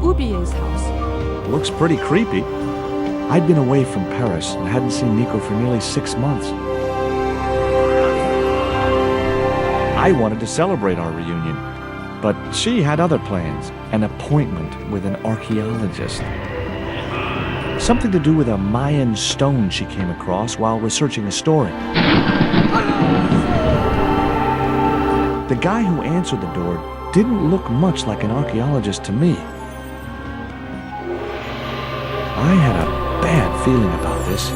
Ubier's house. Looks pretty creepy. I'd been away from Paris and hadn't seen Nico for nearly 6 months. I wanted to celebrate our reunion, but she had other plans, an appointment with an archaeologist. Something to do with a Mayan stone she came across while researching a story. The guy who answered the door didn't look much like an archaeologist to me. I had a bad feeling about this.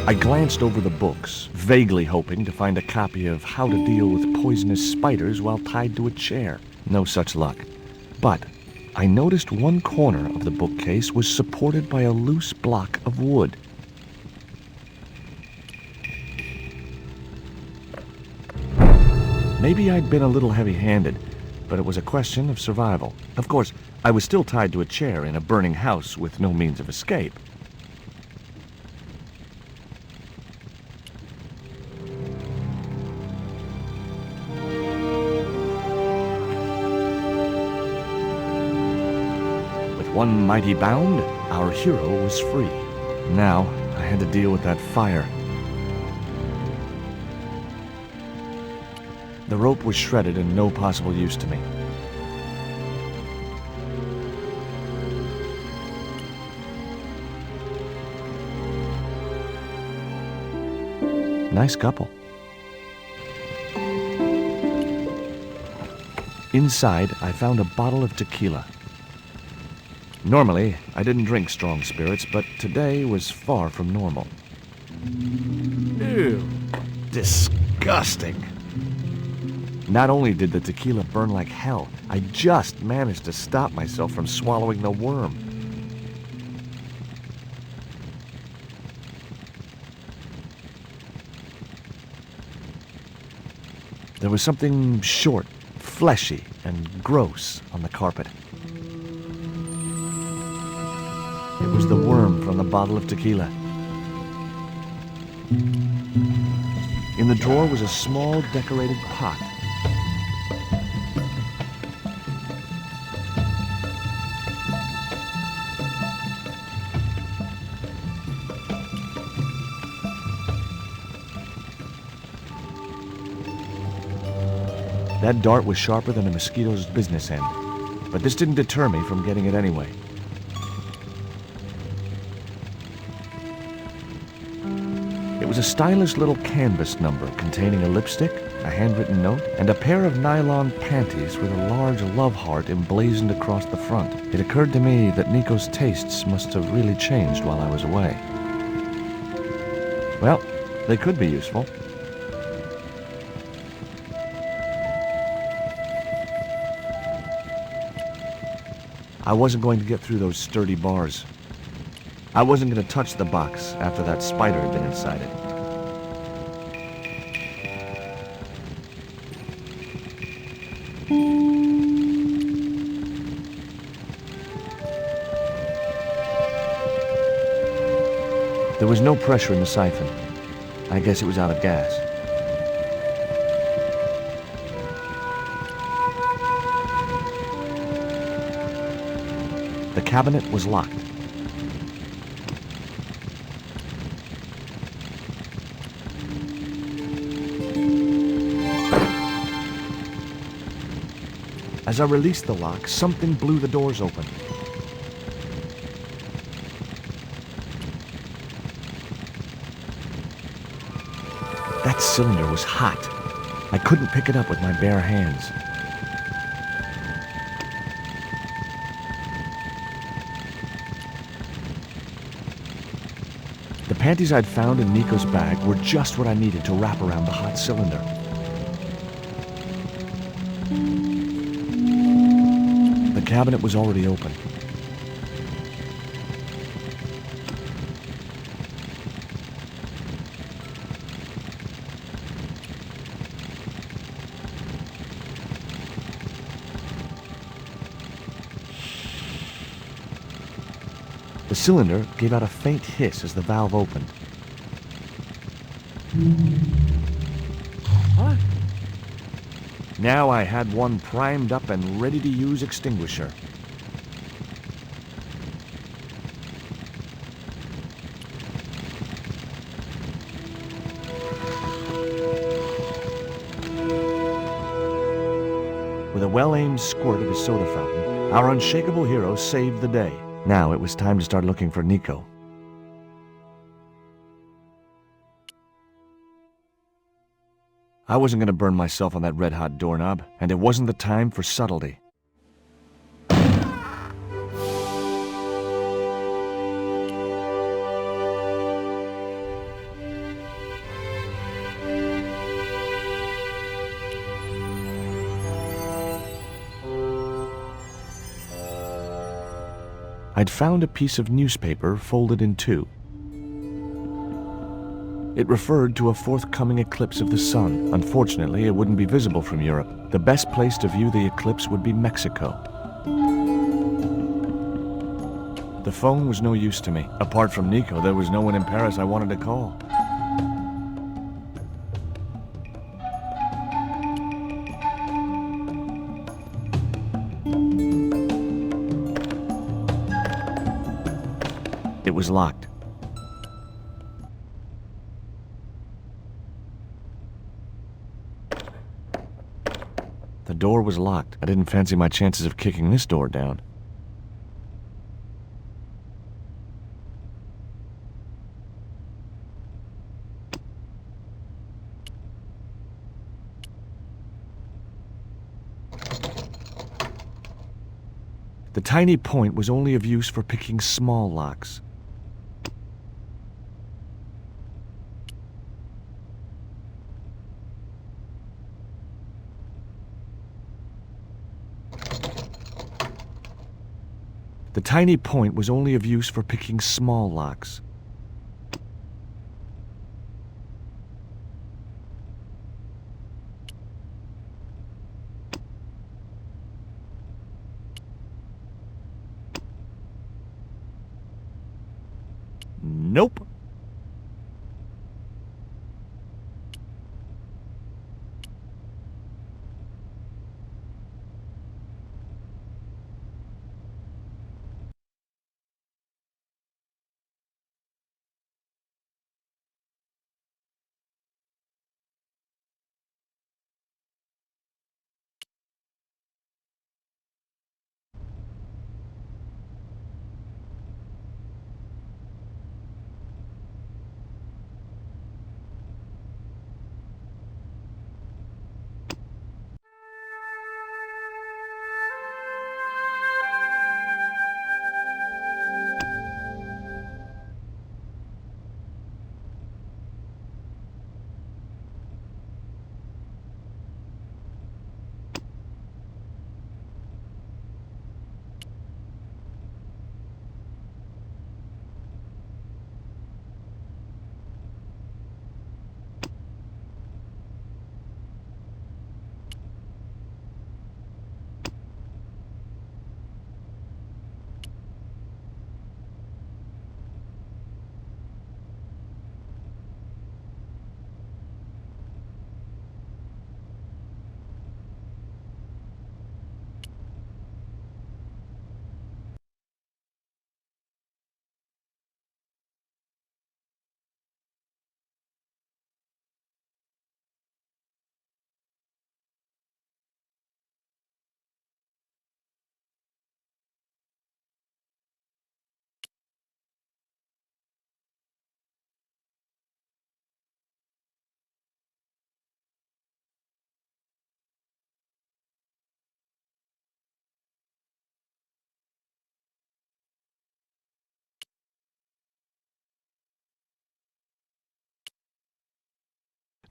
I glanced over the books, vaguely hoping to find a copy of How to Deal with Poisonous Spiders While Tied to a Chair. No such luck. But I noticed one corner of the bookcase was supported by a loose block of wood. Maybe I'd been a little heavy-handed, but it was a question of survival. Of course, I was still tied to a chair in a burning house with no means of escape. One mighty bound, our hero was free. Now, I had to deal with that fire. The rope was shredded and no possible use to me. Nice couple. Inside, I found a bottle of tequila. Normally, I didn't drink strong spirits, but today was far from normal. Ew. Disgusting. Not only did the tequila burn like hell, I just managed to stop myself from swallowing the worm. There was something short, fleshy, and gross on the carpet. It was the worm from the bottle of tequila. In the drawer was a small decorated pot. That dart was sharper than a mosquito's business end, but this didn't deter me from getting it anyway. It was a stylish little canvas number containing a lipstick, a handwritten note, and a pair of nylon panties with a large love heart emblazoned across the front. It occurred to me that Nico's tastes must have really changed while I was away. Well, they could be useful. I wasn't going to get through those sturdy bars. I wasn't going to touch the box after that spider had been inside it. There was no pressure in the siphon. I guess it was out of gas. The cabinet was locked. As I released the lock, something blew the doors open. That cylinder was hot. I couldn't pick it up with my bare hands. The panties I'd found in Nico's bag were just what I needed to wrap around the hot cylinder. The cabinet was already open. The cylinder gave out a faint hiss as the valve opened. What? Now I had one primed up and ready to use extinguisher. With a well-aimed squirt of his soda fountain, our unshakable hero saved the day. Now it was time to start looking for Nico. I wasn't going to burn myself on that red-hot doorknob, and it wasn't the time for subtlety. I'd found a piece of newspaper folded in two. It referred to a forthcoming eclipse of the sun. Unfortunately, it wouldn't be visible from Europe. The best place to view the eclipse would be Mexico. The phone was no use to me. Apart from Nico, there was no one in Paris I wanted to call. It was locked. The door was locked. I didn't fancy my chances of kicking this door down. The tiny point was only of use for picking small locks. The tiny point was only of use for picking small locks. Nope.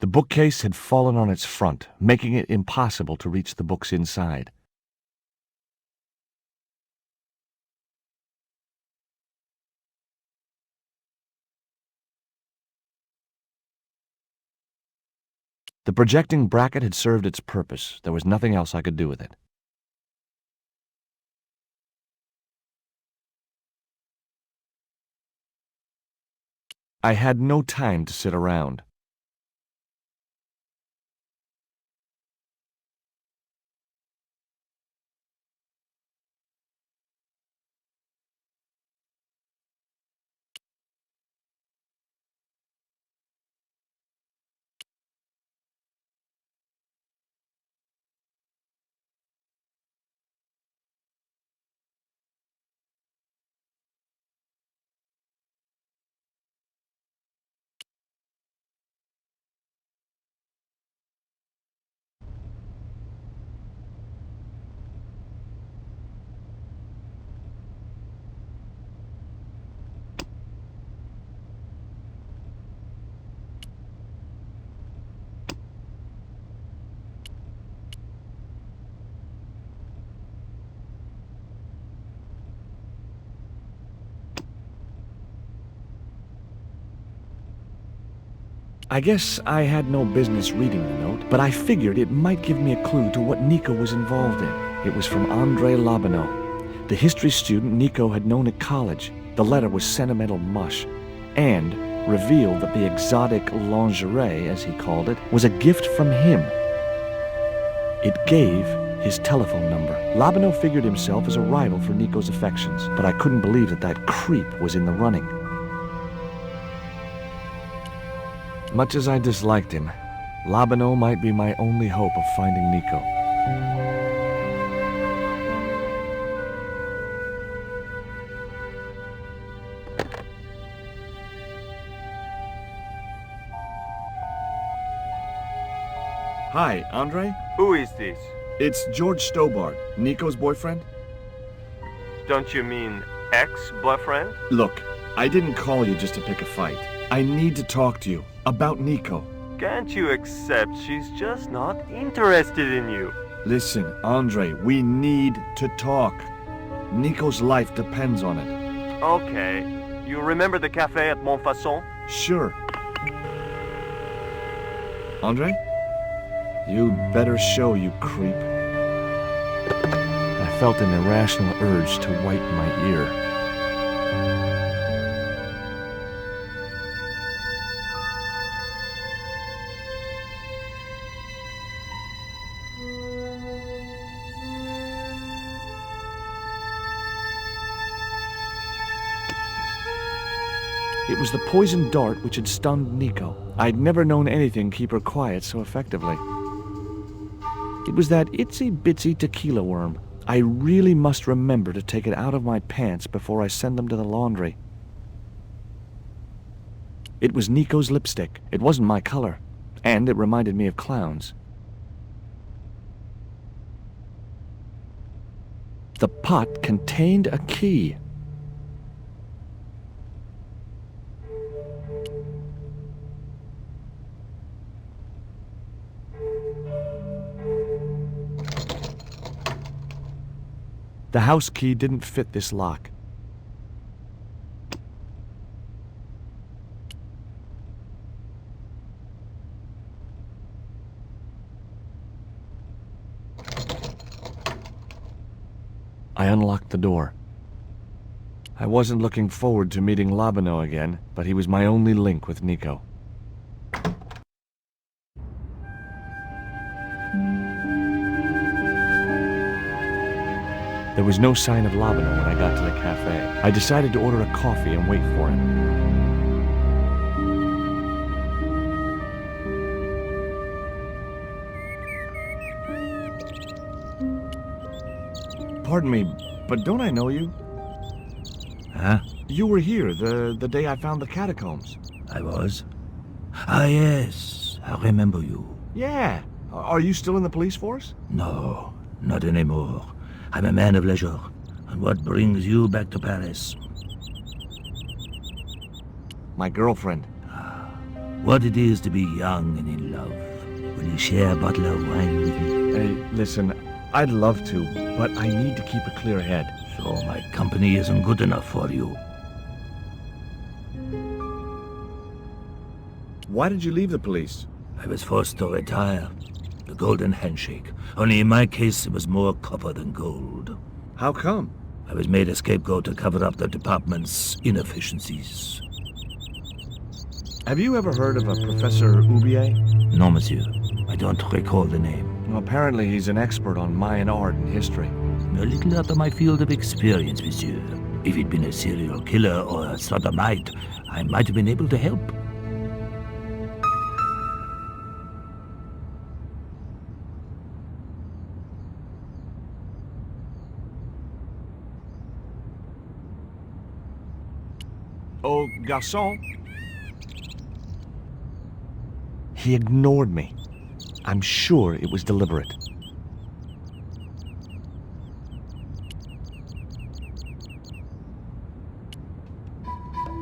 The bookcase had fallen on its front, making it impossible to reach the books inside. The projecting bracket had served its purpose. There was nothing else I could do with it. I had no time to sit around. I guess I had no business reading the note, but I figured it might give me a clue to what Nico was involved in. It was from André Labanau, the history student Nico had known at college. The letter was sentimental mush, and revealed that the exotic lingerie, as he called it, was a gift from him. It gave his telephone number. Labanau figured himself as a rival for Nico's affections, but I couldn't believe that that creep was in the running. Much as I disliked him, Labanau might be my only hope of finding Nico. Hi, Andre? Who is this? It's George Stobart, Nico's boyfriend. Don't you mean ex-boyfriend? Look, I didn't call you just to pick a fight. I need to talk to you about Nico. Can't you accept she's just not interested in you? Listen, Andre, we need to talk. Nico's life depends on it. Okay. You remember the cafe at Montfaucon? Sure. Andre? You'd better show, you creep. I felt an irrational urge to wipe my ear. It was the poisoned dart which had stunned Nico. I'd never known anything keep her quiet so effectively. It was that itsy-bitsy tequila worm. I really must remember to take it out of my pants before I send them to the laundry. It was Nico's lipstick. It wasn't my color, and it reminded me of clowns. The pot contained a key. The house key didn't fit this lock. I unlocked the door. I wasn't looking forward to meeting Labanau again, but he was my only link with Nico. There was no sign of Labanau when I got to the cafe. I decided to order a coffee and wait for him. Pardon me, but don't I know you? Huh? You were here the day I found the catacombs. I was? Ah, yes. I remember you. Yeah. Are you still in the police force? No, not anymore. I'm a man of leisure. And what brings you back to Paris? My girlfriend. What it is to be young and in love. Will you share a bottle of wine with me? Hey, listen, I'd love to, but I need to keep a clear head. So my company isn't good enough for you. Why did you leave the police? I was forced to retire. The golden handshake. Only in my case, it was more copper than gold. How come? I was made a scapegoat to cover up the department's inefficiencies. Have you ever heard of a Professor Oubier? No, monsieur. I don't recall the name. Well, apparently he's an expert on Mayan art and history. A little out of my field of experience, monsieur. If he'd been a serial killer or a sodomite, I might have been able to help. Oh, garçon. He ignored me. I'm sure it was deliberate.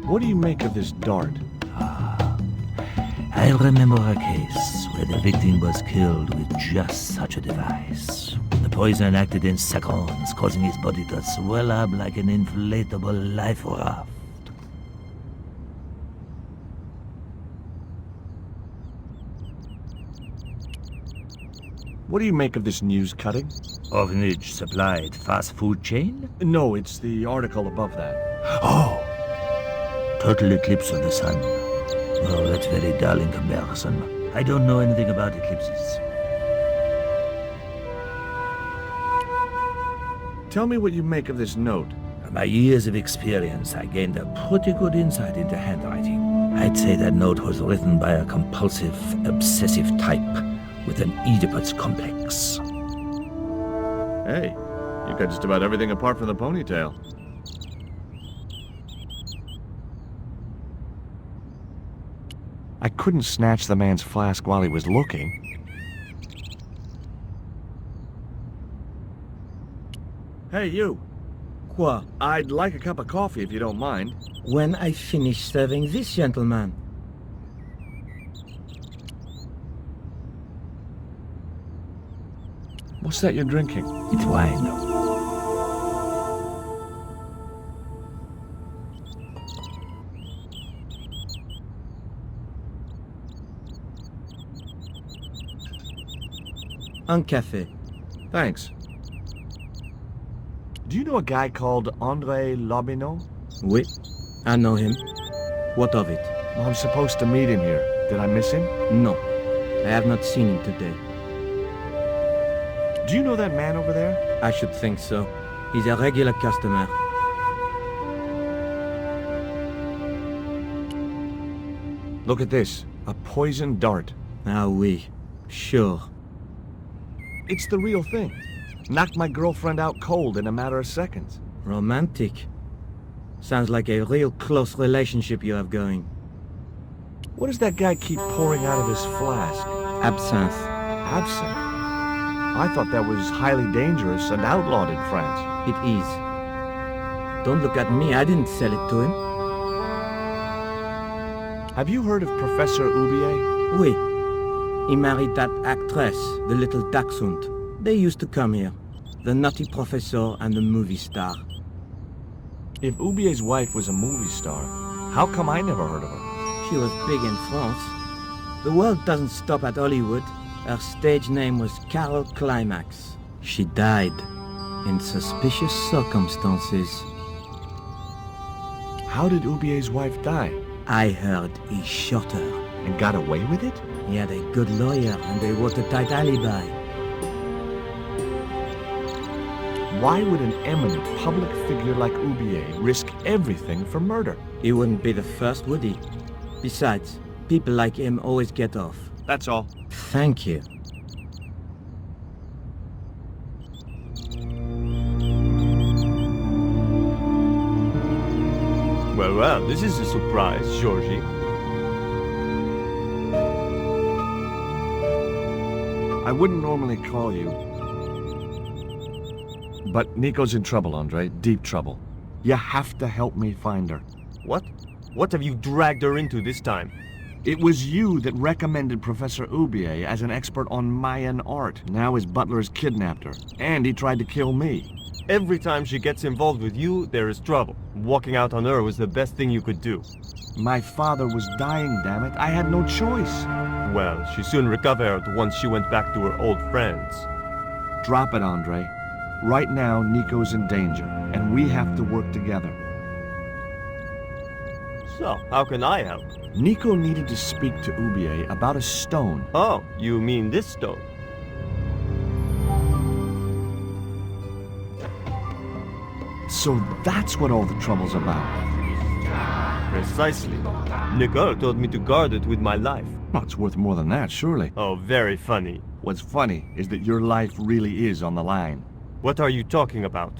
What do you make of this dart? I remember a case where the victim was killed with just such a device. The poison acted in seconds, causing his body to swell up like an inflatable life raft. What do you make of this news cutting? Orphanage supplied fast food chain? No, it's the article above that. Oh! Total eclipse of the sun. Oh, that's very dull in comparison. I don't know anything about eclipses. Tell me what you make of this note. From my years of experience, I gained a pretty good insight into handwriting. I'd say that note was written by a compulsive, obsessive type with an Oedipus complex. Hey, you've got just about everything apart from the ponytail. I couldn't snatch the man's flask while he was looking. Hey, you. Quoi? I'd like a cup of coffee if you don't mind. When I finish serving this gentleman. What's that you're drinking? It's wine. Un café. Thanks. Do you know a guy called André Lobineau? Oui, I know him. What of it? Well, I'm supposed to meet him here. Did I miss him? No, I have not seen him today. Do you know that man over there? I should think so. He's a regular customer. Look at this. A poison dart. Ah oui, sure. It's the real thing. Knocked my girlfriend out cold in a matter of seconds. Romantic. Sounds like a real close relationship you have going. What does that guy keep pouring out of his flask? Absinthe. Absinthe? I thought that was highly dangerous and outlawed in France. It is. Don't look at me, I didn't sell it to him. Have you heard of Professor Oubier? Oui. He married that actress, the little Dachshund. They used to come here. The nutty professor and the movie star. If Oubier's wife was a movie star, how come I never heard of her? She was big in France. The world doesn't stop at Hollywood. Her stage name was Carol Climax. She died in suspicious circumstances. How did Oubier's wife die? I heard he shot her. And got away with it? He had a good lawyer and they wrote a tight alibi. Why would an eminent public figure like Oubier risk everything for murder? He wouldn't be the first, would he? Besides, people like him always get off. That's all. Thank you. Well, this is a surprise, Georgie. I wouldn't normally call you. But Nico's in trouble, Andre. Deep trouble. You have to help me find her. What? What have you dragged her into this time? It was you that recommended Professor Ubier as an expert on Mayan art. Now his butler's kidnapped her, and he tried to kill me. Every time she gets involved with you, there is trouble. Walking out on her was the best thing you could do. My father was dying, damn it. I had no choice. Well, she soon recovered once she went back to her old friends. Drop it, Andre. Right now, Nico's in danger, and we have to work together. So, how can I help? Nico needed to speak to Ubier about a stone. Oh, you mean this stone? So that's what all the trouble's about. Precisely. Nicole told me to guard it with my life. Well, it's worth more than that, surely. Oh, very funny. What's funny is that your life really is on the line. What are you talking about?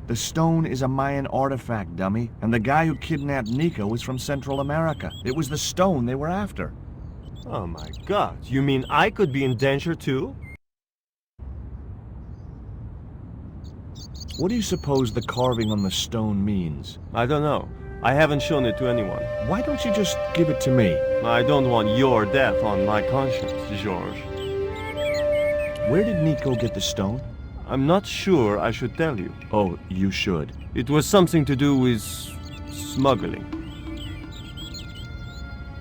The stone is a Mayan artifact, dummy, and the guy who kidnapped Nico was from Central America. It was the stone they were after. Oh my god, you mean I could be in danger too? What do you suppose the carving on the stone means? I don't know. I haven't shown it to anyone. Why don't you just give it to me? I don't want your death on my conscience, George. Where did Nico get the stone? I'm not sure I should tell you. Oh, you should. It was something to do with smuggling.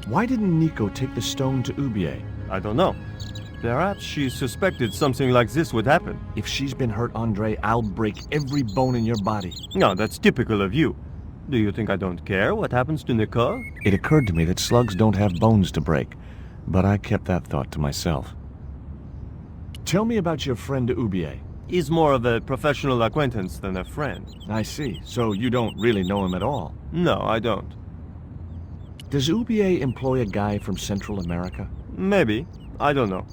Why didn't Nico take the stone to Ubier? I don't know. Perhaps she suspected something like this would happen. If she's been hurt, Andre, I'll break every bone in your body. No, that's typical of you. Do you think I don't care what happens to Nicole? It occurred to me that slugs don't have bones to break, but I kept that thought to myself. Tell me about your friend Ubier. He's more of a professional acquaintance than a friend. I see. So you don't really know him at all? No, I don't. Does Ubier employ a guy from Central America? Maybe. I don't know.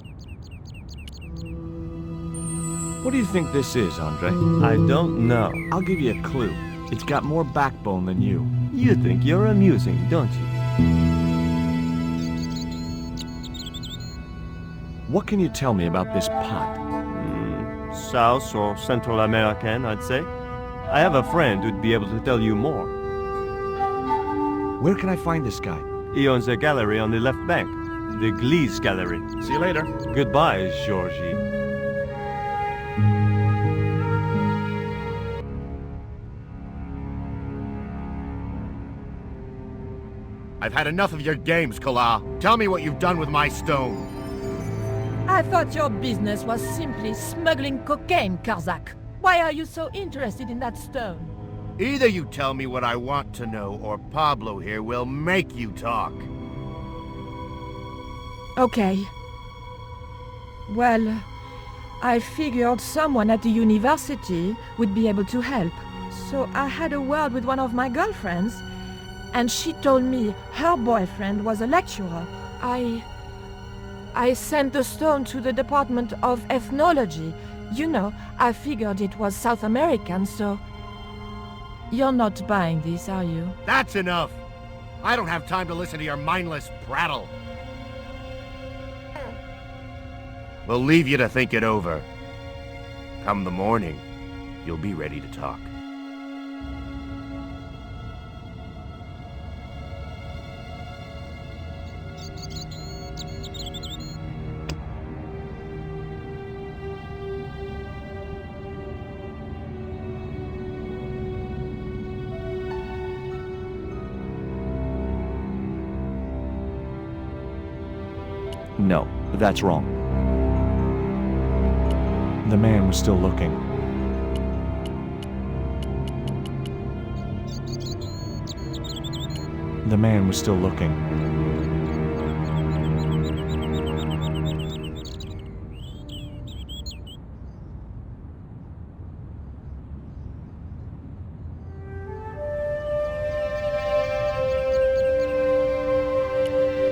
What do you think this is, Andre? I don't know. I'll give you a clue. It's got more backbone than you. You think you're amusing, don't you? What can you tell me about this pot? South or Central American, I'd say. I have a friend who'd be able to tell you more. Where can I find this guy? He owns a gallery on the left bank. The Gliese Gallery. See you later. Goodbye, Georgie. I've had enough of your games, Kala. Tell me what you've done with my stone. I thought your business was simply smuggling cocaine, Karzak. Why are you so interested in that stone? Either you tell me what I want to know, or Pablo here will make you talk. Okay. Well, I figured someone at the university would be able to help. So I had a word with one of my girlfriends, and she told me her boyfriend was a lecturer. I sent the stone to the Department of Ethnology. You know, I figured it was South American, so... You're not buying this, are you? That's enough! I don't have time to listen to your mindless prattle. We'll leave you to think it over. Come the morning, you'll be ready to talk. No, that's wrong. The man was still looking. The man was still looking.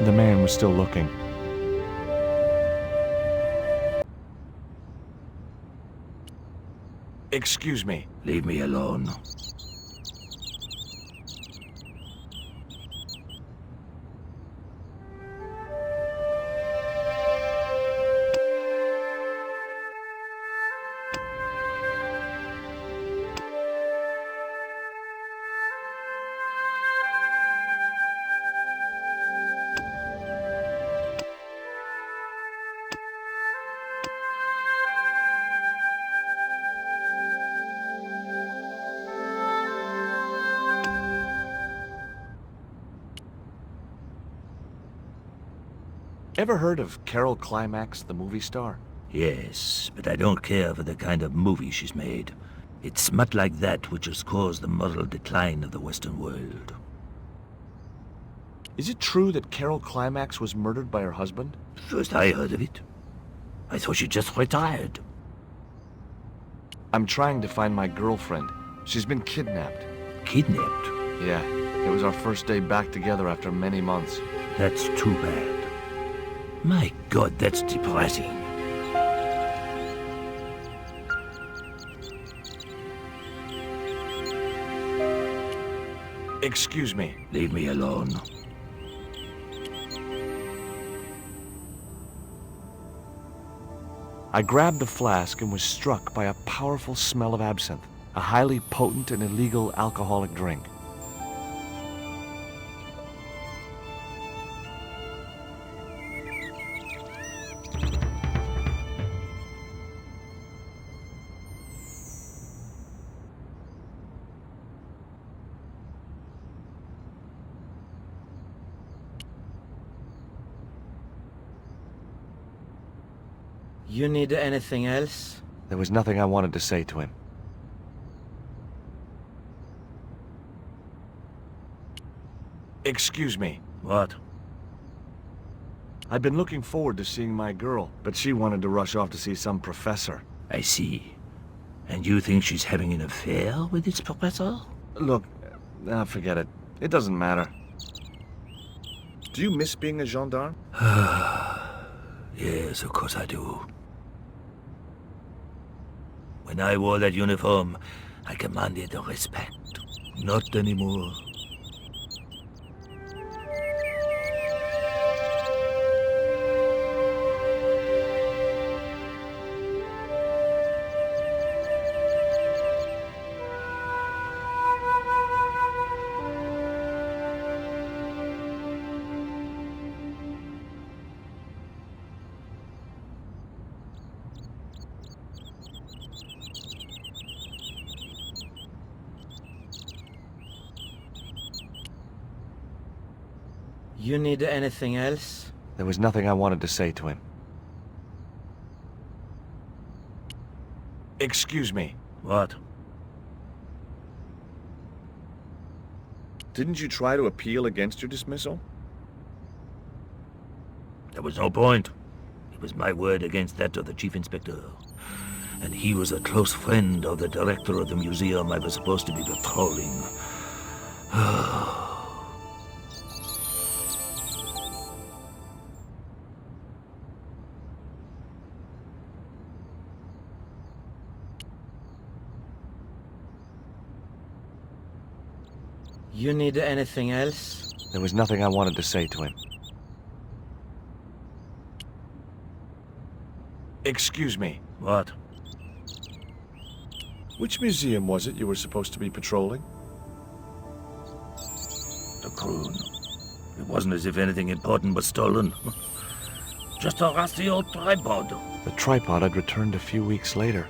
The man was still looking. Excuse me. Leave me alone. Ever heard of Carol Climax, the movie star? Yes, but I don't care for the kind of movie she's made. It's smut like that which has caused the moral decline of the Western world. Is it true that Carol Climax was murdered by her husband? First I heard of it. I thought she just retired. I'm trying to find my girlfriend. She's been kidnapped. Kidnapped? Yeah, it was our first day back together after many months. That's too bad. My God, that's depressing. Excuse me. Leave me alone. I grabbed the flask and was struck by a powerful smell of absinthe, a highly potent and illegal alcoholic drink. You need anything else? There was nothing I wanted to say to him. Excuse me. What? I'd been looking forward to seeing my girl, but she wanted to rush off to see some professor. I see. And you think she's having an affair with this professor? Look, forget it. It doesn't matter. Do you miss being a gendarme? Yes, of course I do. When I wore that uniform, I commanded respect. Not anymore. You need anything else? There was nothing I wanted to say to him. Excuse me. What? Didn't you try to appeal against your dismissal? There was no point. It was my word against that of the chief inspector. And he was a close friend of the director of the museum I was supposed to be patrolling. You need anything else? There was nothing I wanted to say to him. Excuse me. What? Which museum was it you were supposed to be patrolling? The croon. It wasn't as if anything important was stolen. Just a rusty old tripod. The tripod had returned a few weeks later.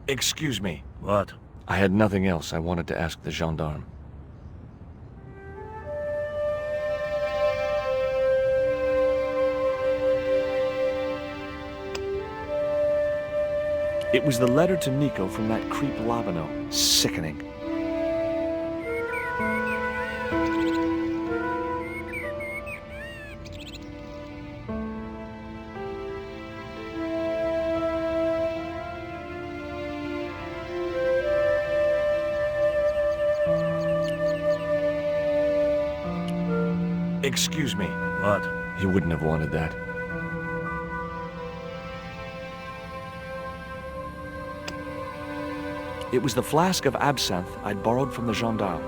Excuse me. What? I had nothing else I wanted to ask the gendarme. It was the letter to Nico from that creep Labano. Sickening. Excuse me. What? You wouldn't have wanted that. It was the flask of absinthe I'd borrowed from the gendarme.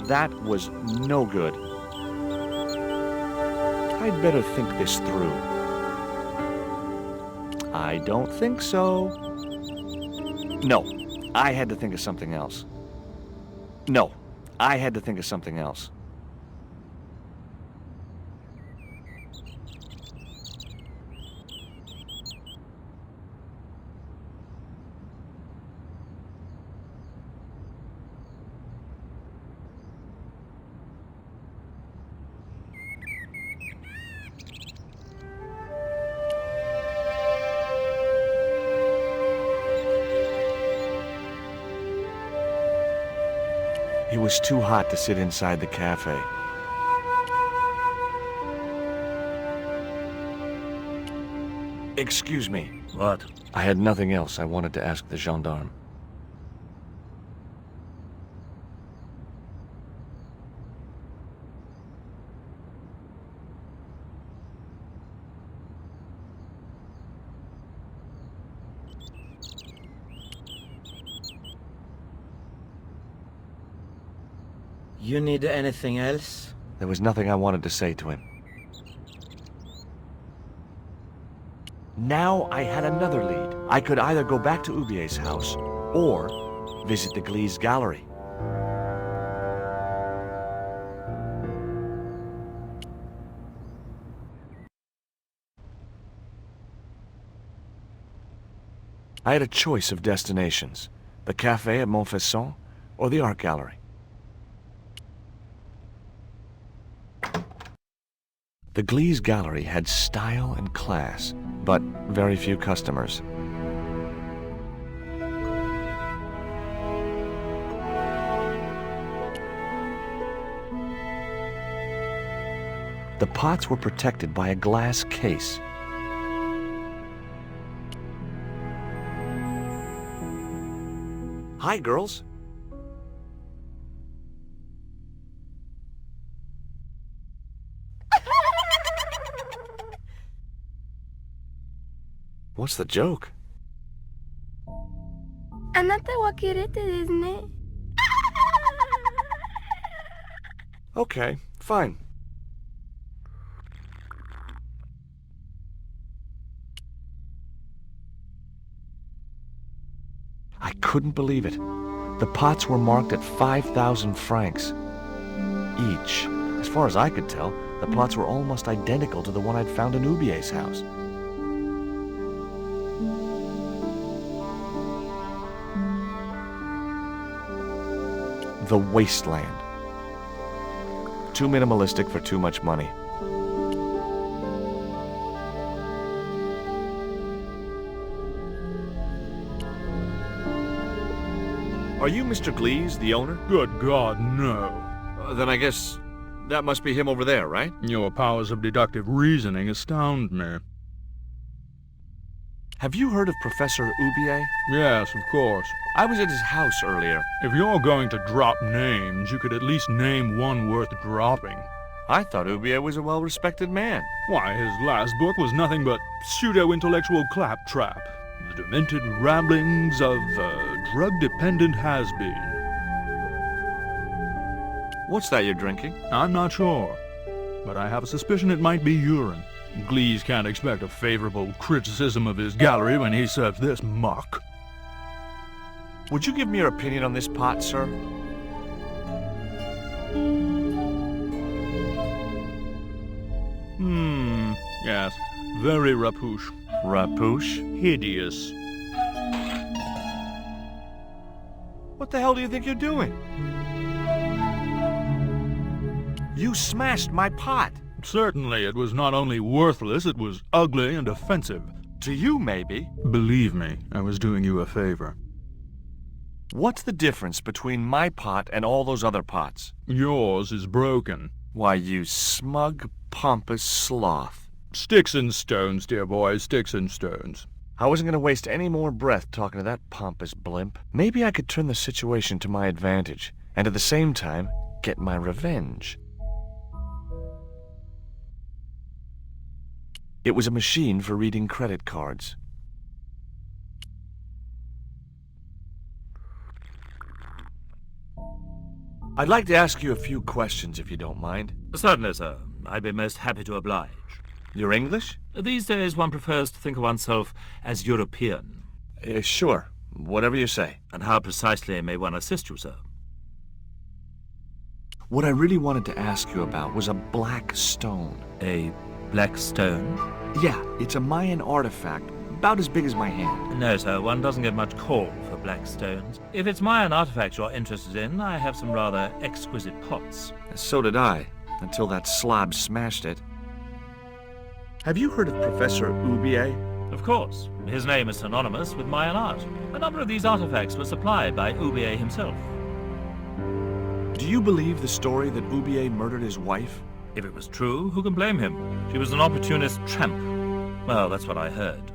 That was no good. I'd better think this through. I don't think so. No, I had to think of something else. No, I had to think of something else. was too hot to sit inside the cafe. Excuse me. What? I had nothing else I wanted to ask the gendarme. You need anything else? There was nothing I wanted to say to him. Now I had another lead. I could either go back to Ubier's house or visit the Glee's gallery. I had a choice of destinations, the cafe at Montfaucon or the art gallery. The Glee's gallery had style and class, but very few customers. The pots were protected by a glass case. Hi, girls. What's the joke? あなたはキレテですね。 Okay, fine. I couldn't believe it. The pots were marked at 5,000 francs each. As far as I could tell, the pots were almost identical to the one I'd found in Ubier's house. The wasteland. Too minimalistic for too much money. Are you Mr. Glees, the owner? Good God, no. Then I guess that must be him over there, right? Your powers of deductive reasoning astound me. Have you heard of Professor Ubier? Yes, of course. I was at his house earlier. If you're going to drop names, you could at least name one worth dropping. I thought Ubier was a well-respected man. Why, his last book was nothing but pseudo-intellectual claptrap. The demented ramblings of a drug-dependent has-been. What's that you're drinking? I'm not sure, but I have a suspicion it might be urine. Glees can't expect a favorable criticism of his gallery when he serves this muck. Would you give me your opinion on this pot, sir? Yes. Very rapouche. Rapouche? Hideous. What the hell do you think you're doing? You smashed my pot. Certainly, it was not only worthless, it was ugly and offensive. To you, maybe. Believe me, I was doing you a favor. What's the difference between my pot and all those other pots? Yours is broken. Why, you smug, pompous sloth. Sticks and stones, dear boy, sticks and stones. I wasn't going to waste any more breath talking to that pompous blimp. Maybe I could turn the situation to my advantage, and at the same time, get my revenge. It was a machine for reading credit cards. I'd like to ask you a few questions, if you don't mind. Certainly, sir. I'd be most happy to oblige. You're English? These days one prefers to think of oneself as European. Sure. Whatever you say. And how precisely may one assist you, sir? What I really wanted to ask you about was a black stone. A black stone? Yeah, it's a Mayan artifact, about as big as my hand. No, sir, one doesn't get much call for black stones. If it's Mayan artifacts you're interested in, I have some rather exquisite pots. So did I, until that slob smashed it. Have you heard of Professor Ubier? Of course. His name is synonymous with Mayan art. A number of these artifacts were supplied by Ubier himself. Do you believe the story that Ubier murdered his wife? If it was true, who can blame him? She was an opportunist tramp. Well, that's what I heard.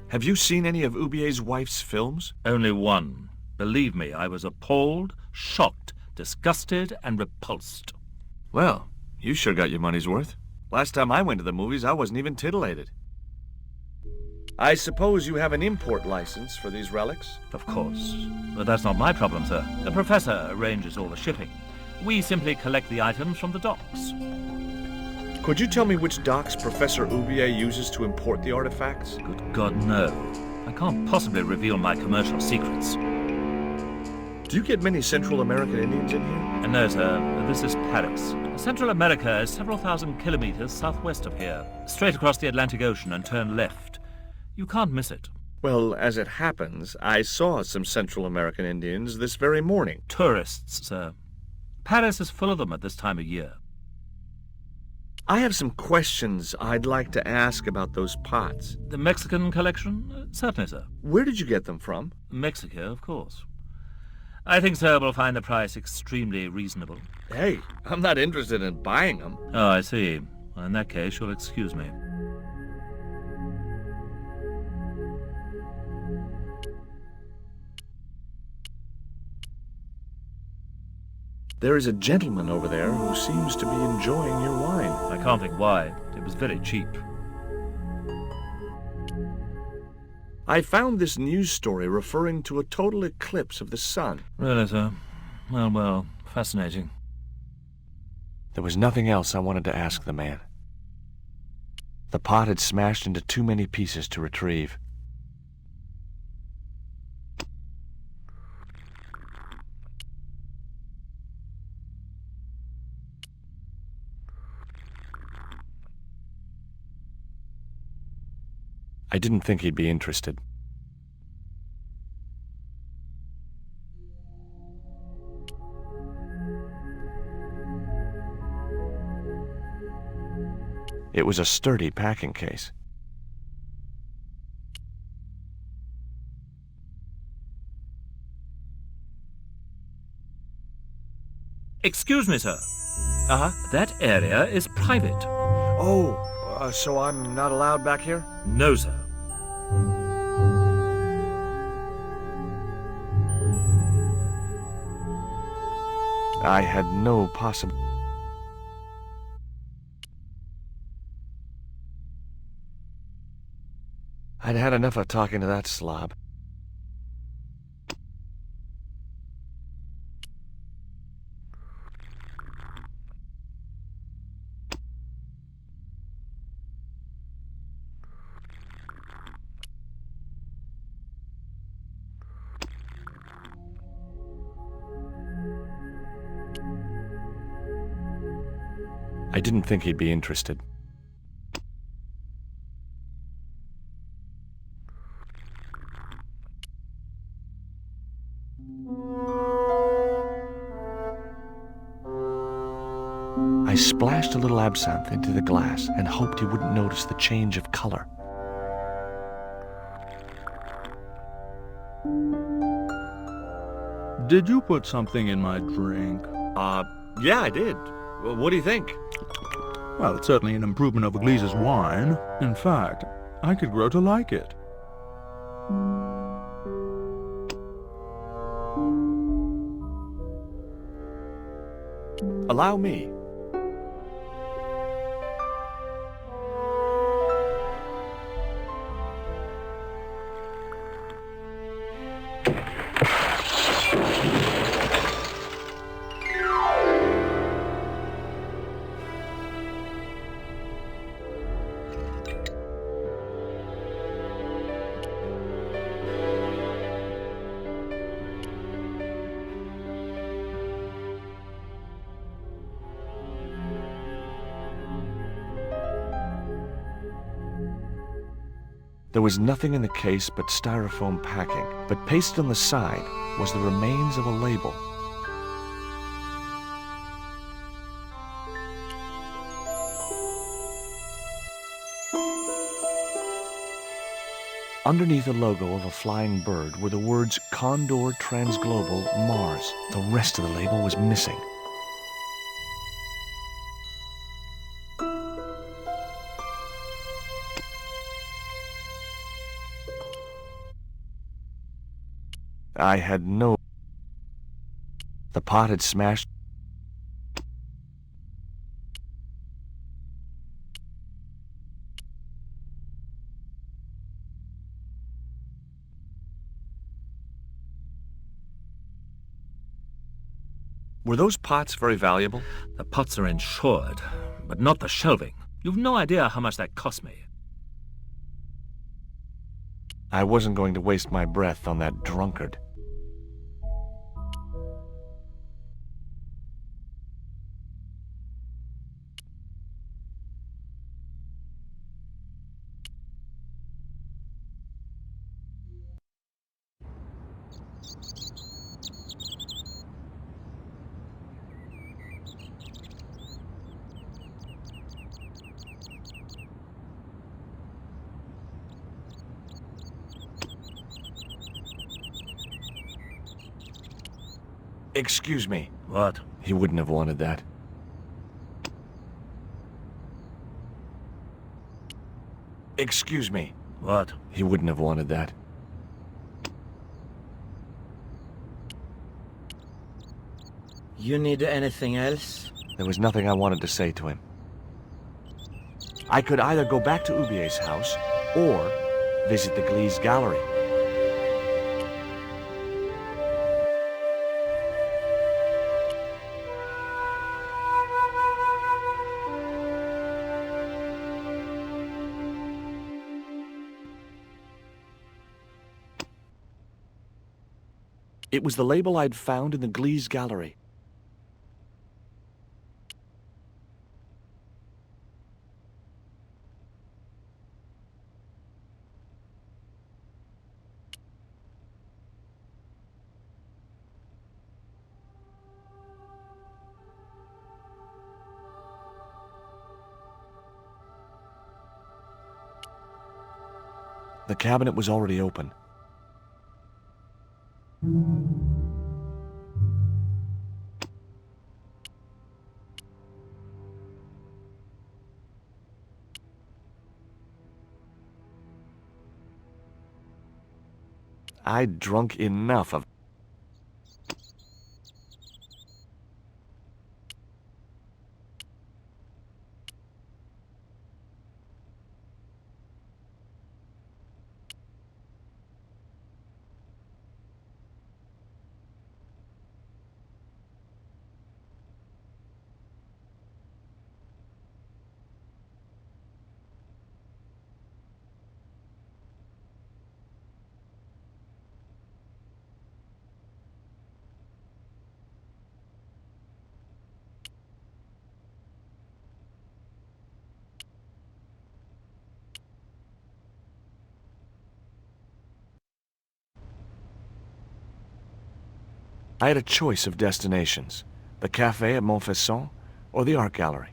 Have you seen any of Ubier's wife's films? Only one. Believe me, I was appalled, shocked, disgusted, and repulsed. Well, you sure got your money's worth. Last time I went to the movies, I wasn't even titillated. I suppose you have an import license for these relics? Of course. But that's not my problem, sir. The professor arranges all the shipping. We simply collect the items from the docks. Could you tell me which docks Professor Ubier uses to import the artifacts? Good God, no. I can't possibly reveal my commercial secrets. Do you get many Central American Indians in here? No, sir. This is Paris. Central America is several thousand kilometers southwest of here. Straight across the Atlantic Ocean and turn left. You can't miss it. Well, as it happens, I saw some Central American Indians this very morning. Tourists, sir. Paris is full of them at this time of year. I have some questions I'd like to ask about those pots. The Mexican collection? Certainly, sir. Where did you get them from? Mexico, of course. I think sir will find the price extremely reasonable. Hey, I'm not interested in buying them. Oh, I see. Well, in that case, you'll excuse me. There is a gentleman over there who seems to be enjoying your wine. I can't think why. It was very cheap. I found this news story referring to a total eclipse of the sun. Really, sir? Well, fascinating. There was nothing else I wanted to ask the man. The pot had smashed into too many pieces to retrieve. I didn't think he'd be interested. It was a sturdy packing case. Excuse me, sir. Uh-huh. That area is private. Oh, so I'm not allowed back here? No, sir. I had no possible... I'd had enough of talking to that slob. I didn't think he'd be interested. I splashed a little absinthe into the glass and hoped he wouldn't notice the change of color. Did you put something in my drink? Yeah, I did. Well, what do you think? Well, it's certainly an improvement over Gleese's wine. In fact, I could grow to like it. Allow me. There was nothing in the case but styrofoam packing, but pasted on the side was the remains of a label. Underneath the logo of a flying bird were the words Condor Transglobal Mars. The rest of the label was missing. I had no... The pot had smashed. Were those pots very valuable? The pots are insured, but not the shelving. You've no idea how much that cost me. I wasn't going to waste my breath on that drunkard. Excuse me. What? He wouldn't have wanted that. Excuse me. What? He wouldn't have wanted that. You need anything else? There was nothing I wanted to say to him. I could either go back to Ubier's house or visit the Glee's gallery. It was the label I'd found in the Glee's gallery. The cabinet was already open. I'd drunk enough of... I had a choice of destinations. The cafe at Montfaucon or the art gallery.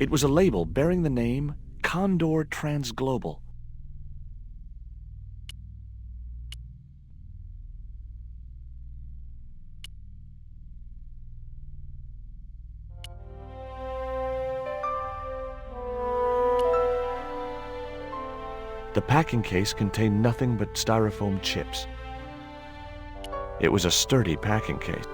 It was a label bearing the name Condor Transglobal. The packing case contained nothing but styrofoam chips. It was a sturdy packing case.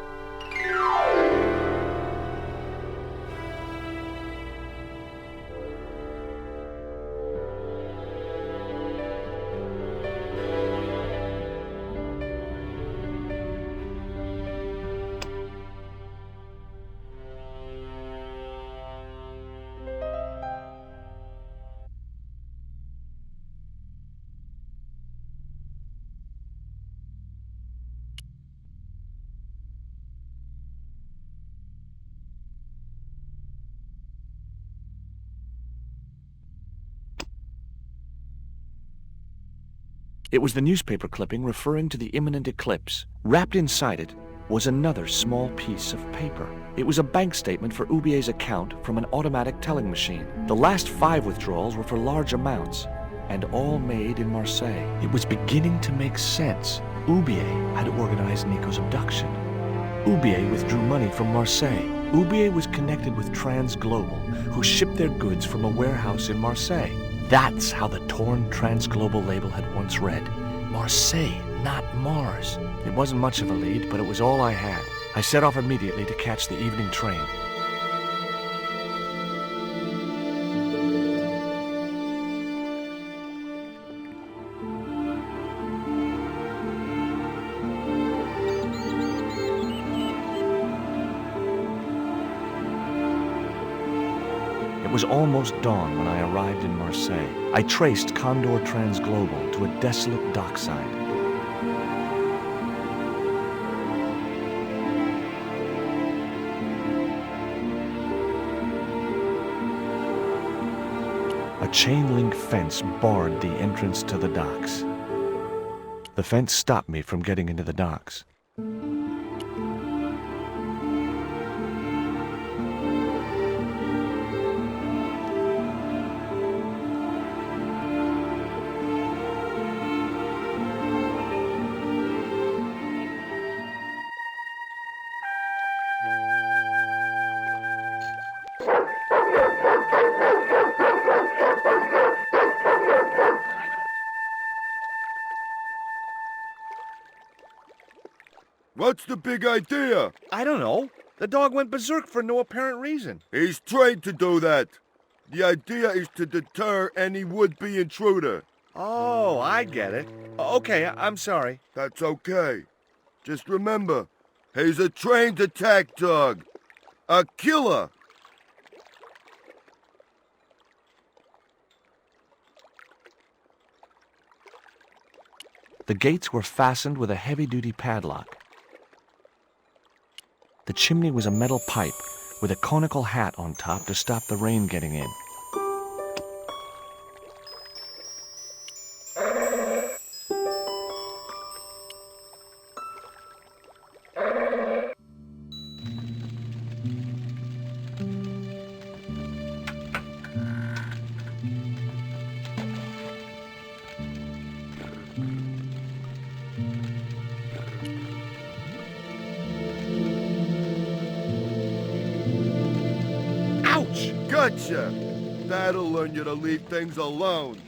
It was the newspaper clipping referring to the imminent eclipse. Wrapped inside it was another small piece of paper. It was a bank statement for Ubier's account from an automatic telling machine. The last 5 withdrawals were for large amounts, and all made in Marseille. It was beginning to make sense. Ubier had organized Nico's abduction. Ubier withdrew money from Marseille. Ubier was connected with Transglobal, who shipped their goods from a warehouse in Marseille. That's how the torn Transglobal label had once read. Marseille, not Mars. It wasn't much of a lead, but it was all I had. I set off immediately to catch the evening train. It was almost dawn when I arrived in Marseille. I traced Condor Transglobal to a desolate dockside. A chain-link fence barred the entrance to the docks. The fence stopped me from getting into the docks. What's the big idea? I don't know. The dog went berserk for no apparent reason. He's trained to do that. The idea is to deter any would-be intruder. Oh, I get it. Okay, I'm sorry. That's okay. Just remember, he's a trained attack dog. A killer. The gates were fastened with a heavy-duty padlock. The chimney was a metal pipe with a conical hat on top to stop the rain getting in. Gotcha! That'll learn you to leave things alone.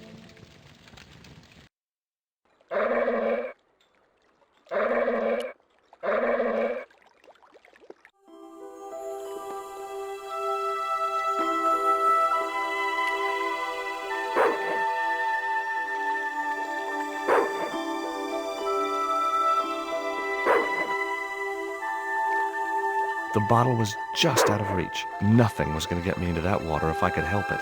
The bottle was just out of reach. Nothing was going to get me into that water if I could help it.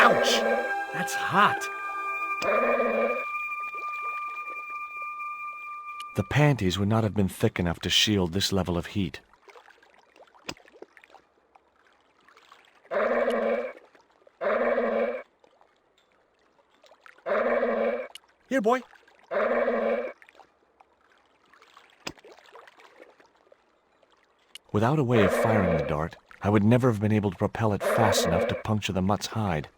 Ouch! That's hot. The panties would not have been thick enough to shield this level of heat. Here, boy. Without a way of firing the dart, I would never have been able to propel it fast enough to puncture the mutt's hide.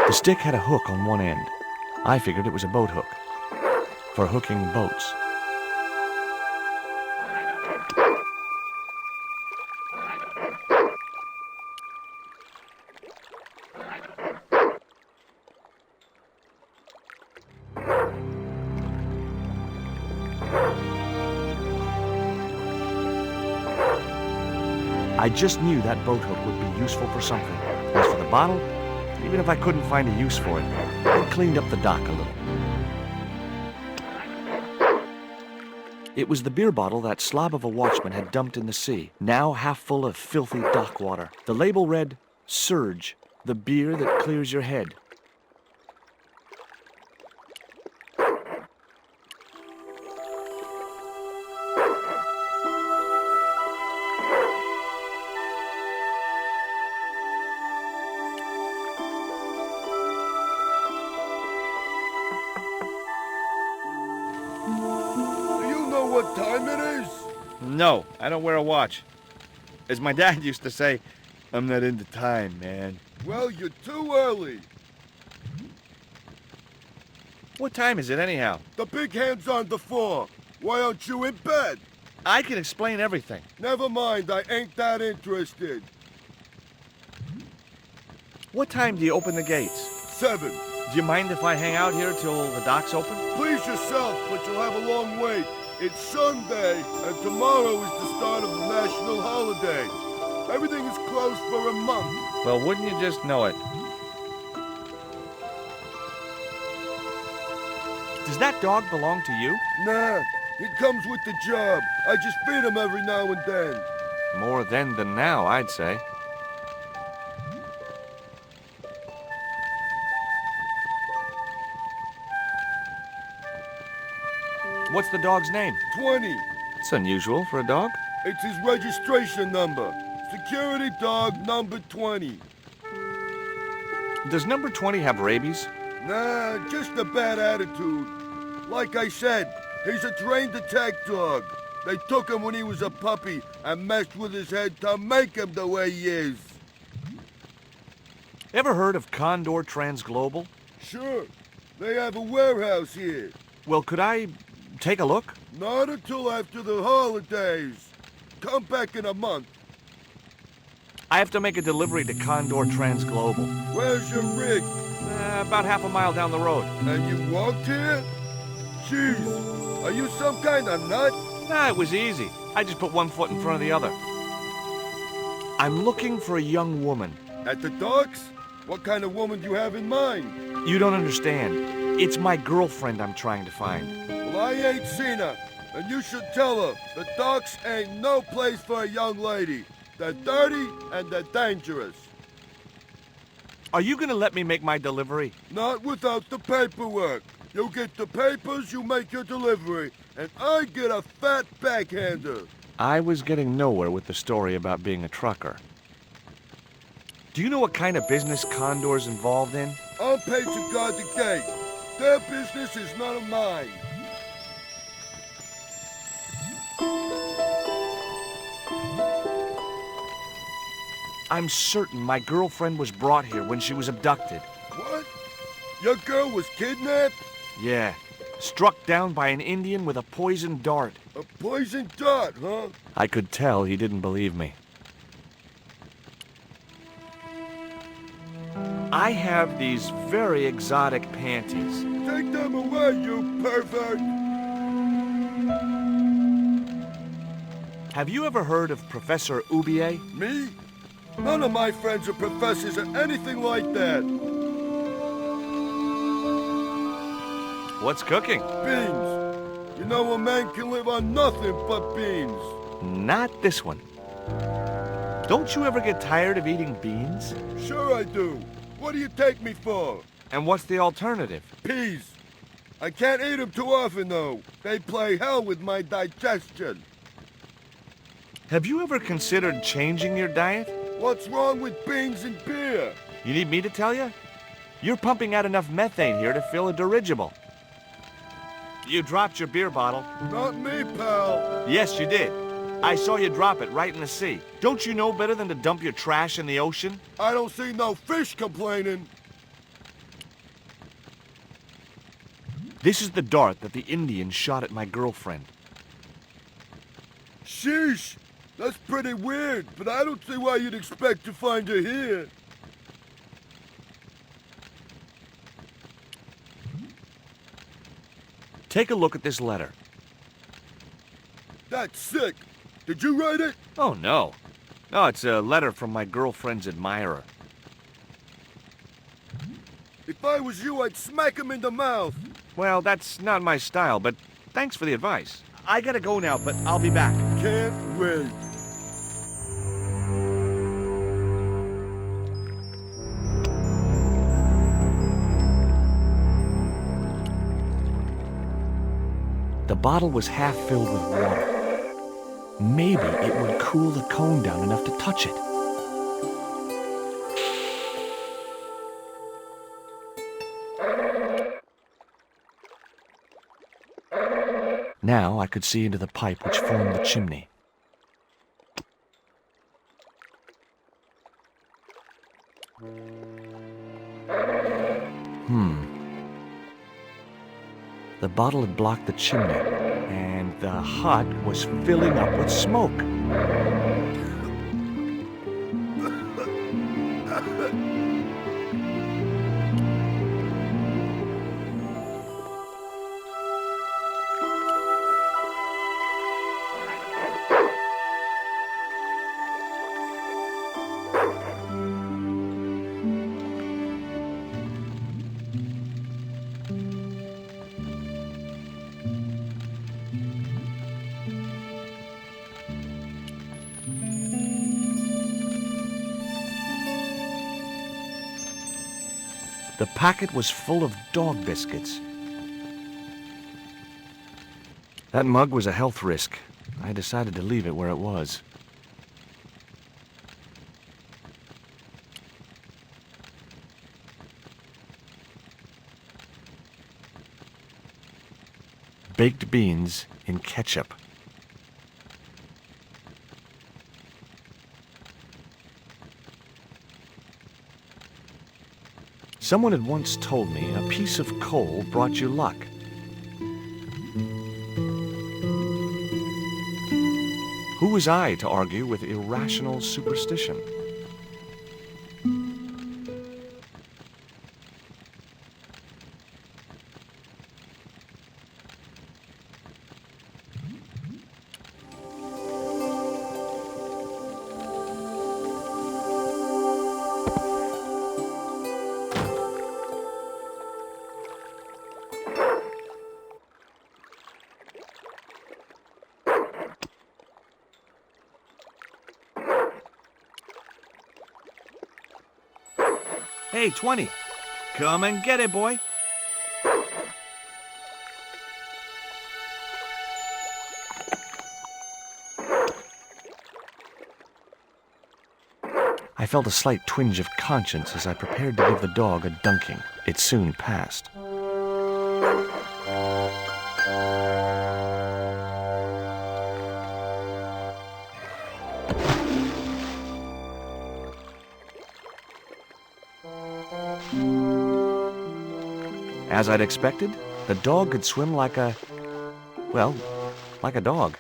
The stick had a hook on one end. I figured it was a boat hook, for hooking boats. I just knew that boat hook would be useful for something. As for the bottle, even if I couldn't find a use for it, it cleaned up the dock a little. It was the beer bottle that slob of a watchman had dumped in the sea, now half full of filthy dock water. The label read, "Surge, the beer that clears your head." What time it is? No, I don't wear a watch. As my dad used to say, I'm not into time, man. Well, you're too early. What time is it anyhow? The big hand's on the floor. Why aren't you in bed? I can explain everything. Never mind, I ain't that interested. What time do you open the gates? 7. Do you mind if I hang out here till the dock's open? Please yourself, but you'll have a long wait. It's Sunday, and tomorrow is the start of the national holiday. Everything is closed for a month. Well, wouldn't you just know it? Does that dog belong to you? Nah, he comes with the job. I just feed him every now and then. More then than now, I'd say. What's the dog's name? 20. It's unusual for a dog. It's his registration number. Security dog number 20. Does number 20 have rabies? Nah, just a bad attitude. Like I said, he's a trained attack dog. They took him when he was a puppy and messed with his head to make him the way he is. Ever heard of Condor Transglobal? Sure. They have a warehouse here. Well, could I take a look? Not until after the holidays. Come back in a month. I have to make a delivery to Condor Transglobal. Where's your rig? About half a mile down the road. And you walked here? Jeez, are you some kind of nut? Nah, it was easy. I just put one foot in front of the other. I'm looking for a young woman. At the docks? What kind of woman do you have in mind? You don't understand. It's my girlfriend I'm trying to find. Well, I ain't seen her, and you should tell her the docks ain't no place for a young lady. They're dirty and they're dangerous. Are you gonna let me make my delivery? Not without the paperwork. You get the papers, you make your delivery, and I get a fat backhander. I was getting nowhere with the story about being a trucker. Do you know what kind of business Condor's involved in? I'm paid to guard the gate. Their business is none of mine. I'm certain my girlfriend was brought here when she was abducted. What? Your girl was kidnapped? Yeah. Struck down by an Indian with a poisoned dart. A poison dart, huh? I could tell he didn't believe me. I have these very exotic panties. Take them away, you pervert! Have you ever heard of Professor Oubier? Me? None of my friends are professors or anything like that. What's cooking? Beans. You know a man can live on nothing but beans. Not this one. Don't you ever get tired of eating beans? Sure I do. What do you take me for? And what's the alternative? Peas. I can't eat them too often, though. They play hell with my digestion. Have you ever considered changing your diet? What's wrong with beans and beer? You need me to tell you? You're pumping out enough methane here to fill a dirigible. You dropped your beer bottle. Not me, pal. Yes, you did. I saw you drop it right in the sea. Don't you know better than to dump your trash in the ocean? I don't see no fish complaining. This is the dart that the Indian shot at my girlfriend. Sheesh. That's pretty weird, but I don't see why you'd expect to find her here. Take a look at this letter. That's sick. Did you write it? Oh, no. No, it's a letter from my girlfriend's admirer. If I was you, I'd smack him in the mouth. Well, that's not my style, but thanks for the advice. I gotta go now, but I'll be back. Can't wait. The bottle was half filled with water. Maybe it would cool the cone down enough to touch it. Now I could see into the pipe which formed the chimney. The bottle had blocked the chimney, and the hut was filling up with smoke. The packet was full of dog biscuits. That mug was a health risk. I decided to leave it where it was. Baked beans in ketchup. Someone had once told me a piece of coal brought you luck. Who was I to argue with irrational superstition? Hey, 20. Come and get it, boy. I felt a slight twinge of conscience as I prepared to give the dog a dunking. It soon passed. As I'd expected, the dog could swim like a dog.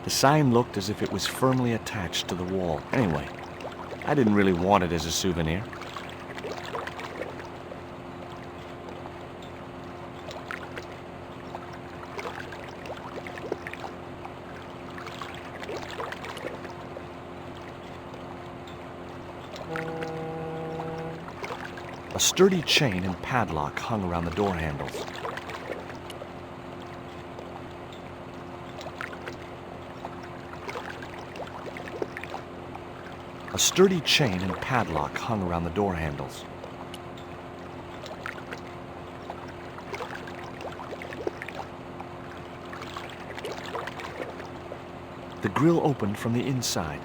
The sign looked as if it was firmly attached to the wall. Anyway, I didn't really want it as a souvenir. A sturdy chain and padlock hung around the door handles. A sturdy chain and padlock hung around the door handles. The grill opened from the inside.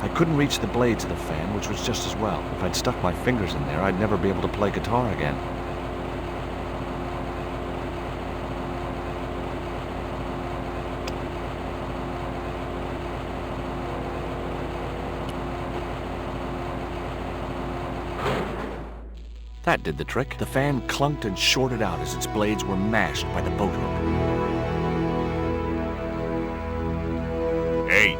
I couldn't reach the blades of the fan, which was just as well. If I'd stuck my fingers in there, I'd never be able to play guitar again. That did the trick. The fan clunked and shorted out as its blades were mashed by the boat hook. Hey,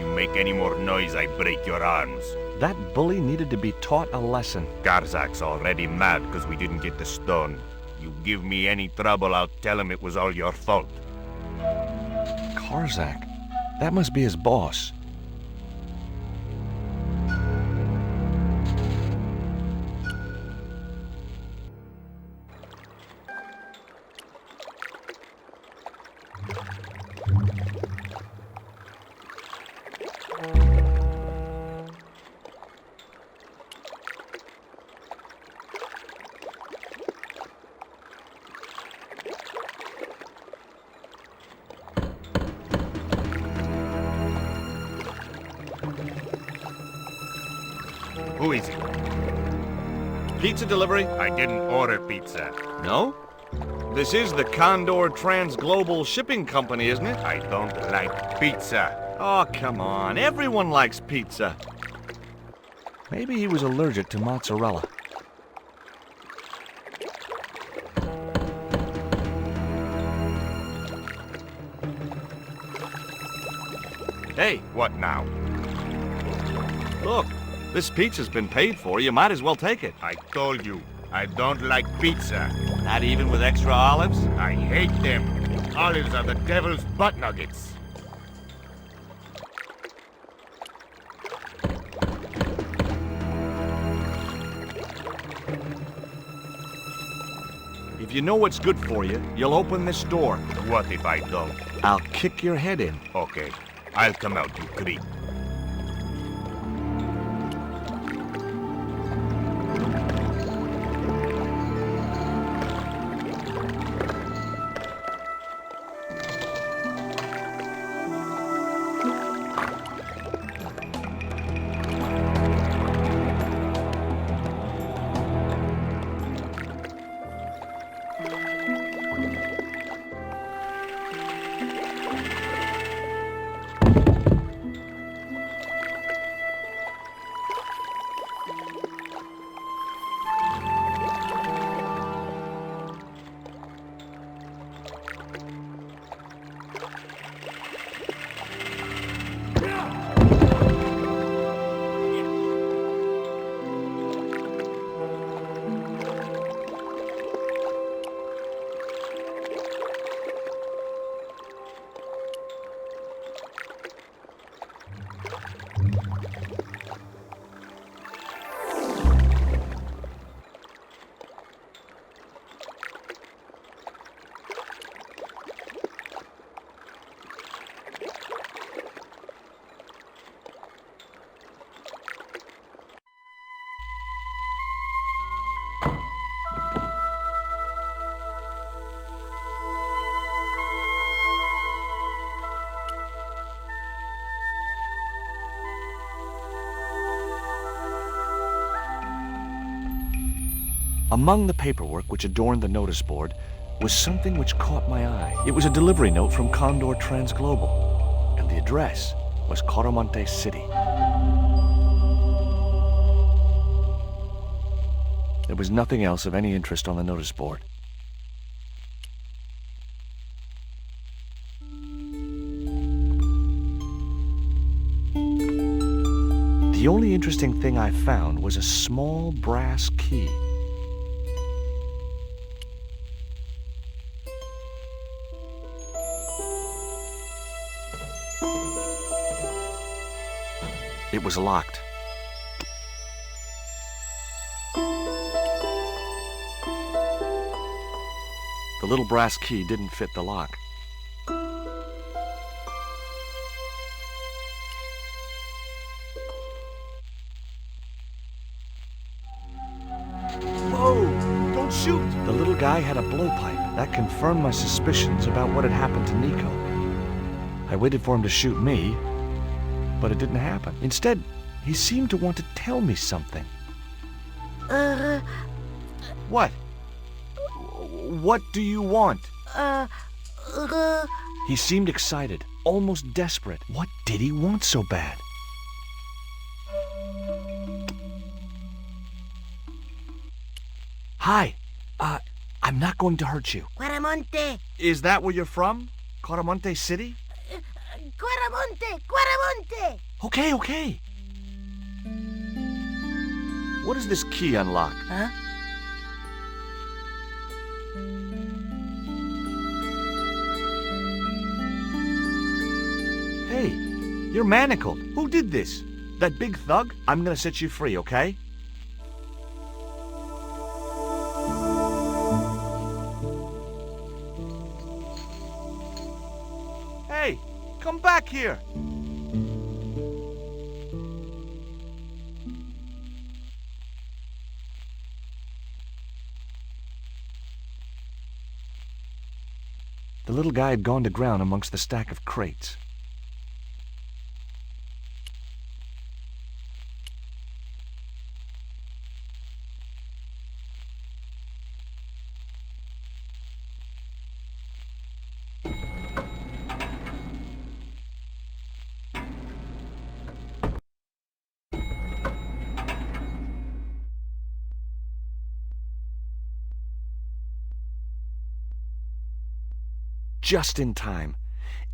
you make any more noise, I break your arms. That bully needed to be taught a lesson. Garzak's already mad because we didn't get the stone. You give me any trouble, I'll tell him it was all your fault. Karzak? That must be his boss. Who is it? Pizza delivery? I didn't order pizza. No? This is the Condor Transglobal Shipping Company, isn't it? I don't like pizza. Oh, come on. Everyone likes pizza. Maybe he was allergic to mozzarella. Hey, What now? look. This pizza's been paid for. You might as well take it. I told you, I don't like pizza. Not even with extra olives? I hate them. Olives are the devil's butt nuggets. If you know what's good for you, you'll open this door. What if I don't? I'll kick your head in. Okay, I'll come out, you creep. Among the paperwork which adorned the notice board, was something which caught my eye. It was a delivery note from Condor Transglobal, and the address was Coromante City. There was nothing else of any interest on the notice board. The only interesting thing I found was a small brass key. It was locked. The little brass key didn't fit the lock. Whoa! Don't shoot! The little guy had a blowpipe. That confirmed my suspicions about what had happened to Nico. I waited for him to shoot me, but it didn't happen. Instead, he seemed to want to tell me something. What? What do you want? He seemed excited, almost desperate. What did he want so bad? Hi. I'm not going to hurt you. Quaramonte! Is that where you're from? Coromante City? Quaramonte! Quaramonte! Okay. What does this key unlock? Huh? Hey, you're manacled. Who did this? That big thug? I'm gonna set you free, okay? Hey, come back here! The little guy had gone to ground amongst the stack of crates. Just in time.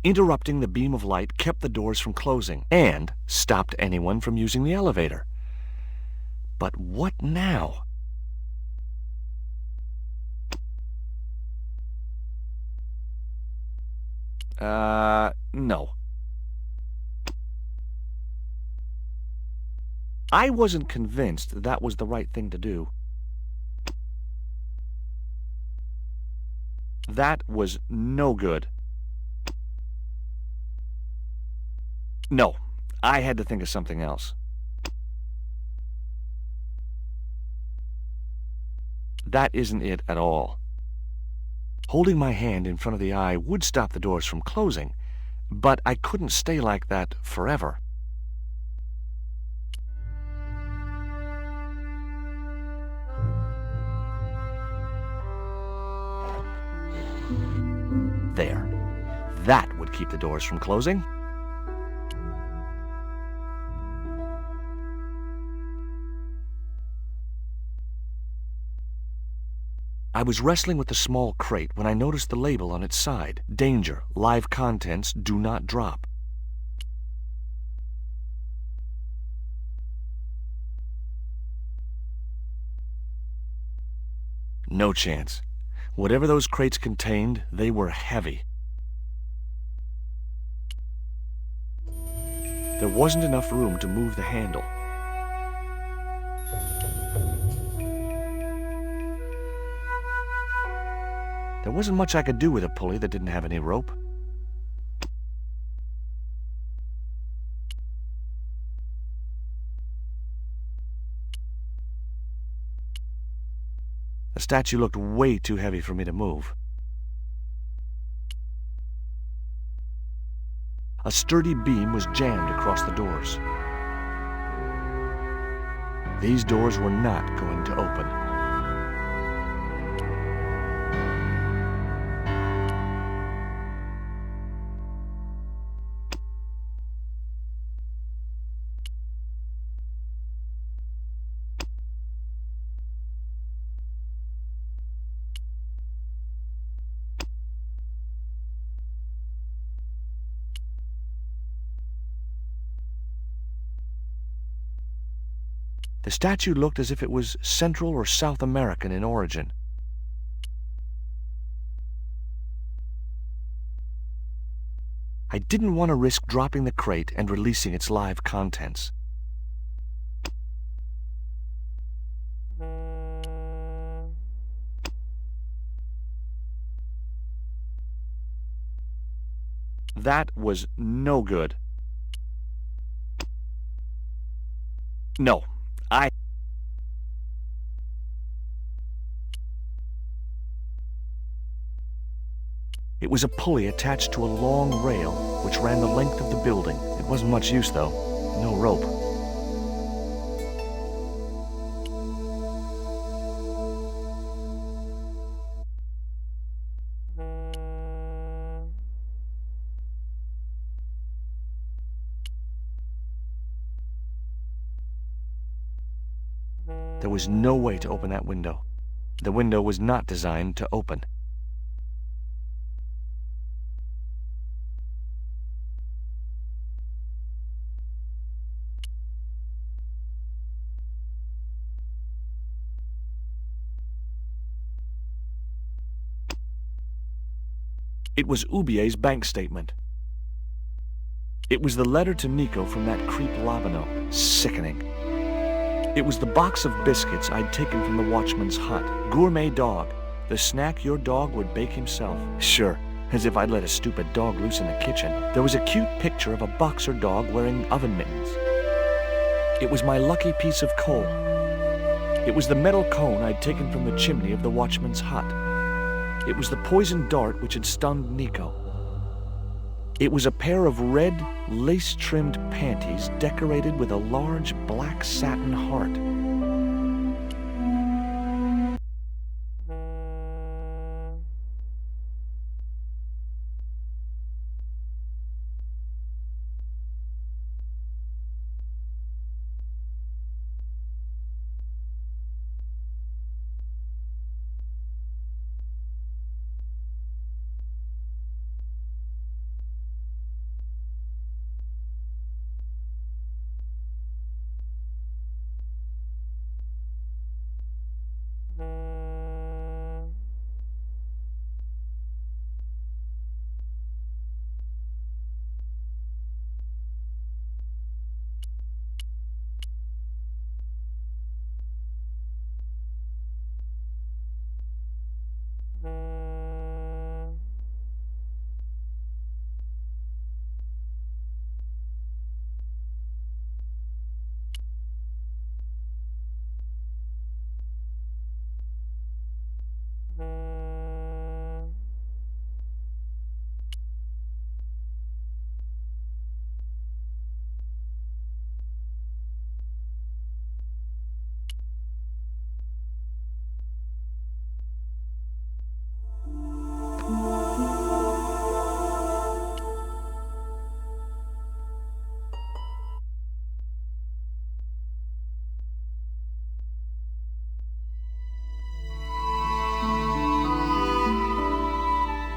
Interrupting the beam of light kept the doors from closing and stopped anyone from using the elevator. But what now? No. I wasn't convinced that was the right thing to do. That was no good. No, I had to think of something else. That isn't it at all. Holding my hand in front of the eye would stop the doors from closing, but I couldn't stay like that forever. There. That would keep the doors from closing. I was wrestling with the small crate when I noticed the label on its side. Danger. Live contents do not drop. No chance. Whatever those crates contained, they were heavy. There wasn't enough room to move the handle. There wasn't much I could do with a pulley that didn't have any rope. The statue looked way too heavy for me to move. A sturdy beam was jammed across the doors. These doors were not going to open. The statue looked as if it was Central or South American in origin. I didn't want to risk dropping the crate and releasing its live contents. That was no good. No, It was a pulley attached to a long rail which ran the length of the building. It wasn't much use, though. No rope. There was no way to open that window. The window was not designed to open. It was Ubier's bank statement. It was the letter to Nico from that creep Labano. Sickening. It was the box of biscuits I'd taken from the watchman's hut. Gourmet dog. The snack your dog would bake himself. Sure, as if I'd let a stupid dog loose in the kitchen. There was a cute picture of a boxer dog wearing oven mittens. It was my lucky piece of coal. It was the metal cone I'd taken from the chimney of the watchman's hut. It was the poisoned dart which had stunned Nico. It was a pair of red, lace-trimmed panties decorated with a large black satin heart.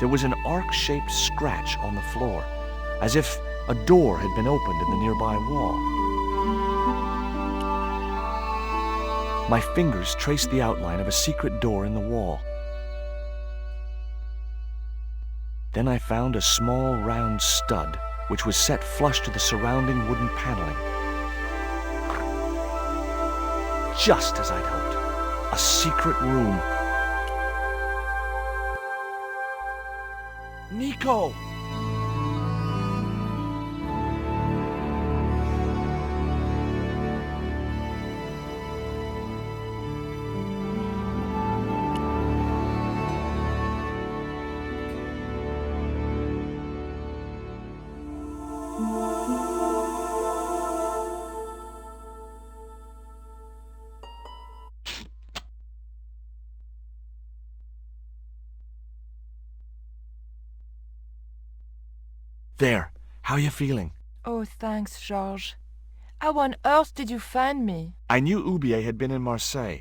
There was an arc-shaped scratch on the floor, as if a door had been opened in the nearby wall. My fingers traced the outline of a secret door in the wall. Then I found a small round stud, which was set flush to the surrounding wooden paneling. Just as I'd hoped. A secret room. Nico! There, how are you feeling? Oh, thanks, Georges. How on earth did you find me? I knew Ubier had been in Marseille.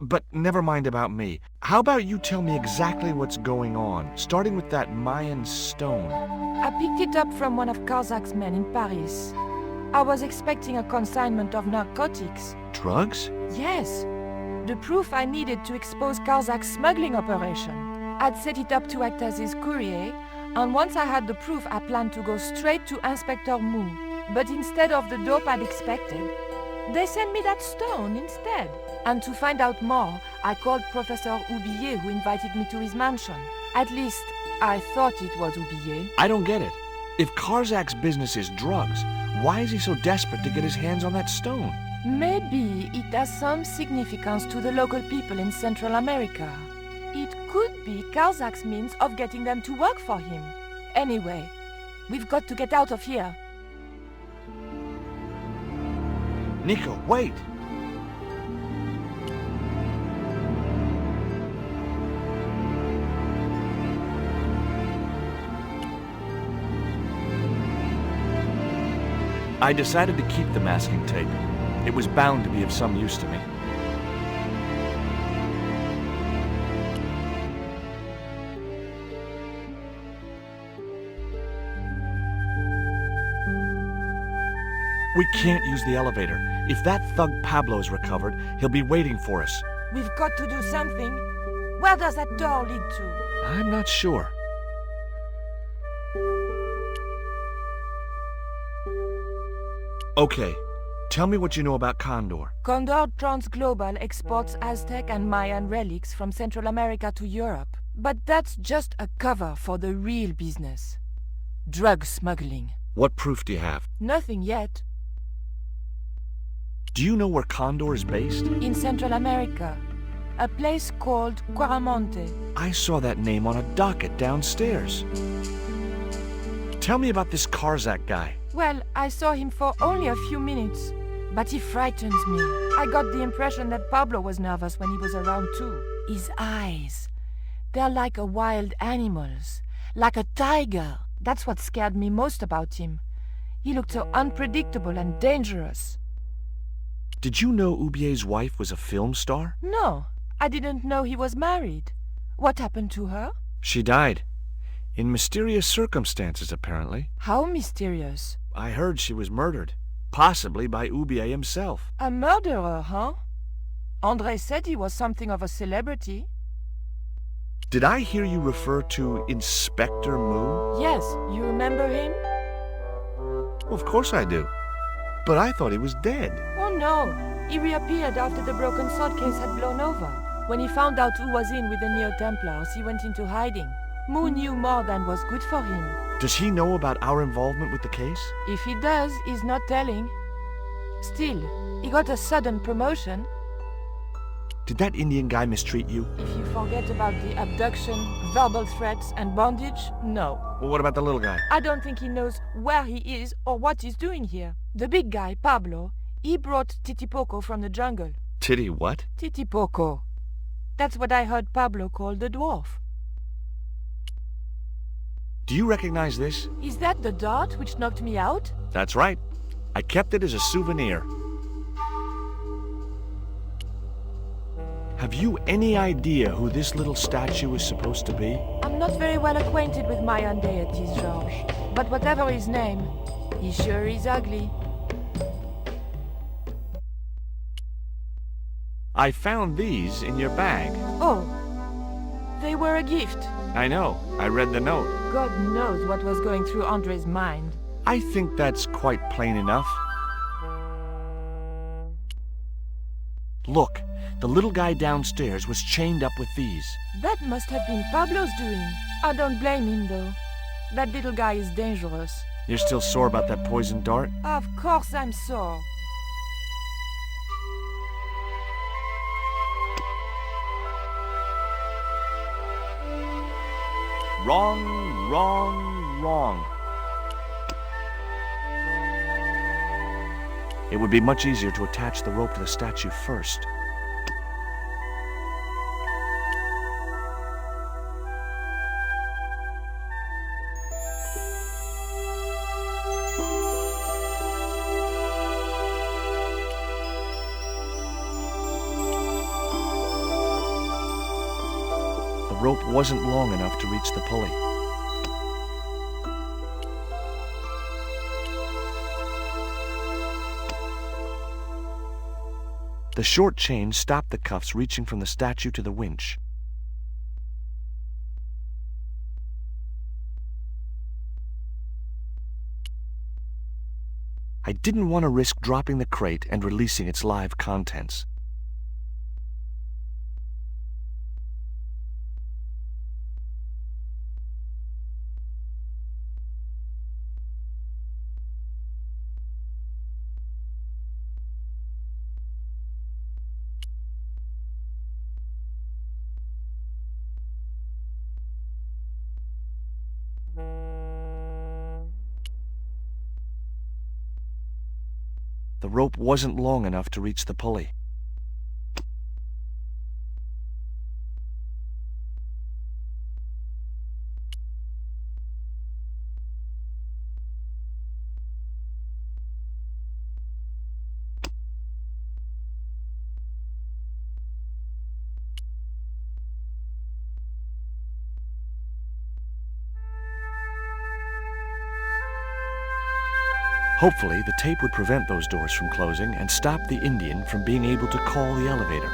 But never mind about me. How about you tell me exactly what's going on, starting with that Mayan stone? I picked it up from one of Karzak's men in Paris. I was expecting a consignment of narcotics. Drugs? Yes. The proof I needed to expose Karzak's smuggling operation. I'd set it up to act as his courier, and once I had the proof, I planned to go straight to Inspector Mu. But instead of the dope I'd expected, they sent me that stone instead. And to find out more, I called Professor Oublier, who invited me to his mansion. At least, I thought it was Oublier. I don't get it. If Karzak's business is drugs, why is he so desperate to get his hands on that stone? Maybe it has some significance to the local people in Central America. It could be Karzak's means of getting them to work for him. Anyway, we've got to get out of here. Nico, wait! I decided to keep the masking tape. It was bound to be of some use to me. We can't use the elevator. If that thug Pablo's recovered, he'll be waiting for us. We've got to do something. Where does that door lead to? I'm not sure. Okay, tell me what you know about Condor. Condor Transglobal exports Aztec and Mayan relics from Central America to Europe. But that's just a cover for the real business. Drug smuggling. What proof do you have? Nothing yet. Do you know where Condor is based? In Central America. A place called Quaramonte. I saw that name on a docket downstairs. Tell me about this Karzak guy. Well, I saw him for only a few minutes, but he frightens me. I got the impression that Pablo was nervous when he was around too. His eyes, they're like a wild animal's, like a tiger. That's what scared me most about him. He looked so unpredictable and dangerous. Did you know Oubier's wife was a film star? No, I didn't know he was married. What happened to her? She died. In mysterious circumstances, apparently. How mysterious? I heard she was murdered. Possibly by Oubier himself. A murderer, huh? André said he was something of a celebrity. Did I hear you refer to Inspector Mu? Yes, you remember him? Well, of course I do. But I thought he was dead. Oh no, he reappeared after the broken sword case had blown over. When he found out who was in with the Neo-Templars, he went into hiding. Mu knew more than was good for him. Does he know about our involvement with the case? If he does, he's not telling. Still, he got a sudden promotion. Did that Indian guy mistreat you? If you forget about the abduction, verbal threats, and bondage, no. Well, what about the little guy? I don't think he knows where he is or what he's doing here. The big guy, Pablo, he brought Titipoco from the jungle. Titty what? Titipoco. That's what I heard Pablo call the dwarf. Do you recognize this? Is that the dart which knocked me out? That's right. I kept it as a souvenir. Have you any idea who this little statue is supposed to be? I'm not very well acquainted with Mayan deities, Georges. But whatever his name, he sure is ugly. I found these in your bag. Oh, they were a gift. I know. I read the note. God knows what was going through André's mind. I think that's quite plain enough. Look, the little guy downstairs was chained up with these. That must have been Pablo's doing. I don't blame him, though. That little guy is dangerous. You're still sore about that poisoned dart? Of course I'm sore. Wrong, wrong, wrong. It would be much easier to attach the rope to the statue first. The rope wasn't long enough to reach the pulley. The short chain stopped the cuffs reaching from the statue to the winch. I didn't want to risk dropping the crate and releasing its live contents. The rope wasn't long enough to reach the pulley. Hopefully, the tape would prevent those doors from closing and stop the Indian from being able to call the elevator.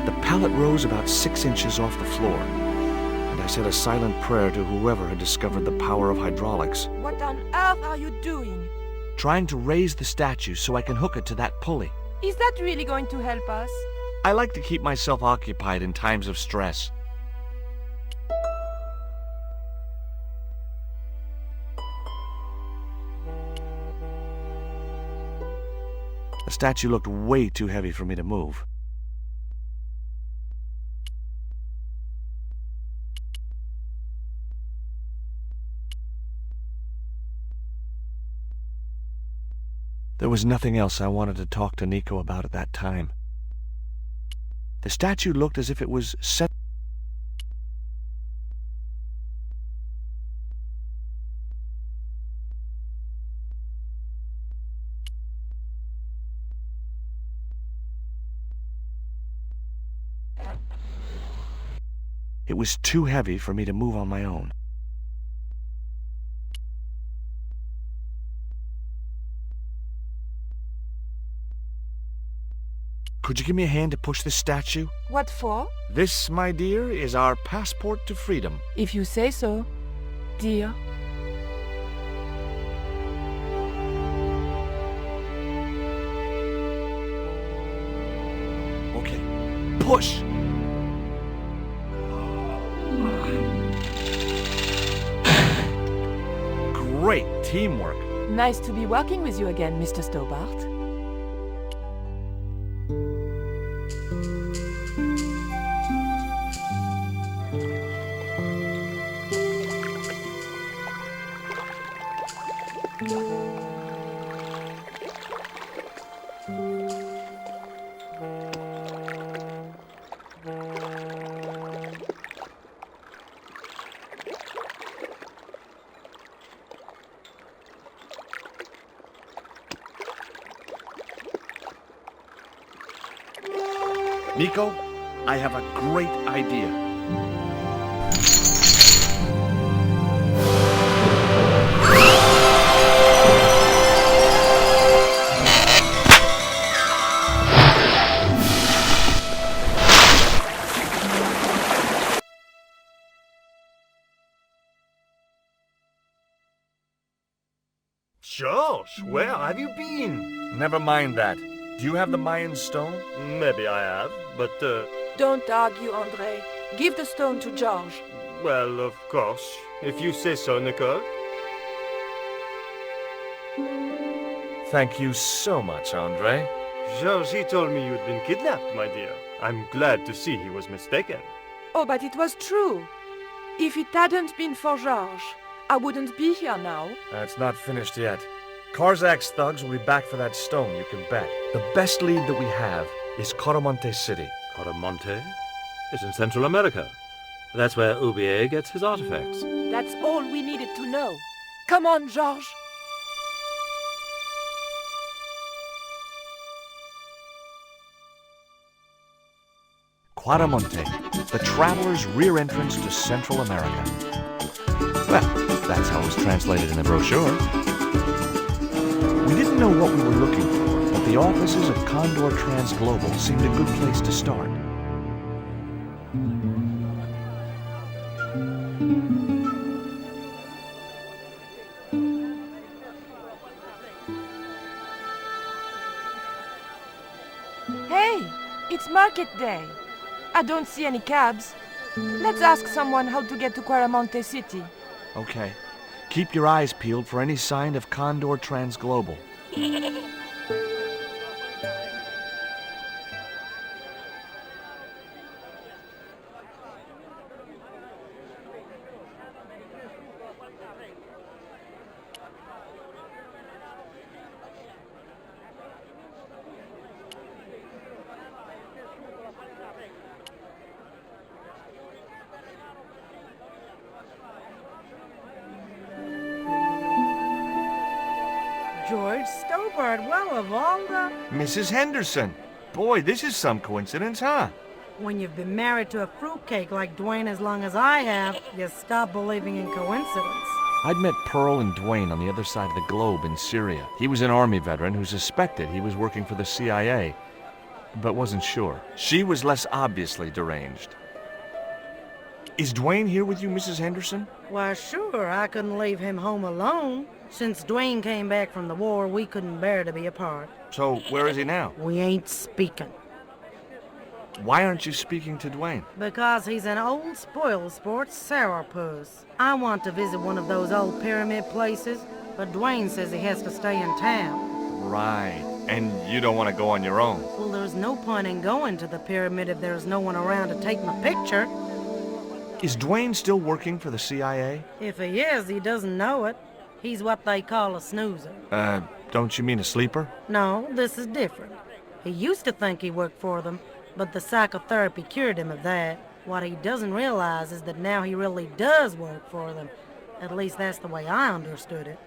The pallet rose about 6 inches off the floor, and I said a silent prayer to whoever had discovered the power of hydraulics. What on earth are you doing? Trying to raise the statue so I can hook it to that pulley. Is that really going to help us? I like to keep myself occupied in times of stress. The statue looked way too heavy for me to move. There was nothing else I wanted to talk to Nico about at that time. The statue looked as if it was set. It was too heavy for me to move on my own. Could you give me a hand to push this statue? What for? This, my dear, is our passport to freedom. If you say so, dear. Okay, push! Great teamwork. Nice to be working with you again, Mr. Stobart. Nico, I have a great idea. George, where have you been? Never mind that. Do you have the Mayan stone? Maybe I have, but, Don't argue, André. Give the stone to George. well, of course. If you say so, Nicole. Thank you so much, André. George, he told me you'd been kidnapped, my dear. I'm glad to see he was mistaken. Oh, but it was true. If it hadn't been for George, I wouldn't be here now. It's not finished yet. Karzak's thugs will be back for that stone, you can bet. The best lead that we have is Coramonte City. Coramonte? It's in Central America. That's where Ubier gets his artifacts. That's all we needed to know. Come on, George. Quaramonte, the traveler's rear entrance to Central America. Well, that's how it was translated in the brochure. We didn't know what we were looking for, but the offices of Condor Trans Global seemed a good place to start. Hey, it's market day. I don't see any cabs. Let's ask someone how to get to Quaramonte City. Okay. Keep your eyes peeled for any sign of Condor Trans Global. George Stobart, well, of all the... Mrs. Henderson! Boy, this is some coincidence, huh? When you've been married to a fruitcake like Dwayne as long as I have, you stop believing in coincidence. I'd met Pearl and Dwayne on the other side of the globe in Syria. He was an Army veteran who suspected he was working for the CIA, but wasn't sure. She was less obviously deranged. Is Dwayne here with you, Mrs. Henderson? Why, sure, I couldn't leave him home alone. Since Dwayne came back from the war, we couldn't bear to be apart. So, where is he now? We ain't speaking. Why aren't you speaking to Dwayne? Because he's an old spoil sport sourpuss. I want to visit one of those old pyramid places, but Dwayne says he has to stay in town. Right. And you don't want to go on your own? Well, there's no point in going to the pyramid if there's no one around to take my picture. Is Dwayne still working for the CIA? If he is, he doesn't know it. He's what they call a snoozer. Don't you mean a sleeper? No, this is different. He used to think he worked for them, but the psychotherapy cured him of that. What he doesn't realize is that now he really does work for them. At least that's the way I understood it.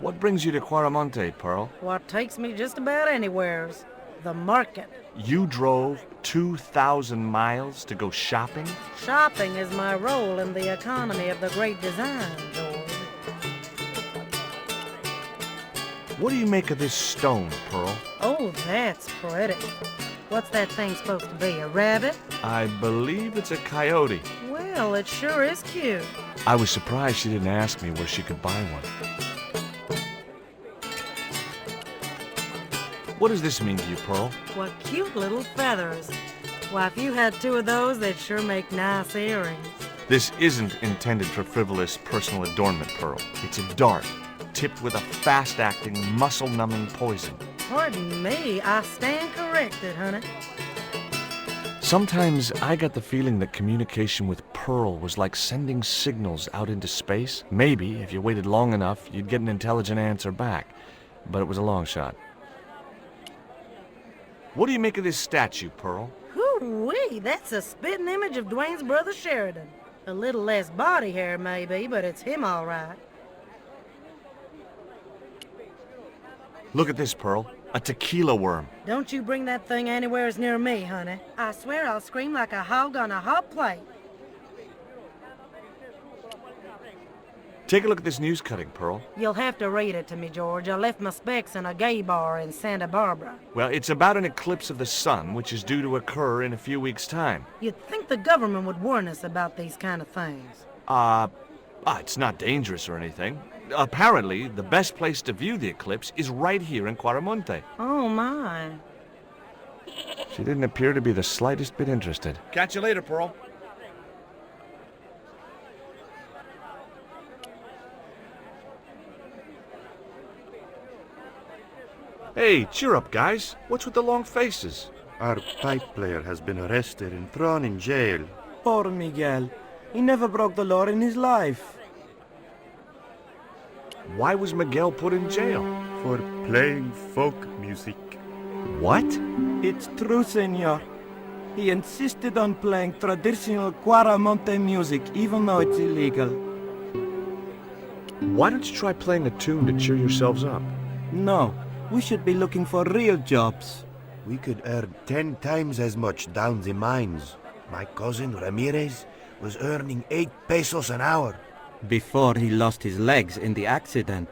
What brings you to Quaramonte, Pearl? What takes me just about anywheres. The market. You drove 2,000 miles to go shopping? Shopping is my role in the economy of the great design, George. What do you make of this stone, Pearl? Oh, that's pretty. What's that thing supposed to be, a rabbit? I believe it's a coyote. Well, it sure is cute. I was surprised she didn't ask me where she could buy one. What does this mean to you, Pearl? What cute little feathers. Why, if you had two of those, they'd sure make nice earrings. This isn't intended for frivolous personal adornment, Pearl. It's a dart, tipped with a fast-acting, muscle-numbing poison. Pardon me, I stand corrected, honey. Sometimes I got the feeling that communication with Pearl was like sending signals out into space. Maybe, if you waited long enough, you'd get an intelligent answer back. But it was a long shot. What do you make of this statue, Pearl? Hoo-wee, that's a spitting image of Dwayne's brother Sheridan. A little less body hair, maybe, but it's him all right. Look at this, Pearl. A tequila worm. Don't you bring that thing anywheres near me, honey. I swear I'll scream like a hog on a hot plate. Take a look at this news cutting, Pearl. You'll have to read it to me, George. I left my specs in a gay bar in Santa Barbara. Well, it's about an eclipse of the sun, which is due to occur in a few weeks' time. You'd think the government would warn us about these kind of things. It's not dangerous or anything. Apparently, the best place to view the eclipse is right here in Quaramonte. Oh, my. She didn't appear to be the slightest bit interested. Catch you later, Pearl. Hey, cheer up, guys. What's with the long faces? Our pipe player has been arrested and thrown in jail. Poor Miguel. He never broke the law in his life. Why was Miguel put in jail? For playing folk music. What? It's true, senor. He insisted on playing traditional Cuaramonte music, even though it's illegal. Why don't you try playing a tune to cheer yourselves up? No, we should be looking for real jobs. We could earn 10 times as much down the mines. My cousin Ramirez was earning 8 pesos an hour. Before he lost his legs in the accident.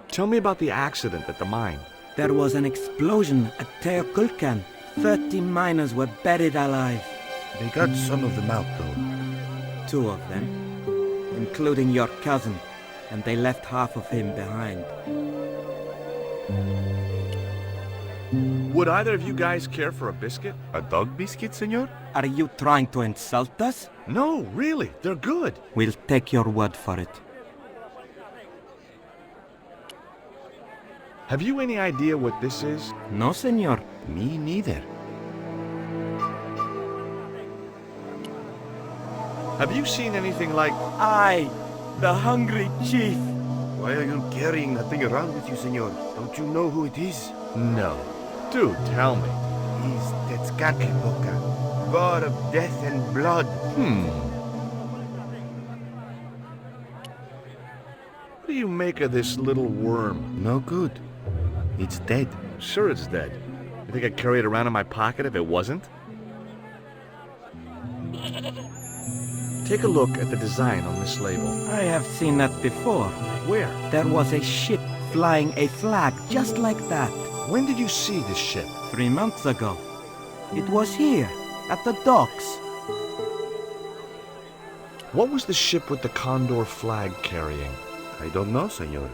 Tell me about the accident at the mine. There was an explosion at Teoculcan. 30 miners were buried alive. They got some of them out, though. 2 of them, including your cousin, and they left half of him behind. Would either of you guys care for a biscuit? A dog biscuit, senor? Are you trying to insult us? No, really. They're good. We'll take your word for it. Have you any idea what this is? No, senor. Me neither. Have you seen anything like... I, the hungry chief. Why are you carrying that thing around with you, senor? Don't you know who it is? No. Dude, tell me. He's Tezcatlipoca, god of death and blood. What do you make of this little worm? No good. It's dead. Sure it's dead. You think I'd carry it around in my pocket if it wasn't? Take a look at the design on this label. I have seen that before. Where? There was a ship flying a flag just like that. When did you see this ship? 3 months ago. It was here, at the docks. What was the ship with the condor flag carrying? I don't know, senor.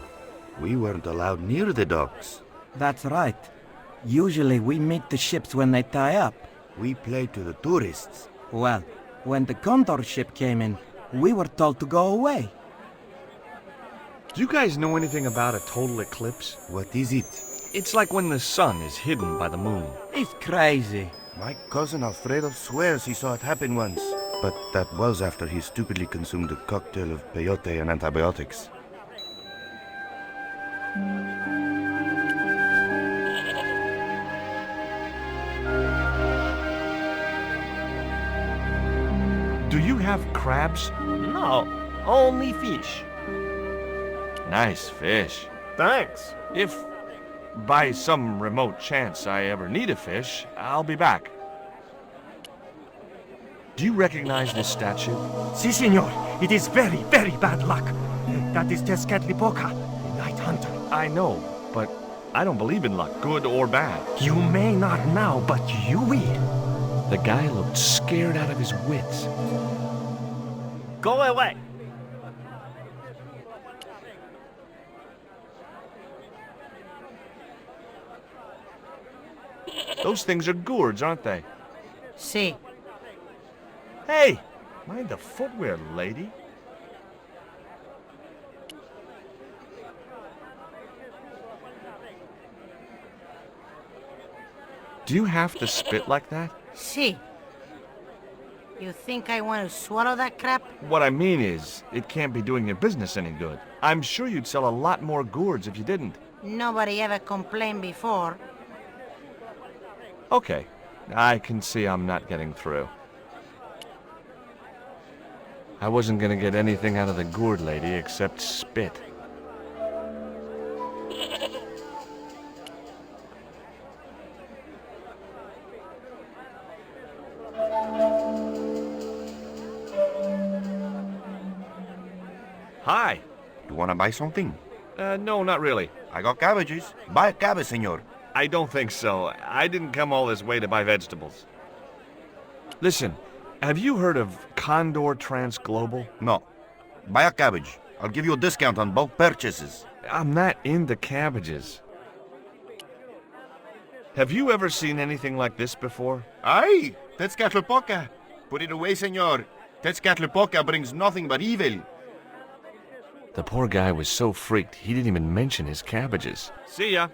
We weren't allowed near the docks. That's right. Usually we meet the ships when they tie up. We play to the tourists. Well, when the condor ship came in, we were told to go away. Do you guys know anything about a total eclipse? What is it? It's like when the sun is hidden by the moon. He's crazy. My cousin Alfredo swears he saw it happen once. But that was after he stupidly consumed a cocktail of peyote and antibiotics. Do you have crabs? No, only fish. Nice fish. Thanks. If by some remote chance I ever need a fish, I'll be back. Do you recognize this statue? Si, senor. It is very, very bad luck. That is Tezcatlipoca, the Night Hunter. I know, but I don't believe in luck, good or bad. You may not now, but you will. The guy looked scared out of his wits. Go away. Those things are gourds, aren't they? See. Hey! Mind the footwear, lady. Do you have to spit like that? See. You think I want to swallow that crap? What I mean is, it can't be doing your business any good. I'm sure you'd sell a lot more gourds if you didn't. Nobody ever complained before. Okay, I can see I'm not getting through. I wasn't gonna get anything out of the gourd lady except spit. Hi. You wanna buy something? No, not really. I got cabbages. Buy a cabbage, senor. I don't think so. I didn't come all this way to buy vegetables. Listen, have you heard of Condor Transglobal? No. Buy a cabbage. I'll give you a discount on both purchases. I'm not into cabbages. Have you ever seen anything like this before? Aye, Tezcatlipoca. Put it away, senor. Tezcatlipoca brings nothing but evil. The poor guy was so freaked, he didn't even mention his cabbages. See ya.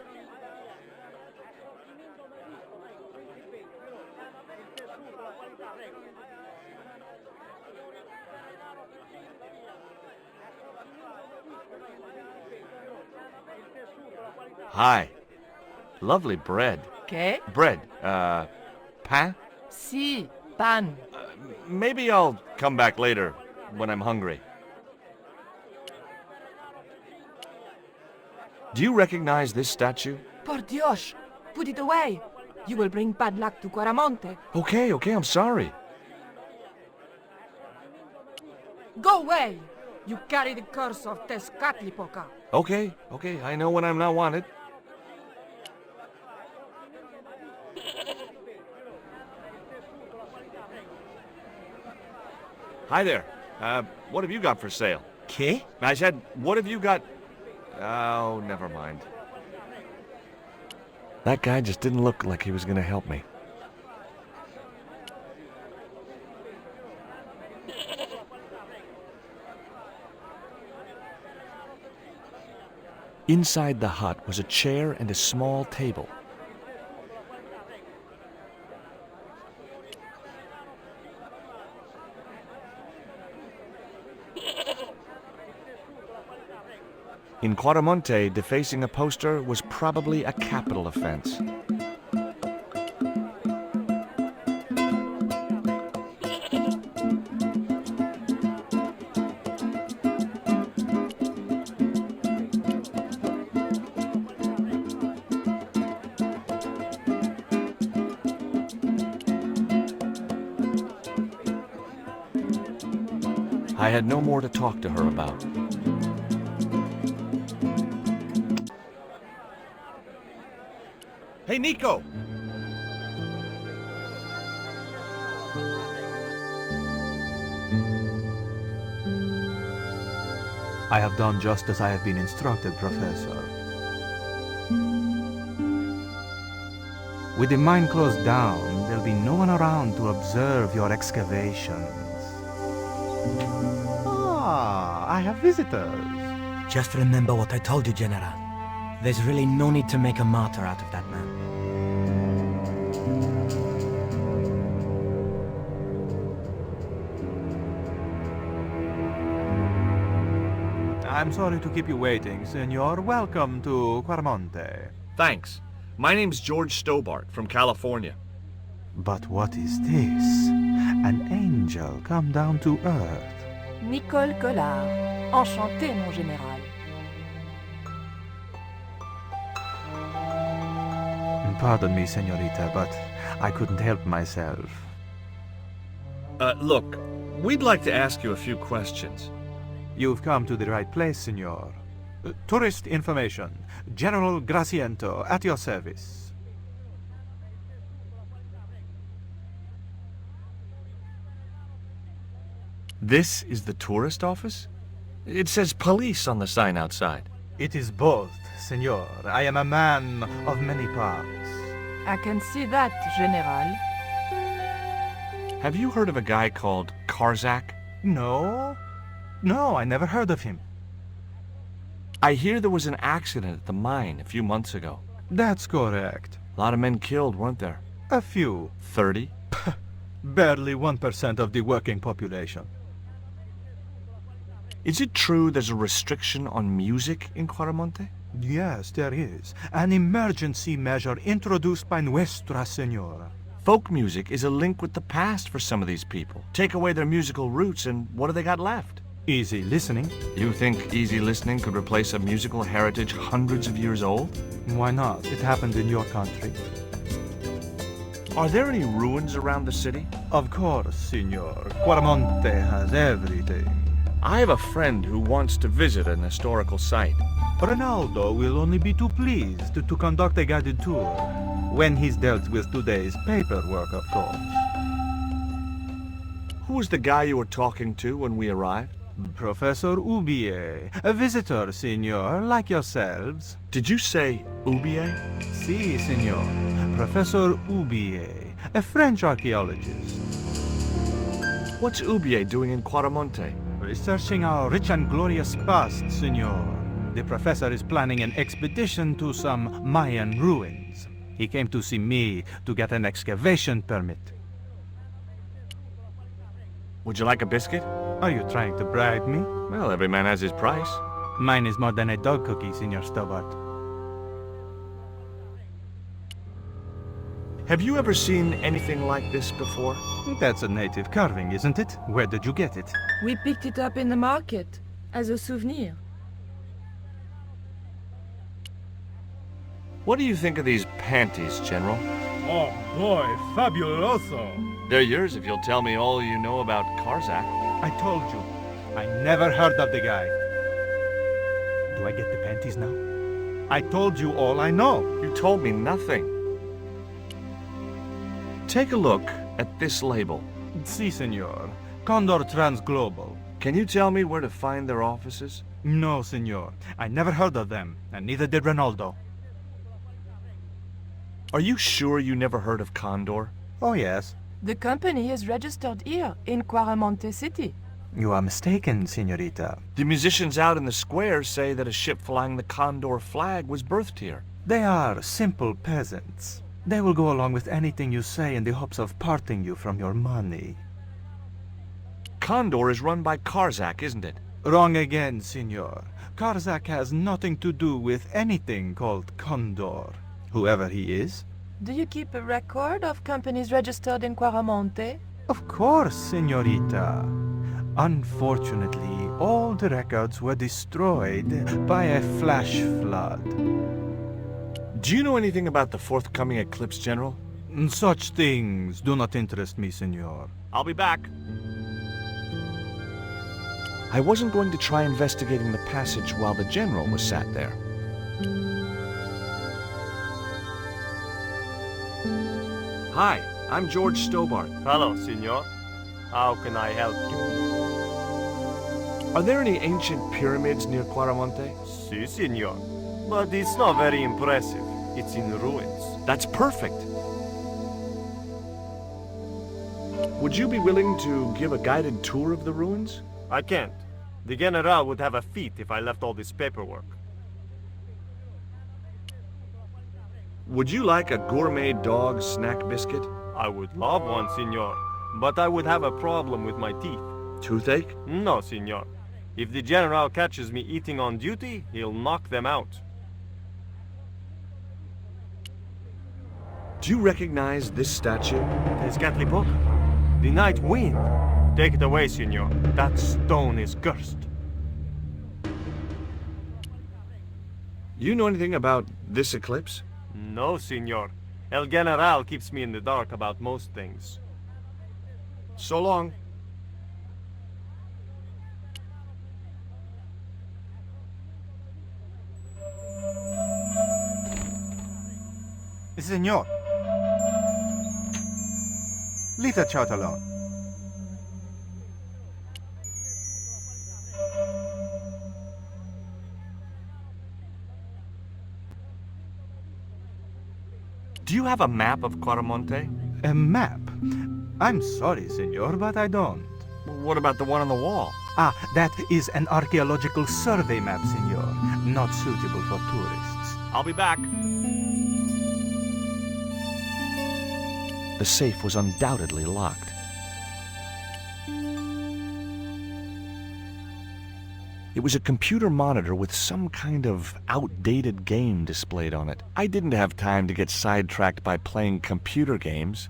Hi. Lovely bread. ¿Qué? Bread. Pain? Sí, pan. Maybe I'll come back later when I'm hungry. Do you recognize this statue? Por Dios, put it away. You will bring bad luck to Quaramonte. Okay, I'm sorry. Go away! You carry the curse of Tezcatlipoca. Okay, I know when I'm not wanted. Hi there. What have you got for sale? ¿Qué? I said, what have you got? Oh, never mind. That guy just didn't look like he was gonna help me. Inside the hut was a chair and a small table. In Quaramonte, defacing a poster was probably a capital offense. I had no more to talk to her about. Hey, Nico! I have done just as I have been instructed, Professor. With the mine closed down, there'll be no one around to observe your excavations. Ah, I have visitors. Just remember what I told you, General. There's really no need to make a martyr out of that man. I'm sorry to keep you waiting, Senor. Welcome to Quaramonte. Thanks. My name's George Stobart from California. But what is this? An angel come down to earth. Nicole Collard. Enchanté, mon général. Pardon me, senorita, but I couldn't help myself. Look, we'd like to ask you a few questions. You've come to the right place, senor. Tourist information. General Graciento, at your service. This is the tourist office? It says police on the sign outside. It is both, senor. I am a man of many parts. I can see that, General. Have you heard of a guy called Karzak? No, I never heard of him. I hear there was an accident at the mine a few months ago. That's correct. A lot of men killed, weren't there? A few. 30? Barely 1% of the working population. Is it true there's a restriction on music in Quaramonte? Yes, there is. An emergency measure introduced by Nuestra Senora. Folk music is a link with the past for some of these people. Take away their musical roots and what do they got left? Easy listening. You think easy listening could replace a musical heritage hundreds of years old? Why not? It happened in your country. Are there any ruins around the city? Of course, senor. Quaramonte has everything. I have a friend who wants to visit an historical site. Ronaldo will only be too pleased to conduct a guided tour, when he's dealt with today's paperwork, of course. Who was the guy you were talking to when we arrived? Professor Ubier, a visitor, senor, like yourselves. Did you say Ubier? Si, senor. Professor Ubier, a French archaeologist. What's Ubier doing in Quaramonte? Researching our rich and glorious past, senor. The professor is planning an expedition to some Mayan ruins. He came to see me to get an excavation permit. Would you like a biscuit? Are you trying to bribe me? Well, every man has his price. Mine is more than a dog cookie, Senor Stobart. Have you ever seen anything like this before? That's a native carving, isn't it? Where did you get it? We picked it up in the market as a souvenir. What do you think of these panties, General? Oh boy, fabuloso! They're yours if you'll tell me all you know about Karzak. I told you, I never heard of the guy. Do I get the panties now? I told you all I know. You told me nothing. Take a look at this label. Si, senor. Condor Transglobal. Can you tell me where to find their offices? No, senor. I never heard of them, and neither did Ronaldo. Are you sure you never heard of Condor? Oh, yes. The company is registered here in Quaramonte City. You are mistaken, senorita. The musicians out in the square say that a ship flying the Condor flag was birthed here. They are simple peasants. They will go along with anything you say in the hopes of parting you from your money. Condor is run by Karzak, isn't it? Wrong again, senor. Karzak has nothing to do with anything called Condor. Whoever he is. Do you keep a record of companies registered in Quaramonte? Of course, senorita. Unfortunately, all the records were destroyed by a flash flood. Do you know anything about the forthcoming eclipse, General? Such things do not interest me, senor. I'll be back. I wasn't going to try investigating the passage while the General was sat there. Hi, I'm George Stobart. Hello, senor. How can I help you? Are there any ancient pyramids near Quaramonte? Si, senor. But it's not very impressive. It's in ruins. That's perfect. Would you be willing to give a guided tour of the ruins? I can't. The General would have a fit if I left all this paperwork. Would you like a gourmet dog snack biscuit? I would love one, senor. But I would have a problem with my teeth. Toothache? No, senor. If the General catches me eating on duty, he'll knock them out. Do you recognize this statue? Tezcatlipoca. The night wind. Take it away, senor. That stone is cursed. You know anything about this eclipse? No, senor. El General keeps me in the dark about most things. So long. Senor. Leave the child alone. Do you have a map of Quaramonte? A map? I'm sorry, senor, but I don't. What about the one on the wall? Ah, that is an archaeological survey map, senor. Not suitable for tourists. I'll be back. The safe was undoubtedly locked. It was a computer monitor with some kind of outdated game displayed on it. I didn't have time to get sidetracked by playing computer games.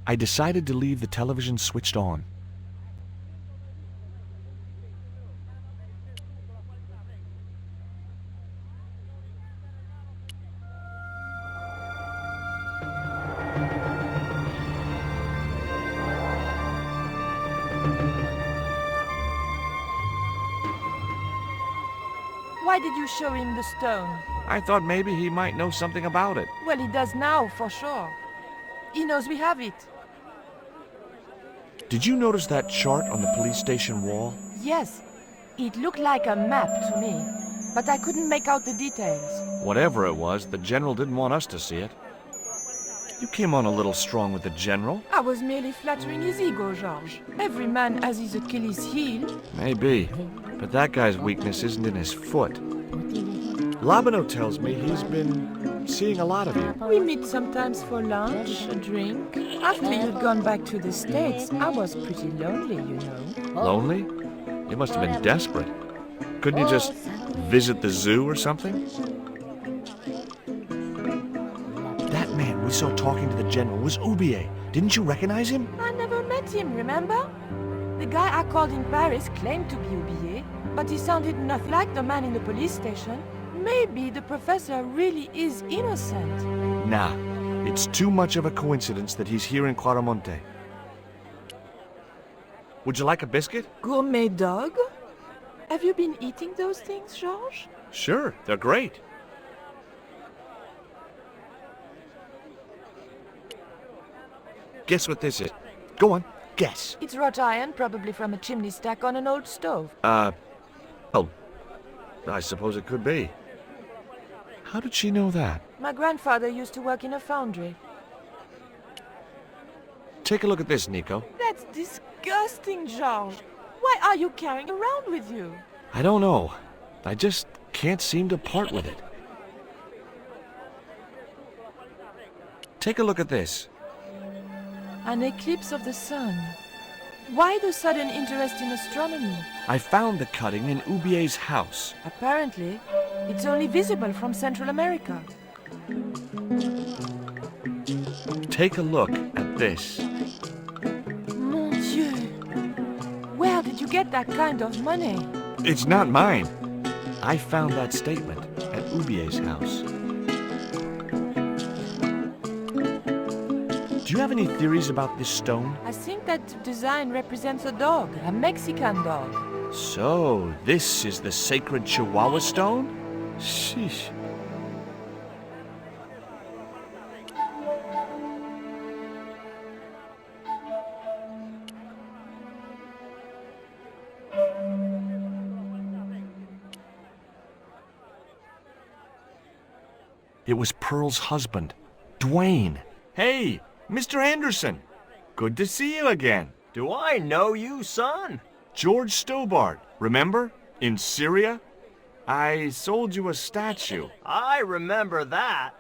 I decided to leave the television switched on. Why did you show him the stone? I thought maybe he might know something about it. Well, he does now, for sure. He knows we have it. Did you notice that chart on the police station wall? Yes. It looked like a map to me, but I couldn't make out the details. Whatever it was, the General didn't want us to see it. You came on a little strong with the General. I was merely flattering his ego, Georges. Every man has his Achilles heel. Maybe, but that guy's weakness isn't in his foot. Labano tells me he's been seeing a lot of you. We meet sometimes for lunch, a drink. After you'd gone back to the States, I was pretty lonely, you know. Lonely? You must have been desperate. Couldn't you just visit the zoo or something? That man we saw talking to the general was Oubier. Didn't you recognize him? I never met him, remember? The guy I called in Paris claimed to be Oubier, but he sounded nothing like the man in the police station. Maybe the professor really is innocent. Nah, it's too much of a coincidence that he's here in Claramonte. Would you like a biscuit? Gourmet dog? Have you been eating those things, Georges? Sure, they're great. Guess what this is? Go on, guess. It's wrought iron, probably from a chimney stack on an old stove. Well, I suppose it could be. How did she know that? My grandfather used to work in a foundry. Take a look at this, Nico. That's disgusting, Georges. Why are you carrying around with you? I don't know. I just can't seem to part with it. Take a look at this. An eclipse of the sun. Why the sudden interest in astronomy? I found the cutting in Oubier's house. Apparently, it's only visible from Central America. Take a look at this. Mon Dieu! Where did you get that kind of money? It's not mine. I found that statement at Oubier's house. Do you have any theories about this stone? I think that design represents a dog, a Mexican dog. So, this is the sacred Chihuahua stone? Sheesh. It was Pearl's husband, Dwayne. Hey, Mr. Anderson. Good to see you again. Do I know you, son? George Stobart, remember? In Syria? I sold you a statue. I remember that.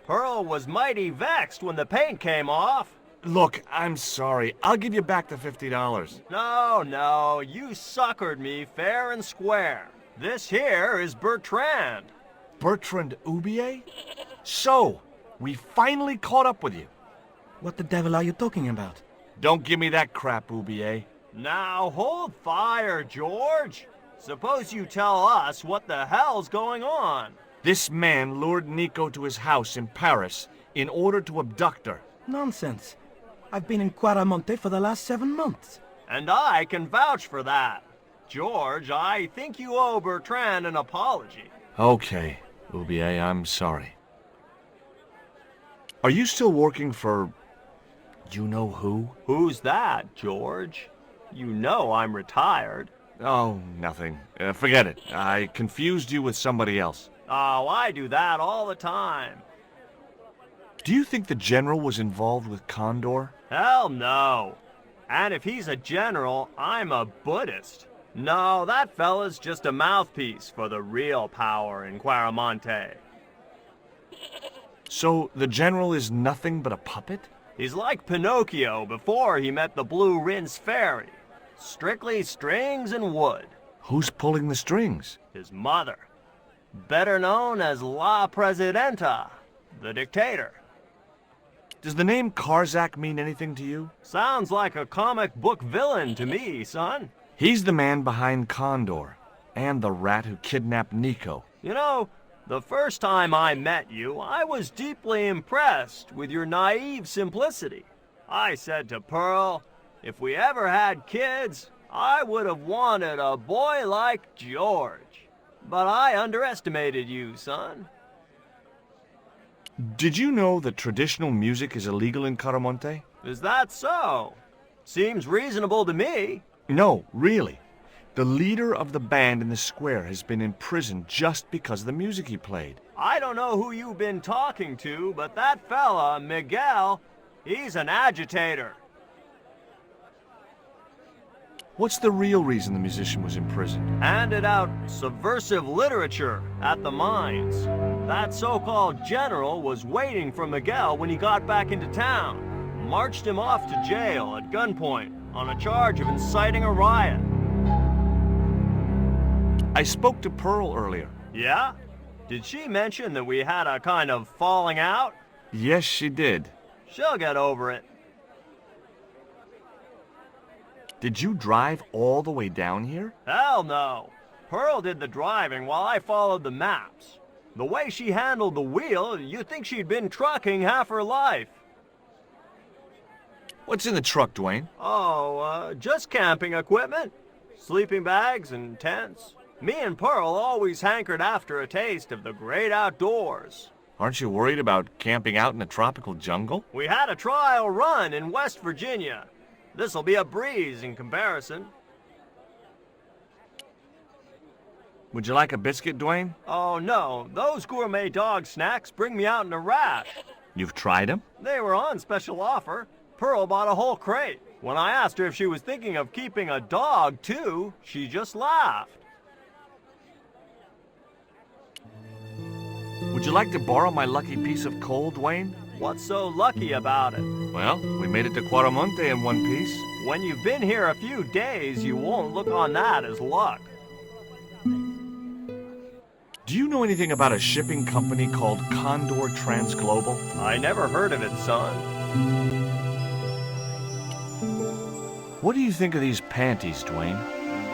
Pearl was mighty vexed when the paint came off. Look, I'm sorry. I'll give you back the $50. No, you suckered me fair and square. This here is Bertrand. Bertrand Oubier? So, we finally caught up with you. What the devil are you talking about? Don't give me that crap, Oubier. Now hold fire, George. Suppose you tell us what the hell's going on. This man lured Nico to his house in Paris in order to abduct her. Nonsense. I've been in Claramonte for the last 7 months. And I can vouch for that. George, I think you owe Bertrand an apology. Okay, Oubier, I'm sorry. Are you still working for... you know who? Who's that, George? You know I'm retired. Oh, nothing. Forget it. I confused you with somebody else. Oh, I do that all the time. Do you think the general was involved with Condor? Hell no. And if he's a general, I'm a Buddhist. No, that fella's just a mouthpiece for the real power in Claramonte. So the general is nothing but a puppet? He's like Pinocchio before he met the Blue Rinse Fairy. Strictly strings and wood. Who's pulling the strings? His mother. Better known as La Presidenta, the dictator. Does the name Karzak mean anything to you? Sounds like a comic book villain to me, son. He's the man behind Condor, and the rat who kidnapped Nico. You know, the first time I met you, I was deeply impressed with your naive simplicity. I said to Pearl, if we ever had kids, I would have wanted a boy like George. But I underestimated you, son. Did you know that traditional music is illegal in Claramonte? Is that so? Seems reasonable to me. No, really. The leader of the band in the square has been in prison just because of the music he played. I don't know who you've been talking to, but that fella, Miguel, he's an agitator. What's the real reason the musician was in prison? Handed out subversive literature at the mines. That so-called general was waiting for Miguel when he got back into town. Marched him off to jail at gunpoint on a charge of inciting a riot. I spoke to Pearl earlier. Yeah? Did she mention that we had a kind of falling out? Yes, she did. She'll get over it. Did you drive all the way down here? Hell no. Pearl did the driving while I followed the maps. The way she handled the wheel, you'd think she'd been trucking half her life. What's in the truck, Dwayne? Oh, just camping equipment. Sleeping bags and tents. Me and Pearl always hankered after a taste of the great outdoors. Aren't you worried about camping out in a tropical jungle? We had a trial run in West Virginia. This'll be a breeze in comparison. Would you like a biscuit, Dwayne? Oh no, those gourmet dog snacks bring me out in a rash. You've tried them? They were on special offer. Pearl bought a whole crate. When I asked her if she was thinking of keeping a dog too, she just laughed. Would you like to borrow my lucky piece of coal, Dwayne? What's so lucky about it? Well, we made it to Quaramonte in one piece. When you've been here a few days, you won't look on that as luck. Do you know anything about a shipping company called Condor Transglobal? I never heard of it, son. What do you think of these panties, Dwayne?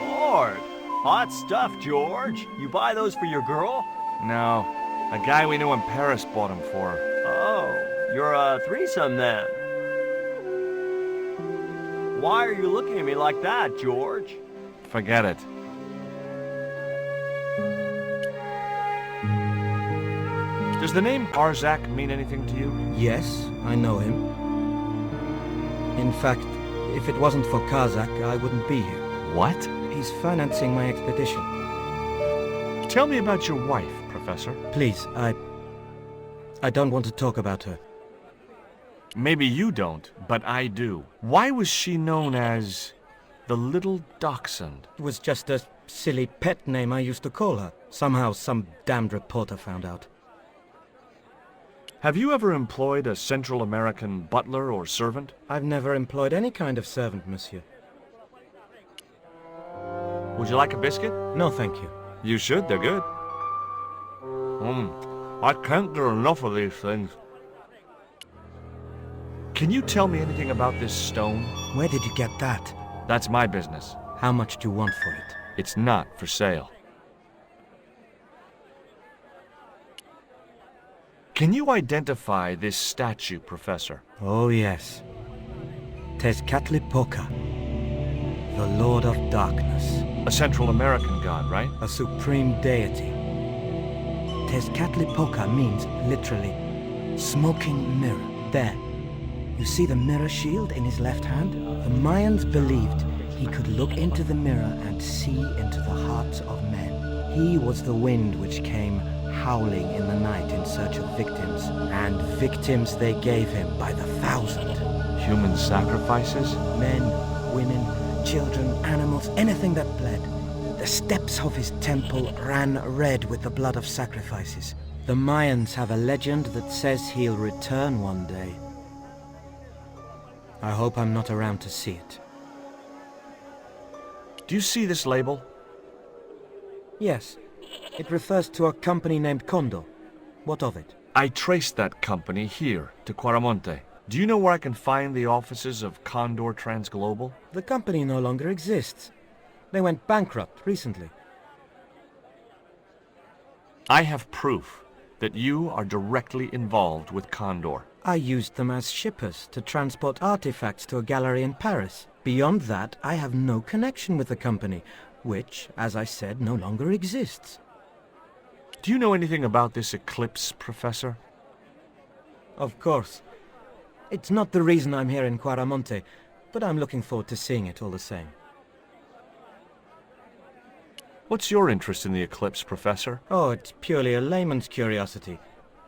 Lord, hot stuff, George. You buy those for your girl? No, a guy we knew in Paris bought them for her. Oh, you're a threesome then. Why are you looking at me like that, George? Forget it. Does the name Arzak mean anything to you? Yes, I know him. In fact, if it wasn't for Kazak, I wouldn't be here. What? He's financing my expedition. Tell me about your wife, Professor. Please, I don't want to talk about her. Maybe you don't, but I do. Why was she known as the Little Dachshund? It was just a silly pet name I used to call her. Somehow some damned reporter found out. Have you ever employed a Central American butler or servant? I've never employed any kind of servant, monsieur. Would you like a biscuit? No, thank you. You should, they're good. I can't get enough of these things. Can you tell me anything about this stone? Where did you get that? That's my business. How much do you want for it? It's not for sale. Can you identify this statue, Professor? Oh, yes. Tezcatlipoca, the Lord of Darkness. A Central American god, right? A supreme deity. Tezcatlipoca means, literally, smoking mirror. There. You see the mirror shield in his left hand? The Mayans believed he could look into the mirror and see into the hearts of men. He was the wind which came howling in the night in search of victims, and victims they gave him by the thousand. Human sacrifices? Men, women, children, animals, anything that bled. The steps of his temple ran red with the blood of sacrifices. The Mayans have a legend that says he'll return one day. I hope I'm not around to see it. Do you see this label? Yes. It refers to a company named Condor. What of it? I traced that company here to Quaramonte. Do you know where I can find the offices of Condor Transglobal? The company no longer exists. They went bankrupt recently. I have proof that you are directly involved with Condor. I used them as shippers to transport artifacts to a gallery in Paris. Beyond that, I have no connection with the company, which, as I said, no longer exists. Do you know anything about this eclipse, Professor? Of course. It's not the reason I'm here in Quaramonte, but I'm looking forward to seeing it all the same. What's your interest in the eclipse, Professor? Oh, it's purely a layman's curiosity.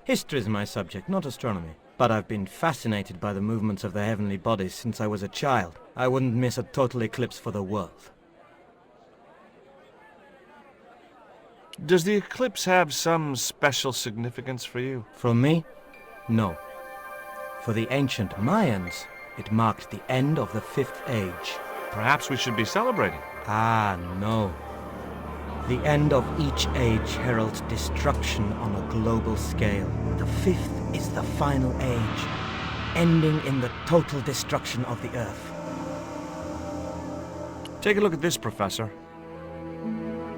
History is my subject, not astronomy. But I've been fascinated by the movements of the heavenly bodies since I was a child. I wouldn't miss a total eclipse for the world. Does the eclipse have some special significance for you? For me? No. For the ancient Mayans, it marked the end of the Fifth Age. Perhaps we should be celebrating. Ah, no. The end of each age heralds destruction on a global scale. The fifth is the final age, ending in the total destruction of the Earth. Take a look at this, Professor.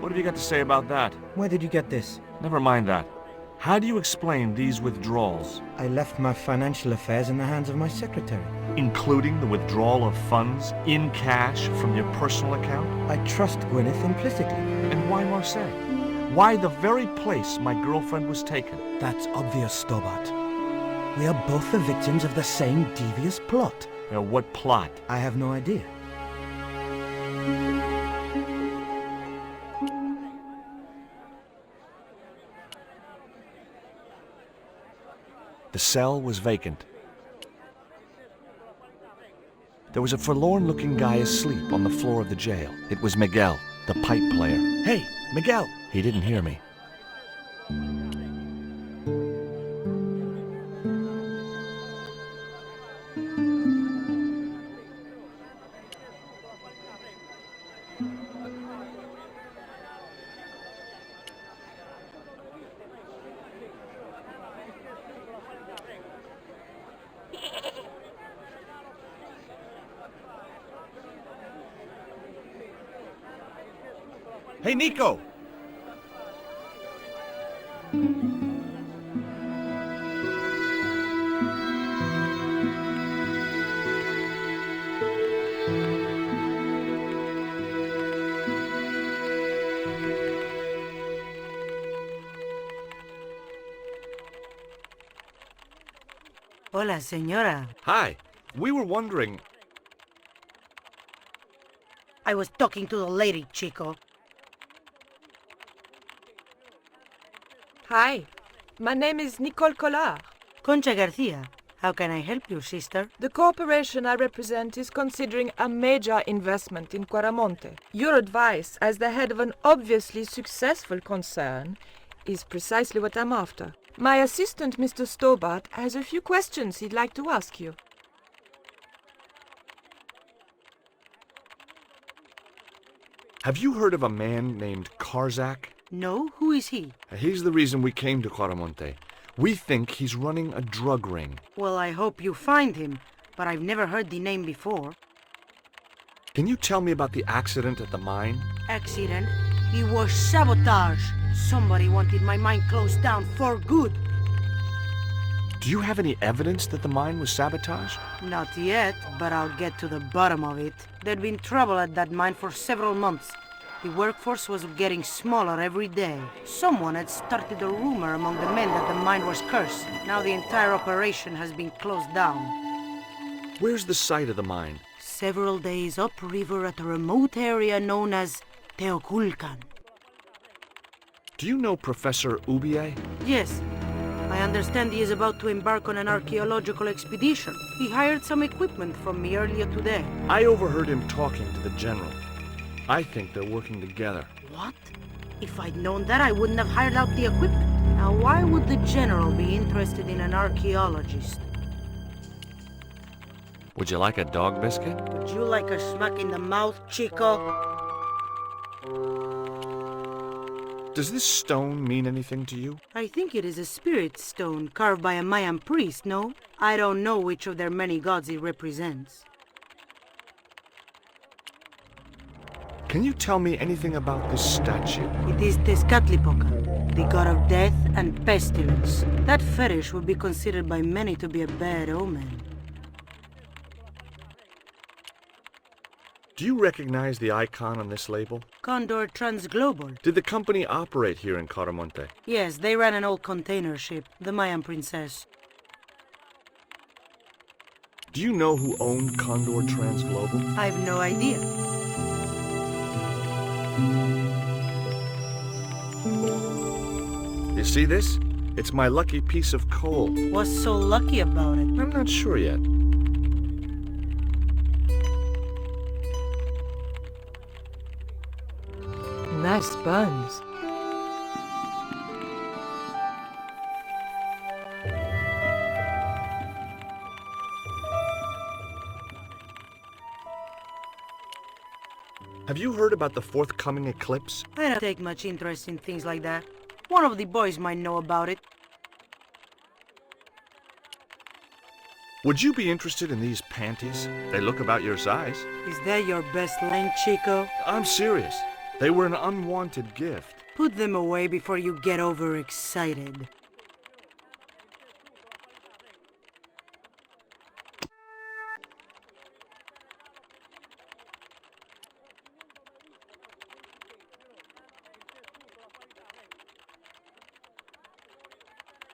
What have you got to say about that? Where did you get this? Never mind that. How do you explain these withdrawals? I left my financial affairs in the hands of my secretary. Including the withdrawal of funds in cash from your personal account? I trust Gwyneth implicitly. And why Marseille? Why the very place my girlfriend was taken? That's obvious, Stobart. We are both the victims of the same devious plot. What plot? I have no idea. The cell was vacant. There was a forlorn-looking guy asleep on the floor of the jail. It was Miguel, the pipe player. Hey, Miguel! He didn't hear me. Hey, Nico! Hola, señora. Hi. We were wondering... I was talking to the lady, Chico. Hi, my name is Nicole Collard. Concha Garcia. How can I help you, sister? The corporation I represent is considering a major investment in Quaramonte. Your advice, as the head of an obviously successful concern, is precisely what I'm after. My assistant, Mr. Stobart, has a few questions he'd like to ask you. Have you heard of a man named Karzak? No? Who is he? He's the reason we came to Quaramonte. We think he's running a drug ring. Well, I hope you find him, but I've never heard the name before. Can you tell me about the accident at the mine? Accident? It was sabotage. Somebody wanted my mine closed down for good. Do you have any evidence that the mine was sabotaged? Not yet, but I'll get to the bottom of it. There'd been trouble at that mine for several months. The workforce was getting smaller every day. Someone had started a rumor among the men that the mine was cursed. Now the entire operation has been closed down. Where's the site of the mine? Several days upriver at a remote area known as Teoculcan. Do you know Professor Ubier? Yes. I understand he is about to embark on an archaeological expedition. He hired some equipment from me earlier today. I overheard him talking to the general. I think they're working together. What? If I'd known that, I wouldn't have hired out the equipment. Now, why would the general be interested in an archaeologist? Would you like a dog biscuit? Would you like a smack in the mouth, Chico? Does this stone mean anything to you? I think it is a spirit stone carved by a Mayan priest, no? I don't know which of their many gods it represents. Can you tell me anything about this statue? It is Tezcatlipoca, the god of death and pestilence. That fetish would be considered by many to be a bad omen. Do you recognize the icon on this label? Condor Transglobal. Did the company operate here in Quaramonte? Yes, they ran an old container ship, the Mayan Princess. Do you know who owned Condor Transglobal? I've no idea. You see this? It's my lucky piece of coal. What's so lucky about it? I'm not sure yet. Nice buns. Have you heard about the forthcoming eclipse? I don't take much interest in things like that. One of the boys might know about it. Would you be interested in these panties? They look about your size. Is that your best length, Chico? I'm serious. They were an unwanted gift. Put them away before you get overexcited.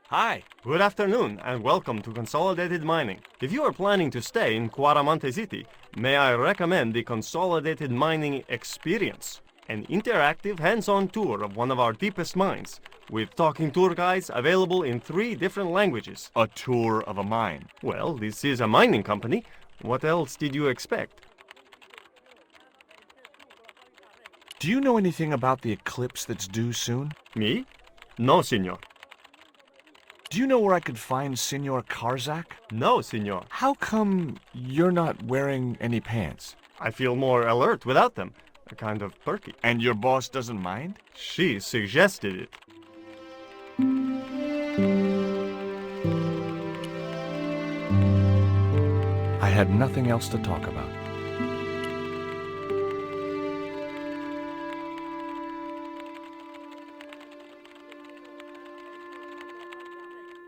Hi. Good afternoon, and welcome to Consolidated Mining. If you are planning to stay in Cuaramonte City, may I recommend the Consolidated Mining Experience, an interactive hands-on tour of one of our deepest mines, with talking tour guides available in 3 different languages. A tour of a mine. Well, this is a mining company. What else did you expect? Do you know anything about the eclipse that's due soon? Me? No, senor. Do you know where I could find Senor Karzak? No, senor. How come you're not wearing any pants? I feel more alert without them. A kind of perky. And your boss doesn't mind? She suggested it. I had nothing else to talk about.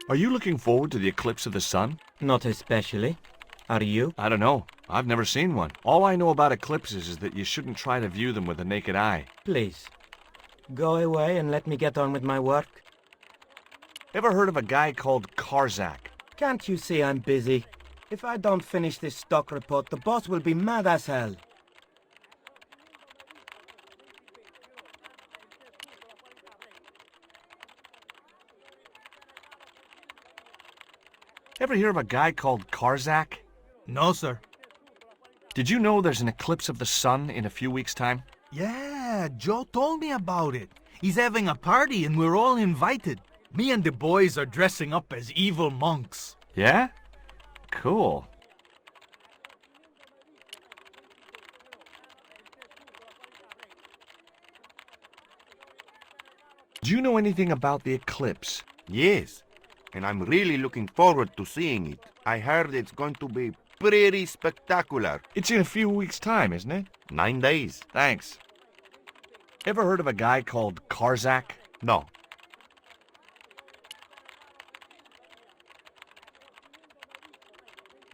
Are you looking forward to the eclipse of the sun? Not especially. Are you? I don't know. I've never seen one. All I know about eclipses is that you shouldn't try to view them with the naked eye. Please, go away and let me get on with my work. Ever heard of a guy called Karzak? Can't you see I'm busy? If I don't finish this stock report, the boss will be mad as hell. Ever hear of a guy called Karzak? No, sir. Did you know there's an eclipse of the sun in a few weeks' time? Yeah, Joe told me about it. He's having a party and we're all invited. Me and the boys are dressing up as evil monks. Yeah? Cool. Do you know anything about the eclipse? Yes, and I'm really looking forward to seeing it. I heard it's going to be pretty spectacular. It's in a few weeks' time, isn't it? 9 days. Thanks. Ever heard of a guy called Karzak? No.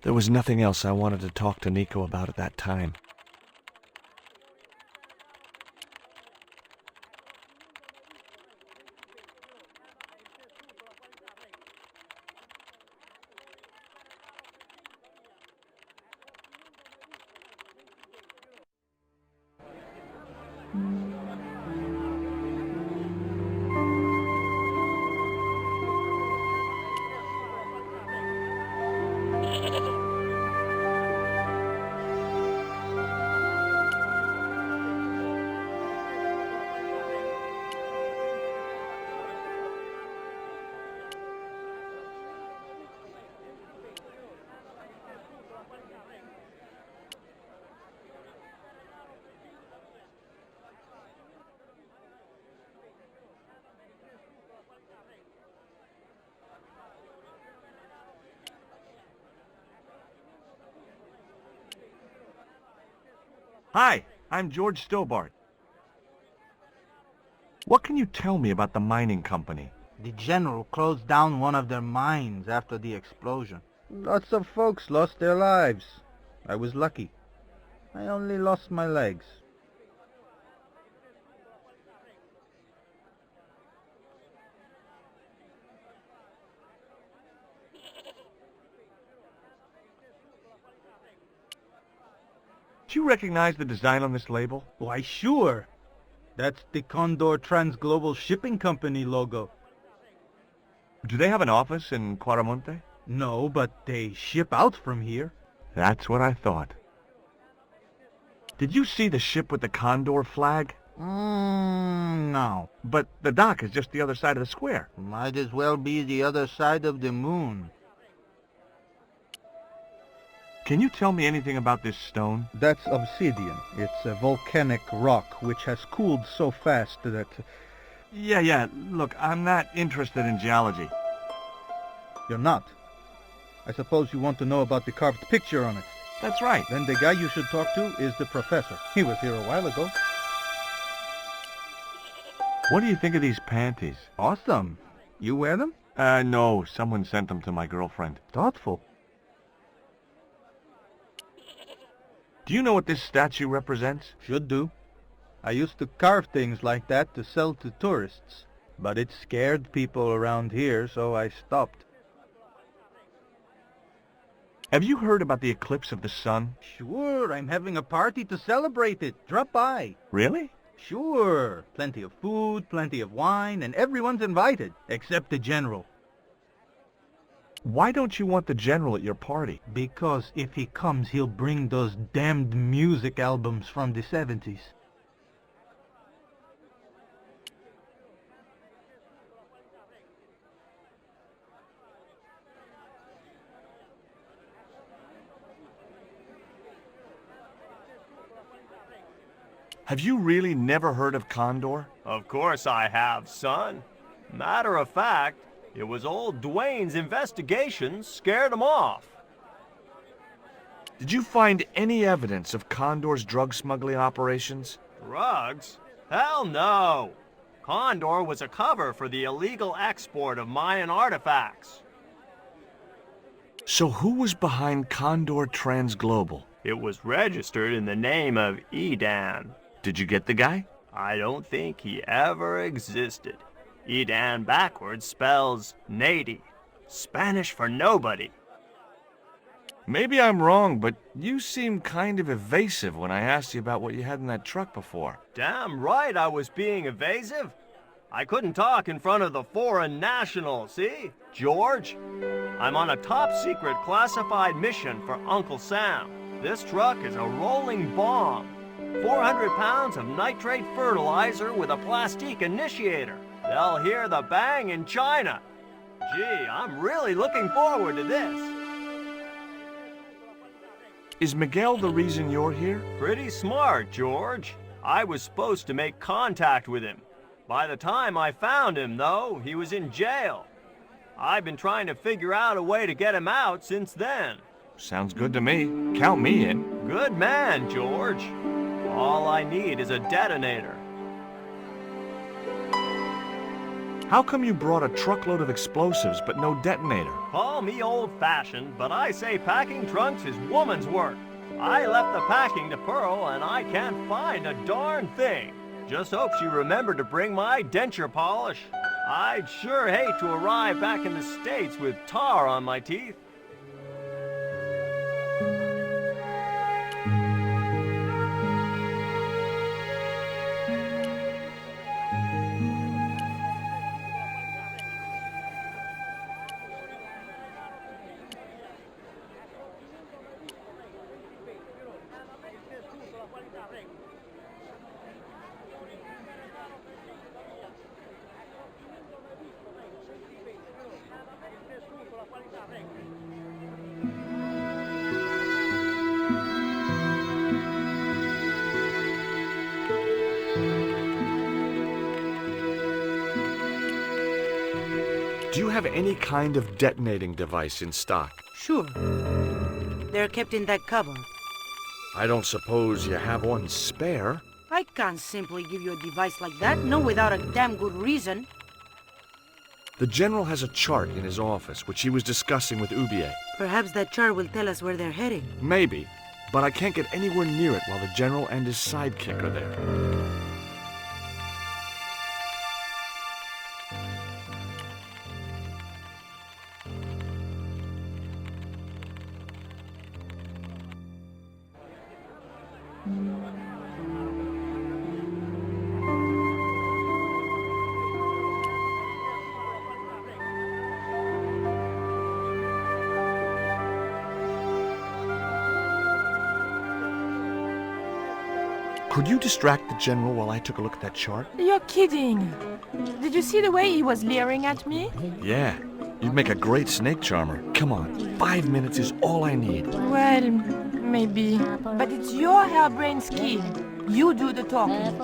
There was nothing else I wanted to talk to Nico about at that time. Hi, I'm George Stobart. What can you tell me about the mining company? The general closed down one of their mines after the explosion. Lots of folks lost their lives. I was lucky. I only lost my legs. Do you recognize the design on this label? Why, sure. That's the Condor Transglobal Shipping Company logo. Do they have an office in Cuaramonte? No, but they ship out from here. That's what I thought. Did you see the ship with the Condor flag? No. But the dock is just the other side of the square. Might as well be the other side of the moon. Can you tell me anything about this stone? That's obsidian. It's a volcanic rock which has cooled so fast that... Yeah. Look, I'm not interested in geology. You're not? I suppose you want to know about the carved picture on it. That's right. Then the guy you should talk to is the professor. He was here a while ago. What do you think of these panties? Awesome. You wear them? No. Someone sent them to my girlfriend. Thoughtful. Do you know what this statue represents? Should do. I used to carve things like that to sell to tourists. But it scared people around here, so I stopped. Have you heard about the eclipse of the sun? Sure, I'm having a party to celebrate it. Drop by. Really? Sure. Plenty of food, plenty of wine, and everyone's invited, except the general. Why don't you want the general at your party? Because if he comes, he'll bring those damned music albums from the 70s. Have you really never heard of Condor? Of course I have, son. Matter of fact, it was old Dwayne's investigations scared him off. Did you find any evidence of Condor's drug smuggling operations? Drugs? Hell no! Condor was a cover for the illegal export of Mayan artifacts. So who was behind Condor Transglobal? It was registered in the name of Edan. Did you get the guy? I don't think he ever existed. Edan backwards spells Nady, Spanish for nobody. Maybe I'm wrong, but you seemed kind of evasive when I asked you about what you had in that truck before. Damn right I was being evasive. I couldn't talk in front of the foreign nationals, see? George, I'm on a top-secret classified mission for Uncle Sam. This truck is a rolling bomb. 400 pounds of nitrate fertilizer with a plastique initiator. They'll hear the bang in China. Gee, I'm really looking forward to this. Is Miguel the reason you're here? Pretty smart, George. I was supposed to make contact with him. By the time I found him, though, he was in jail. I've been trying to figure out a way to get him out since then. Sounds good to me. Count me in. Good man, George. All I need is a detonator. How come you brought a truckload of explosives but no detonator? Call me old-fashioned, but I say packing trunks is woman's work. I left the packing to Pearl, and I can't find a darn thing. Just hope she remembered to bring my denture polish. I'd sure hate to arrive back in the States with tar on my teeth. Do you have any kind of detonating device in stock? Sure. They're kept in that cupboard. I don't suppose you have one spare? I can't simply give you a device like that, no without a damn good reason. The General has a chart in his office, which he was discussing with Ubier. Perhaps that chart will tell us where they're heading. Maybe, but I can't get anywhere near it while the General and his sidekick are there. Could you distract the General while I took a look at that chart? You're kidding. Did you see the way he was leering at me? Yeah. You'd make a great snake charmer. Come on, 5 minutes is all I need. Well, maybe. But it's your harebrained scheme. You do the talking.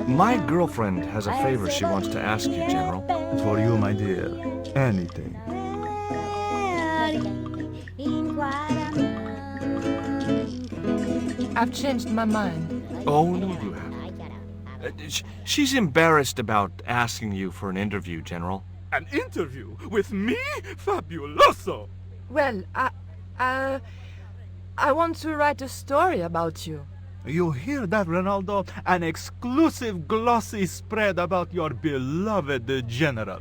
My girlfriend has a favor she wants to ask you, General. For you, my dear. Anything. I've changed my mind. Oh, no, you haven't. She's embarrassed about asking you for an interview, General. An interview with me? Fabuloso! Well, I want to write a story about you. You hear that, Ronaldo? An exclusive glossy spread about your beloved General.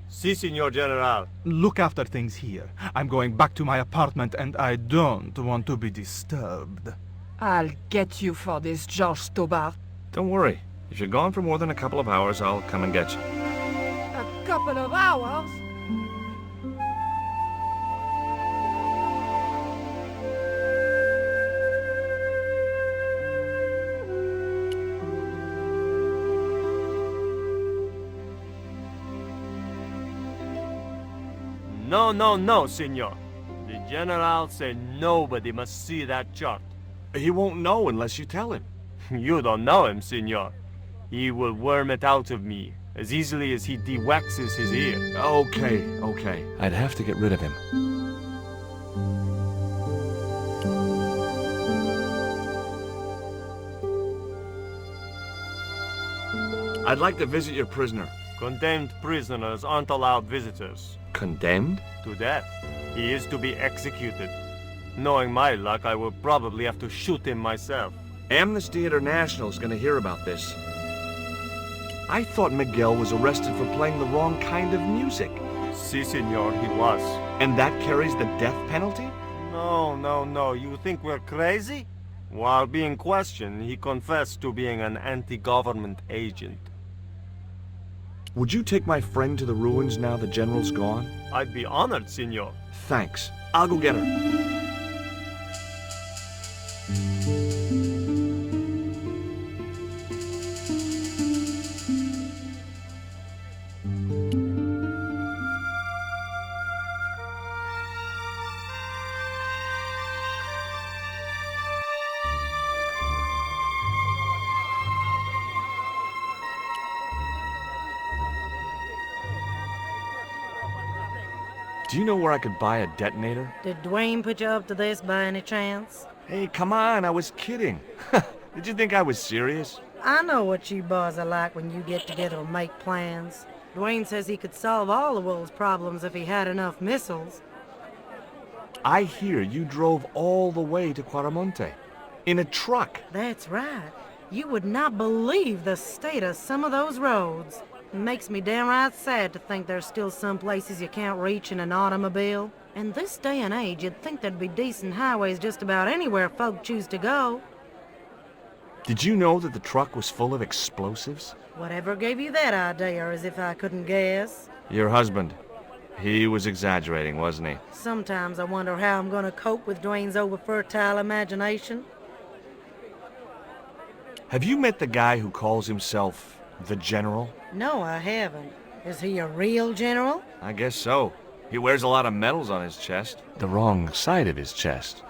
Si, Signor General. Look after things here. I'm going back to my apartment and I don't want to be disturbed. I'll get you for this, George Stobart. Don't worry. If you're gone for more than a couple of hours, I'll come and get you. A couple of hours? No, no, no, Signor. The General said nobody must see that chart. He won't know unless you tell him. You don't know him, Signor. He will worm it out of me as easily as he de-waxes his ear. Okay. I'd have to get rid of him. I'd like to visit your prisoner. Condemned prisoners aren't allowed visitors. Condemned? To death. He is to be executed. Knowing my luck, I will probably have to shoot him myself. Amnesty International is going to hear about this. I thought Miguel was arrested for playing the wrong kind of music. Si, Signor, he was. And that carries the death penalty? No. You think we're crazy? While being questioned, he confessed to being an anti-government agent. Would you take my friend to the ruins now the General's gone? I'd be honored, Signor. Thanks. I'll go get her. Do you know where I could buy a detonator? Did Dwayne put you up to this by any chance? Hey, come on, I was kidding. Did you think I was serious? I know what you boys are like when you get together and make plans. Dwayne says he could solve all the world's problems if he had enough missiles. I hear you drove all the way to Quaramonte. In a truck. That's right. You would not believe the state of some of those roads. It makes me downright sad to think there's still some places you can't reach in an automobile. In this day and age, you'd think there'd be decent highways just about anywhere folk choose to go. Did you know that the truck was full of explosives? Whatever gave you that idea, as if I couldn't guess? Your husband. He was exaggerating, wasn't he? Sometimes I wonder how I'm gonna cope with Dwayne's over-fertile imagination. Have you met the guy who calls himself the General? No, I haven't. Is he a real general? I guess so. He wears a lot of medals on his chest. The wrong side of his chest.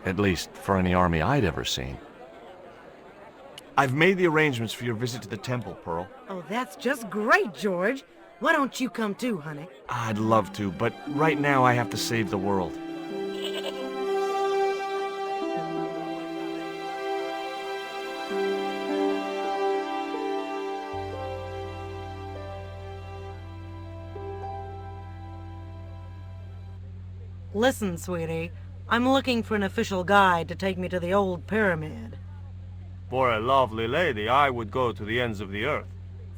At least for any army I'd ever seen. I've made the arrangements for your visit to the temple, Pearl. Oh, that's just great, George. Why don't you come too, honey? I'd love to, but right now I have to save the world. Listen, sweetie. I'm looking for an official guide to take me to the old pyramid. For a lovely lady, I would go to the ends of the earth.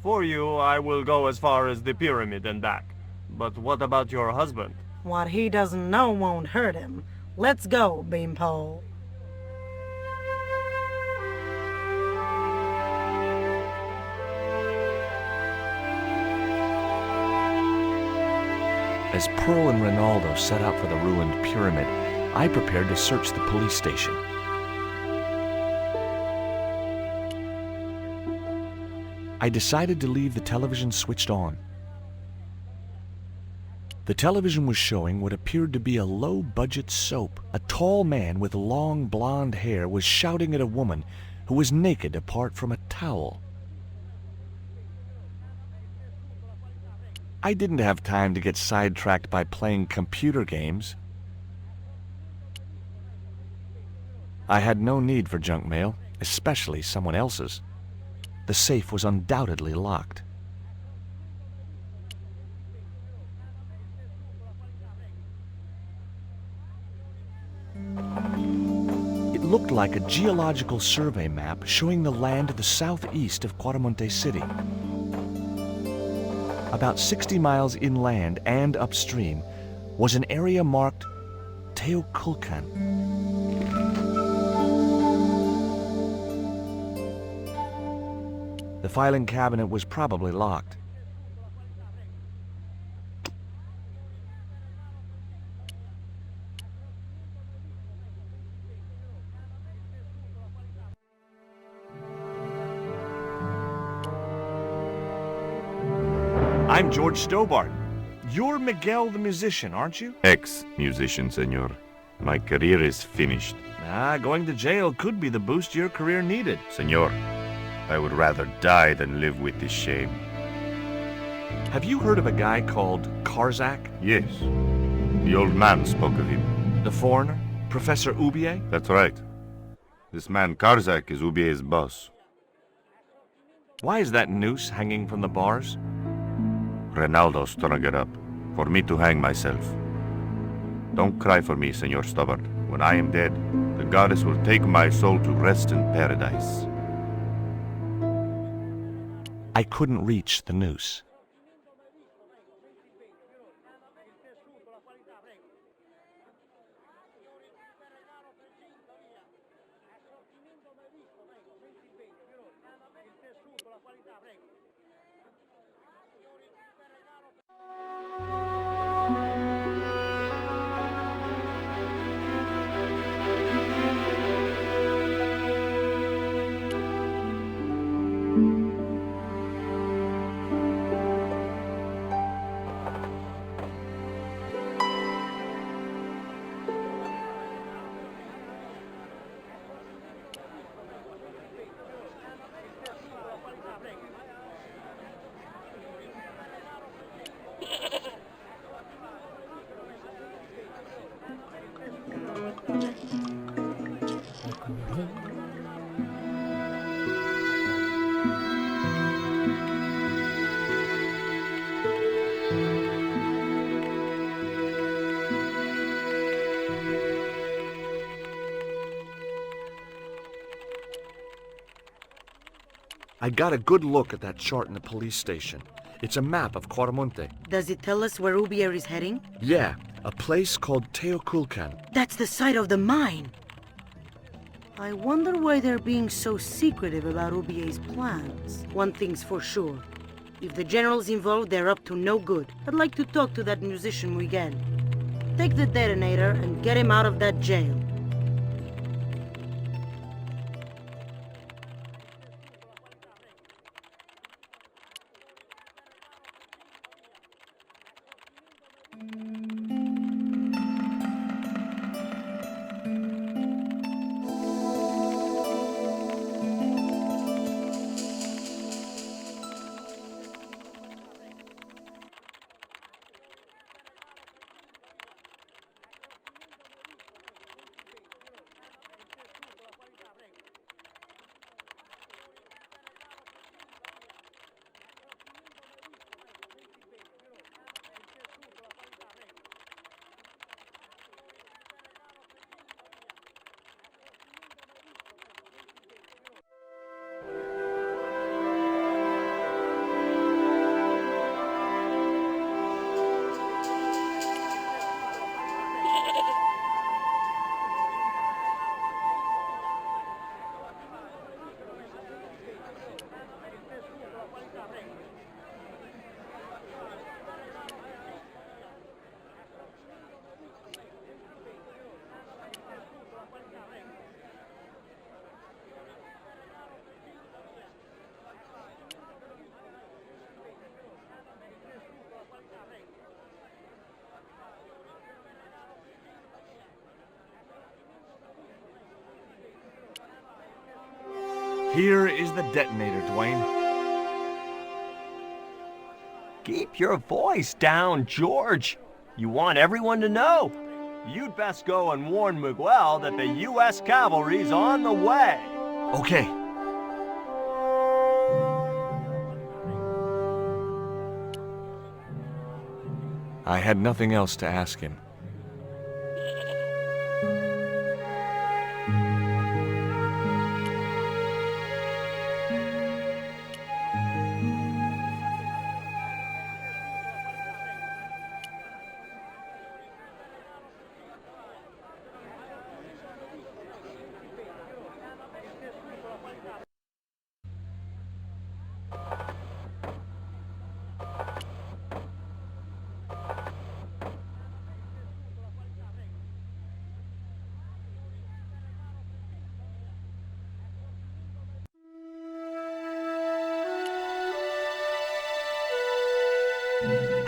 For you, I will go as far as the pyramid and back. But what about your husband? What he doesn't know won't hurt him. Let's go, Beanpole. As Pearl and Ronaldo set out for the ruined pyramid, I prepared to search the police station. I decided to leave the television switched on. The television was showing what appeared to be a low-budget soap. A tall man with long blonde hair was shouting at a woman who was naked apart from a towel. I didn't have time to get sidetracked by playing computer games. I had no need for junk mail, especially someone else's. The safe was undoubtedly locked. It looked like a geological survey map showing the land to the southeast of Quaramonte City. About 60 miles inland and upstream was an area marked Teoculcan. The filing cabinet was probably locked. I'm George Stobart. You're Miguel the musician, aren't you? Ex-musician, senor. My career is finished. Going to jail could be the boost your career needed. Senor, I would rather die than live with this shame. Have you heard of a guy called Karzak? Yes. The old man spoke of him. The foreigner? Professor Ubier? That's right. This man Karzak is Ubier's boss. Why is that noose hanging from the bars? Ronaldo strung it up, for me to hang myself. Don't cry for me, Senor Stobart. When I am dead, the goddess will take my soul to rest in paradise. I couldn't reach the noose. I got a good look at that chart in the police station. It's a map of Quaramonte. Does it tell us where Ubier is heading? Yeah, a place called Teoculcan. That's the site of the mine. I wonder why they're being so secretive about Ubier's plans. One thing's for sure. If the general's involved, they're up to no good. I'd like to talk to that musician Miguel. Take the detonator and get him out of that jail. Here is the detonator, Dwayne. Keep your voice down, George. You want everyone to know. You'd best go and warn Miguel that the U.S. cavalry's on the way. Okay. I had nothing else to ask him.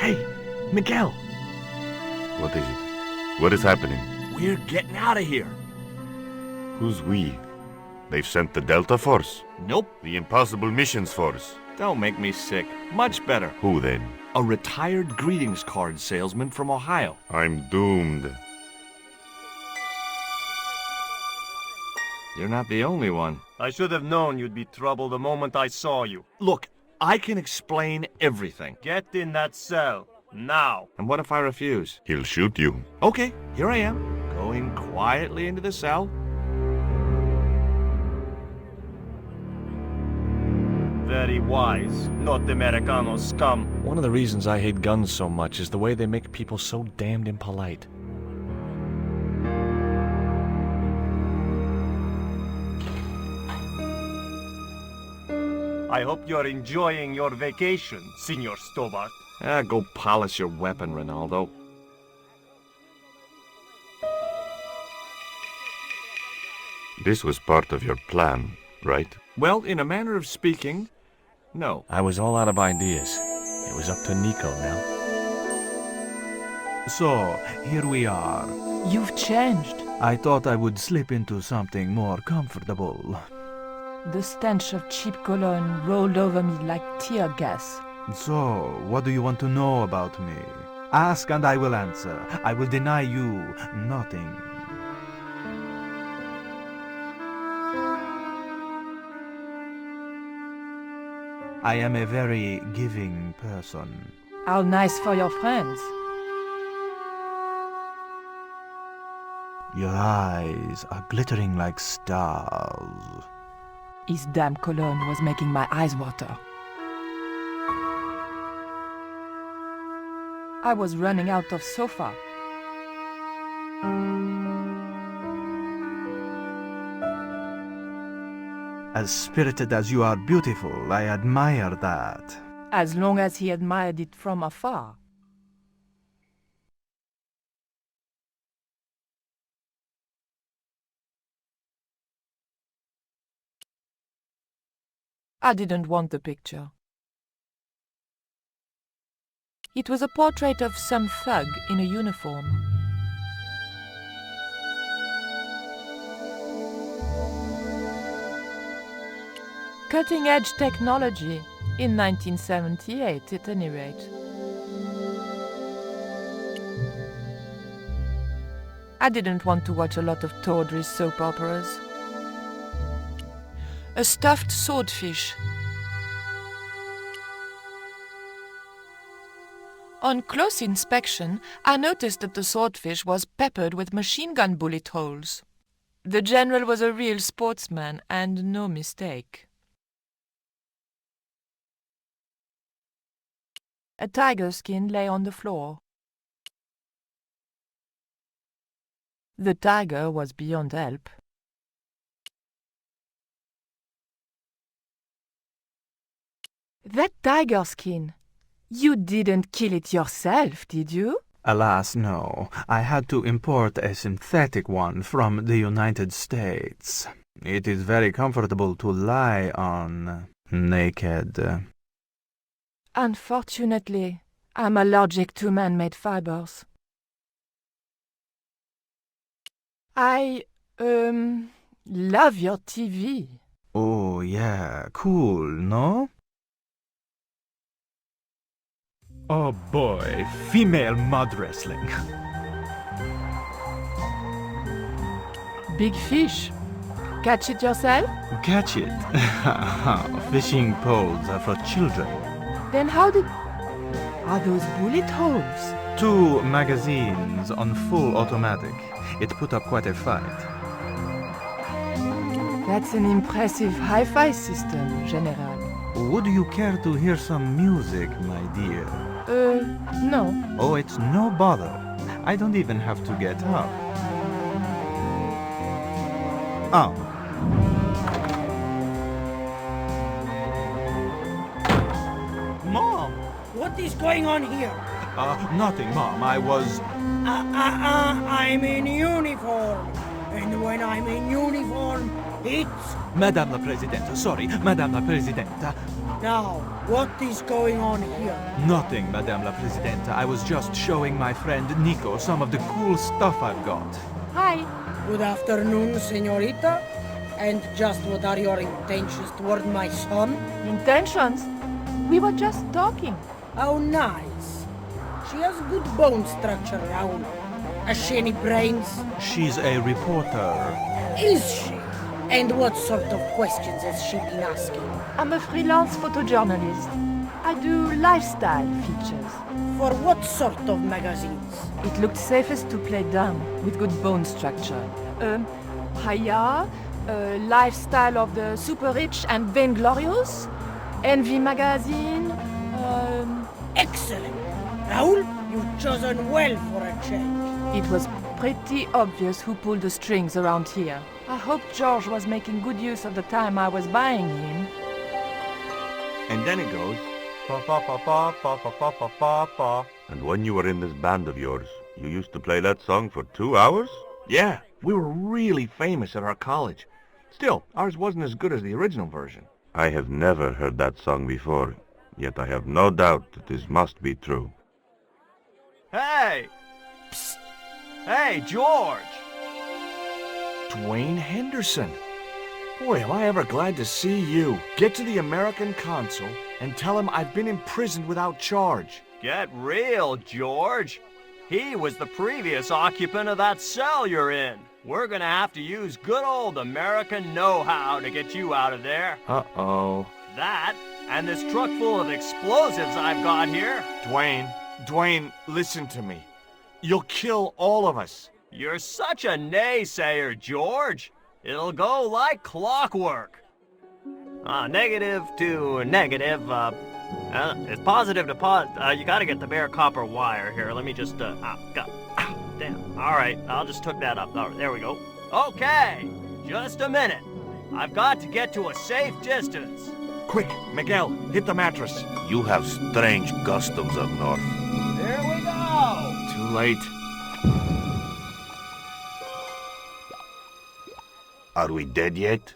Hey, Miguel. What is it? What is happening? We're getting out of here. Who's we? They've sent the Delta Force? Nope. The Impossible Missions Force? Don't make me sick. Much better. Who then? A retired greetings card salesman from Ohio. I'm doomed. You're not the only one. I should have known you'd be trouble the moment I saw you. Look, I can explain everything. Get in that cell, now. And what if I refuse? He'll shoot you. Okay, here I am, going quietly into the cell. Very wise, not Americano scum. One of the reasons I hate guns so much is the way they make people so damned impolite. I hope you're enjoying your vacation, Senor Stobart. Go polish your weapon, Ronaldo. This was part of your plan, right? Well, in a manner of speaking, no. I was all out of ideas. It was up to Nico now. So, here we are. You've changed. I thought I would slip into something more comfortable. The stench of cheap cologne rolled over me like tear gas. So, what do you want to know about me? Ask and I will answer. I will deny you nothing. I am a very giving person. How nice for your friends. Your eyes are glittering like stars. His damn cologne was making my eyes water. I was running out of sofa. As spirited as you are beautiful, I admire that. As long as he admired it from afar. I didn't want the picture. It was a portrait of some thug in a uniform. Cutting-edge technology, in 1978 at any rate. I didn't want to watch a lot of tawdry soap operas. A stuffed swordfish. On close inspection, I noticed that the swordfish was peppered with machine gun bullet holes. The general was a real sportsman, and no mistake. A tiger skin lay on the floor. The tiger was beyond help. That tiger skin. You didn't kill it yourself, did you? Alas, no. I had to import a synthetic one from the United States. It is very comfortable to lie on, naked. Unfortunately, I'm allergic to man-made fibers. I, love your TV. Oh, yeah, cool, no? Oh boy, female mud wrestling. Big fish. Catch it yourself? Catch it. Fishing poles are for children. Then how did... Are those bullet holes? 2 magazines on full automatic. It put up quite a fight. That's an impressive hi-fi system, General. Would you care to hear some music, my dear? No. Oh, it's no bother. I don't even have to get up. Oh. Mom! What is going on here? Nothing, Mom. I was... I'm in uniform. And when I'm in uniform, it's... Madame la Presidente, sorry, Madame la Presidente. Now, what is going on here? Nothing, Madame la Presidente. I was just showing my friend Nico some of the cool stuff I've got. Hi. Good afternoon, señorita. And just what are your intentions toward my son? Intentions? We were just talking. How nice. She has good bone structure, Raoul. Has she any brains? She's a reporter. Is she? And what sort of questions has she been asking? I'm a freelance photojournalist. I do lifestyle features. For what sort of magazines? It looked safest to play dumb, with good bone structure. Haya, lifestyle of the super rich and vainglorious, Envy magazine, Excellent! Raoul, you've chosen well for a change. It was pretty obvious who pulled the strings around here. I hope George was making good use of the time I was buying him. And then it goes... Pa pa pa pa pa pa pa pa pa pa. And when you were in this band of yours, you used to play that song for 2 hours? Yeah, we were really famous at our college. Still, ours wasn't as good as the original version. I have never heard that song before, yet I have no doubt that this must be true. Hey! Psst! Hey, George! Dwayne Henderson. Boy, am I ever glad to see you. Get to the American consul and tell him I've been imprisoned without charge. Get real, George. He was the previous occupant of that cell you're in. We're gonna have to use good old American know-how to get you out of there. Uh-oh. That, and this truck full of explosives I've got here. Dwayne, listen to me. You'll kill all of us. You're such a naysayer, George. It'll go like clockwork. Negative to negative, it's positive to you gotta get the bare copper wire here. Let me just, damn. All right, I'll just hook that up. All right, there we go. Okay, just a minute. I've got to get to a safe distance. Quick, Miguel, hit the mattress. You have strange customs up north. There we go. Too late. Are we dead yet?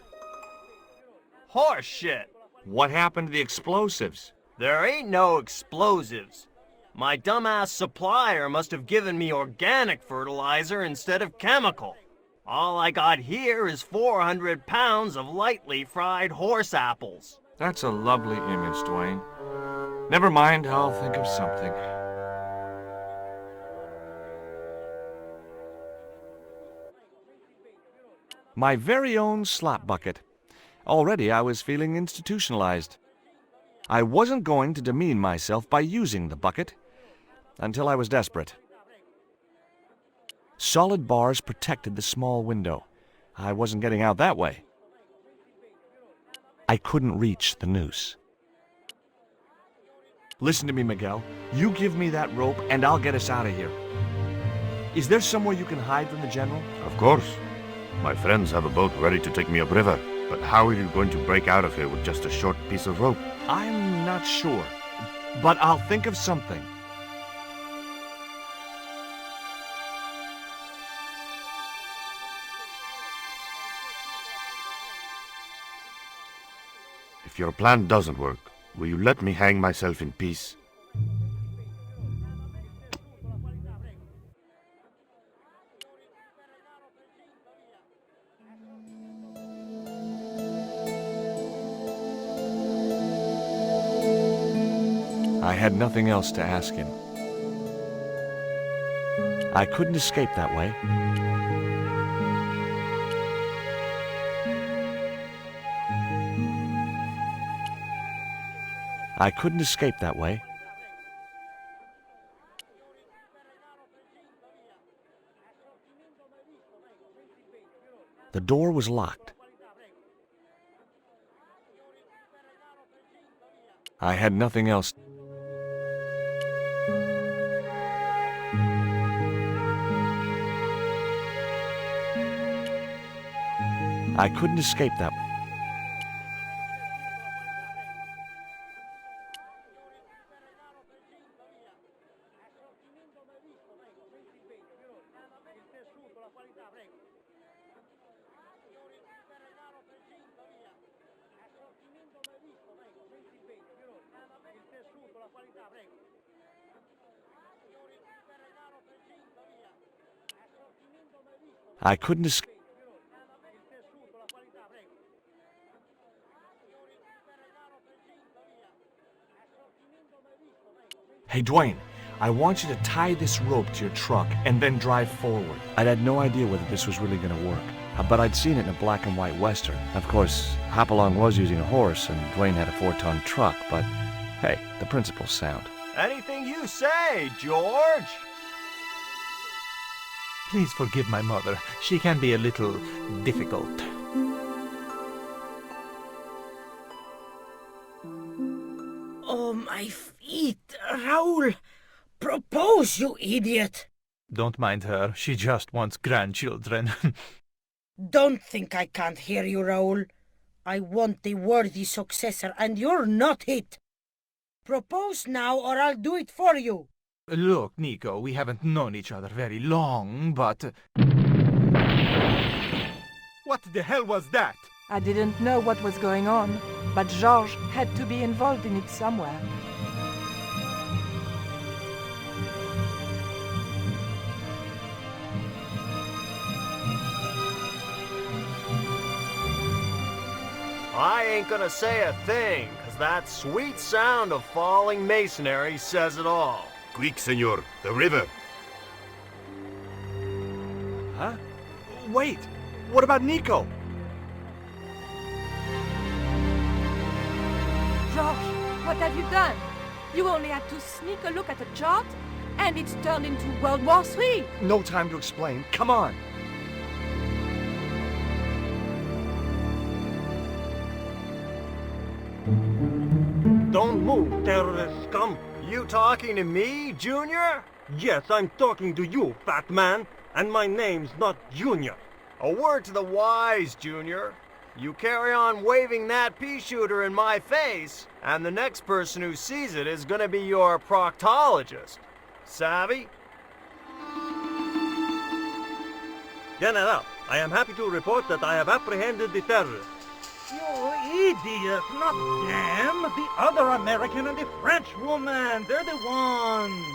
Horse shit. What happened to the explosives? There ain't no explosives. My dumbass supplier must have given me organic fertilizer instead of chemical. All I got here is 400 pounds of lightly fried horse apples. That's a lovely image, Dwayne. Never mind, I'll think of something. My very own slop bucket. Already I was feeling institutionalized. I wasn't going to demean myself by using the bucket until I was desperate. Solid bars protected the small window. I wasn't getting out that way. I couldn't reach the noose. Listen to me, Miguel. You give me that rope and I'll get us out of here. Is there somewhere you can hide from the General? Of course. My friends have a boat ready to take me upriver. But how are you going to break out of here with just a short piece of rope? I'm not sure, but I'll think of something. If your plan doesn't work, will you let me hang myself in peace? I had nothing else to ask him. I couldn't escape that way. I couldn't escape that way. The door was locked. I had nothing else. I couldn't escape that. I couldn't escape. Hey, Dwayne, I want you to tie this rope to your truck and then drive forward. I'd had no idea whether this was really going to work, but I'd seen it in a black and white Western. Of course, Hopalong was using a horse and Dwayne had a 4-ton truck, but hey, the principle's sound. Anything you say, George. Please forgive my mother. She can be a little difficult. Oh, my feet, Raoul! Propose, you idiot! Don't mind her. She just wants grandchildren. Don't think I can't hear you, Raoul. I want the worthy successor, and you're not it. Propose now, or I'll do it for you. Look, Nico, we haven't known each other very long, but... What the hell was that? I didn't know what was going on, but Georges had to be involved in it somewhere. I ain't gonna say a thing, 'cause that sweet sound of falling masonry says it all. Quick, senor, the river. Huh? Wait, what about Nico? Georges, what have you done? You only had to sneak a look at a chart, and it's turned into World War III. No time to explain. Come on. Don't move, terrorist scum. You talking to me, Junior? Yes, I'm talking to you, fat man. And my name's not Junior. A word to the wise, Junior. You carry on waving that pea shooter in my face, and the next person who sees it is gonna be your proctologist. Savvy? General, I am happy to report that I have apprehended the terrorists. You idiot, not them. The other American and the French woman. They're the ones.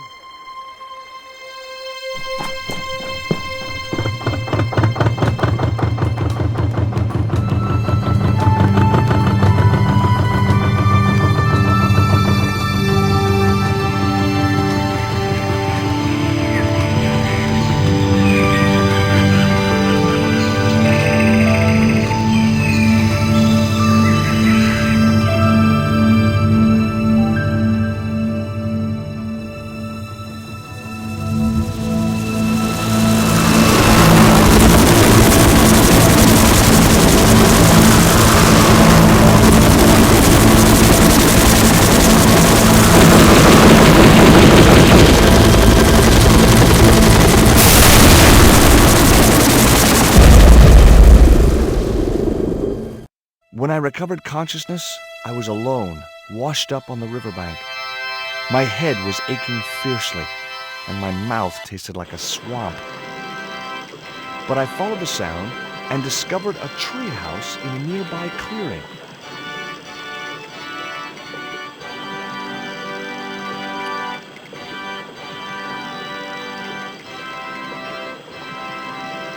When I recovered consciousness, I was alone, washed up on the riverbank. My head was aching fiercely, and my mouth tasted like a swamp. But I followed the sound and discovered a treehouse in a nearby clearing.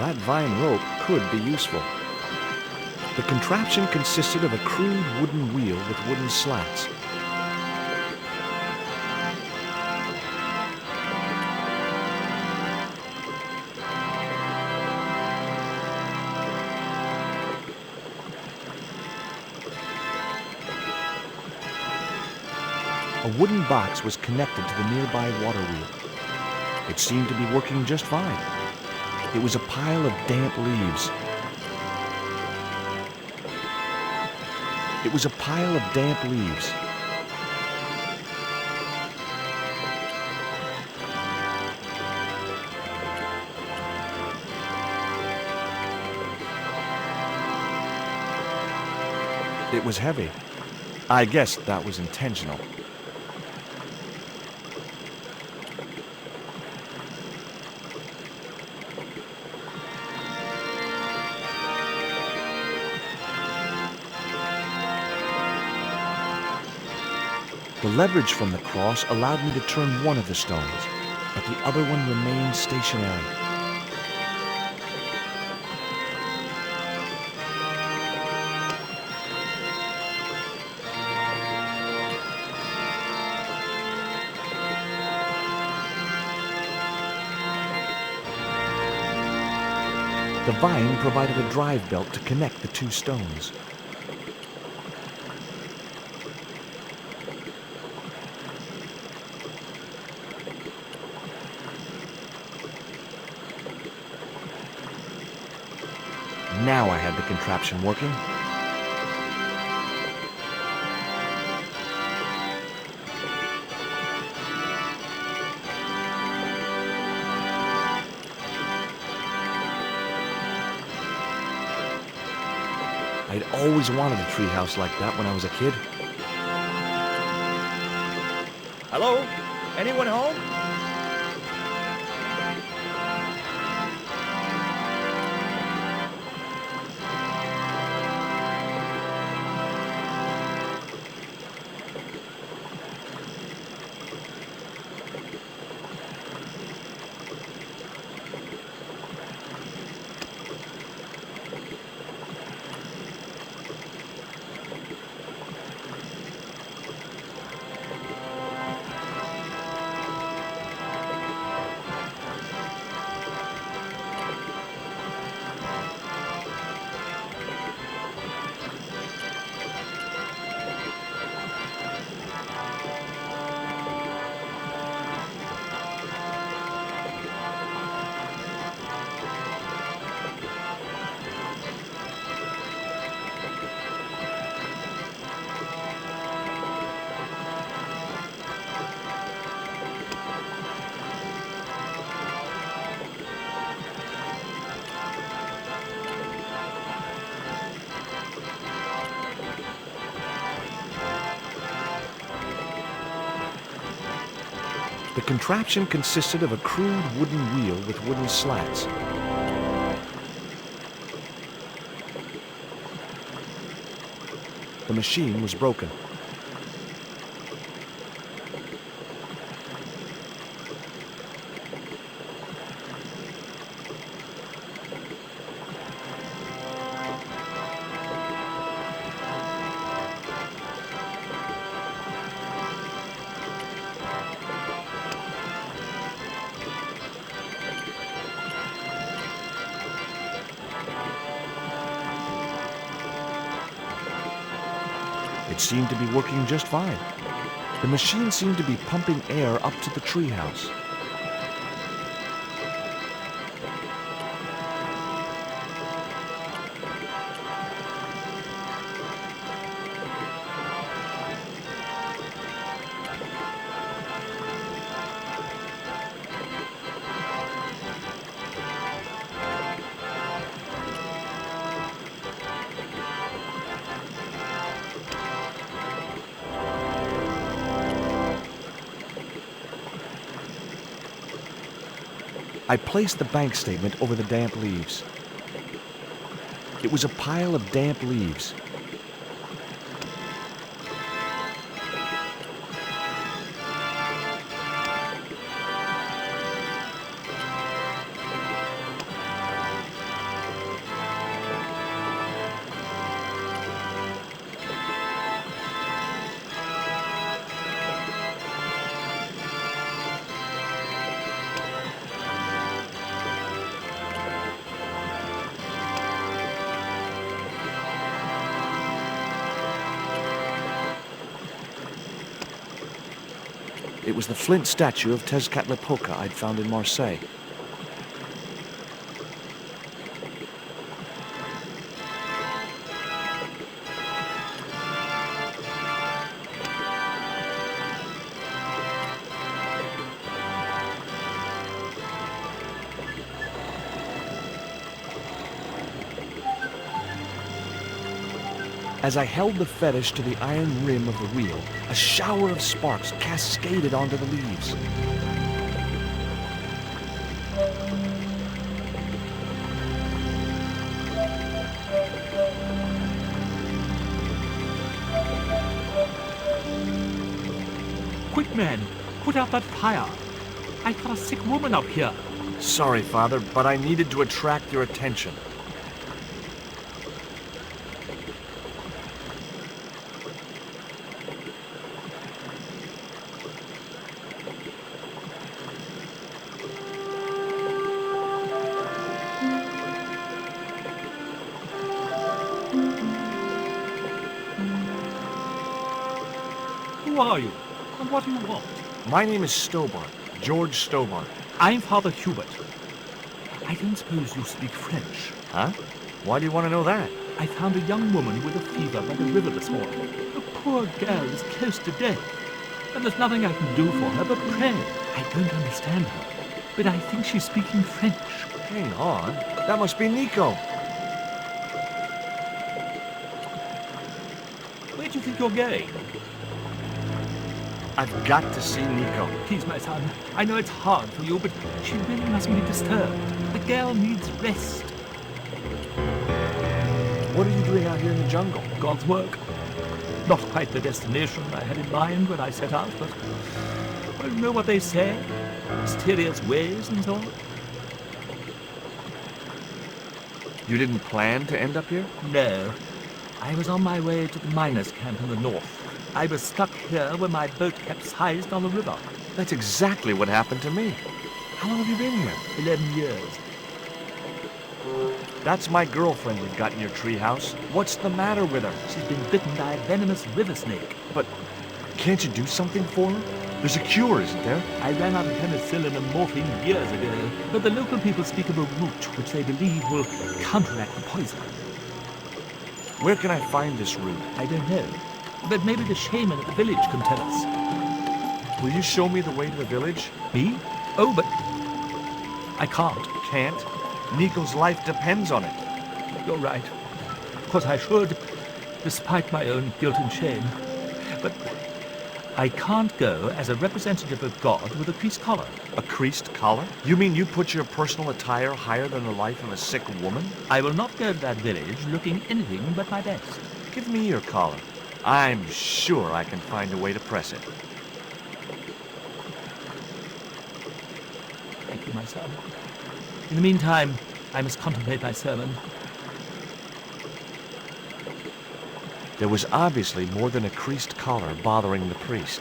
That vine rope could be useful. The contraption consisted of a crude wooden wheel with wooden slats. A wooden box was connected to the nearby water wheel. It seemed to be working just fine. It was a pile of damp leaves. It was a pile of damp leaves. It was heavy. I guess that was intentional. The leverage from the cross allowed me to turn one of the stones, but the other one remained stationary. The vine provided a drive belt to connect the two stones. Now I had the contraption working. I'd always wanted a treehouse like that when I was a kid. Hello? Anyone home? The contraption consisted of a crude wooden wheel with wooden slats. The machine was broken. It seemed to be working just fine. The machine seemed to be pumping air up to the treehouse. I placed the bank statement over the damp leaves. It was a pile of damp leaves. It was the flint statue of Tezcatlipoca I'd found in Marseille. As I held the fetish to the iron rim of the wheel, a shower of sparks cascaded onto the leaves. Quick, men! Put out that fire! I've got a sick woman up here. Sorry, Father, but I needed to attract your attention. Who are you? And what do you want? My name is Stobart, George Stobart. I'm Father Hubert. I don't suppose you speak French. Huh? Why do you want to know that? I found a young woman with a fever by the river this morning. The poor girl is close to death, and there's nothing I can do for her but pray. I don't understand her, but I think she's speaking French. Hang on. That must be Nico. Where do you think you're going? I've got to see Nico. Please, my son. I know it's hard for you, but she really mustn't be disturbed. The girl needs rest. What are you doing out here in the jungle? God's work. Not quite the destination I had in mind when I set out, but well, you know what they say? Mysterious ways and so on. You didn't plan to end up here? No. I was on my way to the miners' camp in the north. I was stuck here when my boat capsized on the river. That's exactly what happened to me. How long have you been here? 11 years. That's my girlfriend you've got in your treehouse. What's the matter with her? She's been bitten by a venomous river snake. But can't you do something for her? There's a cure, isn't there? I ran out of penicillin and morphine years ago, but the local people speak of a root which they believe will counteract the poison. Where can I find this root? I don't know, but maybe the shaman at the village can tell us. Will you show me the way to the village? Me? Oh, but I can't. Can't? Nico's life depends on it. You're right. Of course I should, despite my own guilt and shame. But I can't go as a representative of God with a creased collar. A creased collar? You mean you put your personal attire higher than the life of a sick woman? I will not go to that village looking anything but my best. Give me your collar. I'm sure I can find a way to press it. Thank you, my son. In the meantime, I must contemplate my sermon. There was obviously more than a creased collar bothering the priest.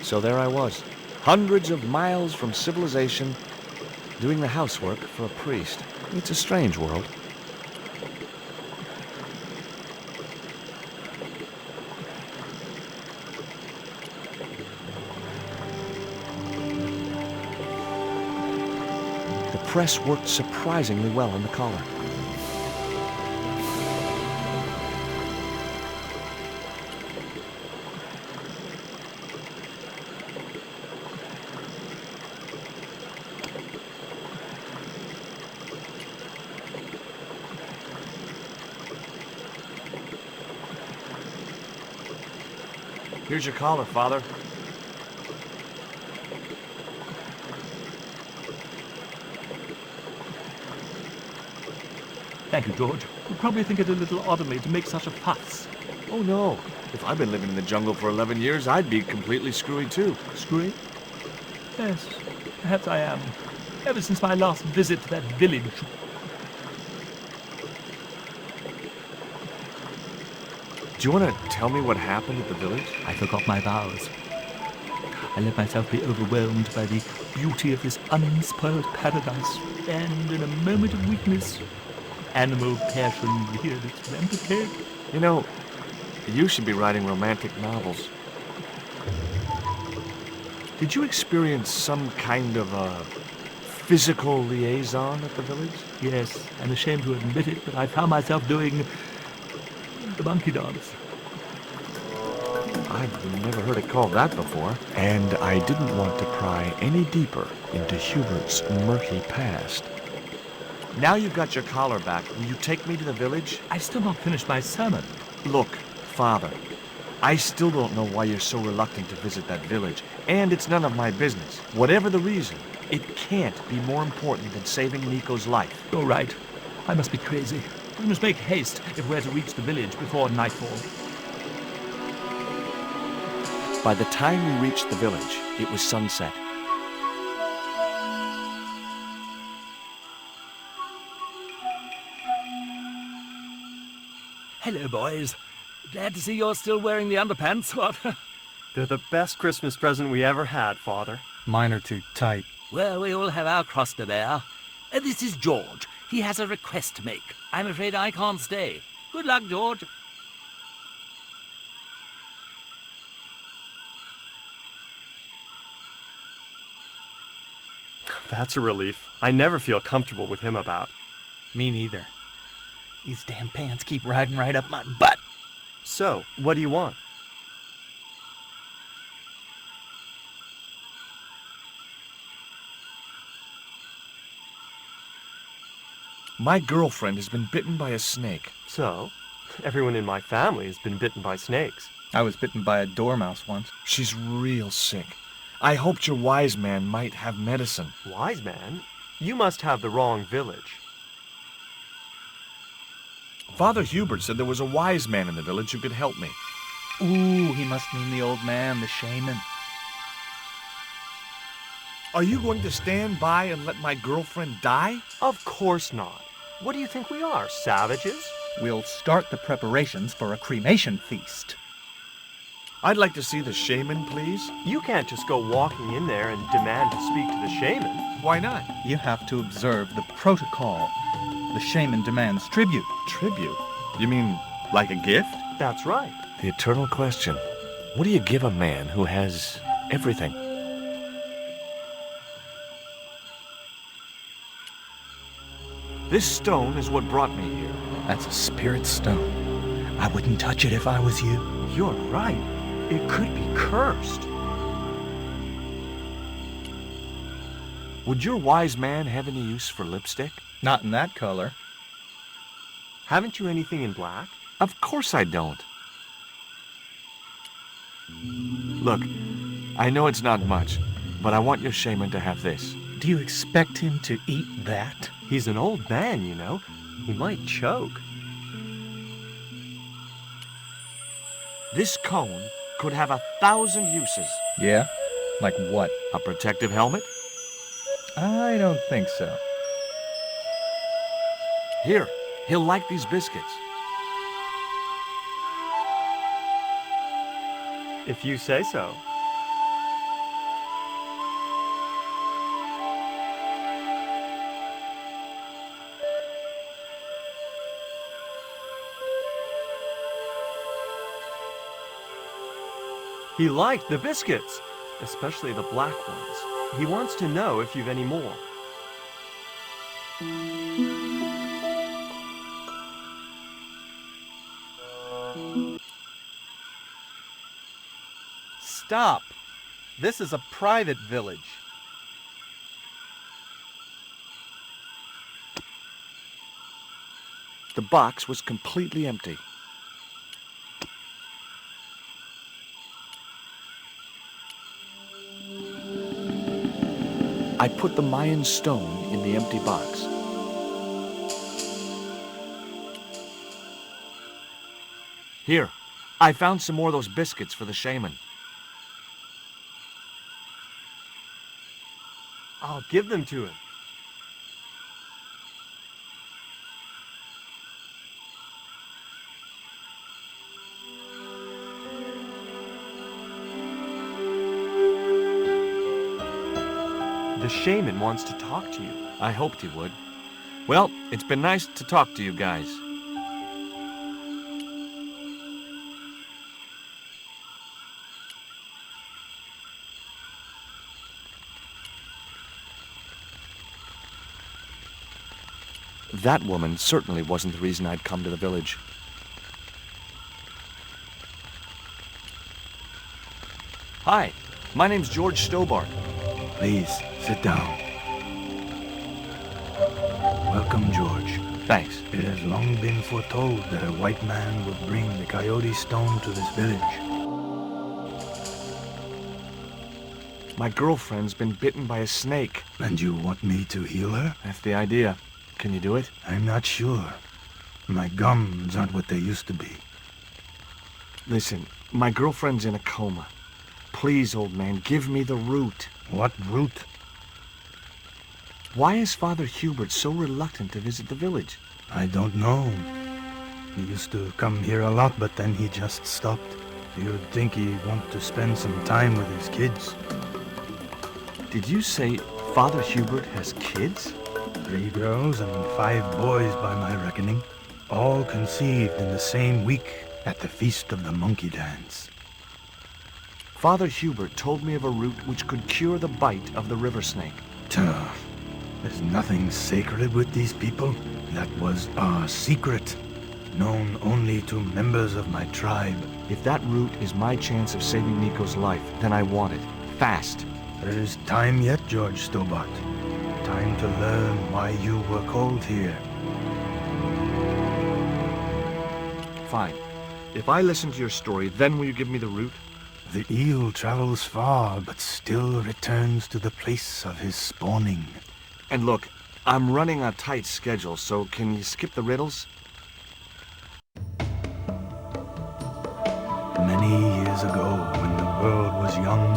So there I was, hundreds of miles from civilization, doing the housework for a priest. It's a strange world. The press worked surprisingly well on the collar. Here's your collar, Father. Thank you, George. You'll probably think it a little odd of me to make such a fuss. Oh, no. If I'd been living in the jungle for 11 years, I'd be completely screwy, too. Screwy? Yes, perhaps I am. Ever since my last visit to that village. Do you want to tell me what happened at the village? I forgot my vows. I let myself be overwhelmed by the beauty of this unspoiled paradise, and in a moment of weakness, animal passion reared its rampant head. You know, you should be writing romantic novels. Did you experience some kind of a physical liaison at the village? Yes, I'm ashamed to admit it, but I found myself doing the monkey dance. I've never heard it called that before. And I didn't want to pry any deeper into Hubert's murky past. Now you've got your collar back, will you take me to the village? I've still not finished my sermon. Look, Father, I still don't know why you're so reluctant to visit that village, and it's none of my business. Whatever the reason, it can't be more important than saving Nico's life. You're right. I must be crazy. We must make haste if we're to reach the village before nightfall. By the time we reached the village, it was sunset. Hello, boys. Glad to see you're still wearing the underpants. What? They're the best Christmas present we ever had, Father. Mine are too tight. Well, we all have our cross to bear. This is George. He has a request to make. I'm afraid I can't stay. Good luck, George. That's a relief. I never feel comfortable with him about. Me neither. These damn pants keep riding right up my butt. So, what do you want? My girlfriend has been bitten by a snake. So, everyone in my family has been bitten by snakes. I was bitten by a dormouse once. She's real sick. I hoped your wise man might have medicine. Wise man? You must have the wrong village. Father Hubert said there was a wise man in the village who could help me. Ooh, he must mean the old man, the shaman. Are you going to stand by and let my girlfriend die? Of course not. What do you think we are, savages? We'll start the preparations for a cremation feast. I'd like to see the shaman, please. You can't just go walking in there and demand to speak to the shaman. Why not? You have to observe the protocol. The shaman demands tribute. Tribute? You mean like a gift? That's right. The eternal question. What do you give a man who has everything? This stone is what brought me here. That's a spirit stone. I wouldn't touch it if I was you. You're right. It could be cursed. Would your wise man have any use for lipstick? Not in that color. Haven't you anything in black? Of course I don't. Look, I know it's not much, but I want your shaman to have this. Do you expect him to eat that? He's an old man, you know. He might choke. This cone could have 1,000 uses. Yeah? Like what? A protective helmet? I don't think so. Here, he'll like these biscuits. If you say so. He liked the biscuits, especially the black ones. He wants to know if you've any more. Stop! This is a private village. The box was completely empty. I put the Mayan stone in the empty box. Here, I found some more of those biscuits for the shaman. I'll give them to him. shaman wants to talk to you. I hoped he would. Well, it's been nice to talk to you guys. That woman certainly wasn't the reason I'd come to the village. Hi, my name's George Stobart. Please, sit down. Welcome, George. Thanks. It has long been foretold that a white man would bring the Coyote Stone to this village. My girlfriend's been bitten by a snake. And you want me to heal her? That's the idea. Can you do it? I'm not sure. My gums aren't what they used to be. Listen, my girlfriend's in a coma. Please, old man, give me the root. What root? Why is Father Hubert so reluctant to visit the village? I don't know. He used to come here a lot, but then he just stopped. You'd think he'd want to spend some time with his kids. Did you say Father Hubert has kids? 3 girls and 5 boys by my reckoning. All conceived in the same week at the Feast of the Monkey Dance. Father Hubert told me of a root which could cure the bite of the river snake. There's nothing sacred with these people. That was our secret, known only to members of my tribe. If that root is my chance of saving Nico's life, then I want it. Fast. There is time yet, George Stobart. Time to learn why you were called here. Fine. If I listen to your story, then will you give me the root? The eel travels far, but still returns to the place of his spawning. And look, I'm running a tight schedule, so can you skip the riddles? Many years ago, when the world was young,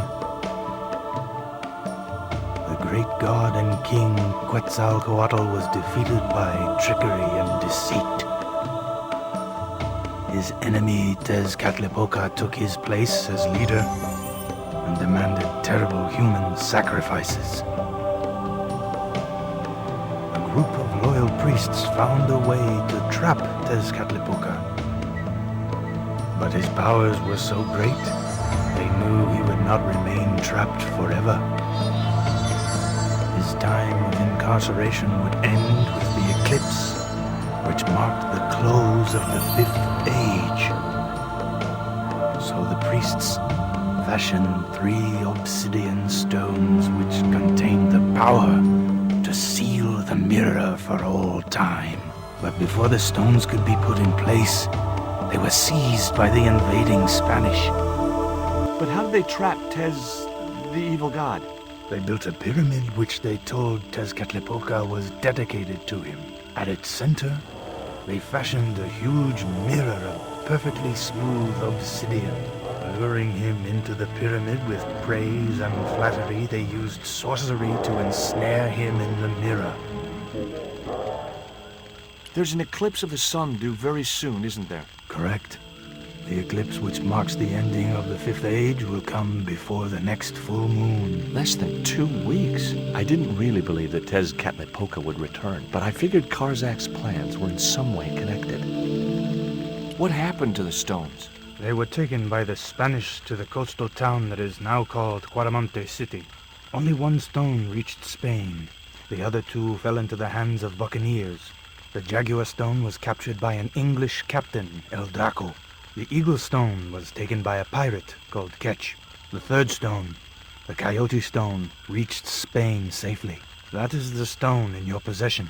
the great god and king Quetzalcoatl was defeated by trickery and deceit. His enemy Tezcatlipoca took his place as leader and demanded terrible human sacrifices. A group of loyal priests found a way to trap Tezcatlipoca. But his powers were so great, they knew he would not remain trapped forever. His time of incarceration would end with the eclipse, which marked the close of the 5th age. So the priests fashioned 3 obsidian stones which contained the power to seal the mirror for all time. But before the stones could be put in place, they were seized by the invading Spanish. But how did they trap Tez, the evil god? They built a pyramid which they told Tezcatlipoca was dedicated to him. At its center, they fashioned a huge mirror of perfectly smooth obsidian. Luring him into the pyramid with praise and flattery, they used sorcery to ensnare him in the mirror. There's an eclipse of the sun due very soon, isn't there? Correct. The eclipse which marks the ending of the 5th age will come before the next full moon. Less than 2 weeks. I didn't really believe that Tezcatlipoca would return, but I figured Karzak's plans were in some way connected. What happened to the stones? They were taken by the Spanish to the coastal town that is now called Quaramonte City. Only 1 stone reached Spain. The other 2 fell into the hands of buccaneers. The Jaguar stone was captured by an English captain, El Draco. The Eagle Stone was taken by a pirate called Ketch. The 3rd stone, the Coyote Stone, reached Spain safely. That is the stone in your possession.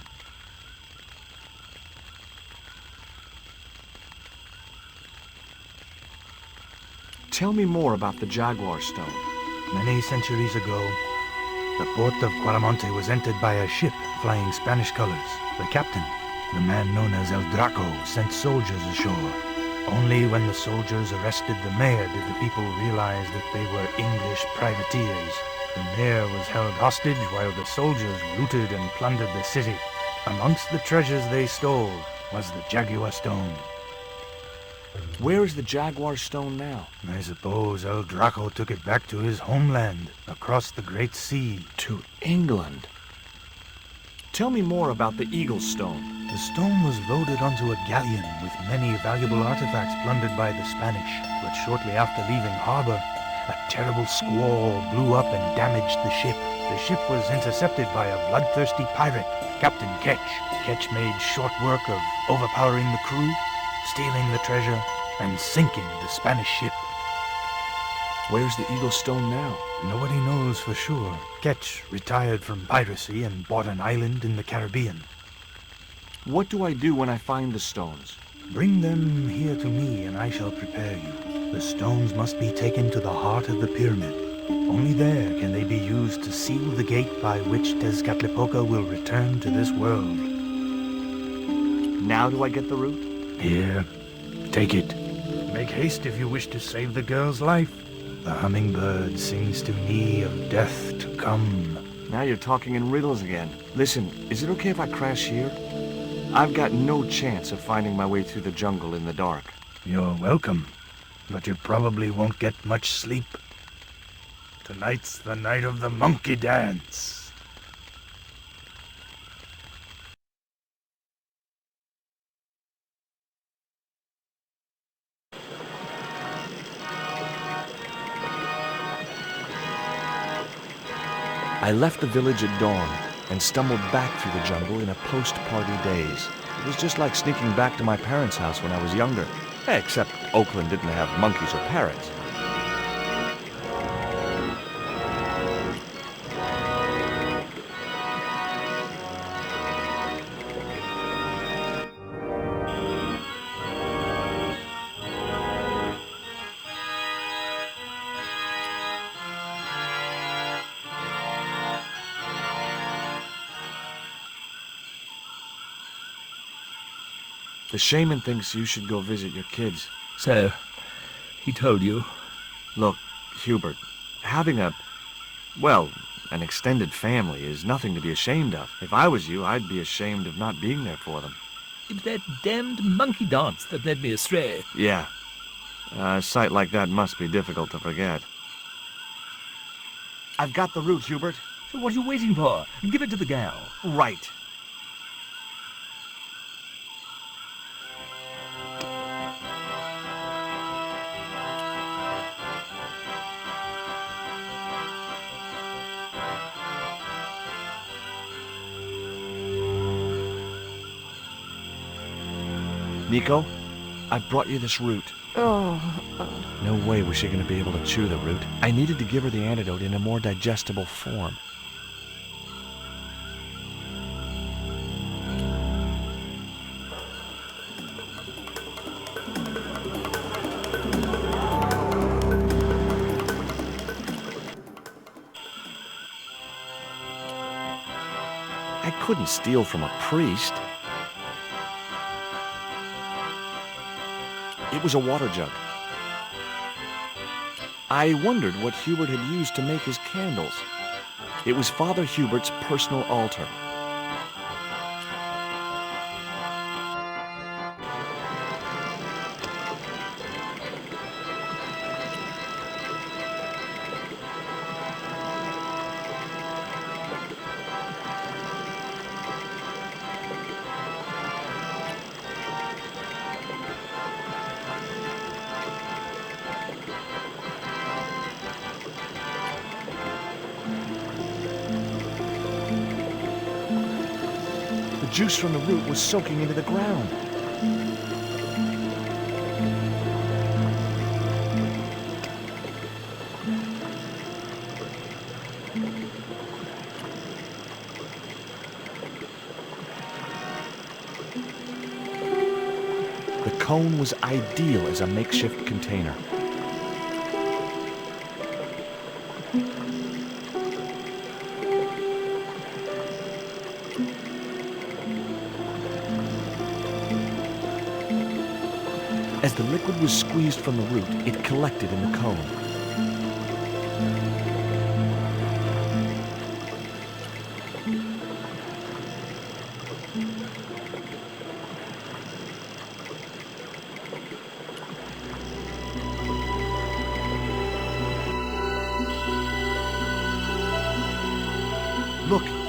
Tell me more about the Jaguar stone. Many centuries ago, the port of Quaramonte was entered by a ship flying Spanish colors. The captain, the man known as El Draco, sent soldiers ashore. Only when the soldiers arrested the mayor did the people realize that they were English privateers. The mayor was held hostage while the soldiers looted and plundered the city. Amongst the treasures they stole was the Jaguar stone. Where is the Jaguar stone now? I suppose El Draco took it back to his homeland, across the Great Sea. To England? Tell me more about the Eagle Stone. The stone was loaded onto a galleon with many valuable artifacts plundered by the Spanish, but shortly after leaving harbor, a terrible squall blew up and damaged the ship. The ship was intercepted by a bloodthirsty pirate, Captain Ketch. Ketch made short work of overpowering the crew, stealing the treasure, and sinking the Spanish ship. Where's the Eagle Stone now? Nobody knows for sure. Ketch retired from piracy and bought an island in the Caribbean. What do I do when I find the stones? Bring them here to me and I shall prepare you. The stones must be taken to the heart of the pyramid. Only there can they be used to seal the gate by which Tezcatlipoca will return to this world. Now do I get the root? Here, take it. Make haste if you wish to save the girl's life. The hummingbird sings to me of death to come. Now you're talking in riddles again. Listen, is it okay if I crash here? I've got no chance of finding my way through the jungle in the dark. You're welcome, but you probably won't get much sleep. Tonight's the night of the monkey dance. I left the village at dawn and stumbled back through the jungle in a post-party daze. It was just like sneaking back to my parents' house when I was younger. Except Oakland didn't have monkeys or parrots. The shaman thinks you should go visit your kids. So, he told you? Look, Hubert, having an extended family is nothing to be ashamed of. If I was you, I'd be ashamed of not being there for them. It was that damned monkey dance that led me astray. Yeah. A sight like that must be difficult to forget. I've got the root, Hubert. So what are you waiting for? Give it to the gal. Right. Nico, I brought you this root. Oh. No way was she going to be able to chew the root. I needed to give her the antidote in a more digestible form. I couldn't steal from a priest. It was a water jug. I wondered what Hubert had used to make his candles. It was Father Hubert's personal altar. The juice from the root was soaking into the ground. The cone was ideal as a makeshift container. As the liquid was squeezed from the root, it collected in the cone.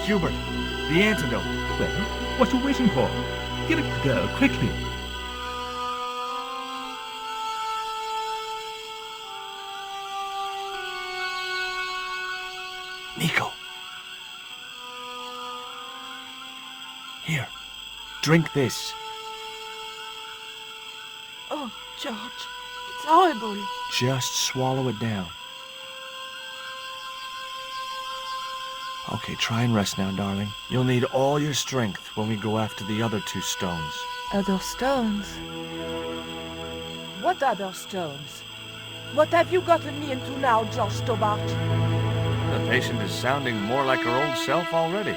Hubert, the antidote. Well, what are you waiting for? Give it to the girl, quickly. Nico. Here, drink this. Oh, George, it's horrible. Just swallow it down. Okay, try and rest now, darling. You'll need all your strength when we go after the other 2 stones. Other stones? What other stones? What have you gotten me into now, George Stobart? The patient is sounding more like her old self already.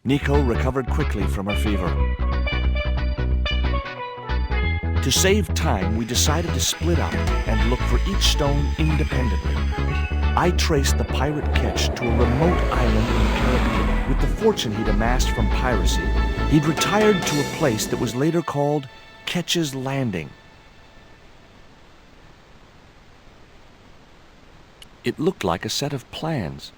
Nico recovered quickly from her fever. To save time, we decided to split up and look for each stone independently. I traced the pirate Ketch to a remote island in the Caribbean. With the fortune he'd amassed from piracy, he'd retired to a place that was later called Ketch's Landing. It looked like a set of plans.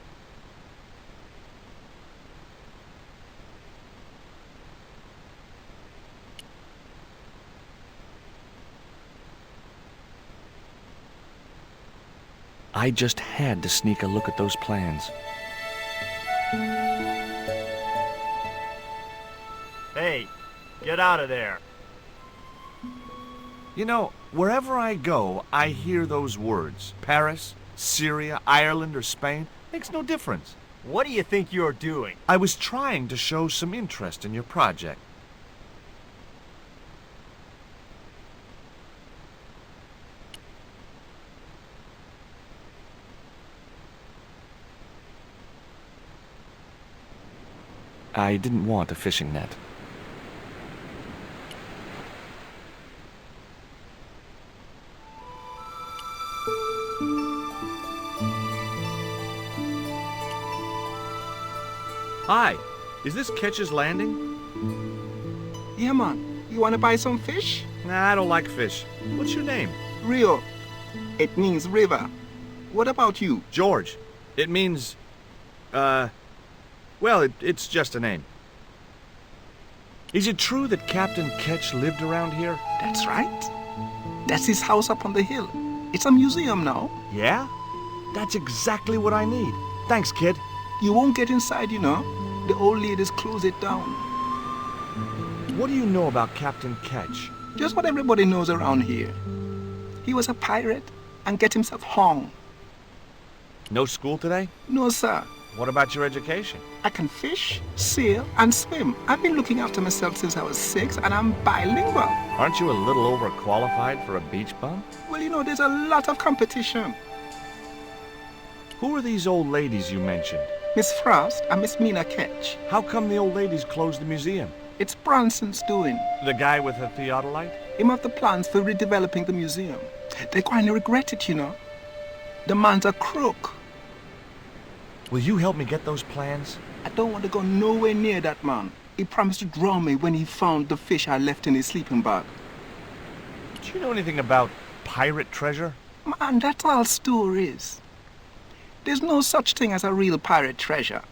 I just had to sneak a look at those plans. Hey, get out of there. You know, wherever I go, I hear those words. Paris, Syria, Ireland, or Spain. Makes no difference. What do you think you're doing? I was trying to show some interest in your project. I didn't want a fishing net. Hi, is this Ketch's Landing? Yeah, man. You wanna buy some fish? Nah, I don't like fish. What's your name? Rio. It means river. What about you? George. It means, well, it's just a name. Is it true that Captain Ketch lived around here? That's right. That's his house up on the hill. It's a museum now. Yeah? That's exactly what I need. Thanks, kid. You won't get inside, you know. The old ladies close it down. What do you know about Captain Ketch? Just what everybody knows around here. He was a pirate and get himself hung. No school today? No, sir. What about your education? I can fish, sail, and swim. I've been looking after myself since I was 6, and I'm bilingual. Aren't you a little overqualified for a beach bum? Well, you know, there's a lot of competition. Who are these old ladies you mentioned? Miss Frost and Miss Mina Ketch. How come the old ladies closed the museum? It's Bronson's doing. The guy with the theodolite? Him have the plans for redeveloping the museum. They're going to regret it, you know. The man's a crook. Will you help me get those plans? I don't want to go nowhere near that man. He promised to drown me when he found the fish I left in his sleeping bag. Do you know anything about pirate treasure? Man, that's all stories. There's no such thing as a real pirate treasure.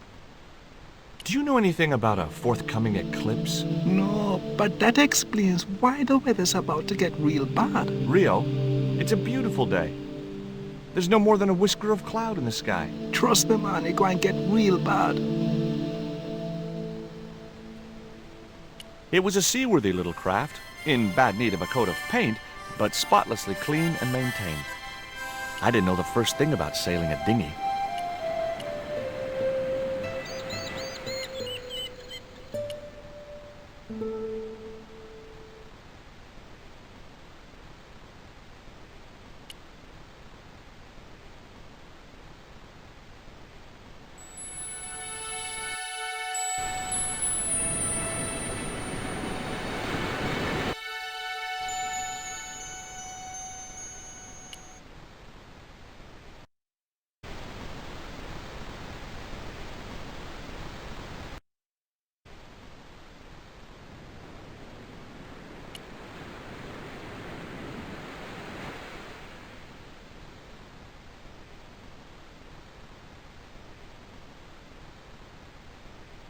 Do you know anything about a forthcoming eclipse? No, but that explains why the weather's about to get real bad. Rio, it's a beautiful day. There's no more than a whisker of cloud in the sky. Trust me, man, it's going to get real bad. It was a seaworthy little craft, in bad need of a coat of paint, but spotlessly clean and maintained. I didn't know the first thing about sailing a dinghy.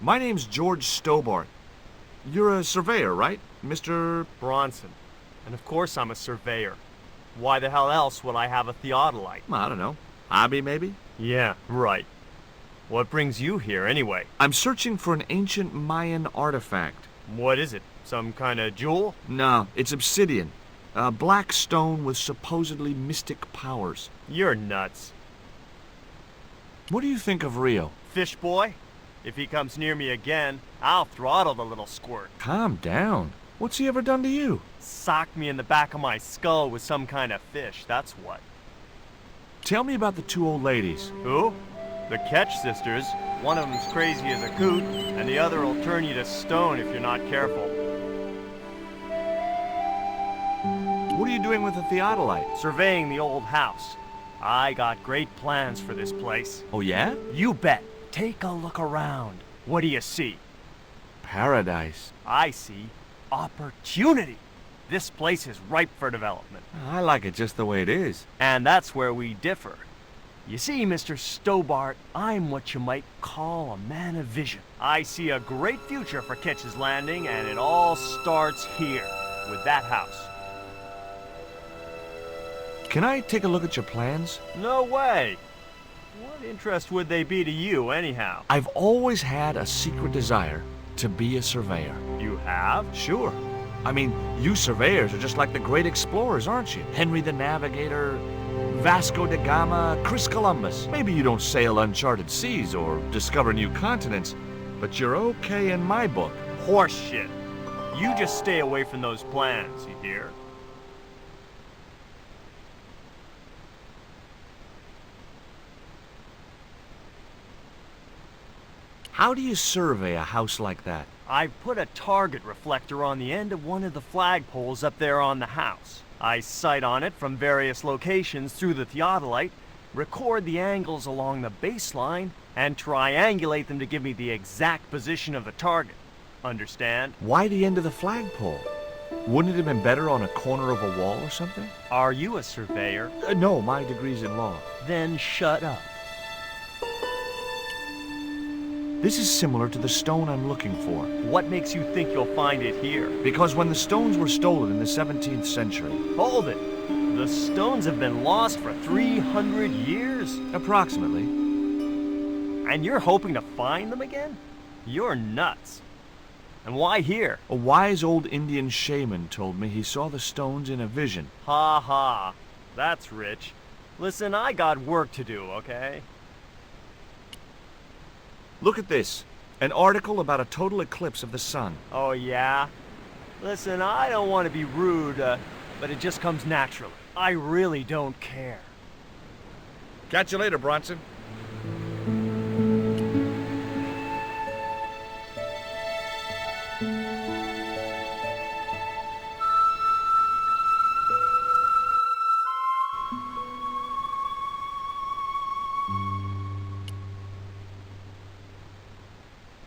My name's George Stobart. You're a surveyor, right, Mr. Bronson. And of course I'm a surveyor. Why the hell else would I have a theodolite? I don't know. Hobby, maybe? Yeah, right. What brings you here, anyway? I'm searching for an ancient Mayan artifact. What is it? Some kind of jewel? No, it's obsidian. A black stone with supposedly mystic powers. You're nuts. What do you think of Rio? Fish boy? If he comes near me again, I'll throttle the little squirt. Calm down. What's he ever done to you? Socked me in the back of my skull with some kind of fish, that's what. Tell me about the two old ladies. Who? The Ketch sisters. One of them's crazy as a coot, and the other will turn you to stone if you're not careful. What are you doing with the theodolite? Surveying the old house. I got great plans for this place. Oh, yeah? You bet. Take a look around. What do you see? Paradise. I see opportunity. This place is ripe for development. I like it just the way it is. And that's where we differ. You see, Mr. Stobart, I'm what you might call a man of vision. I see a great future for Ketch's Landing, and it all starts here, with that house. Can I take a look at your plans? No way. What interest would they be to you, anyhow? I've always had a secret desire to be a surveyor. You have? Sure. I mean, you surveyors are just like the great explorers, aren't you? Henry the Navigator, Vasco da Gama, Chris Columbus. Maybe you don't sail uncharted seas or discover new continents, but you're okay in my book. Horse shit. You just stay away from those plans, you hear? How do you survey a house like that? I've put a target reflector on the end of one of the flagpoles up there on the house. I sight on it from various locations through the theodolite, record the angles along the baseline, and triangulate them to give me the exact position of the target. Understand? Why the end of the flagpole? Wouldn't it have been better on a corner of a wall or something? Are you a surveyor? No, my degree's in law. Then shut up. This is similar to the stone I'm looking for. What makes you think you'll find it here? Because when the stones were stolen in the 17th century... Hold it! The stones have been lost for 300 years? Approximately. And you're hoping to find them again? You're nuts. And why here? A wise old Indian shaman told me he saw the stones in a vision. Ha ha. That's rich. Listen, I got work to do, okay? Look at this. An article about a total eclipse of the sun. Oh, yeah? Listen, I don't want to be rude, but it just comes naturally. I really don't care. Catch you later, Bronson.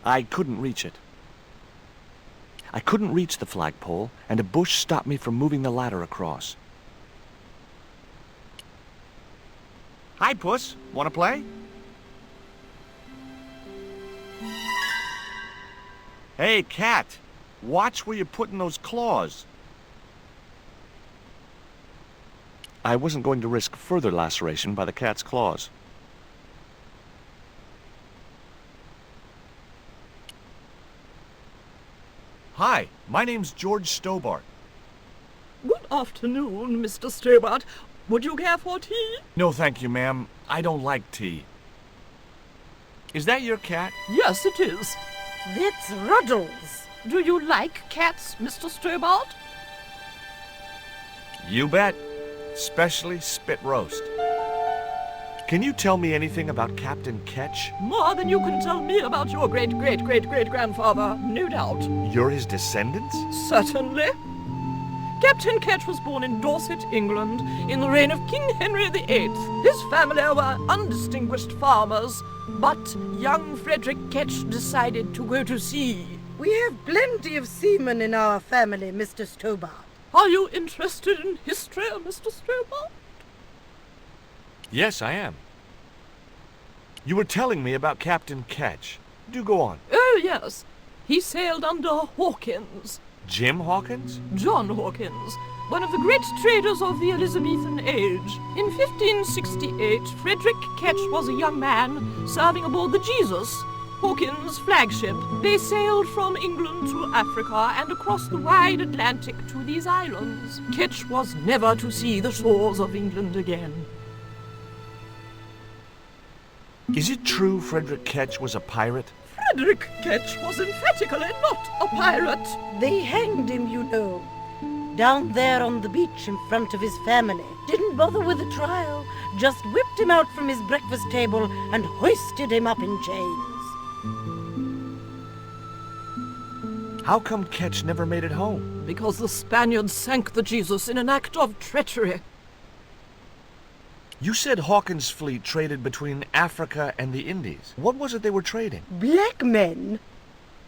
I couldn't reach it. I couldn't reach the flagpole, and a bush stopped me from moving the ladder across. Hi, Puss. Want to play? Hey, cat. Watch where you're putting those claws. I wasn't going to risk further laceration by the cat's claws. Hi, my name's George Stobart. Good afternoon, Mr. Stobart. Would you care for tea? No, thank you, ma'am. I don't like tea. Is that your cat? Yes, it is. That's Ruddles. Do you like cats, Mr. Stobart? You bet. Especially spit roast. Can you tell me anything about Captain Ketch? More than you can tell me about your great-great-great-great-grandfather, no doubt. You're his descendants? Certainly. Captain Ketch was born in Dorset, England, in the reign of King Henry VIII. His family were undistinguished farmers, but young Frederick Ketch decided to go to sea. We have plenty of seamen in our family, Mr. Stobart. Are you interested in history, Mr. Stobart? Yes, I am. You were telling me about Captain Ketch. Do go on. Oh, Oh, yes. He sailed under Hawkins. Jim Hawkins? John Hawkins, one of the great traders of the Elizabethan age. In 1568, Frederick Ketch was a young man serving aboard the Jesus, Hawkins' flagship. They sailed from England to Africa and across the wide Atlantic to these islands. Ketch was never to see the shores of England again. Is it true Frederick Ketch was a pirate? Frederick Ketch was emphatically not a pirate. They hanged him, you know. Down there on the beach in front of his family. Didn't bother with a trial. Just whipped him out from his breakfast table and hoisted him up in chains. How come Ketch never made it home? Because the Spaniards sank the Jesus in an act of treachery. You said Hawkins' fleet traded between Africa and the Indies. What was it they were trading? Black men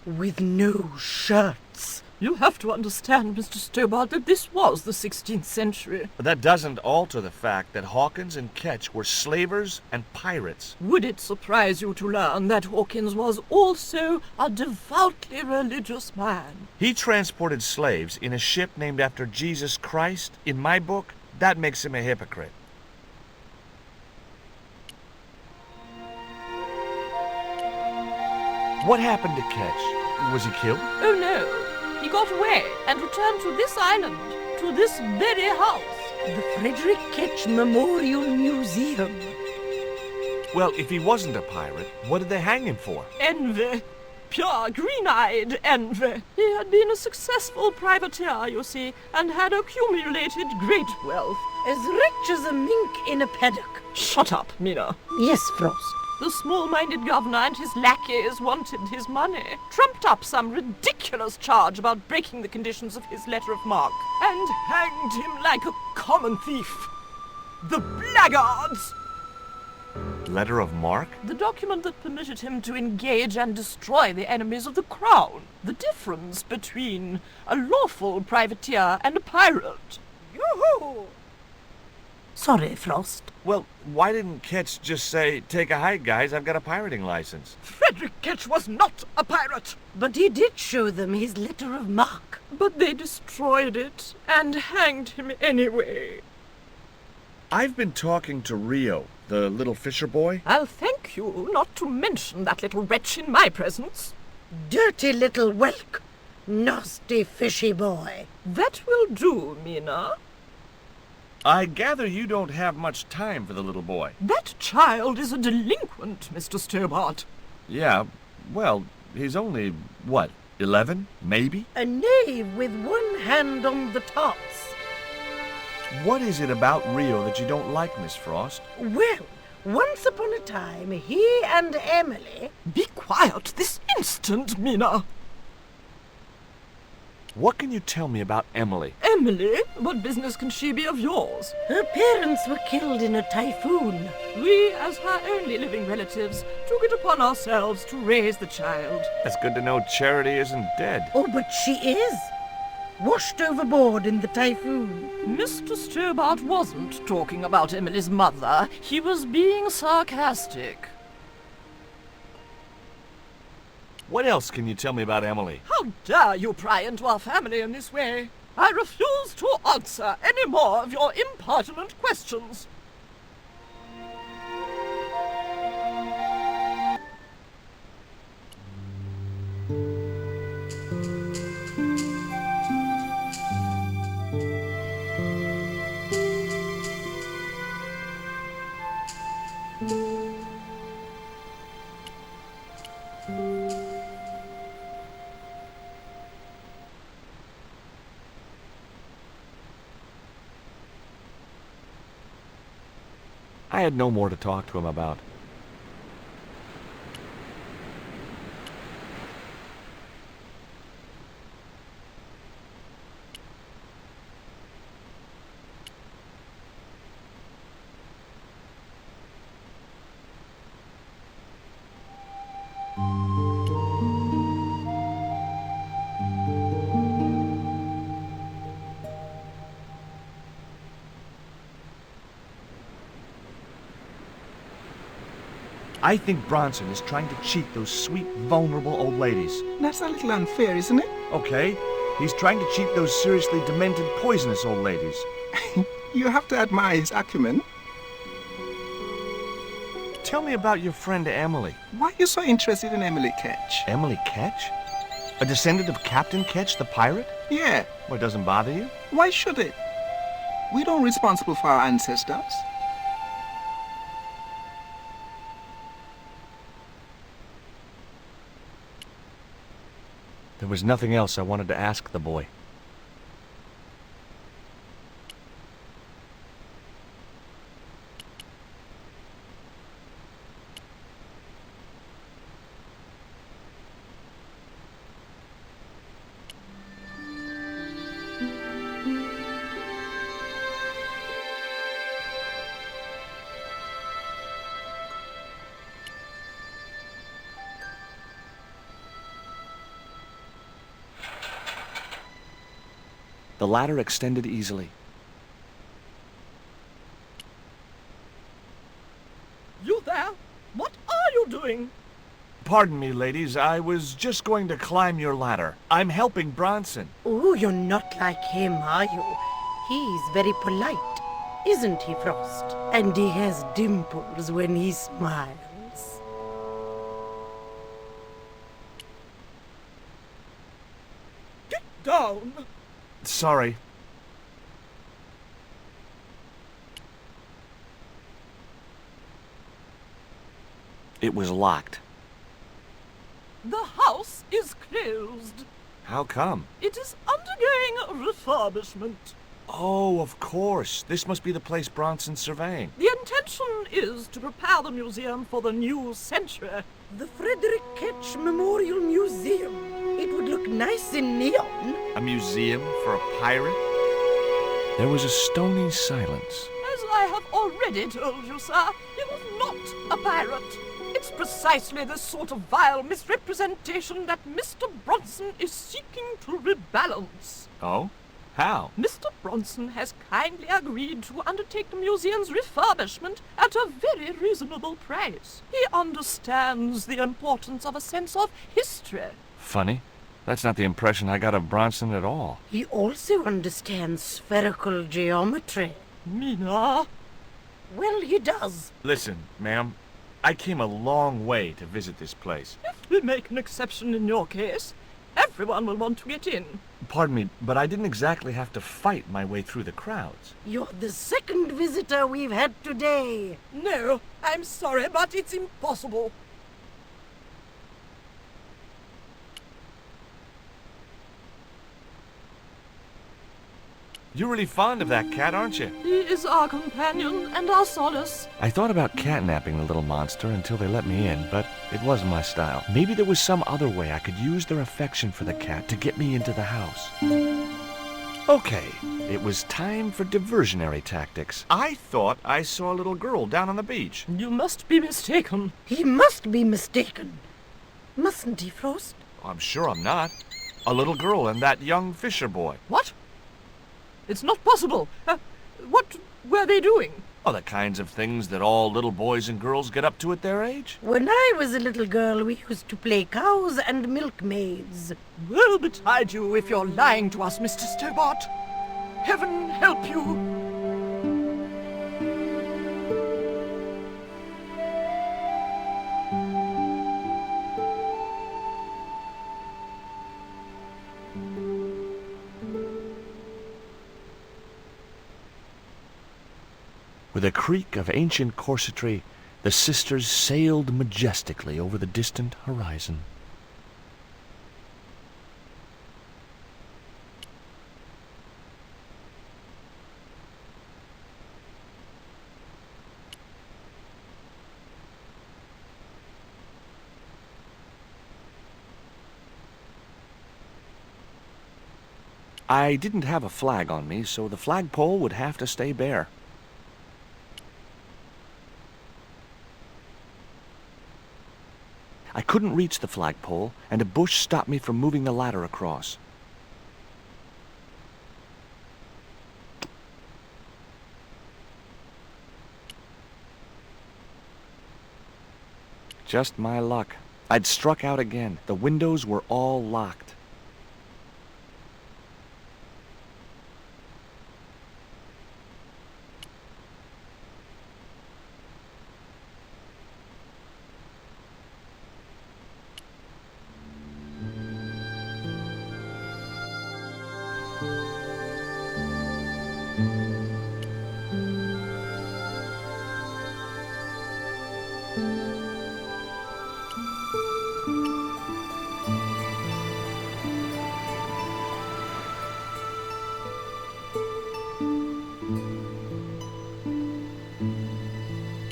with no shirts. You have to understand, Mr. Stobart, that this was the 16th century. But that doesn't alter the fact that Hawkins and Ketch were slavers and pirates. Would it surprise you to learn that Hawkins was also a devoutly religious man? He transported slaves in a ship named after Jesus Christ. In my book, that makes him a hypocrite. What happened to Ketch? Was he killed? Oh, no. He got away and returned to this island, to this very house. The Frederick Ketch Memorial Museum. Well, if he wasn't a pirate, what did they hang him for? Envy. Pure green-eyed envy. He had been a successful privateer, you see, and had accumulated great wealth. As rich as a mink in a paddock. Shut up, Mina. Yes, Frost. The small-minded governor and his lackeys wanted his money, trumped up some ridiculous charge about breaking the conditions of his letter of marque, and hanged him like a common thief. The blackguards! Letter of marque? The document that permitted him to engage and destroy the enemies of the crown. The difference between a lawful privateer and a pirate. Yoo-hoo! Sorry, Frost. Well, why didn't Ketch just say, "Take a hike, guys, I've got a pirating license"? Frederick Ketch was not a pirate. But he did show them his letter of marque. But they destroyed it and hanged him anyway. I've been talking to Rio, the little fisher boy. I'll thank you not to mention that little wretch in my presence. Dirty little whelk. Nasty fishy boy. That will do, Mina. I gather you don't have much time for the little boy. That child is a delinquent, Mr. Stobart. Yeah, well, he's only, what, 11, maybe? A knave with one hand on the tops. What is it about Rio that you don't like, Miss Frost? Well, once upon a time, he and Emily... Be quiet this instant, Mina. What can you tell me about Emily? Emily? What business can she be of yours? Her parents were killed in a typhoon. We, as her only living relatives, took it upon ourselves to raise the child. It's good to know Charity isn't dead. Oh, but she is. Washed overboard in the typhoon. Mr. Stobart wasn't talking about Emily's mother. He was being sarcastic. What else can you tell me about Emily? How dare you pry into our family in this way? I refuse to answer any more of your impertinent questions. I had no more to talk to him about. I think Bronson is trying to cheat those sweet, vulnerable old ladies. That's a little unfair, isn't it? Okay, he's trying to cheat those seriously demented, poisonous old ladies. You have to admire his acumen. Tell me about your friend Emily. Why are you so interested in Emily Ketch? Emily Ketch? A descendant of Captain Ketch, the pirate? Yeah. Well, it doesn't bother you? Why should it? We don't responsible for our ancestors. There was nothing else I wanted to ask the boy. The ladder extended easily. You there? What are you doing? Pardon me, ladies. I was just going to climb your ladder. I'm helping Bronson. Oh, you're not like him, are you? He's very polite, isn't he, Frost? And he has dimples when he smiles. Get down! Sorry. It was locked. The house is closed. How come? It is undergoing refurbishment. Oh, of course. This must be the place Bronson's surveying. The intention is to prepare the museum for the new century. The Frederick Ketch Memorial Museum. It would look nice in neon. A museum for a pirate? There was a stony silence. As I have already told you, sir, he was not a pirate. It's precisely this sort of vile misrepresentation that Mr. Bronson is seeking to rebalance. Oh? How? Mr. Bronson has kindly agreed to undertake the museum's refurbishment at a very reasonable price. He understands the importance of a sense of history. Funny. That's not the impression I got of Bronson at all. He also understands spherical geometry. Mina? Well, he does. Listen, ma'am. I came a long way to visit this place. If we make an exception in your case, everyone will want to get in. Pardon me, but I didn't exactly have to fight my way through the crowds. You're the second visitor we've had today. No, I'm sorry, but it's impossible. You're really fond of that cat, aren't you? He is our companion and our solace. I thought about catnapping the little monster until they let me in, but it wasn't my style. Maybe there was some other way I could use their affection for the cat to get me into the house. Okay, it was time for diversionary tactics. I thought I saw a little girl down on the beach. You must be mistaken. He must be mistaken. Mustn't he, Frost? I'm sure I'm not. A little girl and that young fisher boy. What? It's not possible. What were they doing? Oh, the kinds of things that all little boys and girls get up to at their age. When I was a little girl, we used to play cows and milkmaids. Woe betide you if you're lying to us, Mr. Stobart. Heaven help you. With a creak of ancient corsetry, the sisters sailed majestically over the distant horizon. I didn't have a flag on me, so the flagpole would have to stay bare. I couldn't reach the flagpole, and a bush stopped me from moving the ladder across. Just my luck. I'd struck out again. The windows were all locked.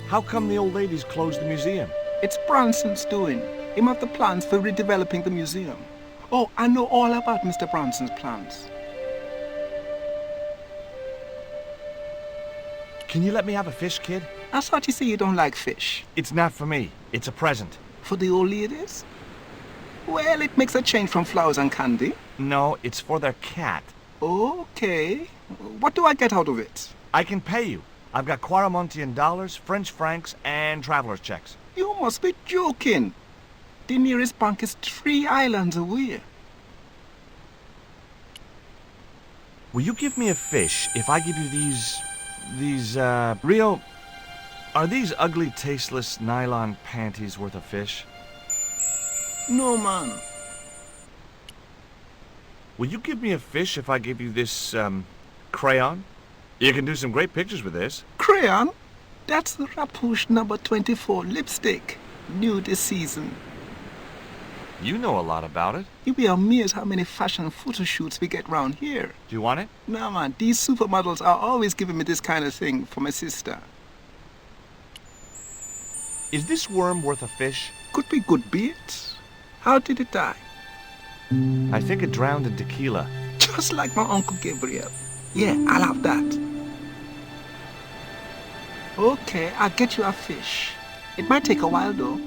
How come the old ladies closed the museum? It's Bronson's doing. Him have the plans for redeveloping the museum. Oh, I know all about Mr. Bronson's plans. Can you let me have a fish, kid? I thought you say you don't like fish. It's not for me. It's a present. For the old ladies? Well, it makes a change from flowers and candy. No, it's for their cat. Okay. What do I get out of it? I can pay you. I've got Quaramontian dollars, French francs, and traveler's checks. You must be joking. The nearest bank is 3 islands away. Will you give me a fish if I give you Rio, are these ugly, tasteless nylon panties worth a fish? No, man. Will you give me a fish if I give you this, crayon? You can do some great pictures with this. Crayon? That's the Rapouche number 24 lipstick. New this season. You know a lot about it. You'll be amazed how many fashion photo shoots we get round here. Do you want it? No, man. These supermodels are always giving me this kind of thing for my sister. Is this worm worth a fish? Could be good bait. How did it die? I think it drowned in tequila. Just like my Uncle Gabriel. Yeah, I'll have that. Okay, I'll get you a fish. It might take a while, though.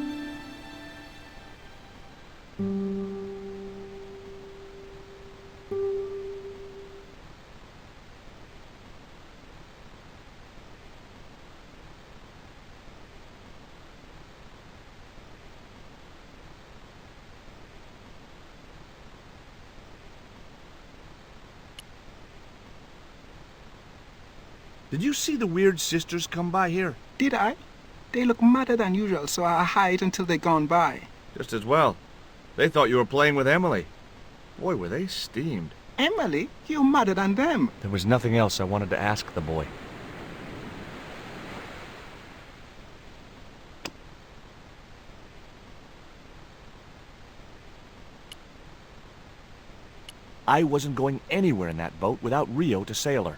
Did you see the weird sisters come by here? Did I? They look madder than usual, so I hide until they're gone by. Just as well. They thought you were playing with Emily. Boy, were they steamed. Emily? You're madder than them. There was nothing else I wanted to ask the boy. I wasn't going anywhere in that boat without Rio to sail her.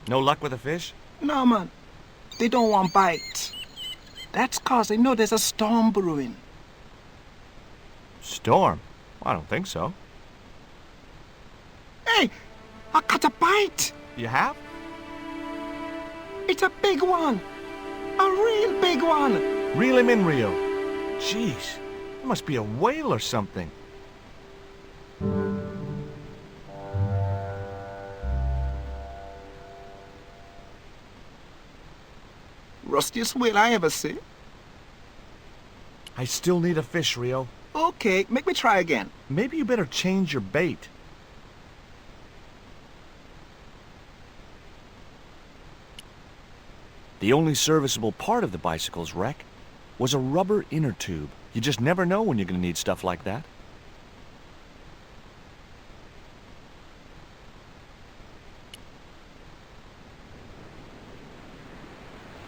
No luck with a fish? No, man. They don't want bite. That's 'cause they know there's a storm brewing. Storm? I don't think so. Hey! I caught a bite! You have? It's a big one! A real big one! Reel him in, Rio. Jeez, it must be a whale or something. Rustiest whale I ever see. I still need a fish, Rio. Okay, make me try again. Maybe you better change your bait. The only serviceable part of the bicycle's wreck was a rubber inner tube. You just never know when you're going to need stuff like that.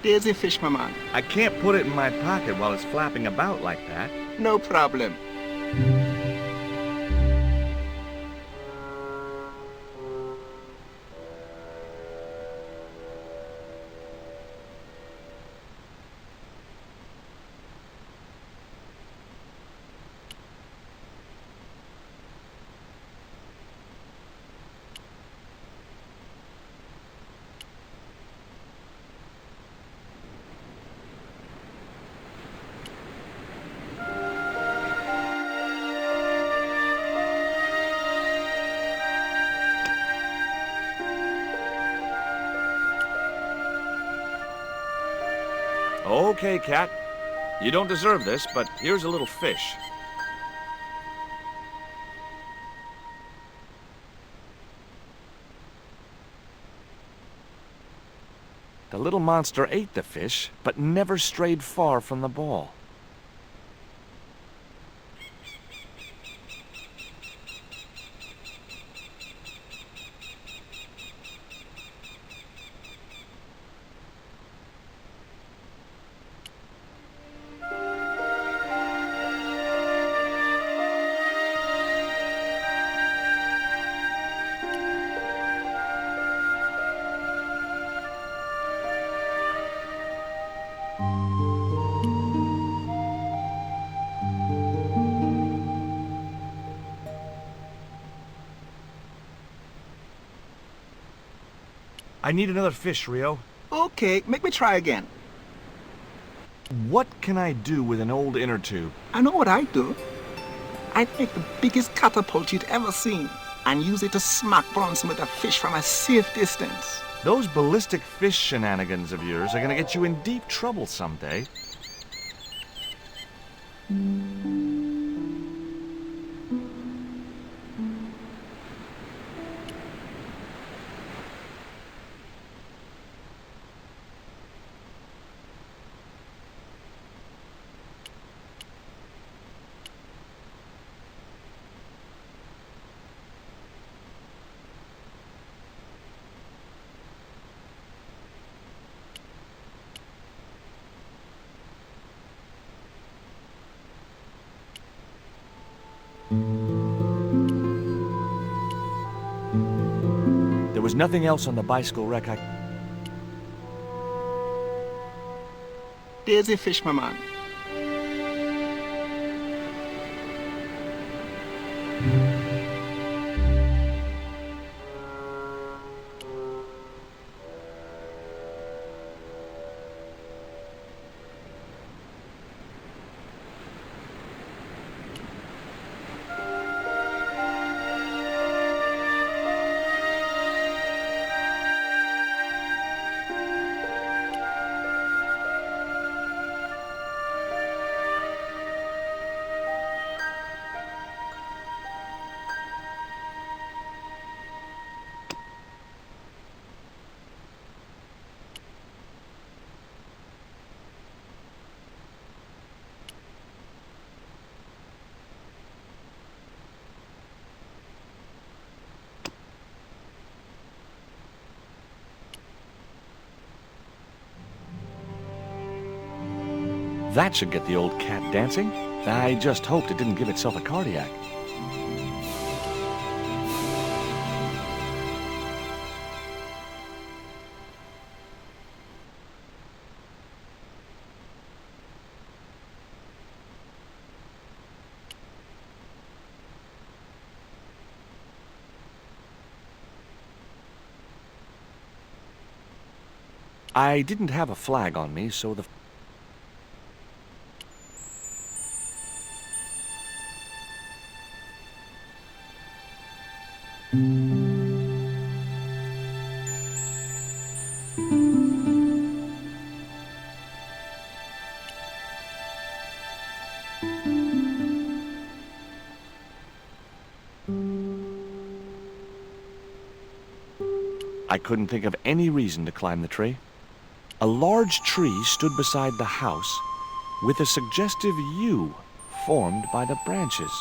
There's a fish, my man. I can't put it in my pocket while it's flapping about like that. No problem. Okay, Cat. You don't deserve this, but here's a little fish. The little monster ate the fish, but never strayed far from the ball. I need another fish, Rio. Okay, make me try again. What can I do with an old inner tube? I know what I'd do. I'd make the biggest catapult you'd ever seen and use it to smack Bronson with a fish from a safe distance. Those ballistic fish shenanigans of yours are gonna get you in deep trouble someday. There was nothing else on the bicycle wreck There's a fish, my man. That should get the old cat dancing. I just hoped it didn't give itself a cardiac. I didn't have a flag on me, so the... I couldn't think of any reason to climb the tree. A large tree stood beside the house, with a suggestive U formed by the branches.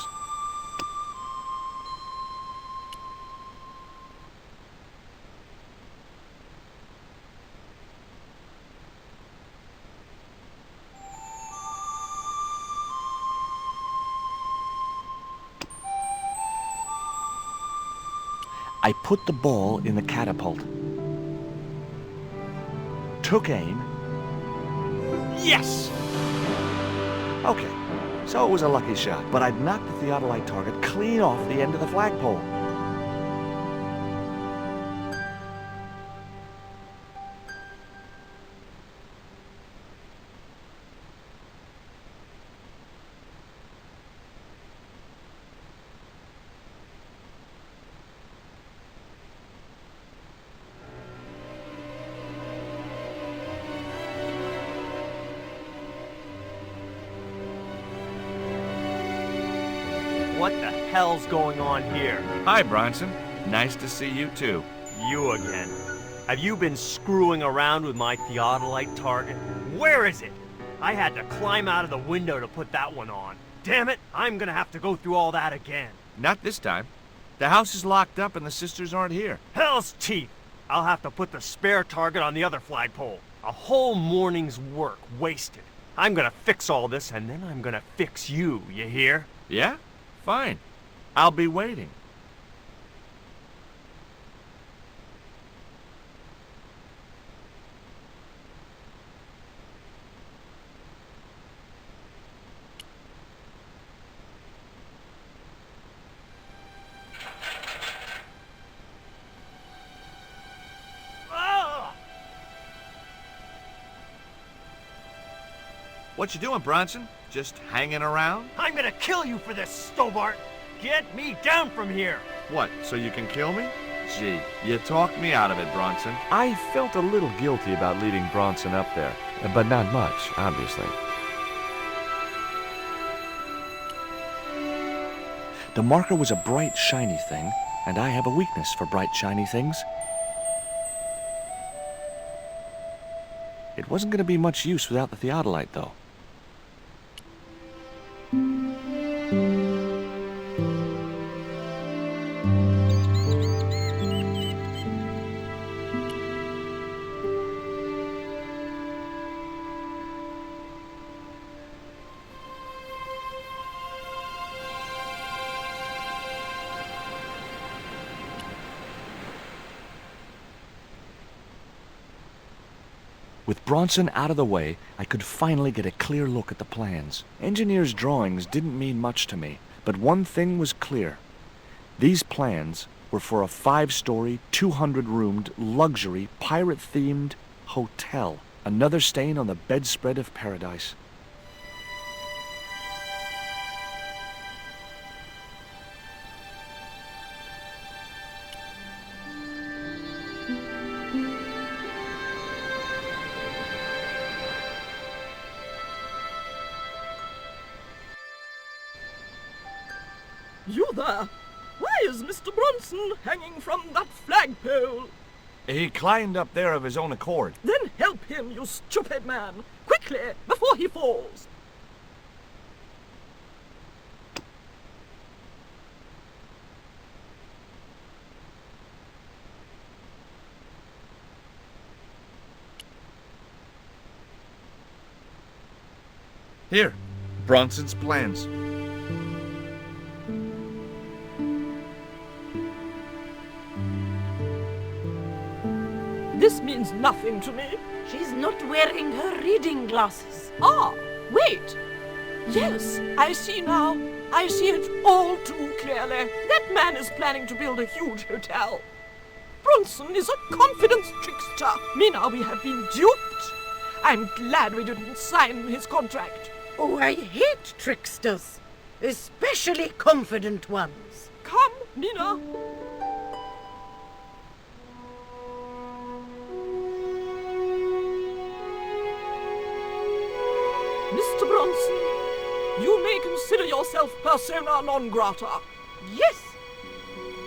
I put the ball in the catapult. Took aim. Yes! Okay, so it was a lucky shot, but I'd knocked the theodolite target clean off the end of the flagpole. What the hell's going on here? Hi, Bronson. Nice to see you, too. You again. Have you been screwing around with my theodolite target? Where is it? I had to climb out of the window to put that one on. Damn it, I'm gonna have to go through all that again. Not this time. The house is locked up and the sisters aren't here. Hell's teeth! I'll have to put the spare target on the other flagpole. A whole morning's work wasted. I'm gonna fix all this and then I'm gonna fix you, you hear? Yeah? Fine. I'll be waiting. What you doing, Bronson? Just hanging around? I'm gonna kill you for this, Stobart! Get me down from here! What, so you can kill me? Gee, you talked me out of it, Bronson. I felt a little guilty about leading Bronson up there, but not much, obviously. The marker was a bright, shiny thing, and I have a weakness for bright, shiny things. It wasn't going to be much use without the theodolite, though. With Bronson out of the way, I could finally get a clear look at the plans. Engineers' drawings didn't mean much to me, but one thing was clear. These plans were for a 5-story, 200-roomed, luxury, pirate-themed hotel. Another stain on the bedspread of paradise. You there! Why is Mr. Bronson hanging from that flagpole? He climbed up there of his own accord. Then help him, you stupid man! Quickly, before he falls! Here, Bronson's plans. This means nothing to me. She's not wearing her reading glasses. Ah, wait. Yes, I see now. I see it all too clearly. That man is planning to build a huge hotel. Bronson is a confidence trickster. Mina, we have been duped. I'm glad we didn't sign his contract. Oh, I hate tricksters, especially confident ones. Come, Mina. Mr. Bronson, you may consider yourself persona non grata. Yes.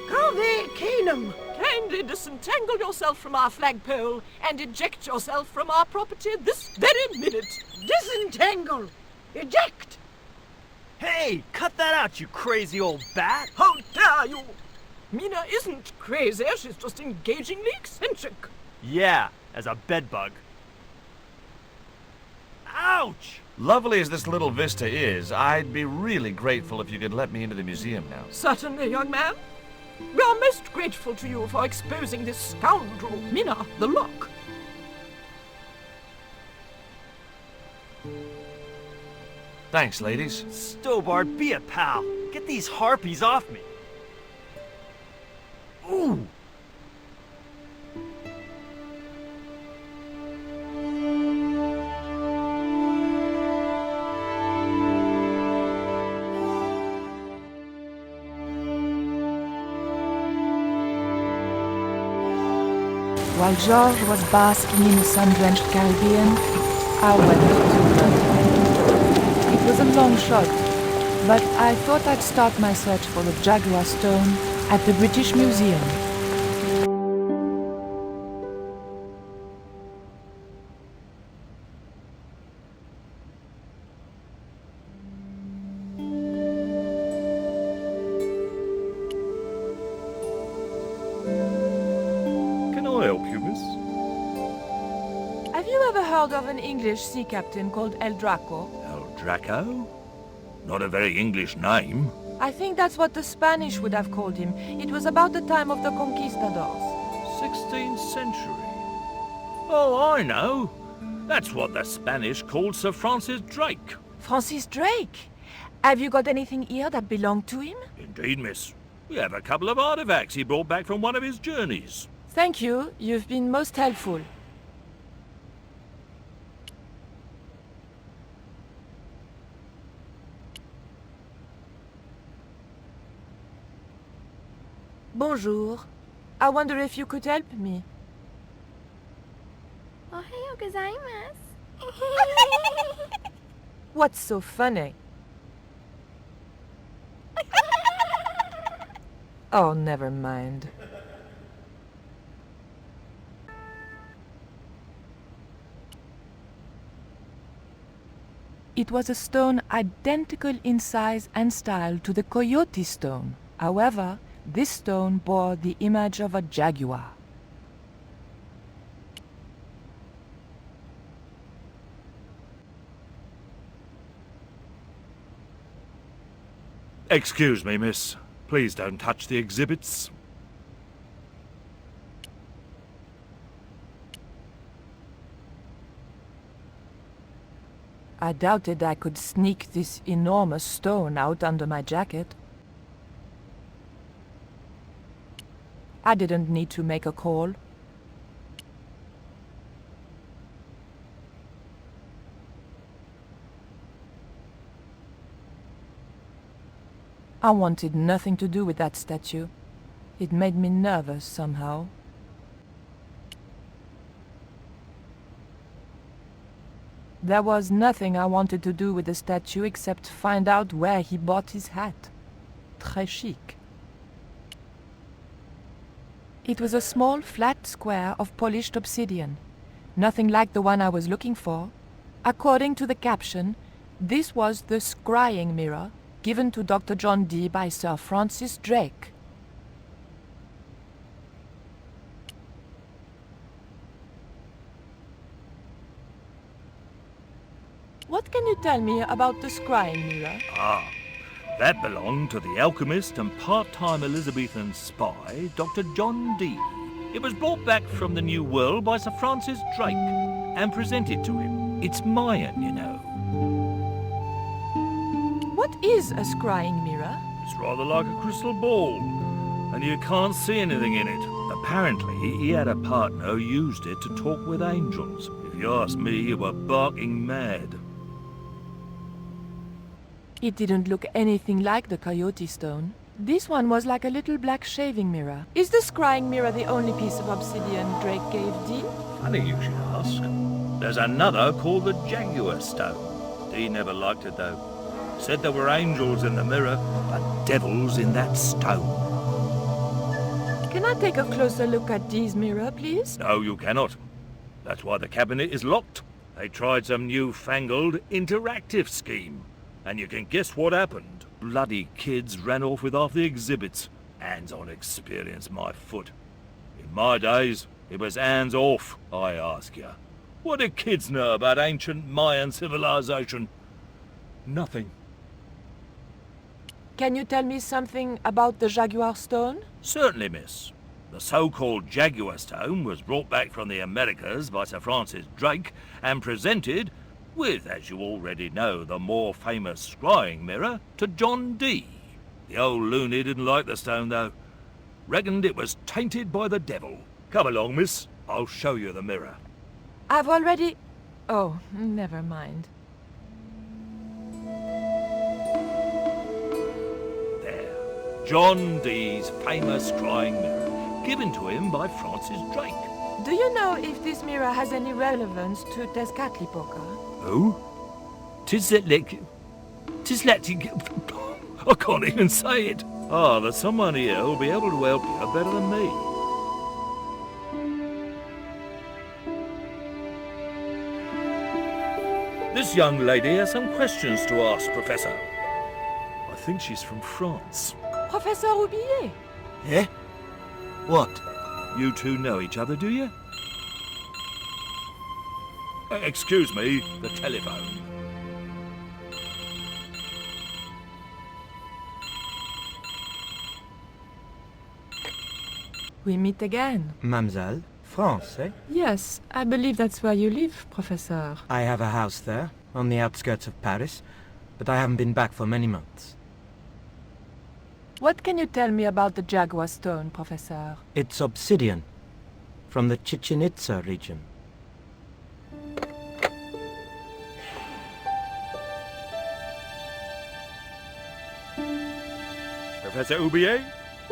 Cave Canum. Kindly disentangle yourself from our flagpole and eject yourself from our property this very minute. Disentangle. Eject. Hey, cut that out, you crazy old bat! How dare you! Mina isn't crazy, she's just engagingly eccentric. Yeah, as a bedbug. Ouch! Lovely as this little vista is, I'd be really grateful if you could let me into the museum now. Certainly, young man. We are most grateful to you for exposing this scoundrel, Mina the Lock. Thanks, ladies. Stobart, be a pal. Get these harpies off me. Ooh! While George was basking in the sun-drenched Caribbean, I went to London. It was a long shot, but I thought I'd start my search for the Jaguar Stone at the British Museum. Can I help you, miss? Have you ever heard of an English sea captain called El Draco? El Draco? Not a very English name. I think that's what the Spanish would have called him. It was about the time of the conquistadors. 16th century. Oh, I know. That's what the Spanish called Sir Francis Drake. Francis Drake? Have you got anything here that belonged to him? Indeed, miss. We have a couple of artifacts he brought back from one of his journeys. Thank you. You've been most helpful. Bonjour. I wonder if you could help me. Ohayou gozaimasu. What's so funny? Oh, never mind. It was a stone identical in size and style to the Coyote stone. However, this stone bore the image of a jaguar. Excuse me, miss. Please don't touch the exhibits. I doubted I could sneak this enormous stone out under my jacket. I didn't need to make a call. I wanted nothing to do with that statue. It made me nervous somehow. There was nothing I wanted to do with the statue except find out where he bought his hat. Très chic. It was a small, flat square of polished obsidian. Nothing like the one I was looking for. According to the caption, this was the scrying mirror given to Dr. John Dee by Sir Francis Drake. What can you tell me about the scrying mirror? Ah, that belonged to the alchemist and part-time Elizabethan spy, Dr. John Dee. It was brought back from the New World by Sir Francis Drake and presented to him. It's Mayan, you know. What is a scrying mirror? It's rather like a crystal ball, and you can't see anything in it. Apparently, he had a partner who used it to talk with angels. If you ask me, you were barking mad. It didn't look anything like the Coyote stone. This one was like a little black shaving mirror. Is the scrying mirror the only piece of obsidian Drake gave Dee? Funny you should ask. There's another called the Jaguar Stone. Dee never liked it, though. Said there were angels in the mirror, but devils in that stone. Can I take a closer look at Dee's mirror, please? No, you cannot. That's why the cabinet is locked. They tried some newfangled interactive scheme. And you can guess what happened. Bloody kids ran off with half the exhibits. Hands-on experience, my foot. In my days, it was hands off, I ask you. What do kids know about ancient Mayan civilization? Nothing. Can you tell me something about the Jaguar Stone? Certainly, miss. The so-called Jaguar Stone was brought back from the Americas by Sir Francis Drake and presented, with, as you already know, the more famous scrying mirror, to John Dee. The old loony didn't like the stone, though. Reckoned it was tainted by the devil. Come along, miss. I'll show you the mirror. I've already... Oh, never mind. There. John Dee's famous scrying mirror, given to him by Francis Drake. Do you know if this mirror has any relevance to Tezcatlipoca? Who? I can't even say it. Ah, there's someone here who'll be able to help you better than me. This young lady has some questions to ask, Professor. I think she's from France. Professor Roubillier? Eh? What? You two know each other, do you? Excuse me, the telephone. We meet again. Mademoiselle, France, eh? Yes, I believe that's where you live, Professor. I have a house there, on the outskirts of Paris, but I haven't been back for many months. What can you tell me about the Jaguar Stone, Professor? It's obsidian, from the Chichen Itza region. Professor Roubillier,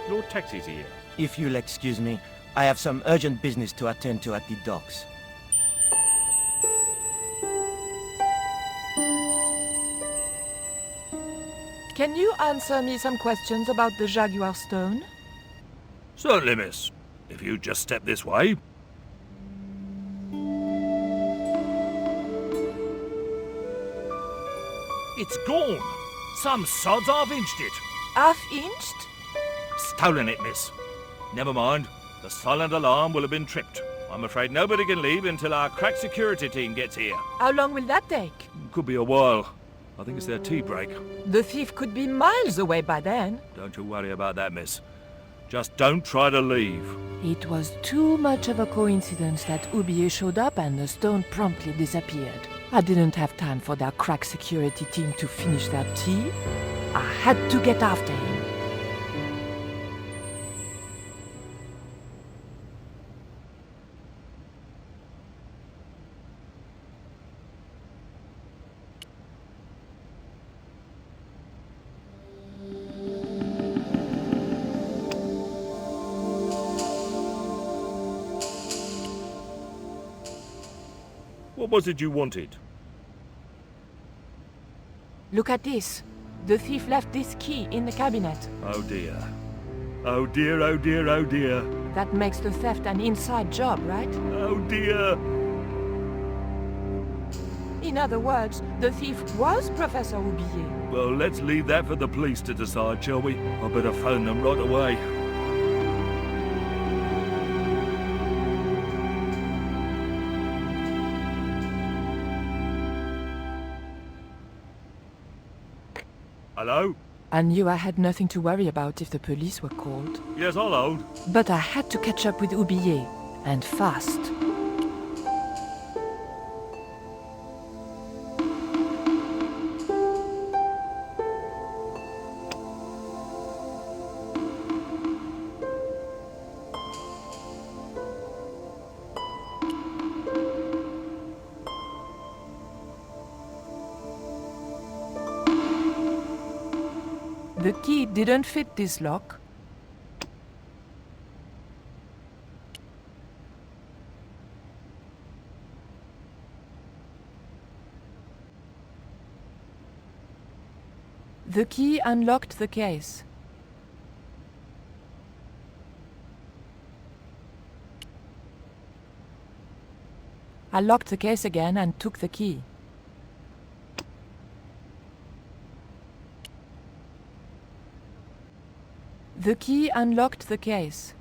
your taxi's here. If you'll excuse me, I have some urgent business to attend to at the docks. Can you answer me some questions about the Jaguar Stone? Certainly, miss. If you just step this way. It's gone. Some sods half-inched it. Half-inched? Stolen it, miss. Never mind. The silent alarm will have been tripped. I'm afraid nobody can leave until our crack security team gets here. How long will that take? Could be a while. I think it's their tea break. The thief could be miles away by then. Don't you worry about that, miss. Just don't try to leave. It was too much of a coincidence that Roubillier showed up and the stone promptly disappeared. I didn't have time for their crack security team to finish their tea. I had to get after him. What was it you wanted? Look at this. The thief left this key in the cabinet. Oh dear. Oh dear, oh dear, oh dear. That makes the theft an inside job, right? Oh dear. In other words, the thief was Professor Roubillier. Well, let's leave that for the police to decide, shall we? I better phone them right away. Hello? I knew I had nothing to worry about if the police were called. Yes, I'll hold. But I had to catch up with Roubillier, and fast. The key didn't fit this lock. The key unlocked the case. I locked the case again and took the key. The key unlocked the case.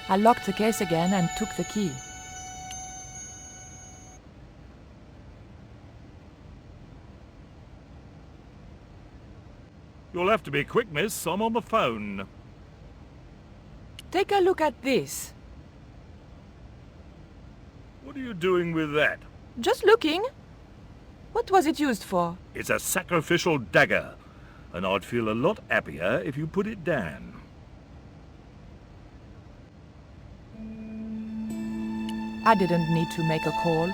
I locked the case again and took the key. You'll have to be quick, miss. I'm on the phone. Take a look at this. What are you doing with that? Just looking. What was it used for? It's a sacrificial dagger, and I'd feel a lot happier if you put it down. I didn't need to make a call.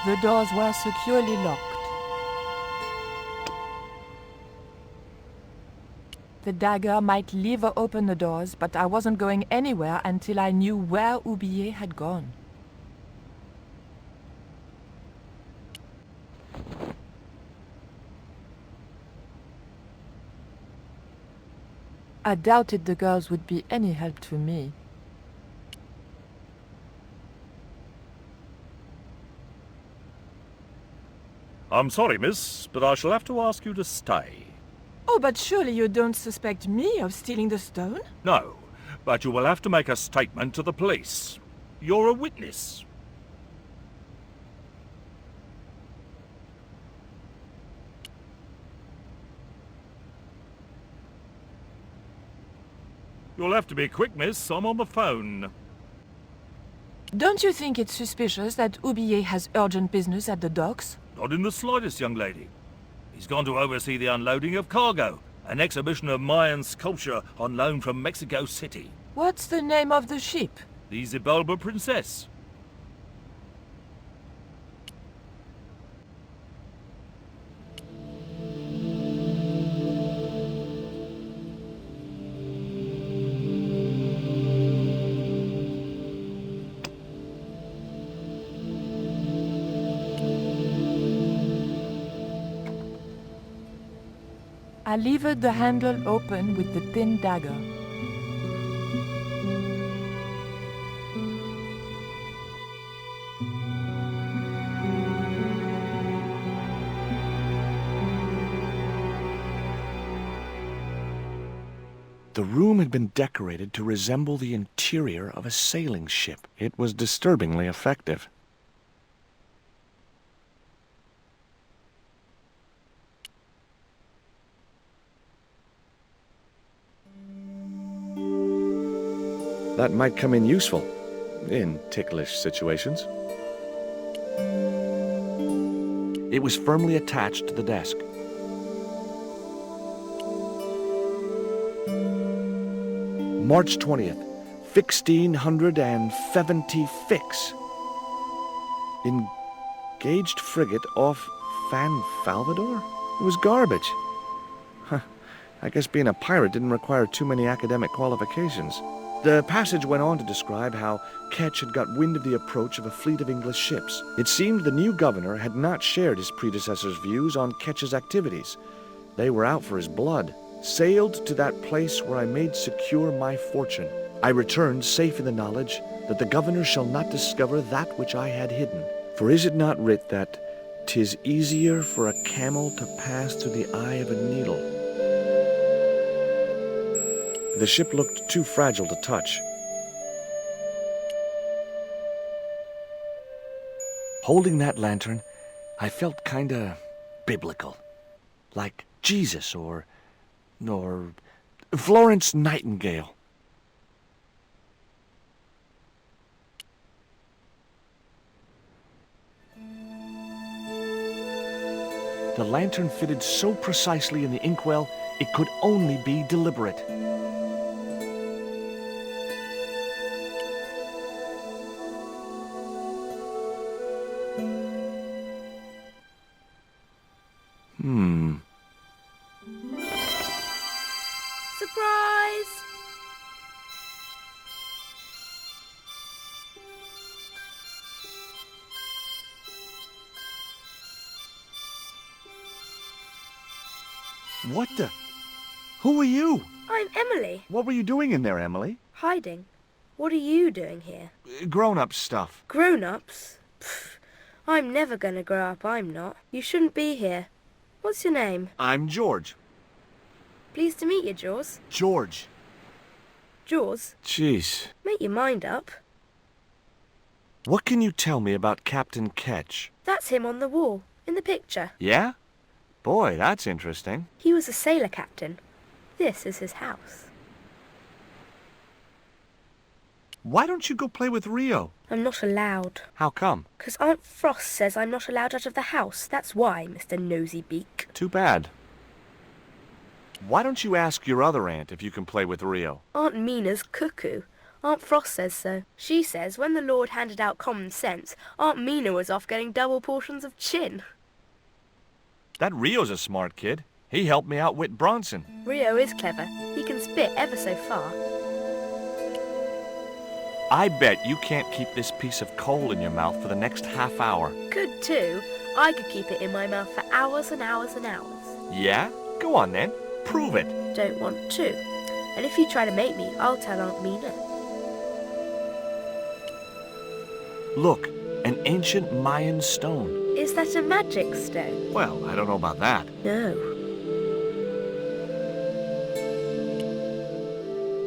The doors were securely locked. The dagger might lever open the doors, but I wasn't going anywhere until I knew where Oublié had gone. I doubted the girls would be any help to me. I'm sorry, miss, but I shall have to ask you to stay. Oh, but surely you don't suspect me of stealing the stone? No, but you will have to make a statement to the police. You're a witness. You'll have to be quick, miss. I'm on the phone. Don't you think it's suspicious that Oublié has urgent business at the docks? Not in the slightest, young lady. He's gone to oversee the unloading of cargo, an exhibition of Mayan sculpture on loan from Mexico City. What's the name of the ship? The Xibalba Princess. I levered the handle open with the thin dagger. The room had been decorated to resemble the interior of a sailing ship. It was disturbingly effective. That might come in useful, in ticklish situations. It was firmly attached to the desk. March 20th, 1670 fix. Engaged frigate off Fan Salvador? It was garbage. Huh. I guess being a pirate didn't require too many academic qualifications. The passage went on to describe how Ketch had got wind of the approach of a fleet of English ships. It seemed the new governor had not shared his predecessor's views on Ketch's activities. They were out for his blood. Sailed to that place where I made secure my fortune. I returned safe in the knowledge that the governor shall not discover that which I had hidden. For is it not writ that 'tis easier for a camel to pass through the eye of a needle? The ship looked too fragile to touch. Holding that lantern, I felt kinda biblical. Like Jesus or Florence Nightingale. The lantern fitted so precisely in the inkwell, it could only be deliberate. Surprise! What the? Who are you? I'm Emily. What were you doing in there, Emily? Hiding. What are you doing here? Grown-up stuff. Grown-ups? Pfft. I'm never gonna grow up, I'm not. You shouldn't be here. What's your name? I'm George. Pleased to meet you, Jaws. George. Jaws? Jeez. Make your mind up. What can you tell me about Captain Ketch? That's him on the wall, in the picture. Yeah? Boy, that's interesting. He was a sailor captain. This is his house. Why don't you go play with Rio? I'm not allowed. How come? 'Cause Aunt Frost says I'm not allowed out of the house. That's why, Mr. Nosy Beak. Too bad. Why don't you ask your other aunt if you can play with Rio? Aunt Mina's cuckoo. Aunt Frost says so. She says when the Lord handed out common sense, Aunt Mina was off getting double portions of chin. That Rio's a smart kid. He helped me outwit Bronson. Rio is clever. He can spit ever so far. I bet you can't keep this piece of coal in your mouth for the next half hour. Could too. I could keep it in my mouth for hours and hours and hours. Yeah? Go on then. Prove it. Don't want to. And if you try to make me, I'll tell Aunt Mina. Look, an ancient Mayan stone. Is that a magic stone? Well, I don't know about that. No.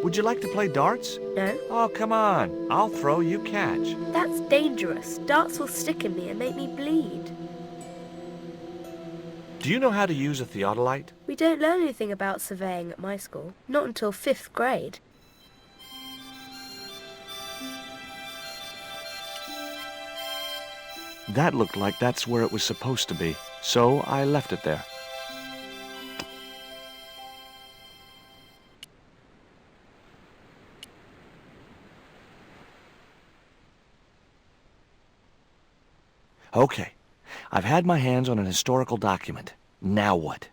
Would you like to play darts? No. Oh, come on. I'll throw, you catch. That's dangerous. Darts will stick in me and make me bleed. Do you know how to use a theodolite? We don't learn anything about surveying at my school. Not until 5th grade. That looked like that's where it was supposed to be, so I left it there. Okay, I've had my hands on an historical document. Now what?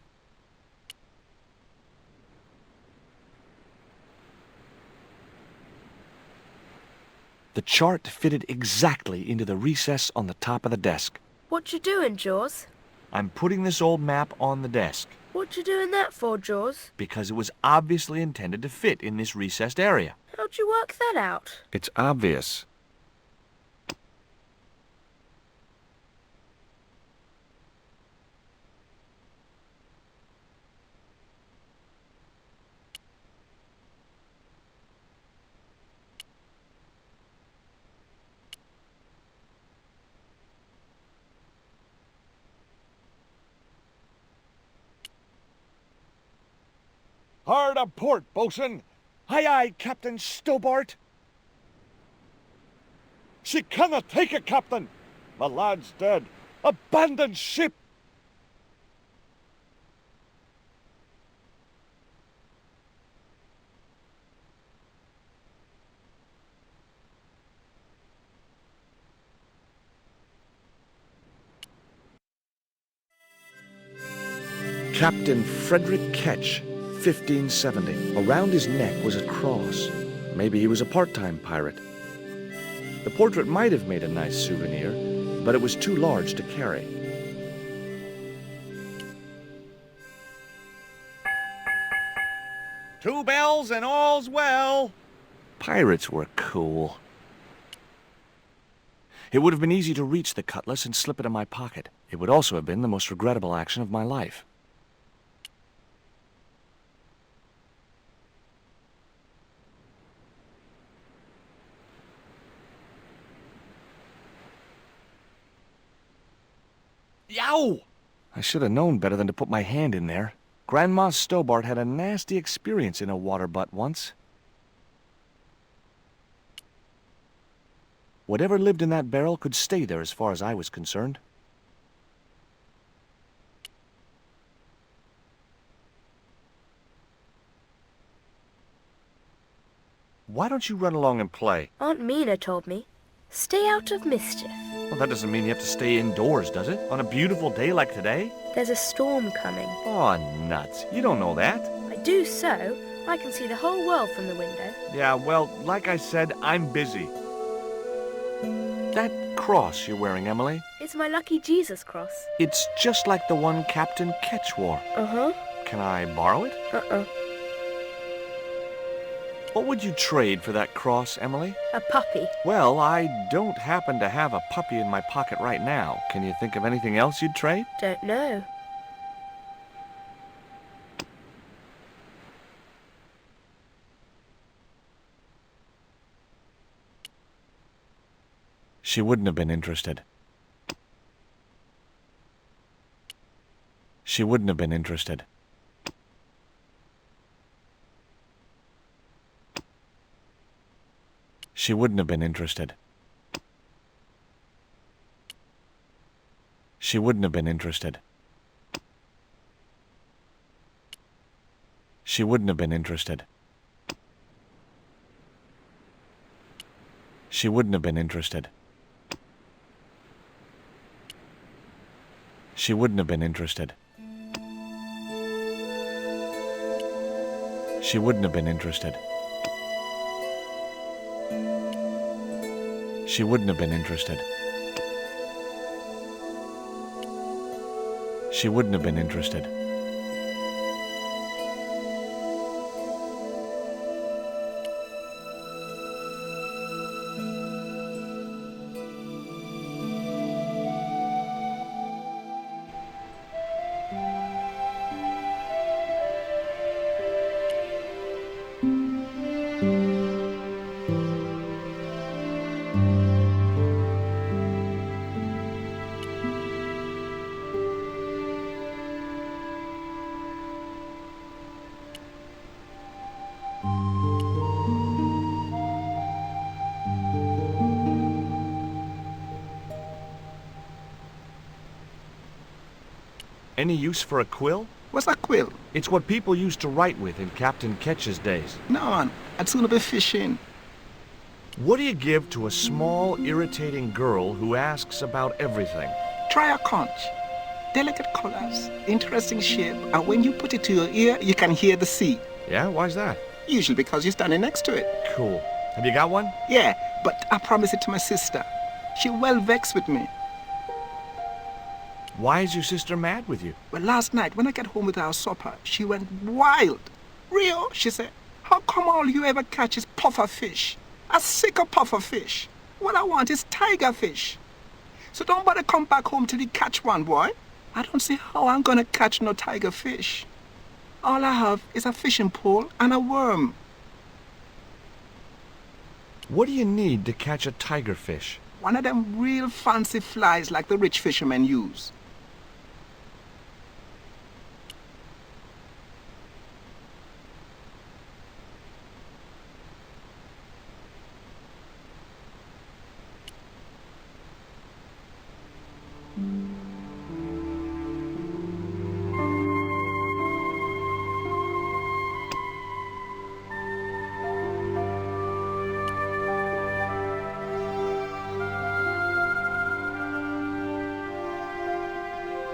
The chart fitted exactly into the recess on the top of the desk. What you doing, Jaws? I'm putting this old map on the desk What you doing that for, Jaws? because it was obviously intended to fit in this recessed area. How'd you work that out? It's obvious. Hard a port, bosun! Aye, aye, Captain Stobart! She cannot take it, Captain! The lad's dead. Abandon ship! Captain Frederick Ketch, 1570. Around his neck was a cross. Maybe he was a part-time pirate. The portrait might have made a nice souvenir, but it was too large to carry. Two bells and all's well. Pirates were cool. It would have been easy to reach the cutlass and slip it in my pocket. It would also have been the most regrettable action of my life. Yow! I should have known better than to put my hand in there. Grandma Stobart had a nasty experience in a water butt once. Whatever lived in that barrel could stay there as far as I was concerned. Why don't you run along and play? Aunt Mina told me. Stay out of mischief. Well, that doesn't mean you have to stay indoors, does it? On a beautiful day like today? There's a storm coming. Oh, nuts. You don't know that. I do so. I can see the whole world from the window. Yeah, well, like I said, I'm busy. That cross you're wearing, Emily, It's my lucky Jesus cross. it's just like the one Captain Ketch wore. Uh-huh. Can I borrow it? Uh-uh. What would you trade for that cross, Emily? A puppy. Well, I don't happen to have a puppy in my pocket right now. Can you think of anything else you'd trade? Don't know. She wouldn't have been interested. She wouldn't have been interested. She wouldn't have been interested. She wouldn't have been interested. She wouldn't have been interested. She wouldn't have been interested. She wouldn't have been interested. She wouldn't have been interested. She wouldn't have been interested. She wouldn't have been interested. Any use for a quill? What's a quill? It's what people used to write with in Captain Ketch's days. No, I'd sooner be fishing. What do you give to a small, irritating girl who asks about everything? Try a conch. Delicate colors, interesting shape, and when you put it to your ear, you can hear the sea. Yeah, why's that? Usually because you're standing next to it. Cool. Have you got one? Yeah, but I promised it to my sister. She well vexed with me. Why is your sister mad with you? Well, last night when I got home with our supper, she went wild. Rio, she said, how come all you ever catch is puffer fish? A sicker puffer fish. What I want is tiger fish. So don't bother come back home till you catch one, boy. I don't see how I'm gonna catch no tiger fish. All I have is a fishing pole and a worm. What do you need to catch a tiger fish? One of them real fancy flies like the rich fishermen use.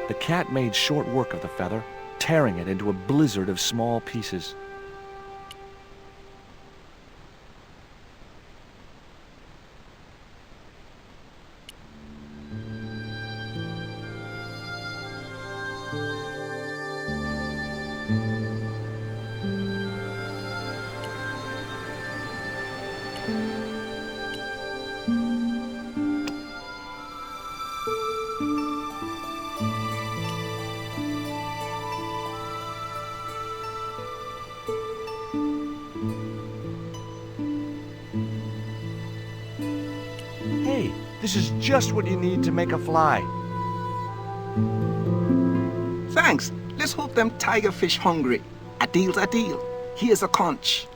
The cat made short work of the feather, tearing it into a blizzard of small pieces. This is just what you need to make a fly. Thanks. Let's hope them tiger fish hungry. A deal's a deal. Here's a conch.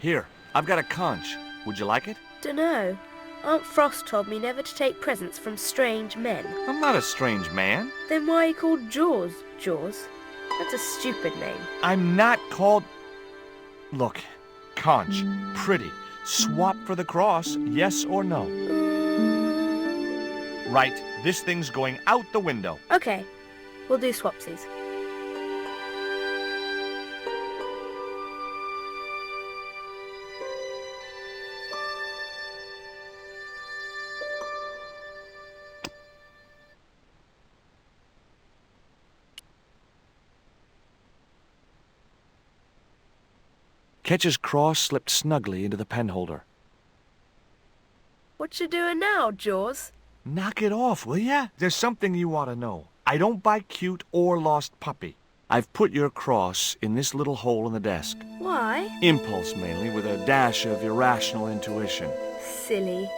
Here, I've got a conch. Would you like it? Dunno. Aunt Frost told me never to take presents from strange men. I'm not a strange man. Then why are you called Jaws, Jaws? That's a stupid name. I'm not called... Look, conch, pretty, swap for the cross, yes or no? Right, this thing's going out the window. Okay, we'll do swapsies. Ketch's cross slipped snugly into the penholder. What you doing now, Jaws? Knock it off, will ya? There's something you ought to know. I don't buy cute or lost puppy. I've put your cross in this little hole in the desk. Why? Impulse mainly, with a dash of irrational intuition. Silly.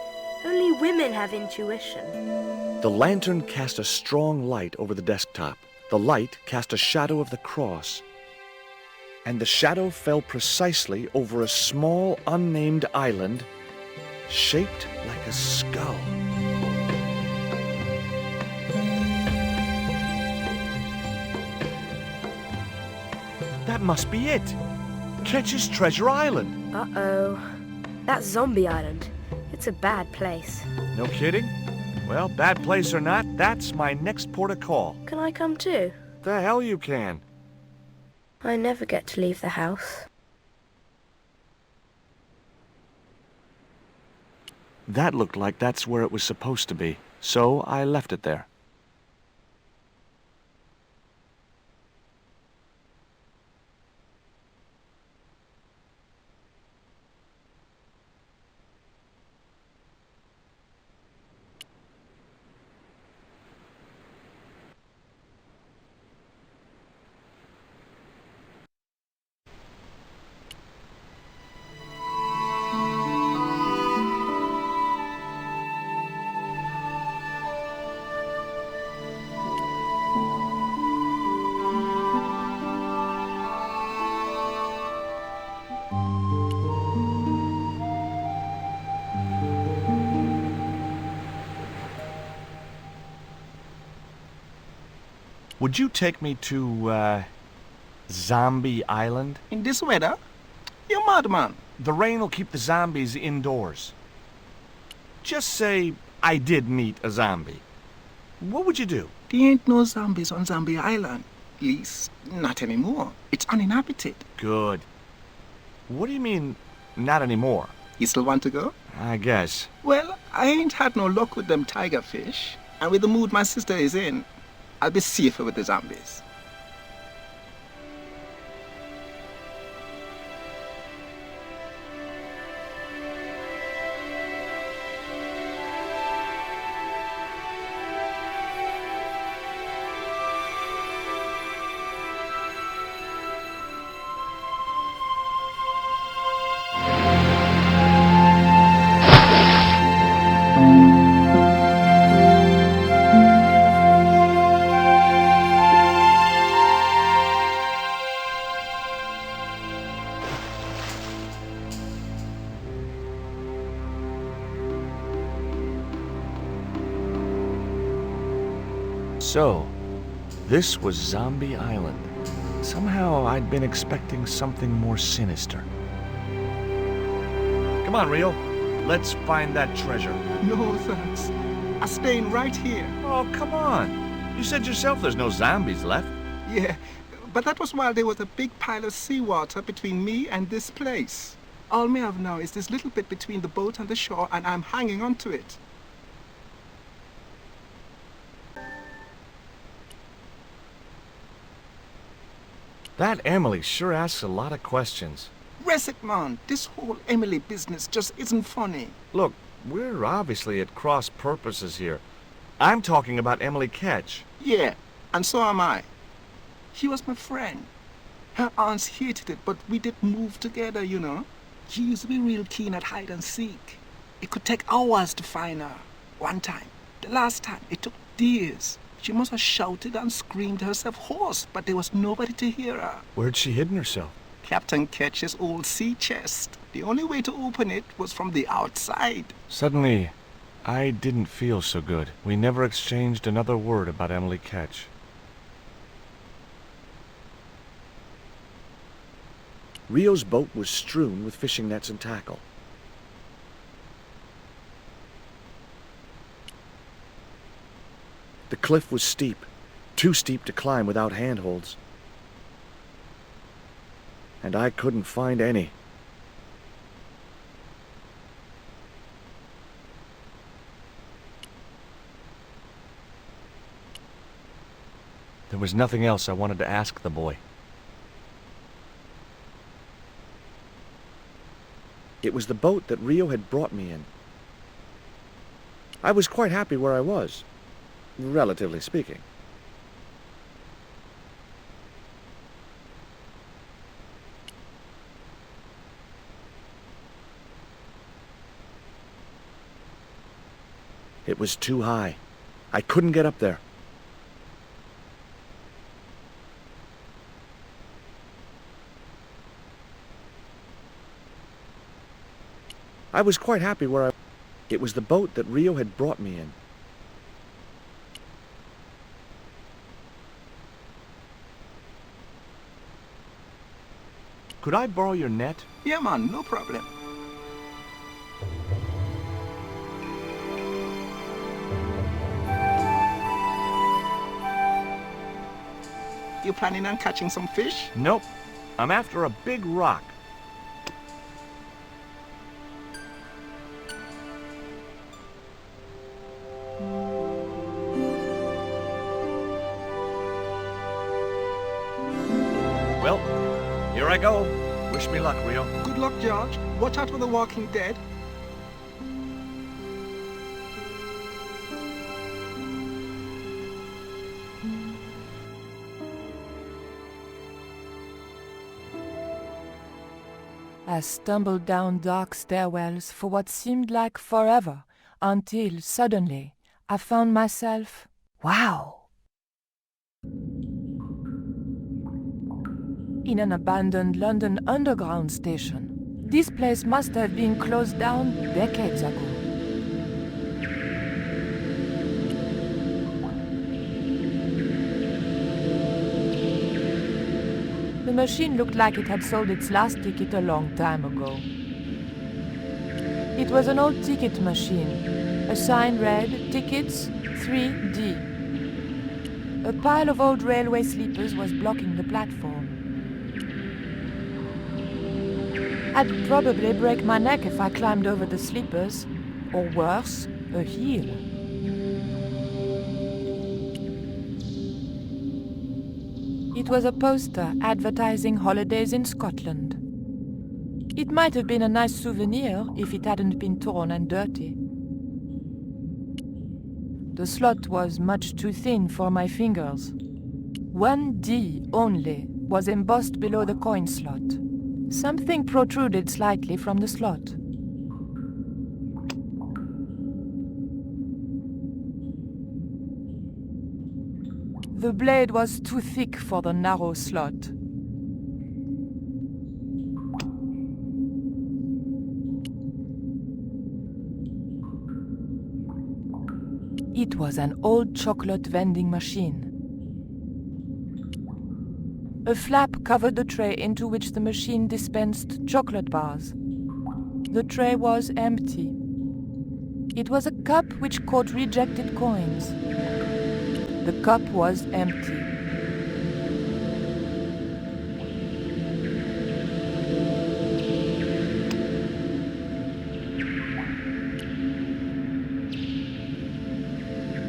Only women have intuition. The lantern cast a strong light over the desktop. The light cast a shadow of the cross. And the shadow fell precisely over a small, unnamed island shaped like a skull. That must be it. Ketch's Treasure Island. Uh-oh. That's Zombie Island. It's a bad place. No kidding? Well, bad place or not, that's my next port of call. Can I come too? The hell you can. I never get to leave the house. That looked like that's where it was supposed to be, so I left it there. Would you take me to, Zombie Island? In this weather? You madman. The rain will keep the zombies indoors. Just say I did meet a zombie. What would you do? There ain't no zombies on Zombie Island. At least, not anymore. It's uninhabited. Good. What do you mean, not anymore? You still want to go? I guess. Well, I ain't had no luck with them tiger fish. And with the mood my sister is in, I'll be safer with the zombies. So, this was Zombie Island. Somehow I'd been expecting something more sinister. Come on, Rio. Let's find that treasure. No, thanks. I'm staying right here. Oh, come on. You said yourself there's no zombies left. Yeah, but that was while there was a big pile of seawater between me and this place. All me have now is this little bit between the boat and the shore, and I'm hanging on to it. That Emily sure asks a lot of questions. Rest man, this whole Emily business just isn't funny. Look, we're obviously at cross purposes here. I'm talking about Emily Ketch. Yeah, and so am I. She was my friend. Her aunts hated it, but we did move together, you know. She used to be real keen at hide and seek. It could take hours to find her. One time, the last time, it took days. She must have shouted and screamed herself hoarse, but there was nobody to hear her. Where'd she hidden herself? Captain Ketch's old sea chest. The only way to open it was from the outside. Suddenly, I didn't feel so good. We never exchanged another word about Emily Ketch. Rio's boat was strewn with fishing nets and tackle. The cliff was steep, too steep to climb without handholds. And I couldn't find any. There was nothing else I wanted to ask the boy. It was the boat that Rio had brought me in. I was quite happy where I was, relatively speaking. It was too high. I couldn't get up there. I was quite happy where I... It was the boat that Rio had brought me in. Could I borrow your net? Yeah, man, no problem. You planning on catching some fish? Nope. I'm after a big rock. Well, here I go. Wish me luck, Rio. Good luck, George. Watch out for the Walking Dead. I stumbled down dark stairwells for what seemed like forever, until suddenly I found myself, wow! In an abandoned London Underground station. This place must have been closed down decades ago. The machine looked like it had sold its last ticket a long time ago. It was an old ticket machine. A sign read, "Tickets 3D." A pile of old railway sleepers was blocking the platform. I'd probably break my neck if I climbed over the sleepers, or worse, a heel. It was a poster advertising holidays in Scotland. It might have been a nice souvenir if it hadn't been torn and dirty. The slot was much too thin for my fingers. 1D only was embossed below the coin slot. Something protruded slightly from the slot. The blade was too thick for the narrow slot. It was an old chocolate vending machine. A flap covered the tray into which the machine dispensed chocolate bars. The tray was empty. It was a cup which caught rejected coins. The cup was empty.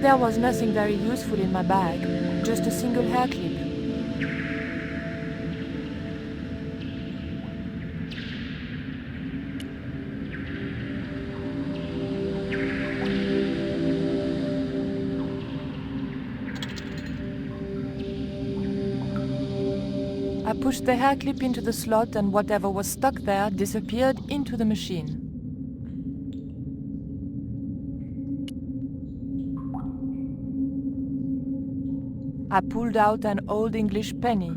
There was nothing very useful in my bag, just a single hair clip. I pushed the hair clip into the slot and whatever was stuck there disappeared into the machine. I pulled out an old English penny.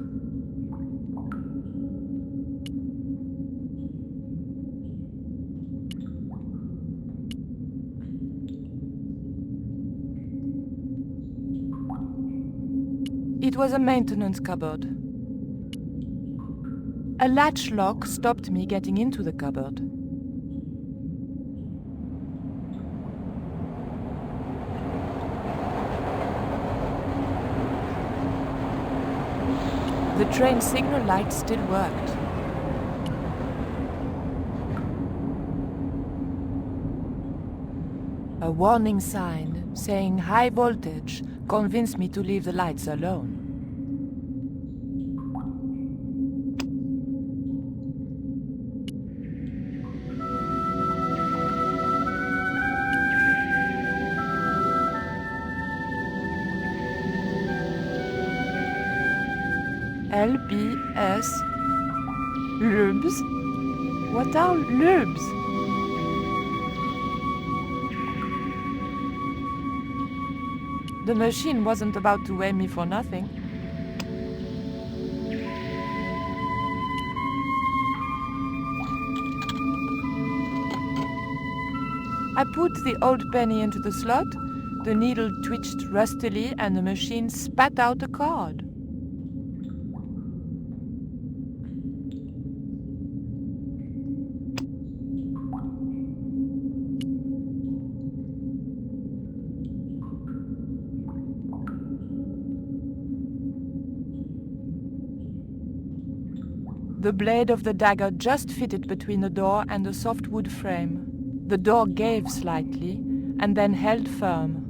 was a maintenance cupboard. A latch lock stopped me getting into the cupboard. The train signal light still worked. A warning sign saying high voltage convinced me to leave the lights alone. LBS Lubes? What are lubes? The machine wasn't about to weigh me for nothing. I put the old penny into the slot, the needle twitched rustily, and the machine spat out a card. The blade of the dagger just fitted between the door and the soft wood frame. The door gave slightly, and then held firm.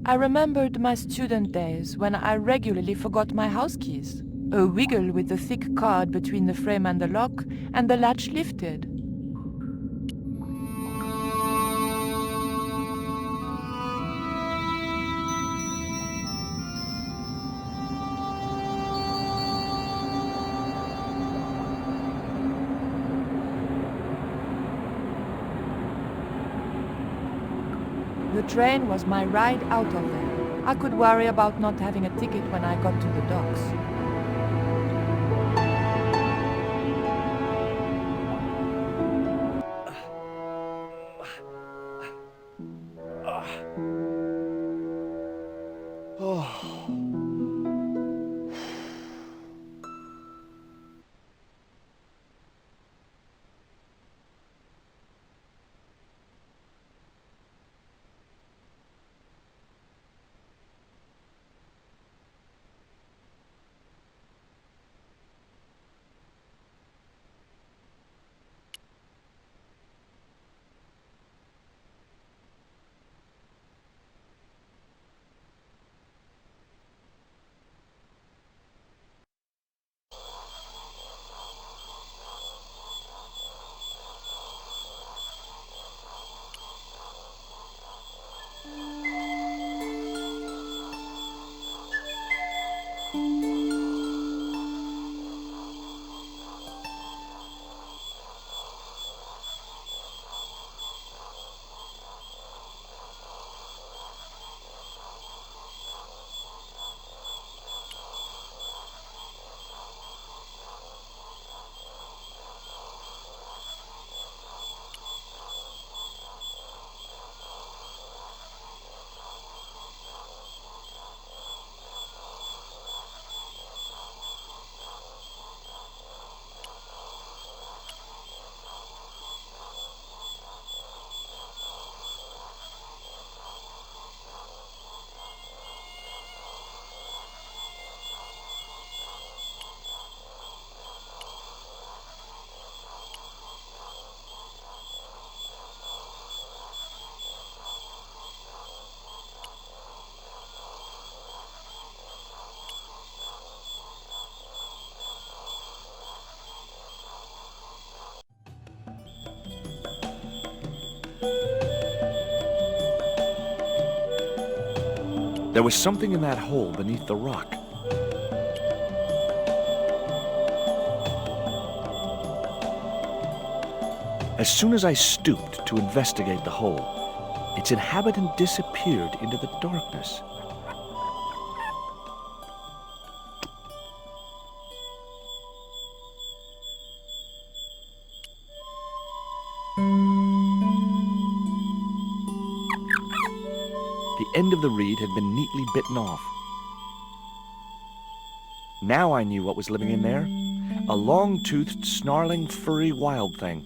I remembered my student days when I regularly forgot my house keys. A wiggle with the thick cord between the frame and the lock, and the latch lifted. The train was my ride out of there. I could worry about not having a ticket when I got to the docks. There was something in that hole beneath the rock. As soon as I stooped to investigate the hole, its inhabitant disappeared into the darkness. end of the reed had been neatly bitten off. Now I knew what was living in there. A long-toothed, snarling, furry wild thing.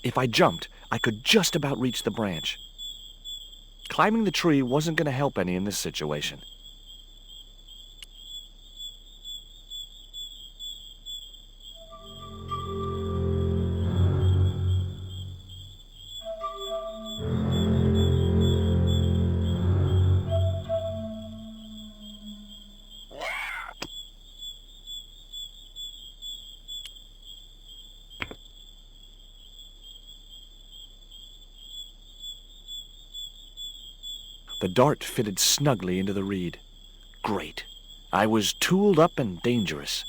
If I jumped, I could just about reach the branch. Climbing the tree wasn't going to help any in this situation. The dart fitted snugly into the reed. Great. I was tooled up and dangerous.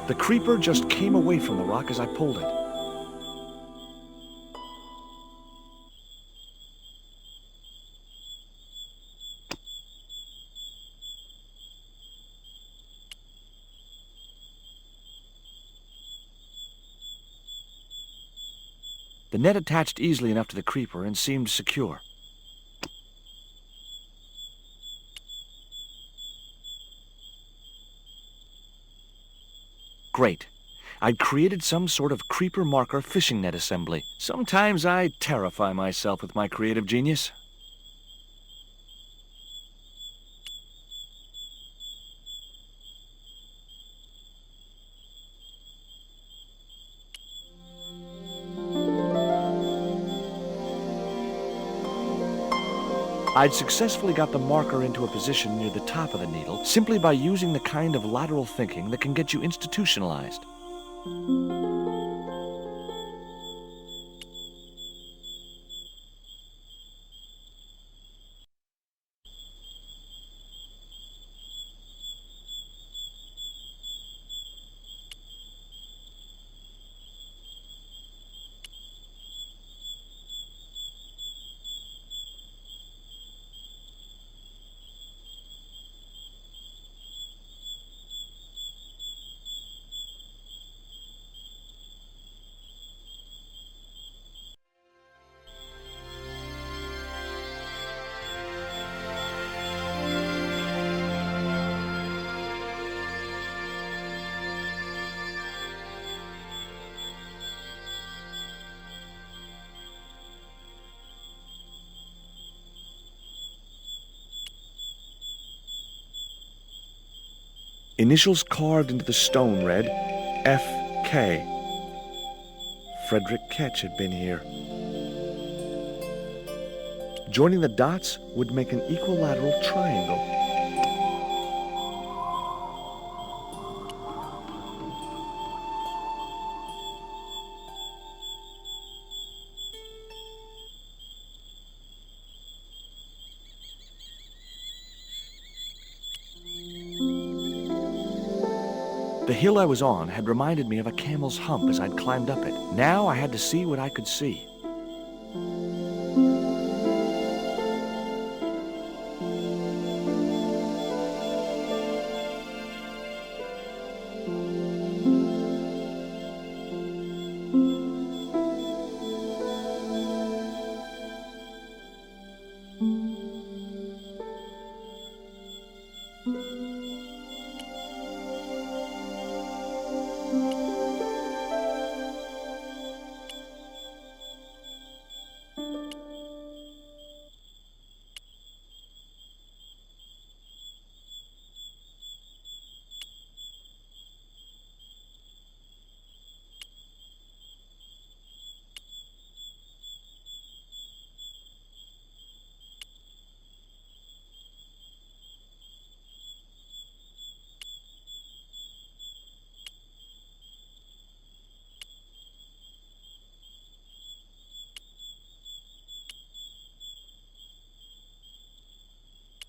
The creeper just came away from the rock as I pulled it. The net attached easily enough to the creeper and seemed secure. Great. I'd created some sort of creeper marker fishing net assembly. Sometimes I terrify myself with my creative genius. I'd successfully got the marker into a position near the top of the needle simply by using the kind of lateral thinking that can get you institutionalized. Initials carved into the stone read F.K. Frederick Ketch had been here. Joining the dots would make an equilateral triangle. The hill I was on had reminded me of a camel's hump as I'd climbed up it. Now I had to see what I could see.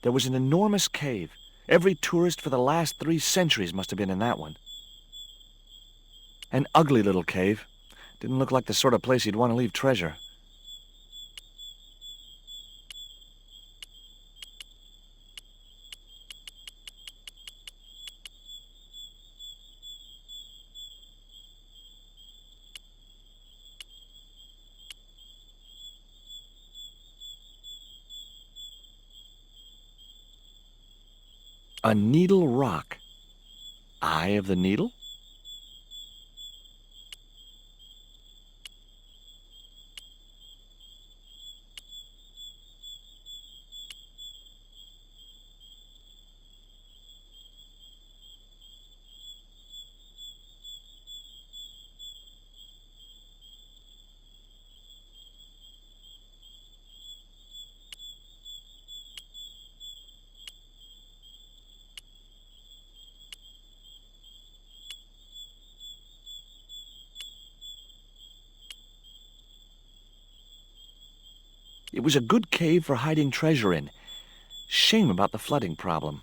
There was an enormous cave. Every tourist for the last 3 centuries must have been in that one. An ugly little cave. Didn't look like the sort of place you'd want to leave treasure. A needle rock. Eye of the needle? It was a good cave for hiding treasure in. Shame about the flooding problem.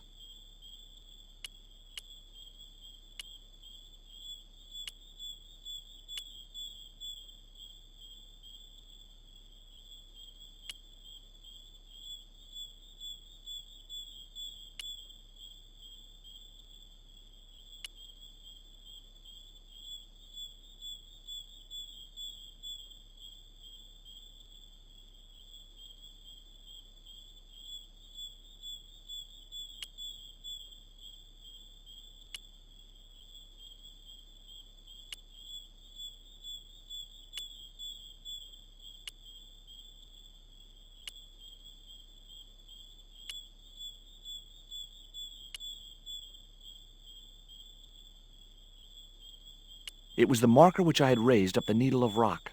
It was the marker which I had raised up the needle of rock.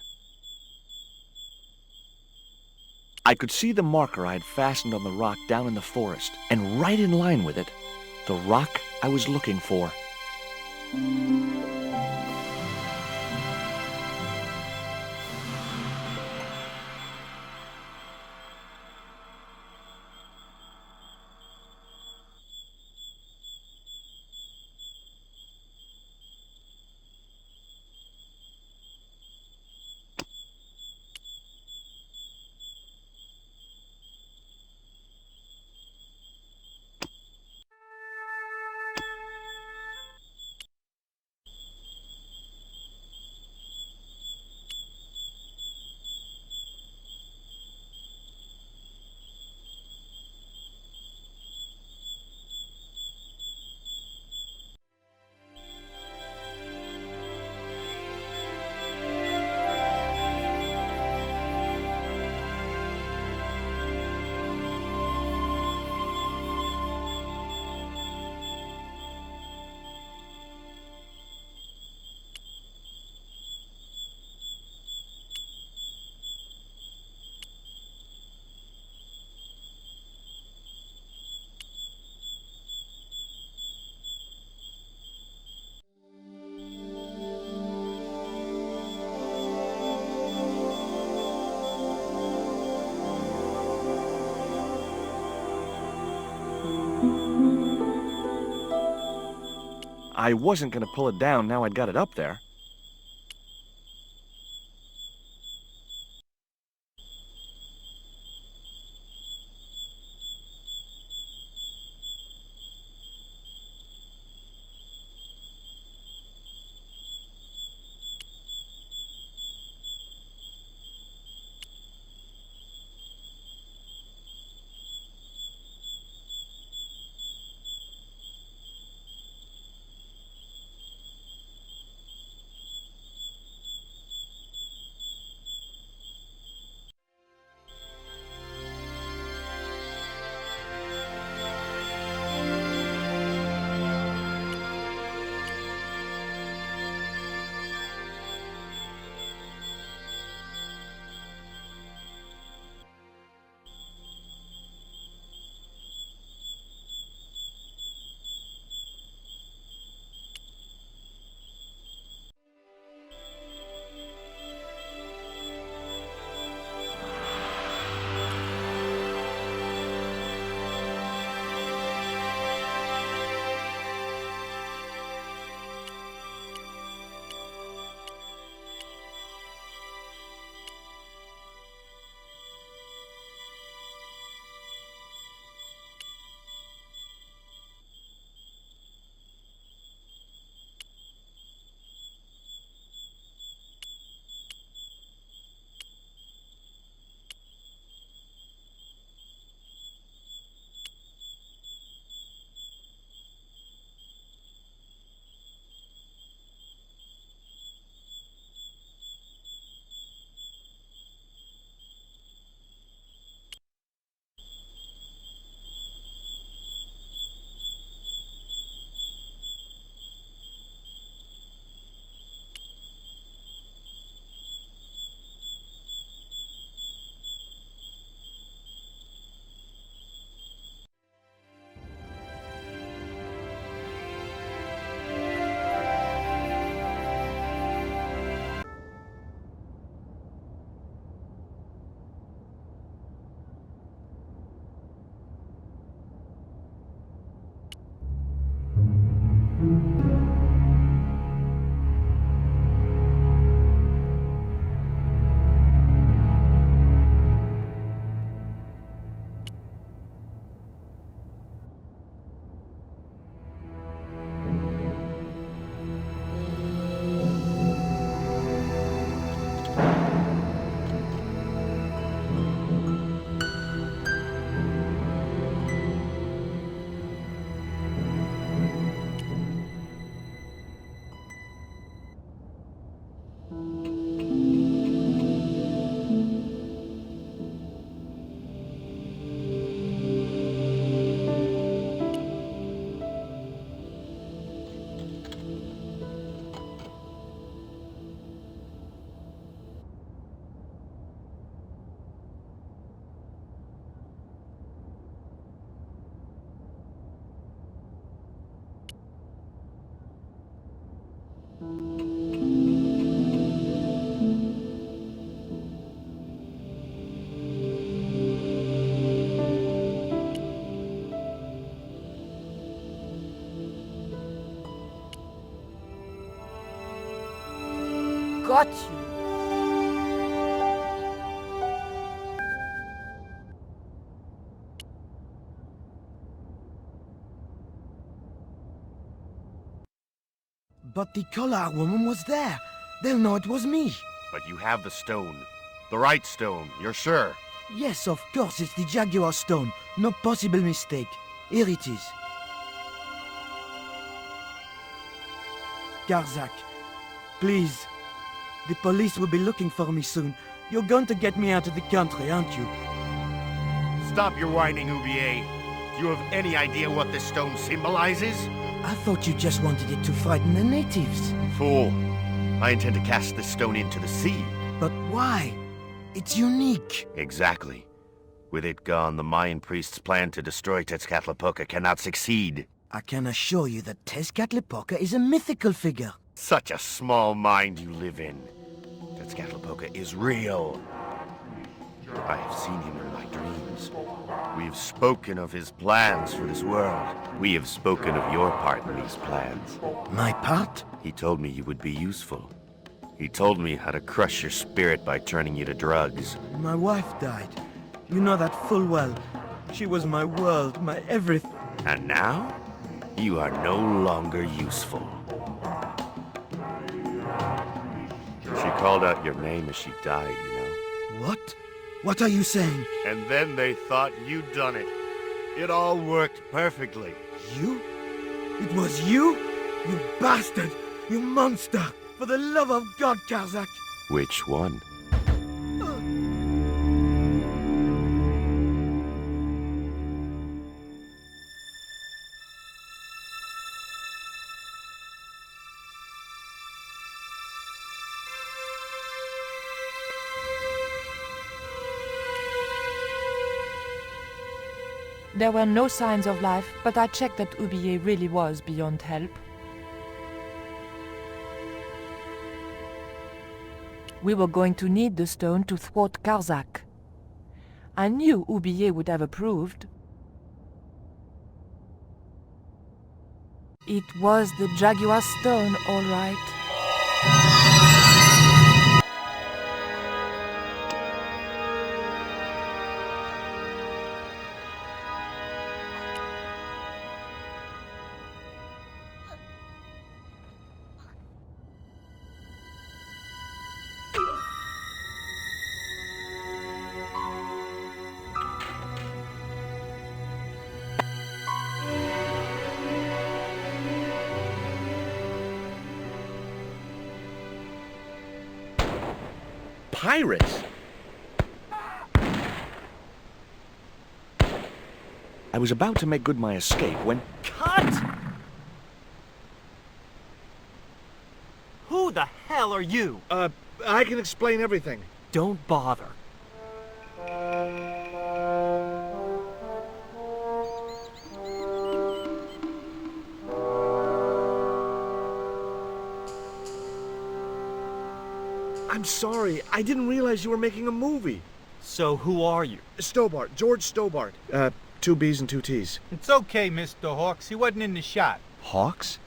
I could see the marker I had fastened on the rock down in the forest, and right in line with it, the rock I was looking for. I wasn't gonna pull it down now I'd got it up there. Got you. But the collar woman was there. They'll know it was me. But you have the stone. The right stone, you're sure? Yes, of course, it's the Jaguar stone. No possible mistake. Here it is. Garzak, please. The police will be looking for me soon. You're going to get me out of the country, aren't you? Stop your whining, Oublier. Do you have any idea what this stone symbolizes? I thought you just wanted it to frighten the natives. Fool. I intend to cast this stone into the sea. But why? It's unique. Exactly. With it gone, the Mayan priest's plan to destroy Tezcatlipoca cannot succeed. I can assure you that Tezcatlipoca is a mythical figure. Such a small mind you live in. Tezcatlipoca is real. I have seen him in my dreams. We've spoken of his plans for this world. We have spoken of your part in these plans. My part? He told me you would be useful. He told me how to crush your spirit by turning you to drugs. My wife died. You know that full well. She was my world, my everything. And now, you are no longer useful. She called out your name as she died, you know. What? What are you saying? And then they thought you'd done it. It all worked perfectly. You? It was you? You bastard! You monster! For the love of God, Karzak! Which one? There were no signs of life, but I checked that Oublier really was beyond help. We were going to need the stone to thwart Karzak. I knew Oublier would have approved. It was the Jaguar stone, all right. Pirates? I was about to make good my escape when... Cut! Who the hell are you? I can explain everything. Don't bother. I'm sorry. I didn't realize you were making a movie. So who are you? Stobart. George Stobart. 2 B's and 2 T's. It's okay, Mr. Hawks. He wasn't in the shot. Hawks?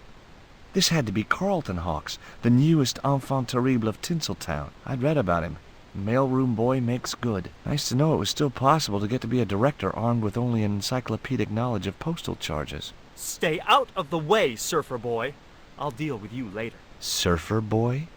This had to be Carlton Hawks, the newest enfant terrible of Tinseltown. I'd read about him. Mailroom boy makes good. Nice to know it was still possible to get to be a director armed with only an encyclopedic knowledge of postal charges. Stay out of the way, surfer boy. I'll deal with you later. Surfer boy?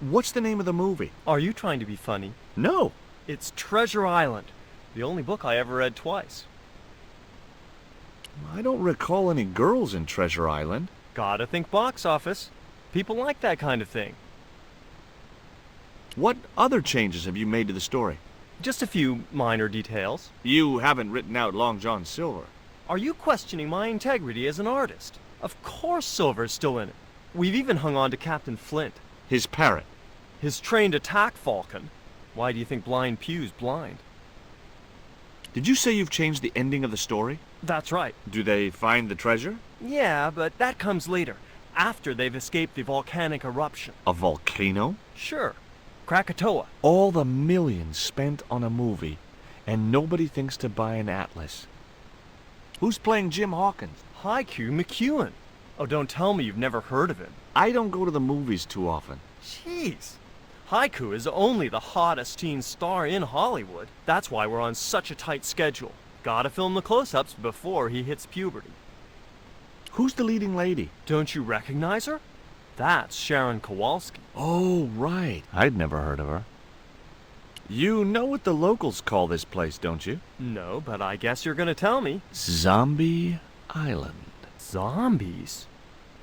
What's the name of the movie? Are you trying to be funny? No. It's Treasure Island, the only book I ever read twice. I don't recall any girls in Treasure Island. Gotta think box office. People like that kind of thing. What other changes have you made to the story? Just a few minor details. You haven't written out Long John Silver. Are you questioning my integrity as an artist? Of course Silver's still in it. We've even hung on to Captain Flint. His parrot. His trained attack falcon. Why do you think Blind Pew's blind? Did you say you've changed the ending of the story? That's right. Do they find the treasure? Yeah, but that comes later, after they've escaped the volcanic eruption. A volcano? Sure. Krakatoa. All the millions spent on a movie, and nobody thinks to buy an atlas. Who's playing Jim Hawkins? Haiku McEwen. Oh, don't tell me you've never heard of him. I don't go to the movies too often. Jeez. Haiku is only the hottest teen star in Hollywood. That's why we're on such a tight schedule. Gotta film the close-ups before he hits puberty. Who's the leading lady? Don't you recognize her? That's Sharon Kowalski. Oh, right. I'd never heard of her. You know what the locals call this place, don't you? No, but I guess you're gonna tell me. Zombie Island. Zombies?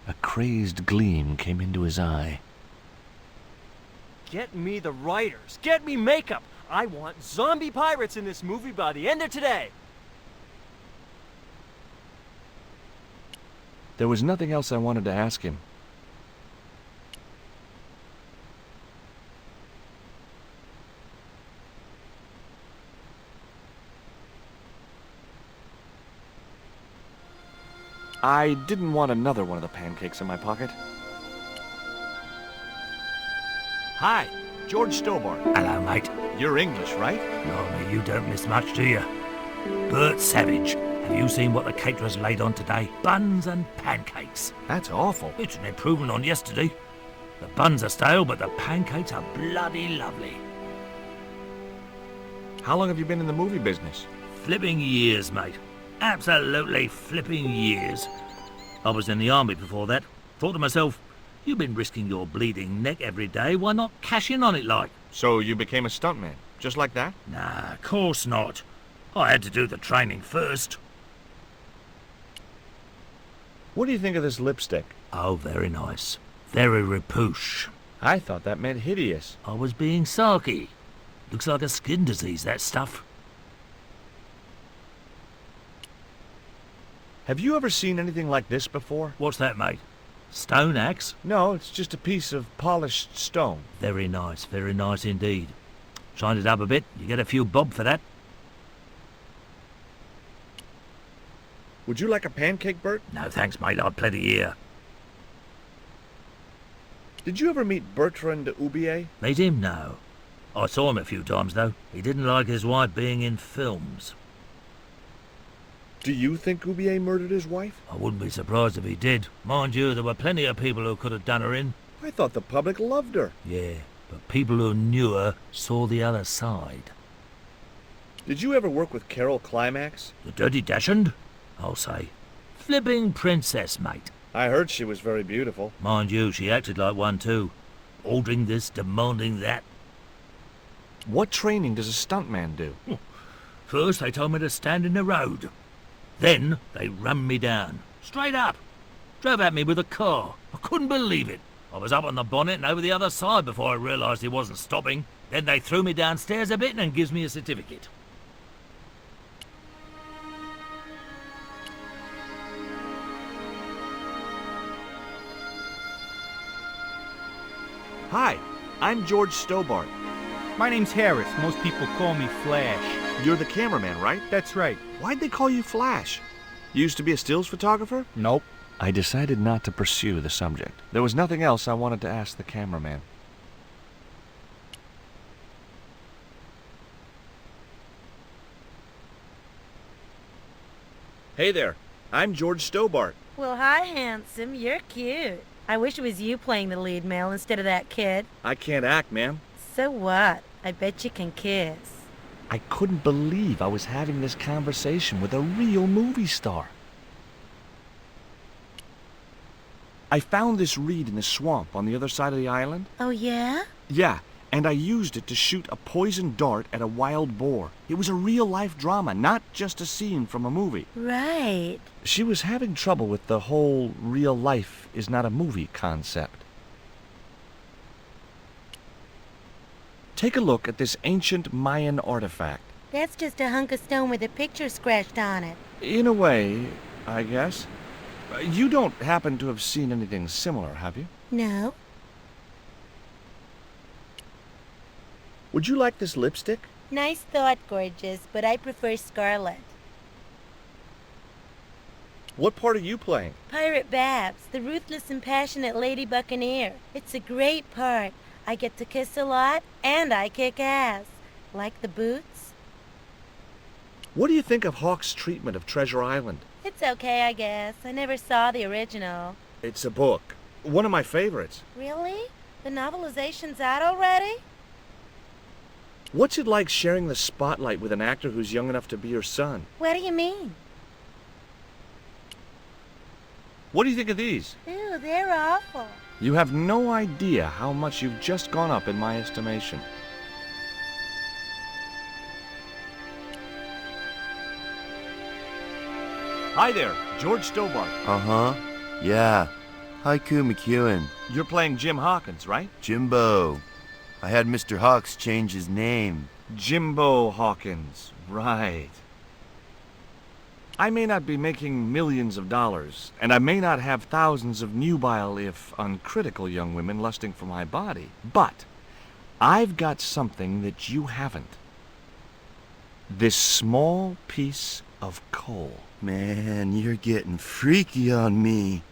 A crazed gleam came into his eye. Get me the writers. Get me makeup. I want zombie pirates in this movie by the end of today. There was nothing else I wanted to ask him. I didn't want another one of the pancakes in my pocket. Hi, George Stobart. Hello, mate. You're English, right? Blimey, you don't miss much, do you? Bert Savage. Have you seen what the caterers laid on today? Buns and pancakes. That's awful. It's an improvement on yesterday. The buns are stale, but the pancakes are bloody lovely. How long have you been in the movie business? Flipping years, mate. Absolutely flipping years. I was in the army before that. Thought to myself, you've been risking your bleeding neck every day, why not cash in on it like? So you became a stuntman, just like that? Nah, of course not. I had to do the training first. What do you think of this lipstick? Oh, very nice. Very repouche. I thought that meant hideous. I was being sarky. Looks like a skin disease, that stuff. Have you ever seen anything like this before? What's that, mate? Stone axe? No, it's just a piece of polished stone. Very nice indeed. Shine it up a bit, you get a few bob for that. Would you like a pancake, Bert? No thanks, mate, I've plenty here. Did you ever meet Bertrand Oubier? Meet him? No. I saw him a few times, though. He didn't like his wife being in films. Do you think Oubier murdered his wife? I wouldn't be surprised if he did. Mind you, there were plenty of people who could have done her in. I thought the public loved her. Yeah, but people who knew her saw the other side. Did you ever work with Carol Climax? The Dirty Dachshund? I'll say. Flipping princess, mate. I heard she was very beautiful. Mind you, she acted like one too. Ordering this, demanding that. What training does a stuntman do? First they told me to stand in the road. Then they rammed me down. Straight up. Drove at me with a car. I couldn't believe it. I was up on the bonnet and over the other side before I realised he wasn't stopping. Then they threw me downstairs a bit and gives me a certificate. Hi, I'm George Stobart. My name's Harris. Most people call me Flash. You're the cameraman, right? That's right. Why'd they call you Flash? You used to be a stills photographer? Nope. I decided not to pursue the subject. There was nothing else I wanted to ask the cameraman. Hey there, I'm George Stobart. Well, hi, handsome. You're cute. I wish it was you playing the lead male instead of that kid. I can't act, ma'am. So what? I bet you can kiss. I couldn't believe I was having this conversation with a real movie star. I found this reed in the swamp on the other side of the island. Oh, yeah? Yeah, and I used it to shoot a poisoned dart at a wild boar. It was a real-life drama, not just a scene from a movie. Right. She was having trouble with the whole real life is not a movie concept. Take a look at this ancient Mayan artifact. That's just a hunk of stone with a picture scratched on it. In a way, I guess. You don't happen to have seen anything similar, have you? No. Would you like this lipstick? Nice thought, gorgeous, but I prefer scarlet. What part are you playing? Pirate Babs, the ruthless and passionate lady buccaneer. It's a great part. I get to kiss a lot, and I kick ass. Like the boots? What do you think of Hawke's treatment of Treasure Island? It's okay, I guess. I never saw the original. It's a book. One of my favorites. Really? The novelization's out already? What's it like sharing the spotlight with an actor who's young enough to be your son? What do you mean? What do you think of these? Ew, they're awful. You have no idea how much you've just gone up in my estimation. Hi there, George Stobart. Uh-huh. Yeah. Haiku McEwen. You're playing Jim Hawkins, right? Jimbo. I had Mr. Hawks change his name. Jimbo Hawkins, right. I may not be making millions of dollars, and I may not have thousands of nubile, if uncritical, young women lusting for my body, but I've got something that you haven't. This small piece of coal. Man, you're getting freaky on me.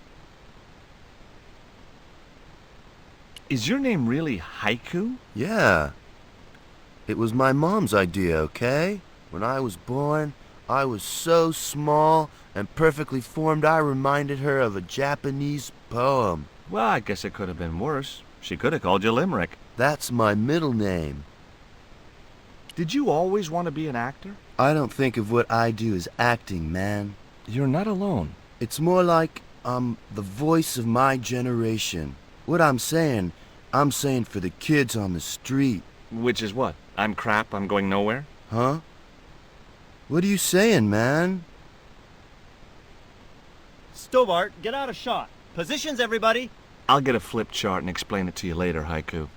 Is your name really Haiku? Yeah. It was my mom's idea, okay? When I was born, I was so small and perfectly formed I reminded her of a Japanese poem. Well, I guess it could have been worse. She could have called you Limerick. That's my middle name. Did you always want to be an actor? I don't think of what I do as acting, man. You're not alone. It's more like I'm the voice of my generation. What I'm saying for the kids on the street. Which is what? I'm crap, I'm going nowhere? Huh? What are you saying, man? Stobart, get out of shot. Positions, everybody. I'll get a flip chart and explain it to you later, Haiku.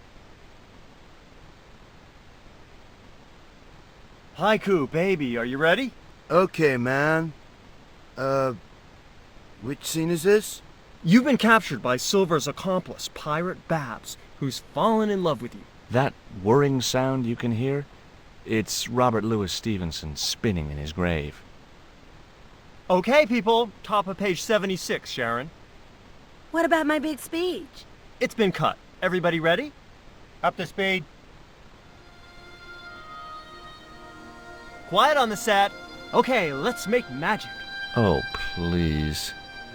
Haiku, baby, are you ready? Okay, man. Which scene is this? You've been captured by Silver's accomplice, Pirate Babs, who's fallen in love with you. That whirring sound you can hear? It's Robert Louis Stevenson spinning in his grave. Okay, people. Top of page 76, Sharon. What about my big speech? It's been cut. Everybody ready? Up to speed. Quiet on the set. Okay, let's make magic. Oh, please.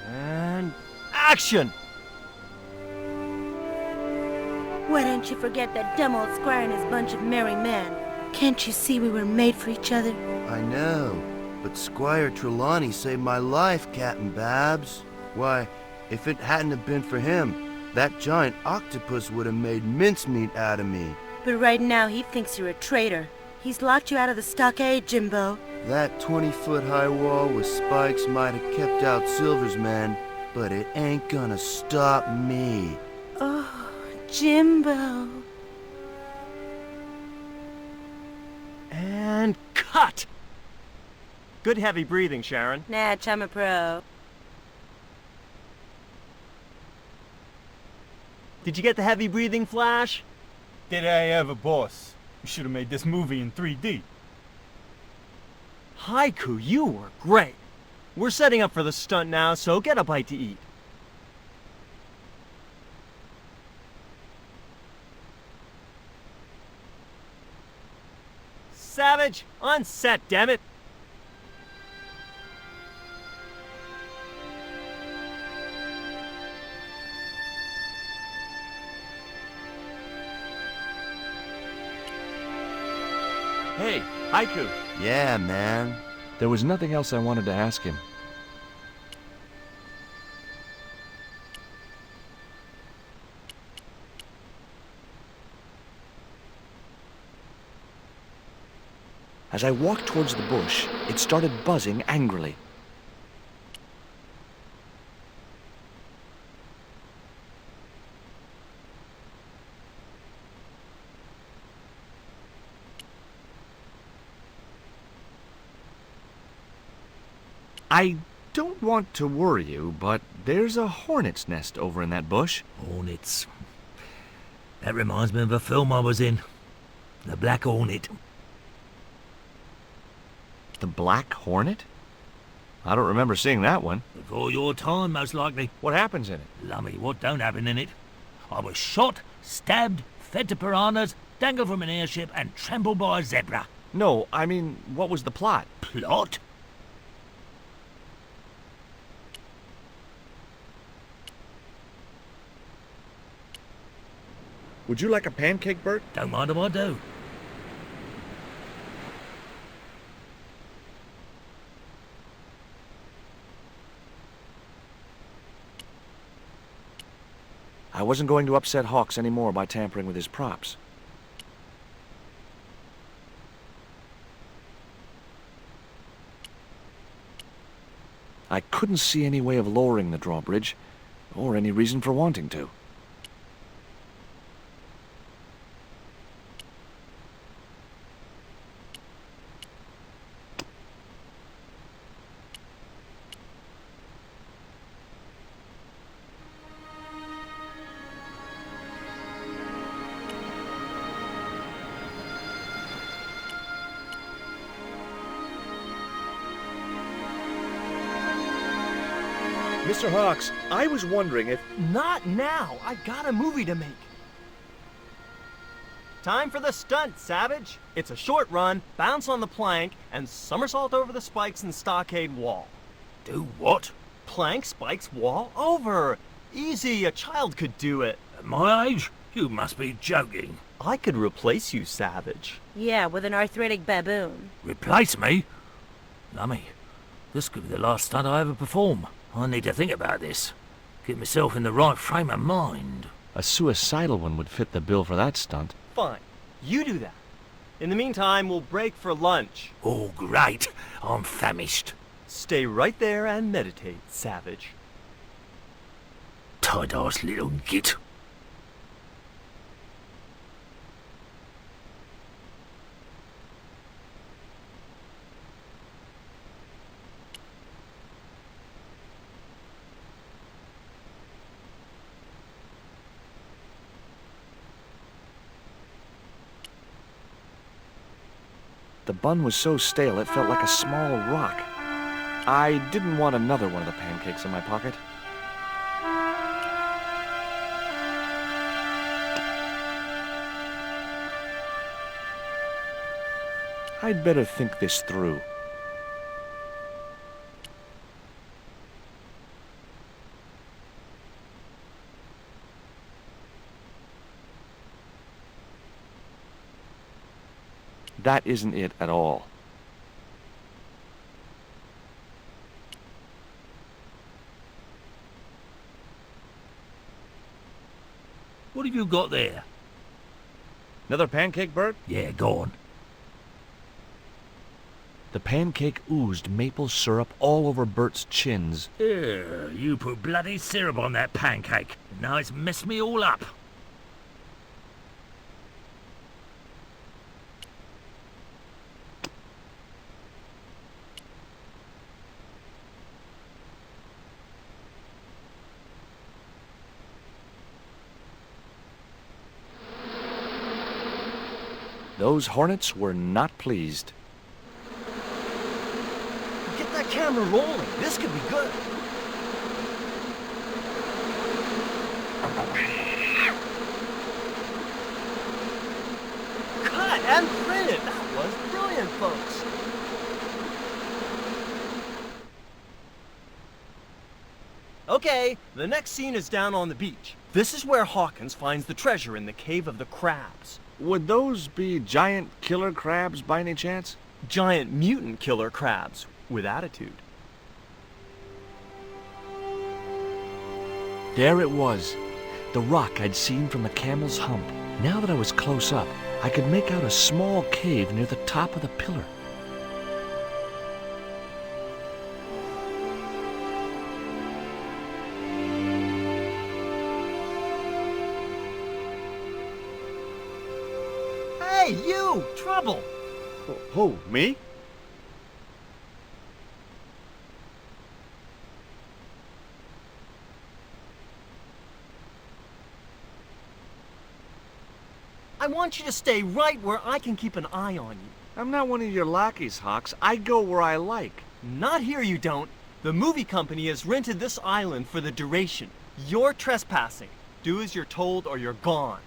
And action! Why don't you forget that dumb old squire and his bunch of merry men? Can't you see we were made for each other? I know, but Squire Trelawney saved my life, Captain Babs. Why, if it hadn't have been for him, that giant octopus would have made mincemeat out of me. But right now he thinks you're a traitor. He's locked you out of the stockade, Jimbo. That 20-foot-high wall with spikes might have kept out Silver's men, but it ain't gonna stop me. Oh, Jimbo. And cut! Good heavy breathing, Sharon. Natch, I'm a pro. Did you get the heavy breathing, Flash? Did I ever, boss? You should have made this movie in 3D. Haiku, you were great. We're setting up for the stunt now, so get a bite to eat. Savage, on set, damn it. Hey, Haiku. Yeah, man. There was nothing else I wanted to ask him. As I walked towards the bush, it started buzzing angrily. I don't want to worry you, but there's a hornet's nest over in that bush. Hornets. That reminds me of a film I was in. The Black Hornet. The Black Hornet? I don't remember seeing that one. Before your time, most likely. What happens in it? Lummy, what don't happen in it? I was shot, stabbed, fed to piranhas, dangled from an airship, and trampled by a zebra. No, I mean, what was the plot? Plot? Would you like a pancake, Bert? Don't mind if I do. I wasn't going to upset Hawks anymore by tampering with his props. I couldn't see any way of lowering the drawbridge, or any reason for wanting to. Mr. Hawks, I was wondering if... Not now! I got a movie to make. Time for the stunt, Savage. It's a short run, bounce on the plank, and somersault over the spikes and stockade wall. Do what? Plank, spikes, wall, over. Easy, a child could do it. At my age? You must be joking. I could replace you, Savage. Yeah, with an arthritic baboon. Replace me? Lummy, this could be the last stunt I ever perform. I need to think about this. Get myself in the right frame of mind. A suicidal one would fit the bill for that stunt. Fine. You do that. In the meantime, we'll break for lunch. Oh, great. I'm famished. Stay right there and meditate, Savage. Tight-ass little git. The bun was so stale it felt like a small rock. I didn't want another one of the pancakes in my pocket. I'd better think this through. That isn't it at all. What have you got there? Another pancake, Bert? Yeah, go on. The pancake oozed maple syrup all over Bert's chins. You put bloody syrup on that pancake. Now it's messed me all up. Those hornets were not pleased. Get that camera rolling. This could be good. Cut and printed. That was brilliant, folks. Okay, the next scene is down on the beach. This is where Hawkins finds the treasure in the Cave of the Crabs. Would those be giant killer crabs by any chance? Giant mutant killer crabs with attitude. There it was, the rock I'd seen from the camel's hump. Now that I was close up, I could make out a small cave near the top of the pillar. Hey, you! Trouble! Who, me? I want you to stay right where I can keep an eye on you. I'm not one of your lackeys, Hawks. I go where I like. Not here, you don't. The movie company has rented this island for the duration. You're trespassing. Do as you're told or you're gone.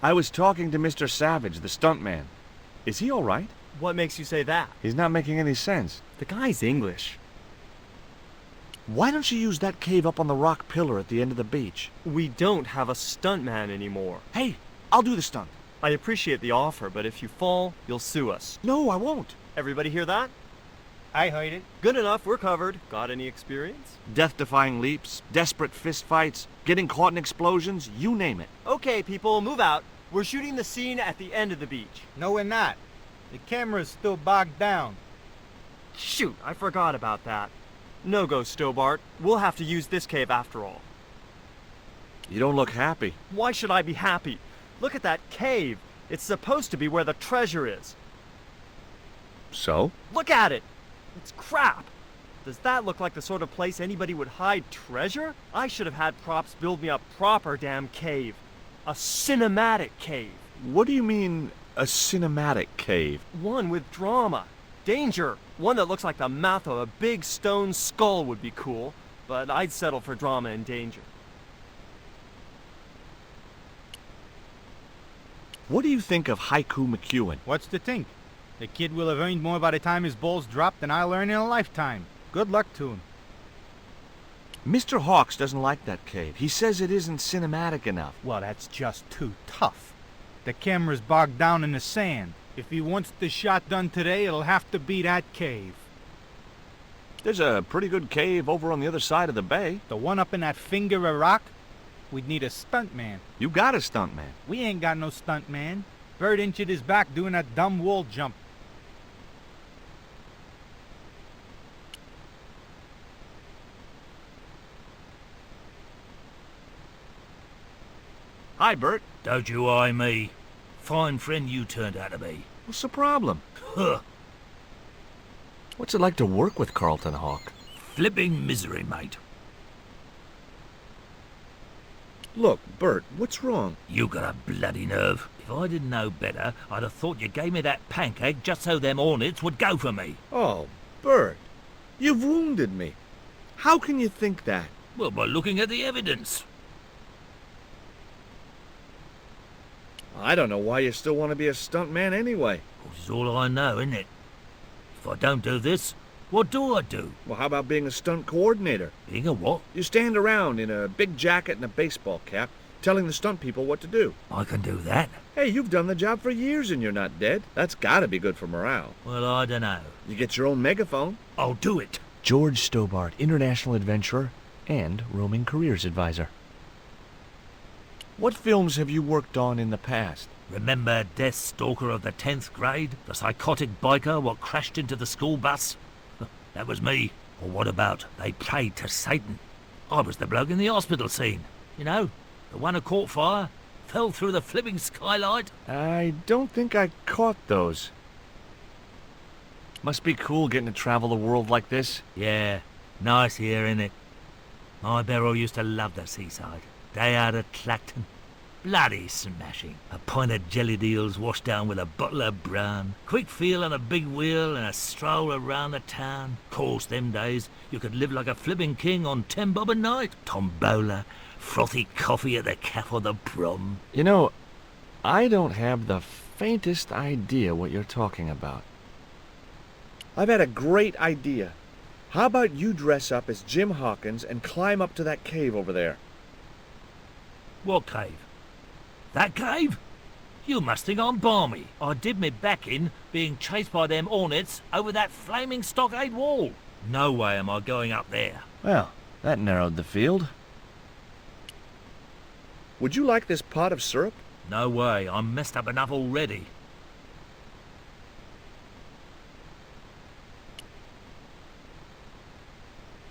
I was talking to Mr. Savage, the stuntman. Is he all right? What makes you say that? He's not making any sense. The guy's English. Why don't you use that cave up on the rock pillar at the end of the beach? We don't have a stuntman anymore. Hey, I'll do the stunt. I appreciate the offer, but if you fall, you'll sue us. No, I won't. Everybody hear that? I heard it. Good enough, we're covered. Got any experience? Death-defying leaps, desperate fistfights, getting caught in explosions, you name it. Okay, people, move out. We're shooting the scene at the end of the beach. No, we're not. The camera's still bogged down. Shoot, I forgot about that. No go, Stobart. We'll have to use this cave after all. You don't look happy. Why should I be happy? Look at that cave. It's supposed to be where the treasure is. So? Look at it! It's crap! Does that look like the sort of place anybody would hide treasure? I should have had props build me a proper damn cave. A cinematic cave. What do you mean, a cinematic cave? One with drama. Danger. One that looks like the mouth of a big stone skull would be cool, but I'd settle for drama and danger. What do you think of Haiku McEwen? What's to think? The kid will have earned more by the time his balls drop than I'll earn in a lifetime. Good luck to him. Mr. Hawks doesn't like that cave. He says it isn't cinematic enough. Well, that's just too tough. The camera's bogged down in the sand. If he wants the shot done today, it'll have to be that cave. There's a pretty good cave over on the other side of the bay. The one up in that finger of rock? We'd need a stuntman. You got a stuntman. We ain't got no stuntman. Bird injured his back doing that dumb wall jump. Hi, Bert. Don't you eye me. Fine friend you turned out to be. What's the problem? Huh. What's it like to work with Carlton Hawk? Flipping misery, mate. Look, Bert, what's wrong? You got a bloody nerve. If I didn't know better, I'd have thought you gave me that pancake just so them hornets would go for me. Oh, Bert, you've wounded me. How can you think that? Well, by looking at the evidence. I don't know why you still want to be a stuntman anyway. This is all I know, isn't it? If I don't do this, what do I do? Well, how about being a stunt coordinator? Being a what? You stand around in a big jacket and a baseball cap, telling the stunt people what to do. I can do that. Hey, you've done the job for years and you're not dead. That's gotta be good for morale. Well, I don't know. You get your own megaphone. I'll do it. George Stobart, international adventurer and roaming careers advisor. What films have you worked on in the past? Remember Death Stalker of the 10th grade? The psychotic biker what crashed into the school bus? That was me. Or what about They Prayed to Satan? I was the bloke in the hospital scene. You know, the one who caught fire, fell through the flipping skylight. I don't think I caught those. Must be cool getting to travel the world like this. Yeah, nice here, innit? My Beryl used to love the seaside. Day out at Clacton. Bloody smashing. A pint of jellied eels washed down with a bottle of brown. Quick feel on a big wheel and a stroll around the town. Course, them days, you could live like a flipping king on 10 bob a night. Tombola, frothy coffee at the cafe or the prom. You know, I don't have the faintest idea what you're talking about. I've had a great idea. How about you dress up as Jim Hawkins and climb up to that cave over there? What cave? That cave? You must think I'm balmy. I did me back in being chased by them hornets over that flaming stockade wall. No way am I going up there. Well, that narrowed the field. Would you like this pot of syrup? No way, I'm messed up enough already.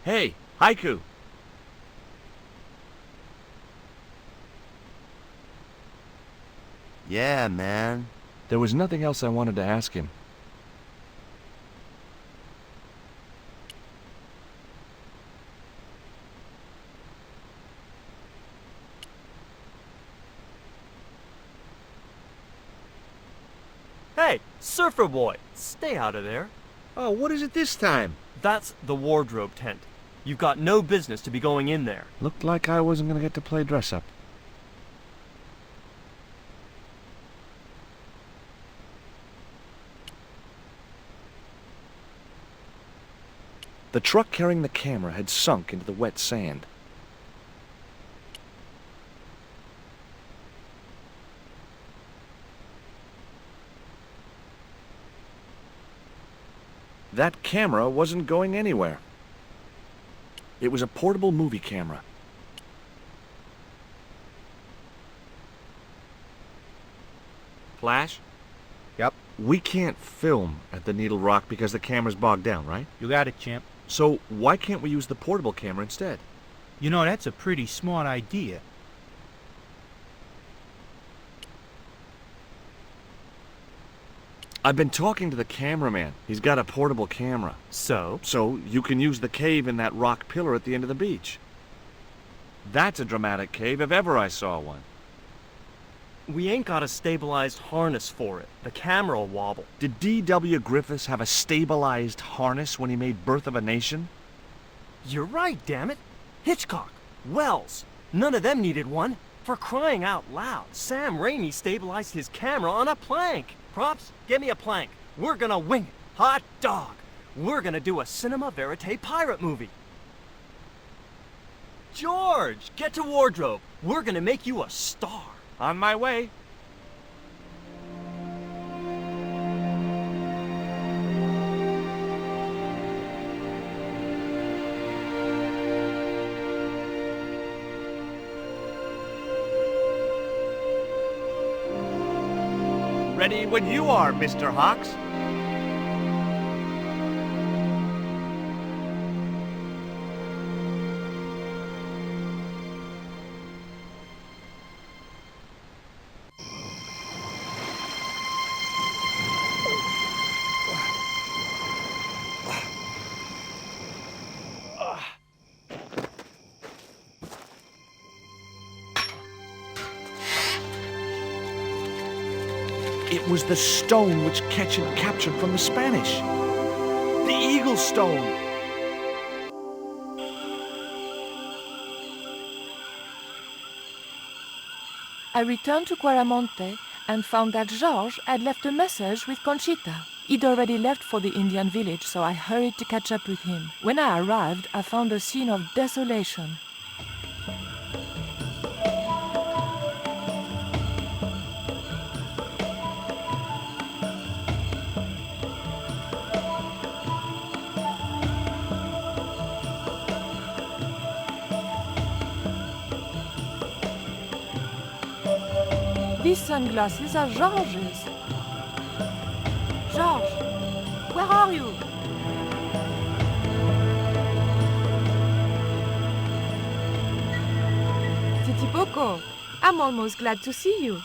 Hey, Haiku. Yeah, man. There was nothing else I wanted to ask him. Hey, surfer boy, stay out of there. Oh, what is it this time? That's the wardrobe tent. You've got no business to be going in there. Looked like I wasn't going to get to play dress-up. The truck carrying the camera had sunk into the wet sand. That camera wasn't going anywhere. It was a portable movie camera. Flash? Yep. We can't film at the Needle Rock because the camera's bogged down, right? You got it, champ. So why can't we use the portable camera instead? You know, that's a pretty smart idea. I've been talking to the cameraman. He's got a portable camera. So? So you can use the cave in that rock pillar at the end of the beach. That's a dramatic cave if ever I saw one. We ain't got a stabilized harness for it. The camera'll wobble. Did D.W. Griffiths have a stabilized harness when he made Birth of a Nation? You're right, damn it. Hitchcock, Wells, none of them needed one. For crying out loud, Sam Raimi stabilized his camera on a plank. Props, get me a plank. We're gonna wing it. Hot dog. We're gonna do a cinema verite pirate movie. George, get to wardrobe. We're gonna make you a star. On my way. Ready when you are, Mr. Hawks. It was the stone which Ketchum captured from the Spanish. The Eagle Stone. I returned to Quaramonte and found that Georges had left a message with Conchita. He'd already left for the Indian village, so I hurried to catch up with him. When I arrived, I found a scene of desolation. These sunglasses are Georges. Georges, where are you? Titi Poco, I'm almost glad to see you.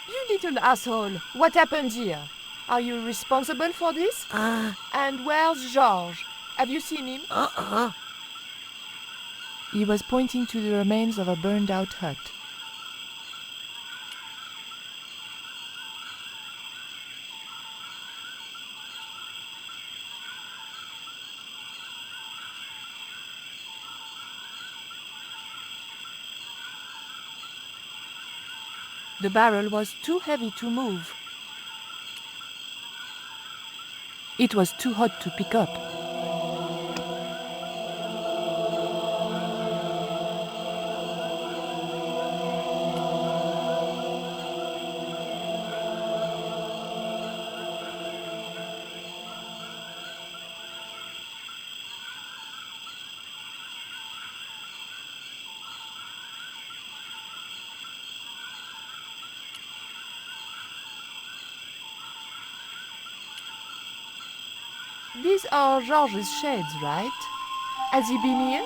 You little asshole, what happened here? Are you responsible for this? And where's Georges? Have you seen him? He was pointing to the remains of a burned-out hut. The barrel was too heavy to move. It was too hot to pick up. These are Georges' shades, right? Has he been here?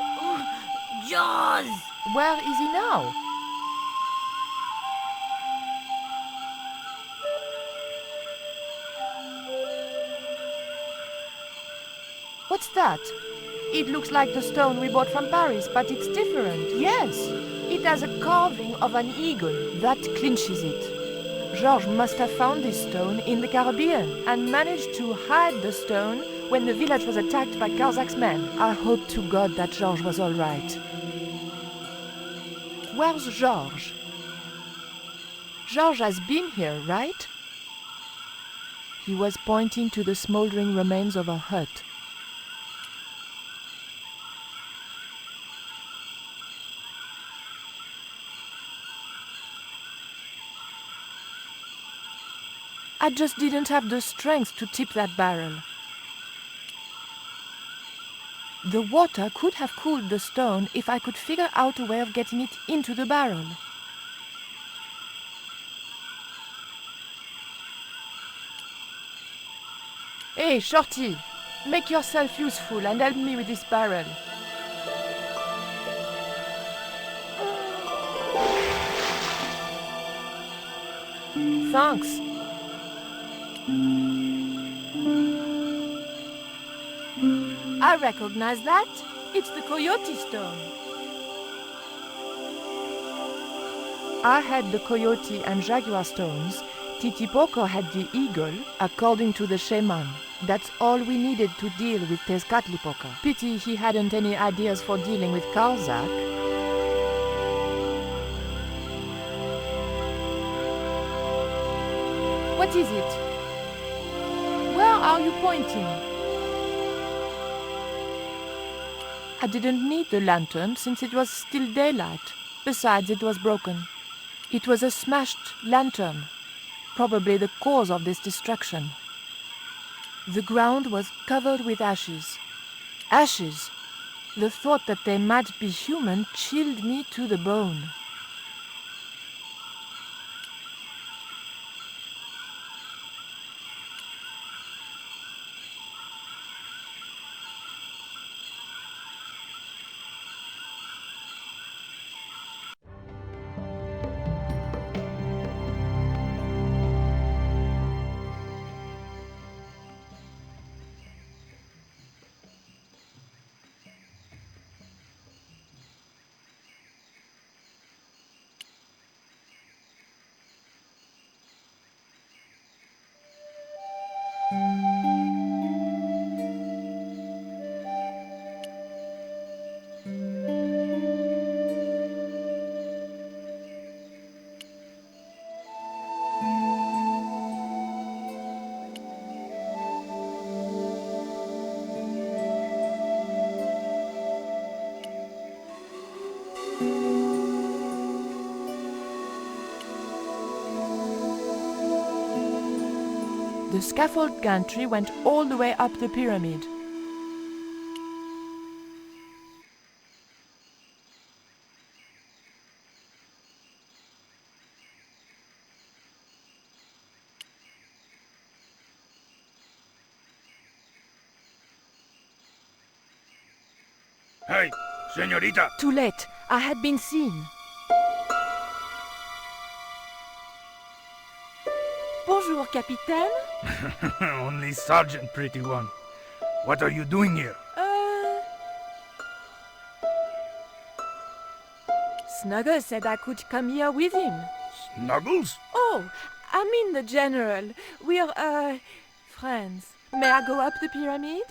Jaws! Where is he now? What's that? It looks like the stone we bought from Paris, but it's different. Yes, it has a carving of an eagle. That clinches it. Georges must have found this stone in the Caribbean and managed to hide the stone when the village was attacked by Carzak's men. I hope to God that Georges was all right. Where's Georges? Georges has been here, right? He was pointing to the smoldering remains of a hut. I just didn't have the strength to tip that barrel. The water could have cooled the stone if I could figure out a way of getting it into the barrel. Hey, Shorty, make yourself useful and help me with this barrel. Thanks. I recognize that. It's the Coyote Stone. I had the Coyote and Jaguar stones. Titipoco had the eagle, according to the shaman. That's all we needed to deal with Tezcatlipoca. Pity he hadn't any ideas for dealing with Karzak. What is it? Where are you pointing? I didn't need the lantern since it was still daylight. Besides, it was broken. It was a smashed lantern, probably the cause of this destruction. The ground was covered with ashes. Ashes! The thought that they might be human chilled me to the bone. The scaffold gantry went all the way up the pyramid. Hey, señorita! Too late. I had been seen. Bonjour, Capitaine. Only Sergeant, pretty one. What are you doing here? Snuggles said I could come here with him. Snuggles? Oh, I mean the General. We're, friends. May I go up the pyramid?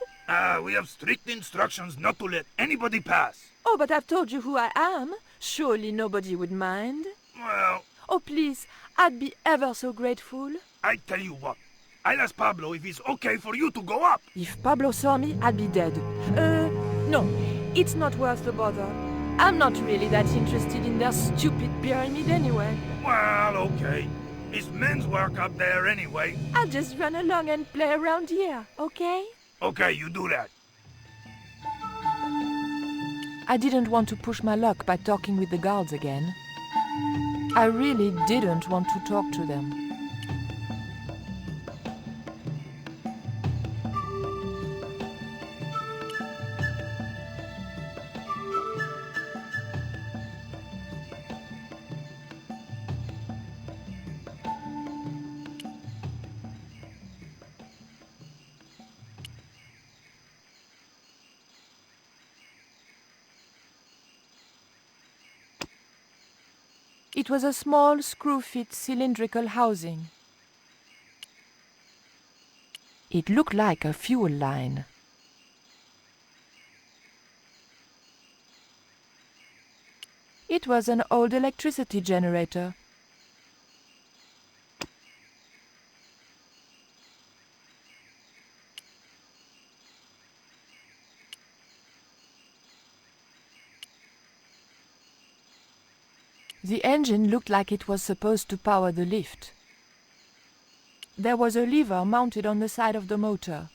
We have strict instructions not to let anybody pass. Oh, but I've told you who I am. Surely nobody would mind. Well... Oh, please, I'd be ever so grateful. I tell you what. I'll ask Pablo if it's okay for you to go up. If Pablo saw me, I'd be dead. No, it's not worth the bother. I'm not really that interested in their stupid pyramid anyway. Well, okay. It's men's work up there anyway. I'll just run along and play around here, okay? Okay, you do that. I didn't want to push my luck by talking with the guards again. I really didn't want to talk to them. It was a small, screw-fit cylindrical housing. It looked like a fuel line. It was an old electricity generator. The engine looked like it was supposed to power the lift. There was a lever mounted on the side of the motor.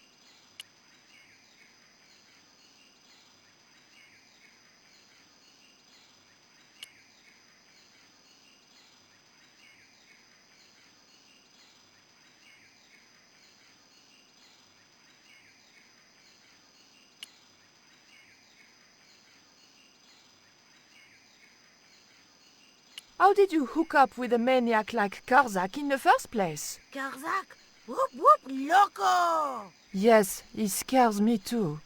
How did you hook up with a maniac like Karzak in the first place? Karzak? Whoop whoop loco! Yes, he scares me too.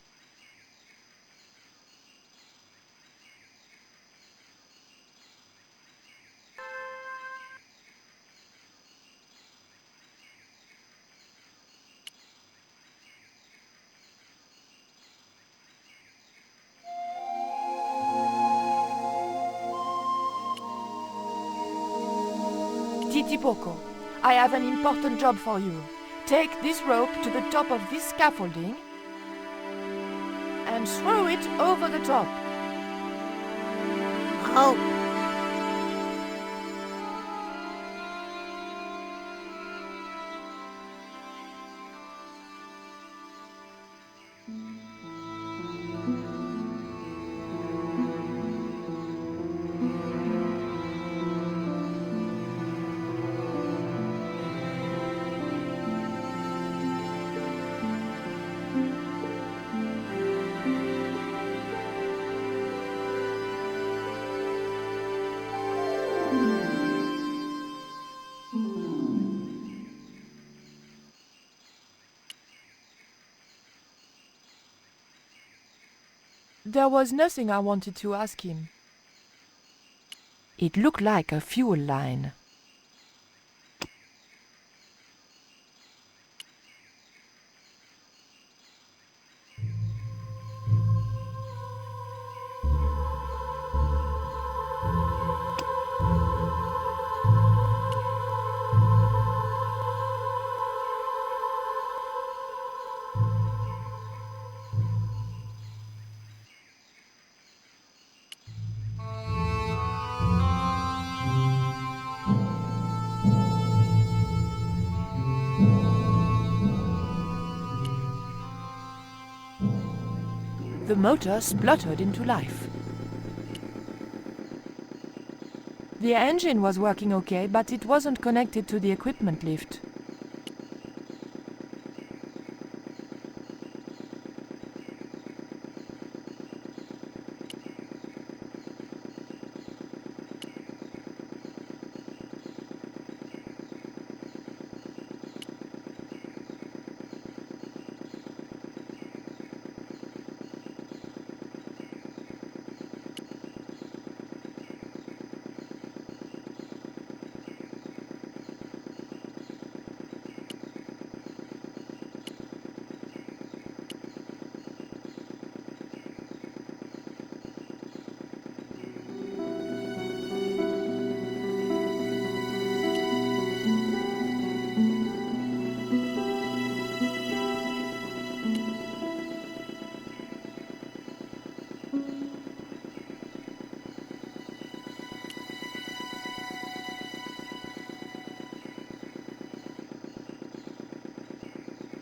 Titipoco, I have an important job for you. Take this rope to the top of this scaffolding and throw it over the top. Oh. There was nothing I wanted to ask him. It looked like a fuel line. The motor spluttered into life. The engine was working okay, but it wasn't connected to the equipment lift.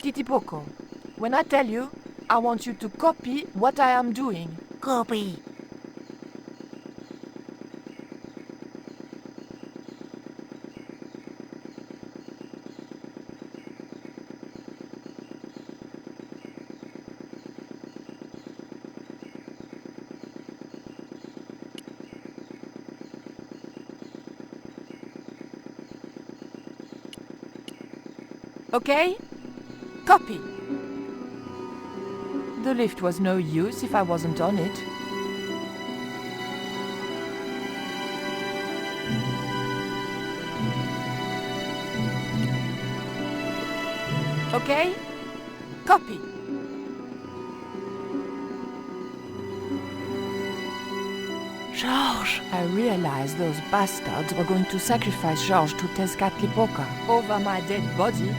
Titipoco, when I tell you, I want you to copy what I am doing. Copy. Okay? Copy. The lift was no use if I wasn't on it. Okay? Copy. Georges! I realized those bastards were going to sacrifice Georges to Tezcatlipoca over my dead body.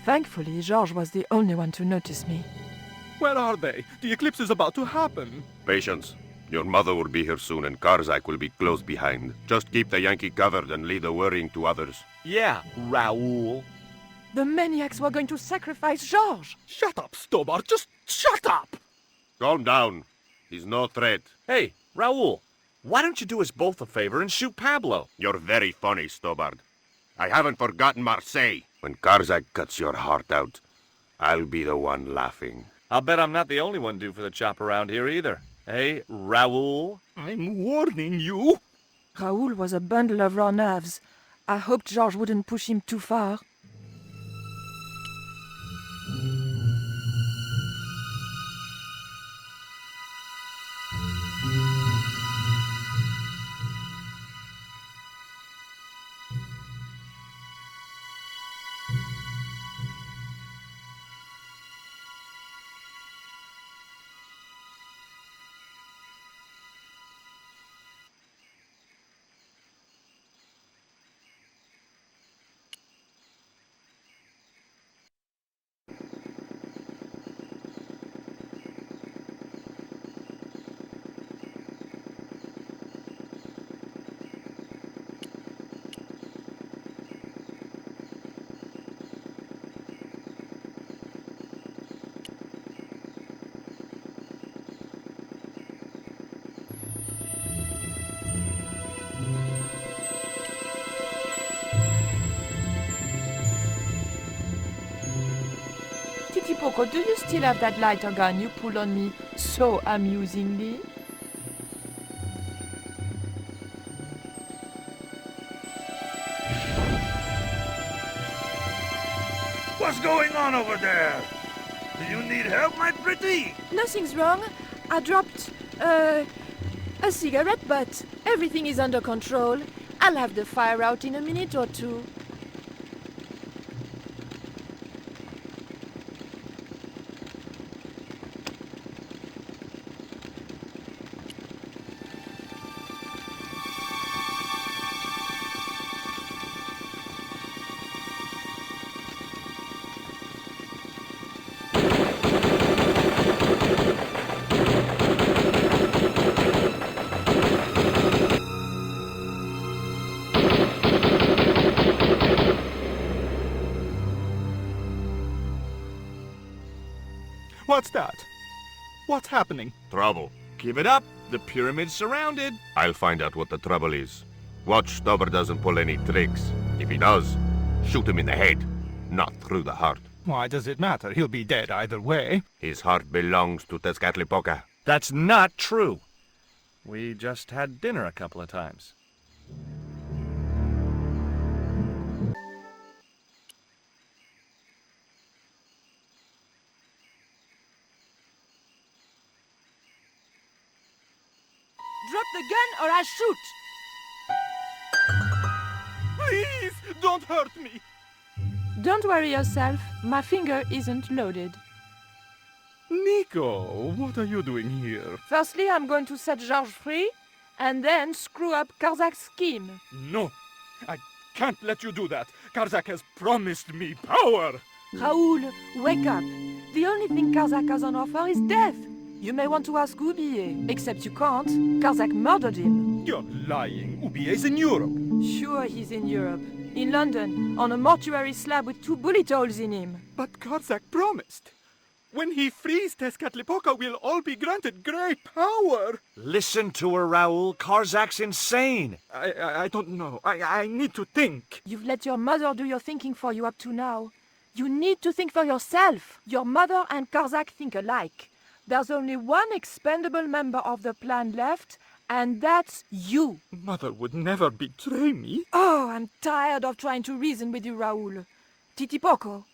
Thankfully, Georges was the only one to notice me. Where are they? The eclipse is about to happen. Patience. Your mother will be here soon and Karzak will be close behind. Just keep the Yankee covered and leave the worrying to others. Yeah, Raoul. The maniacs were going to sacrifice Georges! Shut up, Stobart! Just shut up! Calm down. He's no threat. Hey, Raoul, why don't you do us both a favor and shoot Pablo? You're very funny, Stobart. I haven't forgotten Marseille. When Karzak cuts your heart out, I'll be the one laughing. I'll bet I'm not the only one due for the chop around here either. Hey, Raoul? I'm warning you. Raoul was a bundle of raw nerves. I hoped Georges wouldn't push him too far. Poco, do you still have that lighter gun you pulled on me so amusingly? What's going on over there? Do you need help, my pretty? Nothing's wrong. I dropped, a cigarette, but everything is under control. I'll have the fire out in a minute or two. What's that? What's happening? Trouble. Give it up. The pyramid's surrounded. I'll find out what the trouble is. Watch Stubber doesn't pull any tricks. If he does, shoot him in the head, not through the heart. Why does it matter? He'll be dead either way. His heart belongs to Tezcatlipoca. That's not true. We just had dinner a couple of times. Drop the gun or I shoot! Please, don't hurt me! Don't worry yourself, my finger isn't loaded. Nico, what are you doing here? Firstly, I'm going to set Georges free, and then screw up Karzak's scheme. No, I can't let you do that. Karzak has promised me power! Raoul, wake up. The only thing Karzak has on offer is death. You may want to ask Oublié, except you can't. Karzak murdered him. You're lying. Oublié's in Europe. Sure he's in Europe. In London, on a mortuary slab with 2 bullet holes in him. But Karzak promised. When he frees Tezcatlipoca, we'll all be granted great power. Listen to her, Raoul. Karzak's insane. I don't know. I need to think. You've let your mother do your thinking for you up to now. You need to think for yourself. Your mother and Karzak think alike. There's only one expendable member of the plan left, and that's you. Mother would never betray me. Oh, I'm tired of trying to reason with you, Raoul. Titipoco.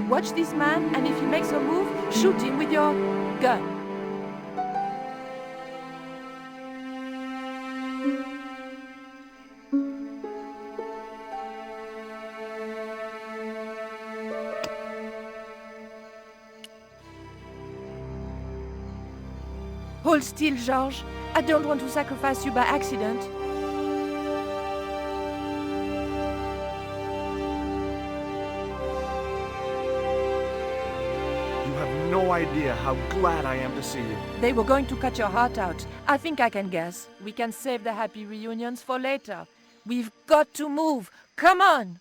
Watch this man, and if he makes a move, shoot him with your gun. Hold still, Georges. I don't want to sacrifice you by accident. You have no idea how glad I am to see you. They were going to cut your heart out. I think I can guess. We can save the happy reunions for later. We've got to move. Come on!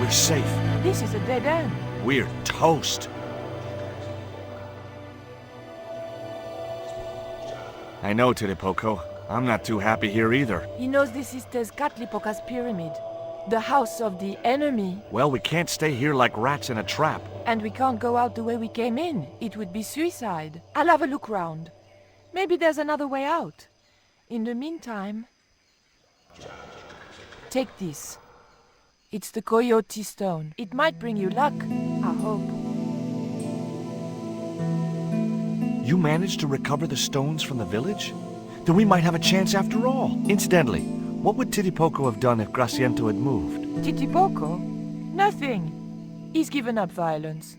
We're safe. This is a dead end. We're toast. I know, Titipoco. I'm not too happy here either. He knows this is Tezcatlipoca's pyramid, the house of the enemy. Well, we can't stay here like rats in a trap. And we can't go out the way we came in. It would be suicide. I'll have a look round. Maybe there's another way out. In the meantime... Take this. It's the Coyote Stone. It might bring you luck, I hope. You managed to recover the stones from the village? Then we might have a chance after all. Incidentally, what would Titipoco have done if Graciento had moved? Titipoco? Nothing. He's given up violence.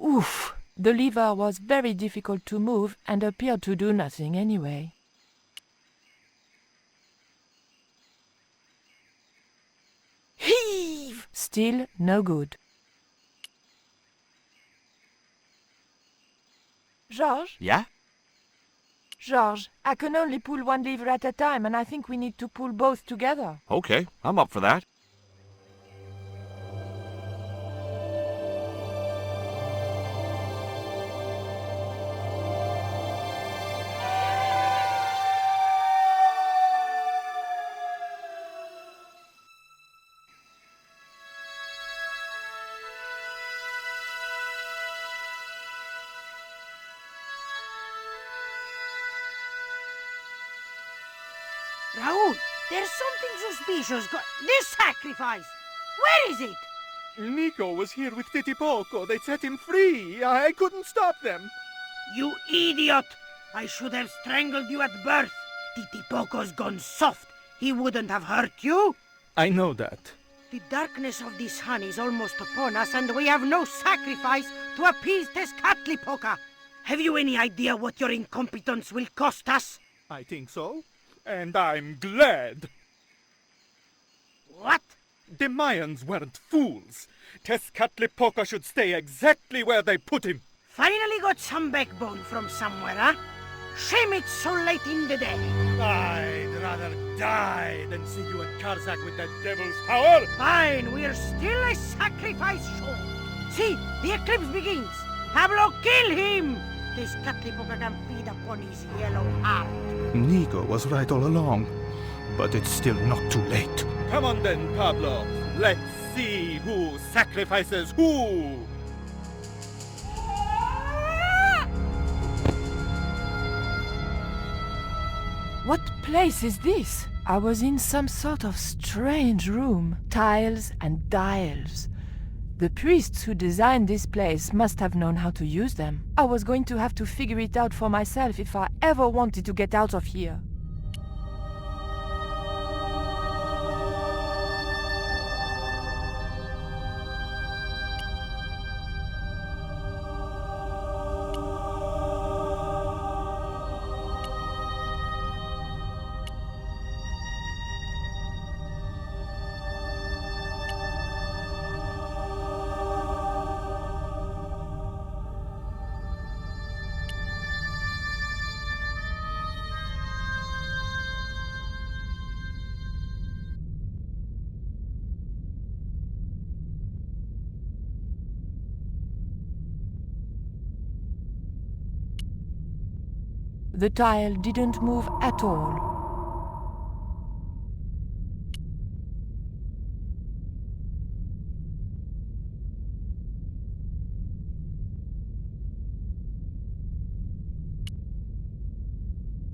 Oof! The lever was very difficult to move and appeared to do nothing anyway. Heave! Still no good. Georges? Yeah? Georges, I can only pull one lever at a time, and I think we need to pull both together. Okay, I'm up for that. Raoul, there's something suspicious This sacrifice! Where is it? Nico was here with Titipoco. They set him free. I couldn't stop them. You idiot! I should have strangled you at birth. Titipoco's gone soft. He wouldn't have hurt you. I know that. The darkness of this sun is almost upon us, and we have no sacrifice to appease Tezcatlipoca. Have you any idea what your incompetence will cost us? I think so. And I'm glad. What? The Mayans weren't fools. Tezcatlipoca should stay exactly where they put him. Finally got some backbone from somewhere, huh? Shame it's so late in the day. I'd rather die than see you and Karzak with that devil's power. Fine, we're still a sacrifice short. See, the eclipse begins. Pablo, kill him! Tezcatlipoca can feed upon his yellow heart. Nico was right all along, but it's still not too late. Come on then, Pablo. Let's see who sacrifices who. What place is this? I was in some sort of strange room. Tiles and dials. The priests who designed this place must have known how to use them. I was going to have to figure it out for myself if I ever wanted to get out of here. The tile didn't move at all.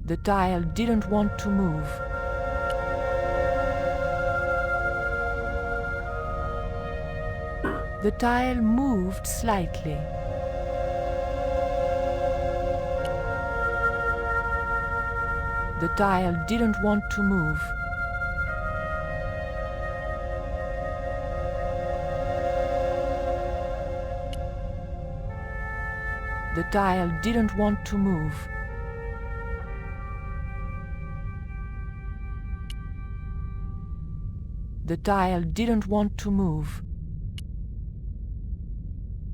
The tile didn't want to move. The tile moved slightly. The tile didn't want to move. The tile didn't want to move. The tile didn't want to move.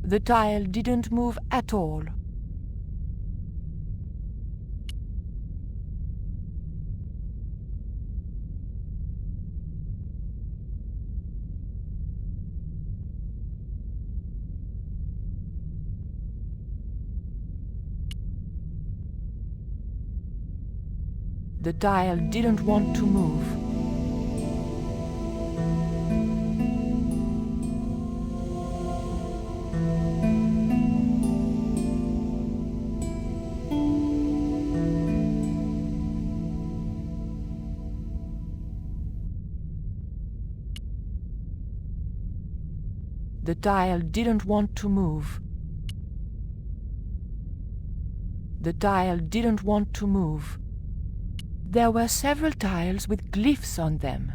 The tile didn't move at all. The dial didn't want to move. The dial didn't want to move. The dial didn't want to move. There were several tiles with glyphs on them.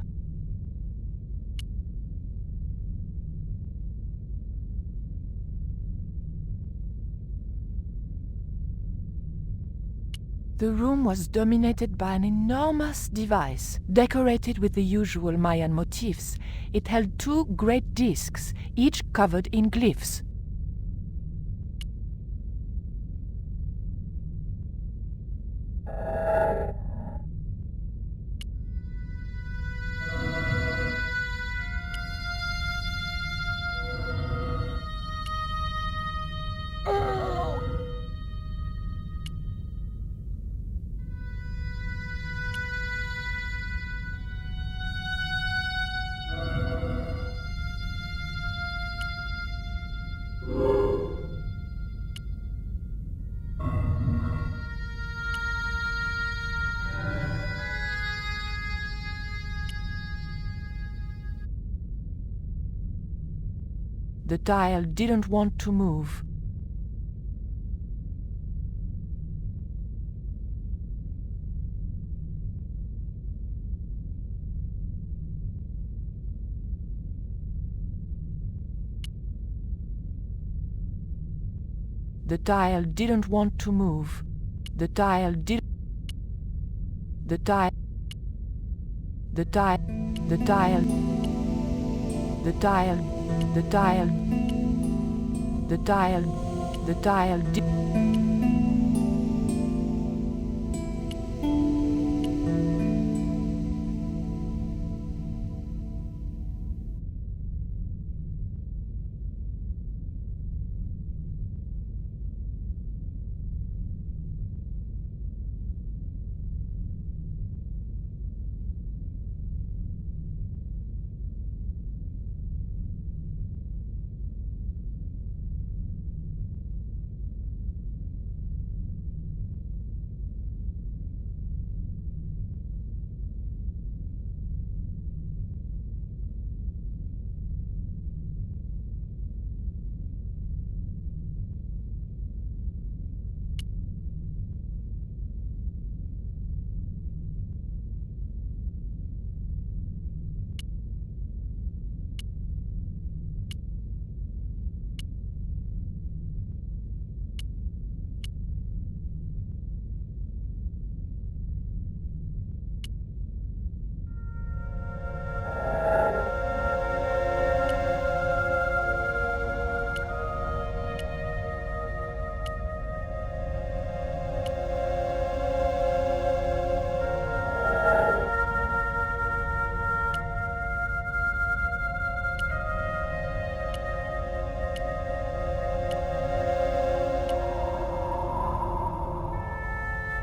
The room was dominated by an enormous device, decorated with the usual Mayan motifs. It held two great discs, each covered in glyphs. The dial didn't want to move. The dial didn't want to move. The dial did. The dial. The dial. The dial. The dial. The dial. The dial. The dial did.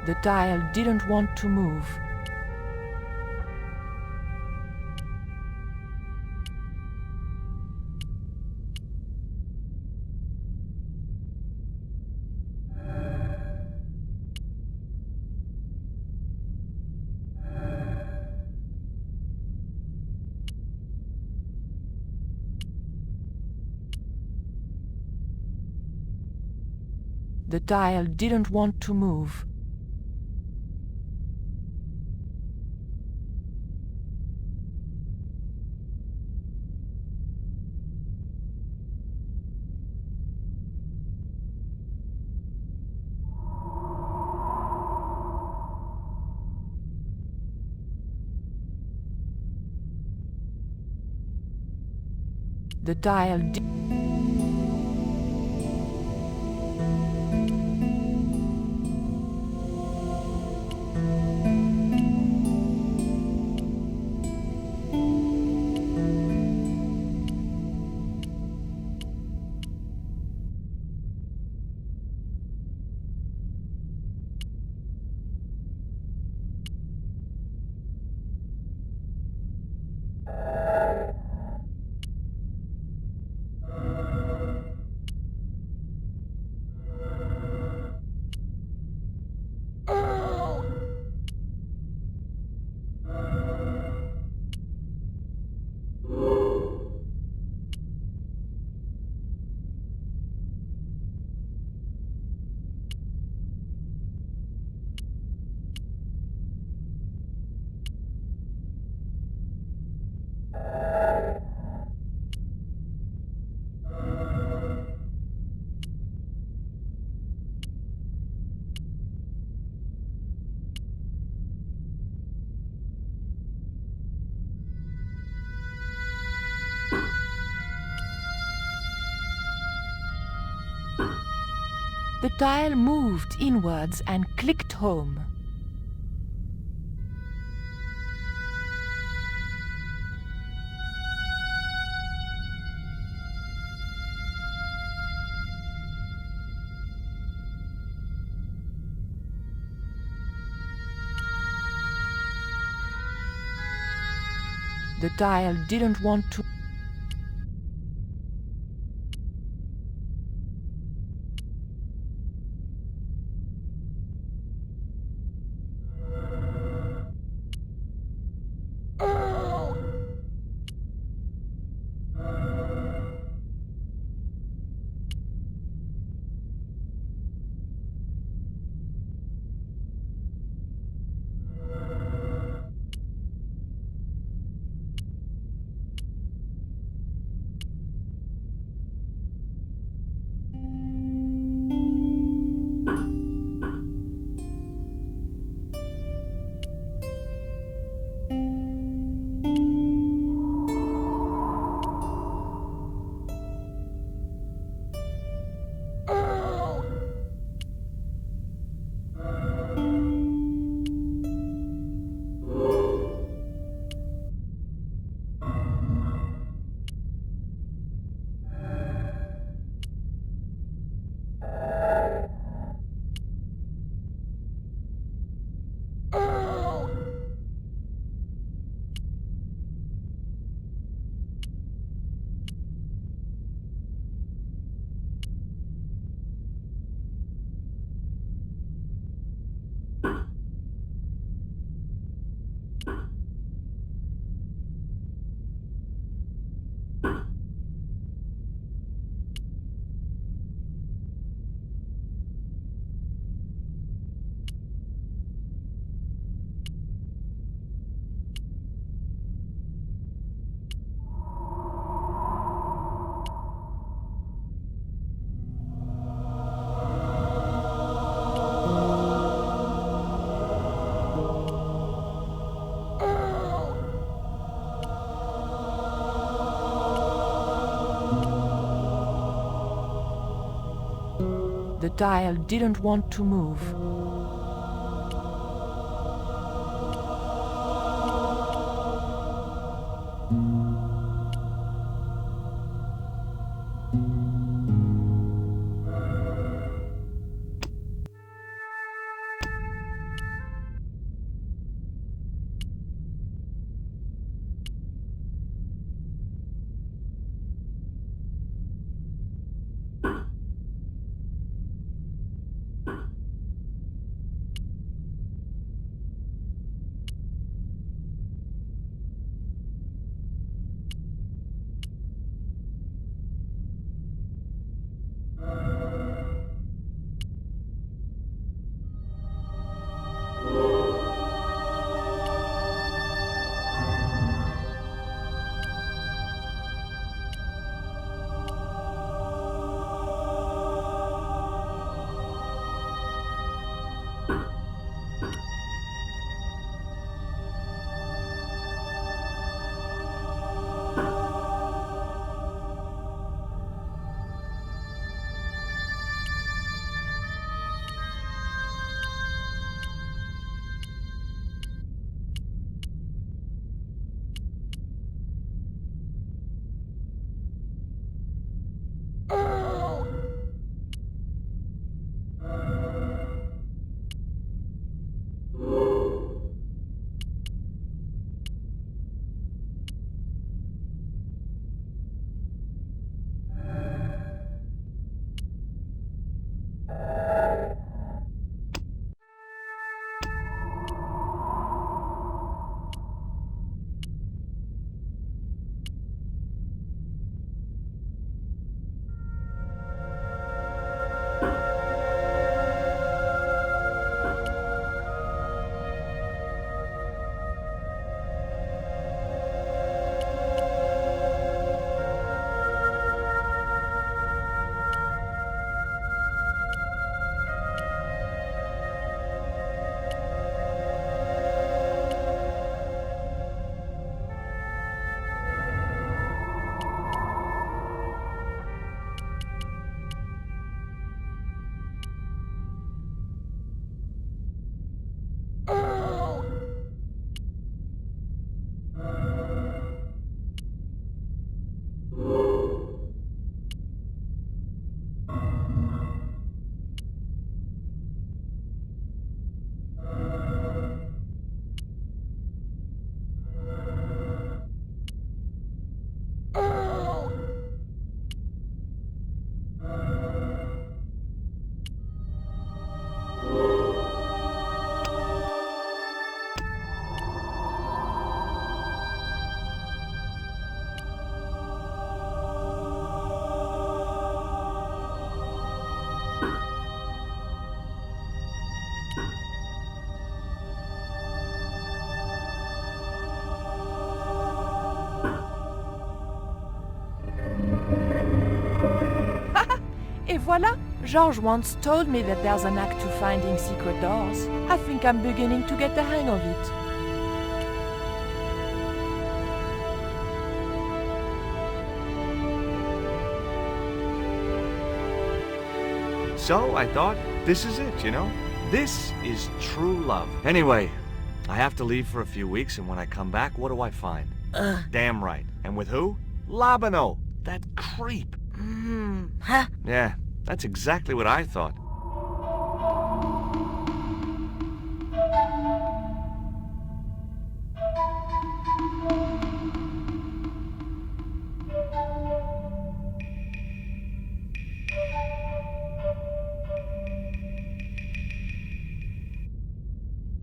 The dial didn't want to move. The dial didn't want to move. The dial did. The dial moved inwards and clicked home. The dial didn't want to. The dial didn't want to move. voila! George once told me that there's a knack to finding secret doors. I think I'm beginning to get the hang of it. So I thought, this is it, you know? This is true love. Anyway, I have to leave for a few weeks, and when I come back, what do I find? Damn right. And with who? Labano, that creep. Huh? Yeah, that's exactly what I thought.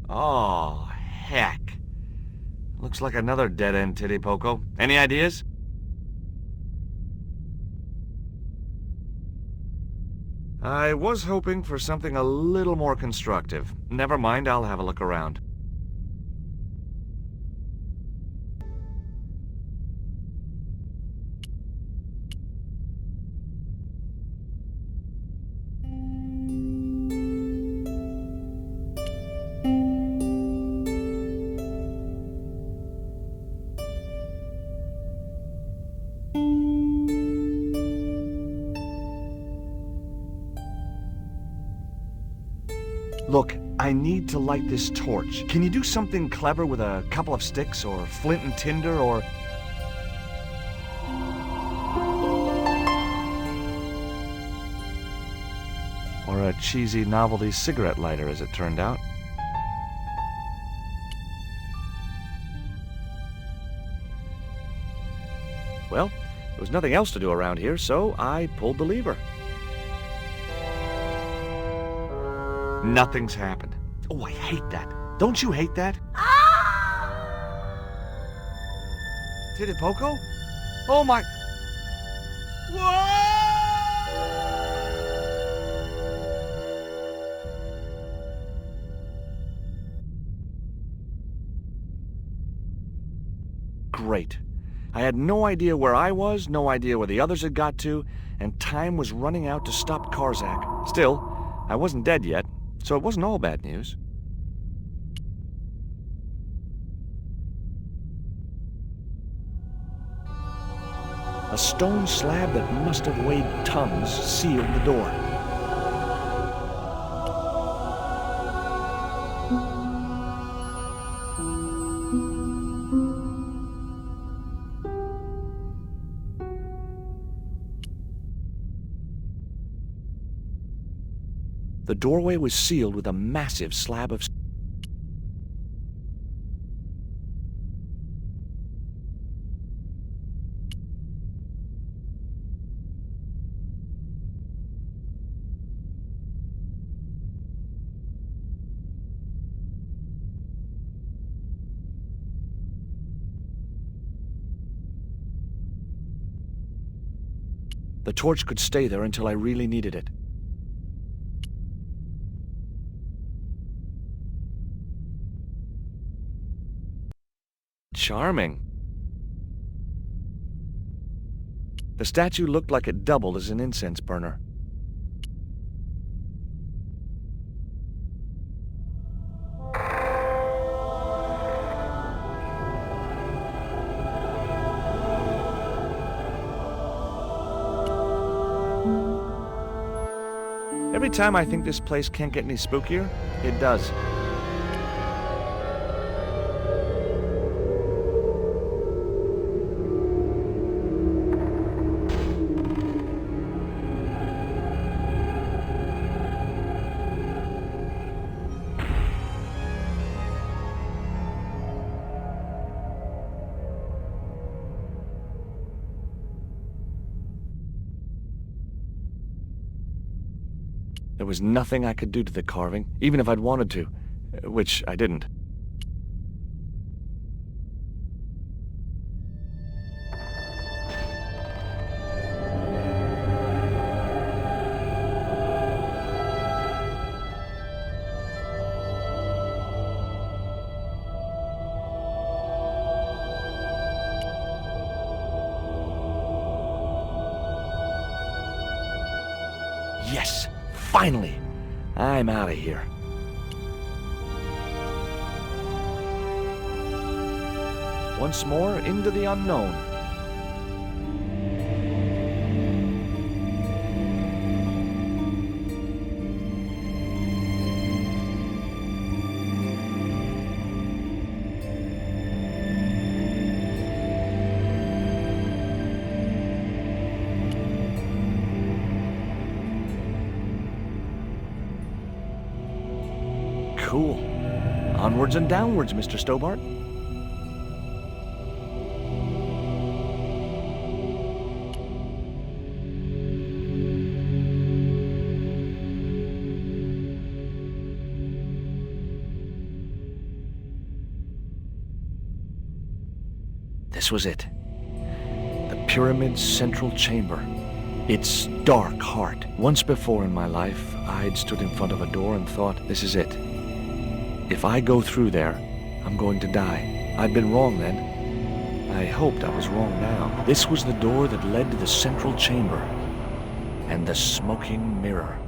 Oh, heck. Looks like another dead-end titty poco. Any ideas? I was hoping for something a little more constructive. Never mind, I'll have a look around. Look, I need to light this torch. Can you do something clever with a couple of sticks, or flint and tinder, or... or a cheesy novelty cigarette lighter, as it turned out. Well, there was nothing else to do around here, so I pulled the lever. Nothing's happened. Oh, I hate that. Don't you hate that? Titipoco? Oh my... Great. I had no idea where I was, no idea where the others had got to, and time was running out to stop Karzak. Still, I wasn't dead yet, so it wasn't all bad news. A stone slab that must have weighed tons sealed the door. The doorway was sealed with a massive slab of... The torch could stay there until I really needed it. Charming. The statue looked like it doubled as an incense burner. Every time I think this place can't get any spookier, it does. There was nothing I could do to the carving, even if I'd wanted to, which I didn't. Yes, finally! I'm out of here. Once more into the unknown. Cool. Onwards and downwards, Mr. Stobart. This was it. The pyramid's central chamber. Its dark heart. Once before in my life, I'd stood in front of a door and thought, this is it. If I go through there, I'm going to die. I'd been wrong then. I hoped I was wrong now. This was the door that led to the central chamber and the smoking mirror.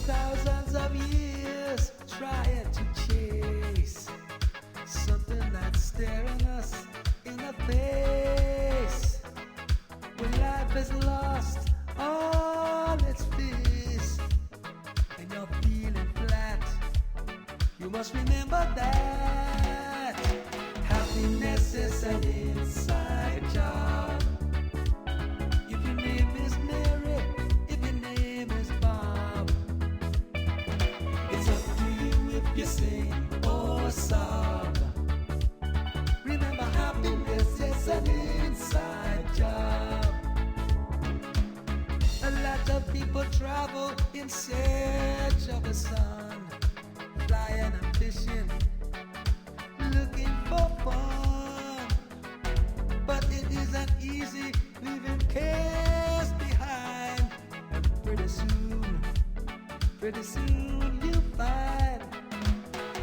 Thousands of years trying to chase something that's staring us in the face. When life has lost all its fears and you're feeling flat, you must remember that happiness is an inside job. If your name is Mary, if your name is Bob, it's up to you if you sing or sob. Remember, happiness is an inside job. A lot of people travel in search of the sun, flying and fishing, looking for fun. But it isn't easy leaving cares behind. And pretty soon you'll find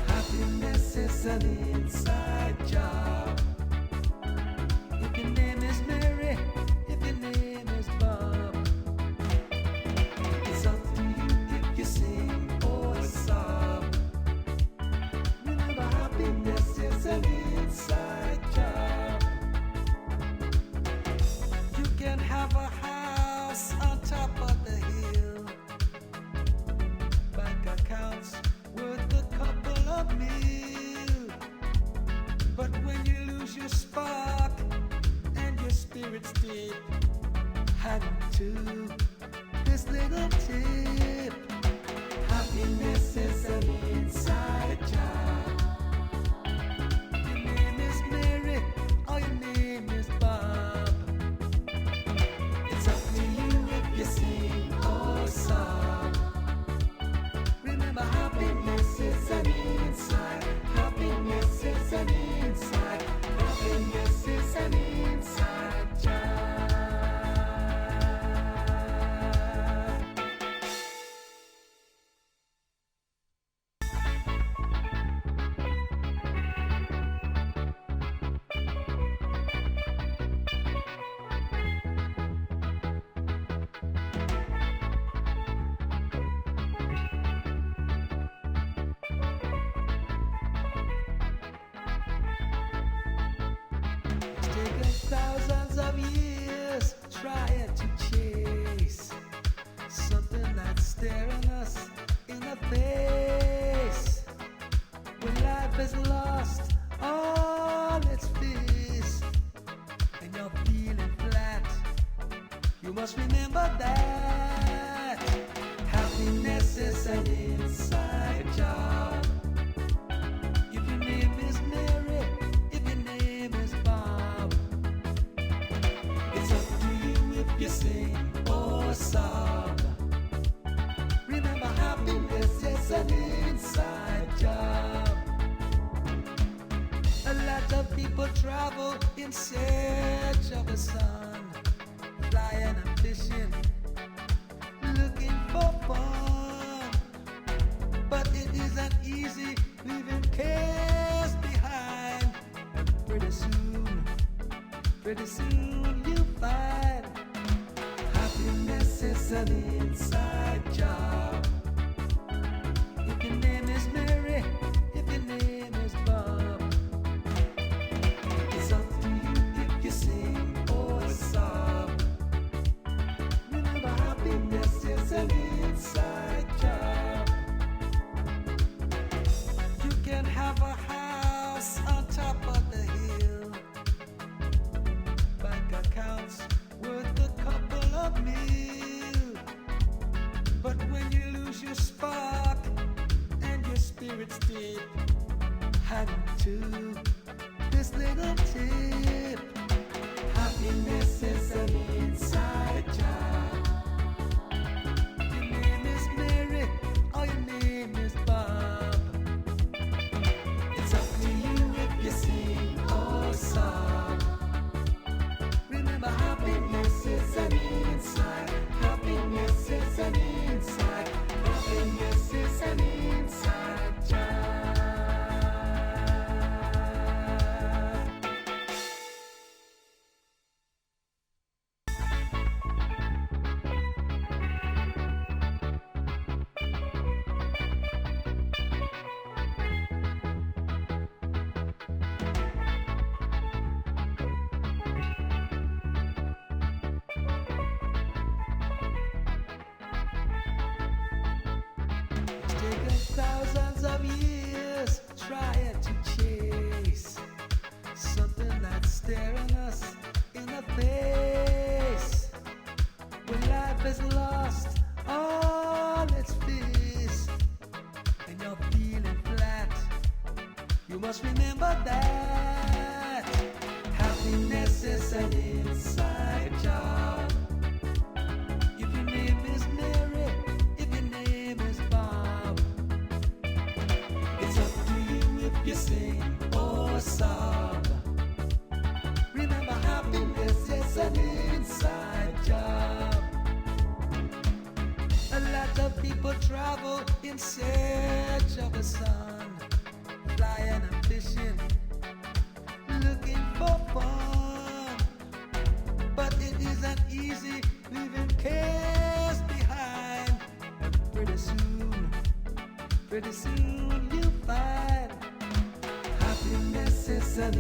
happiness is an inside job. If your name is Mary, if your name is Bob, it's up to you if you sing or your spark and your spirit's deep, hang to this little tip. Happiness is an inside job. Your name is Mary or your name is Bob. It's up to you if you sing or sob. Remember, happiness is an inside. Happiness is an inside. Happiness is an inside job. It's taken thousands of years trying to chase something that's staring us in the face. When life is lost all its fears and you're feeling flat, you must remember that happiness is an inside job. If your name is Mary, if your name is Bob, it's up to you if you sing or sob. Remember, happiness is an inside job. A lot of people travel in search of the sun, flying and fishing, looking for fun. But it isn't easy leaving cares behind. And pretty soon you find happiness is an inside job. If your name is Mary, if your name is Bob, it's up to you if you sing or sob. Remember, happiness is an inside job. You can have a house on top of the hill, bank accounts worth a couple of mil. But when you lose your spark and your spirit's deep, hang to this little tip. Happiness is an inside job. Your name is Mary or your name is Bob. It's up to you if you sing or sob. Remember, happiness is an inside. Happiness is an inside. Happiness is an inside job. It's taken thousands of years trying to chase something that's staring us in the face. When life is lost all its fears and you're feeling flat, you must remember that happiness is an inside job. If your name is Mary, if your name is Bob, it's up to you if you sing or sob. Remember, happiness is an inside job. A lot of people travel in search of the sun, flying and fishing, looking for fun. But it isn't easy leaving cares behind. And pretty soon you find happiness is an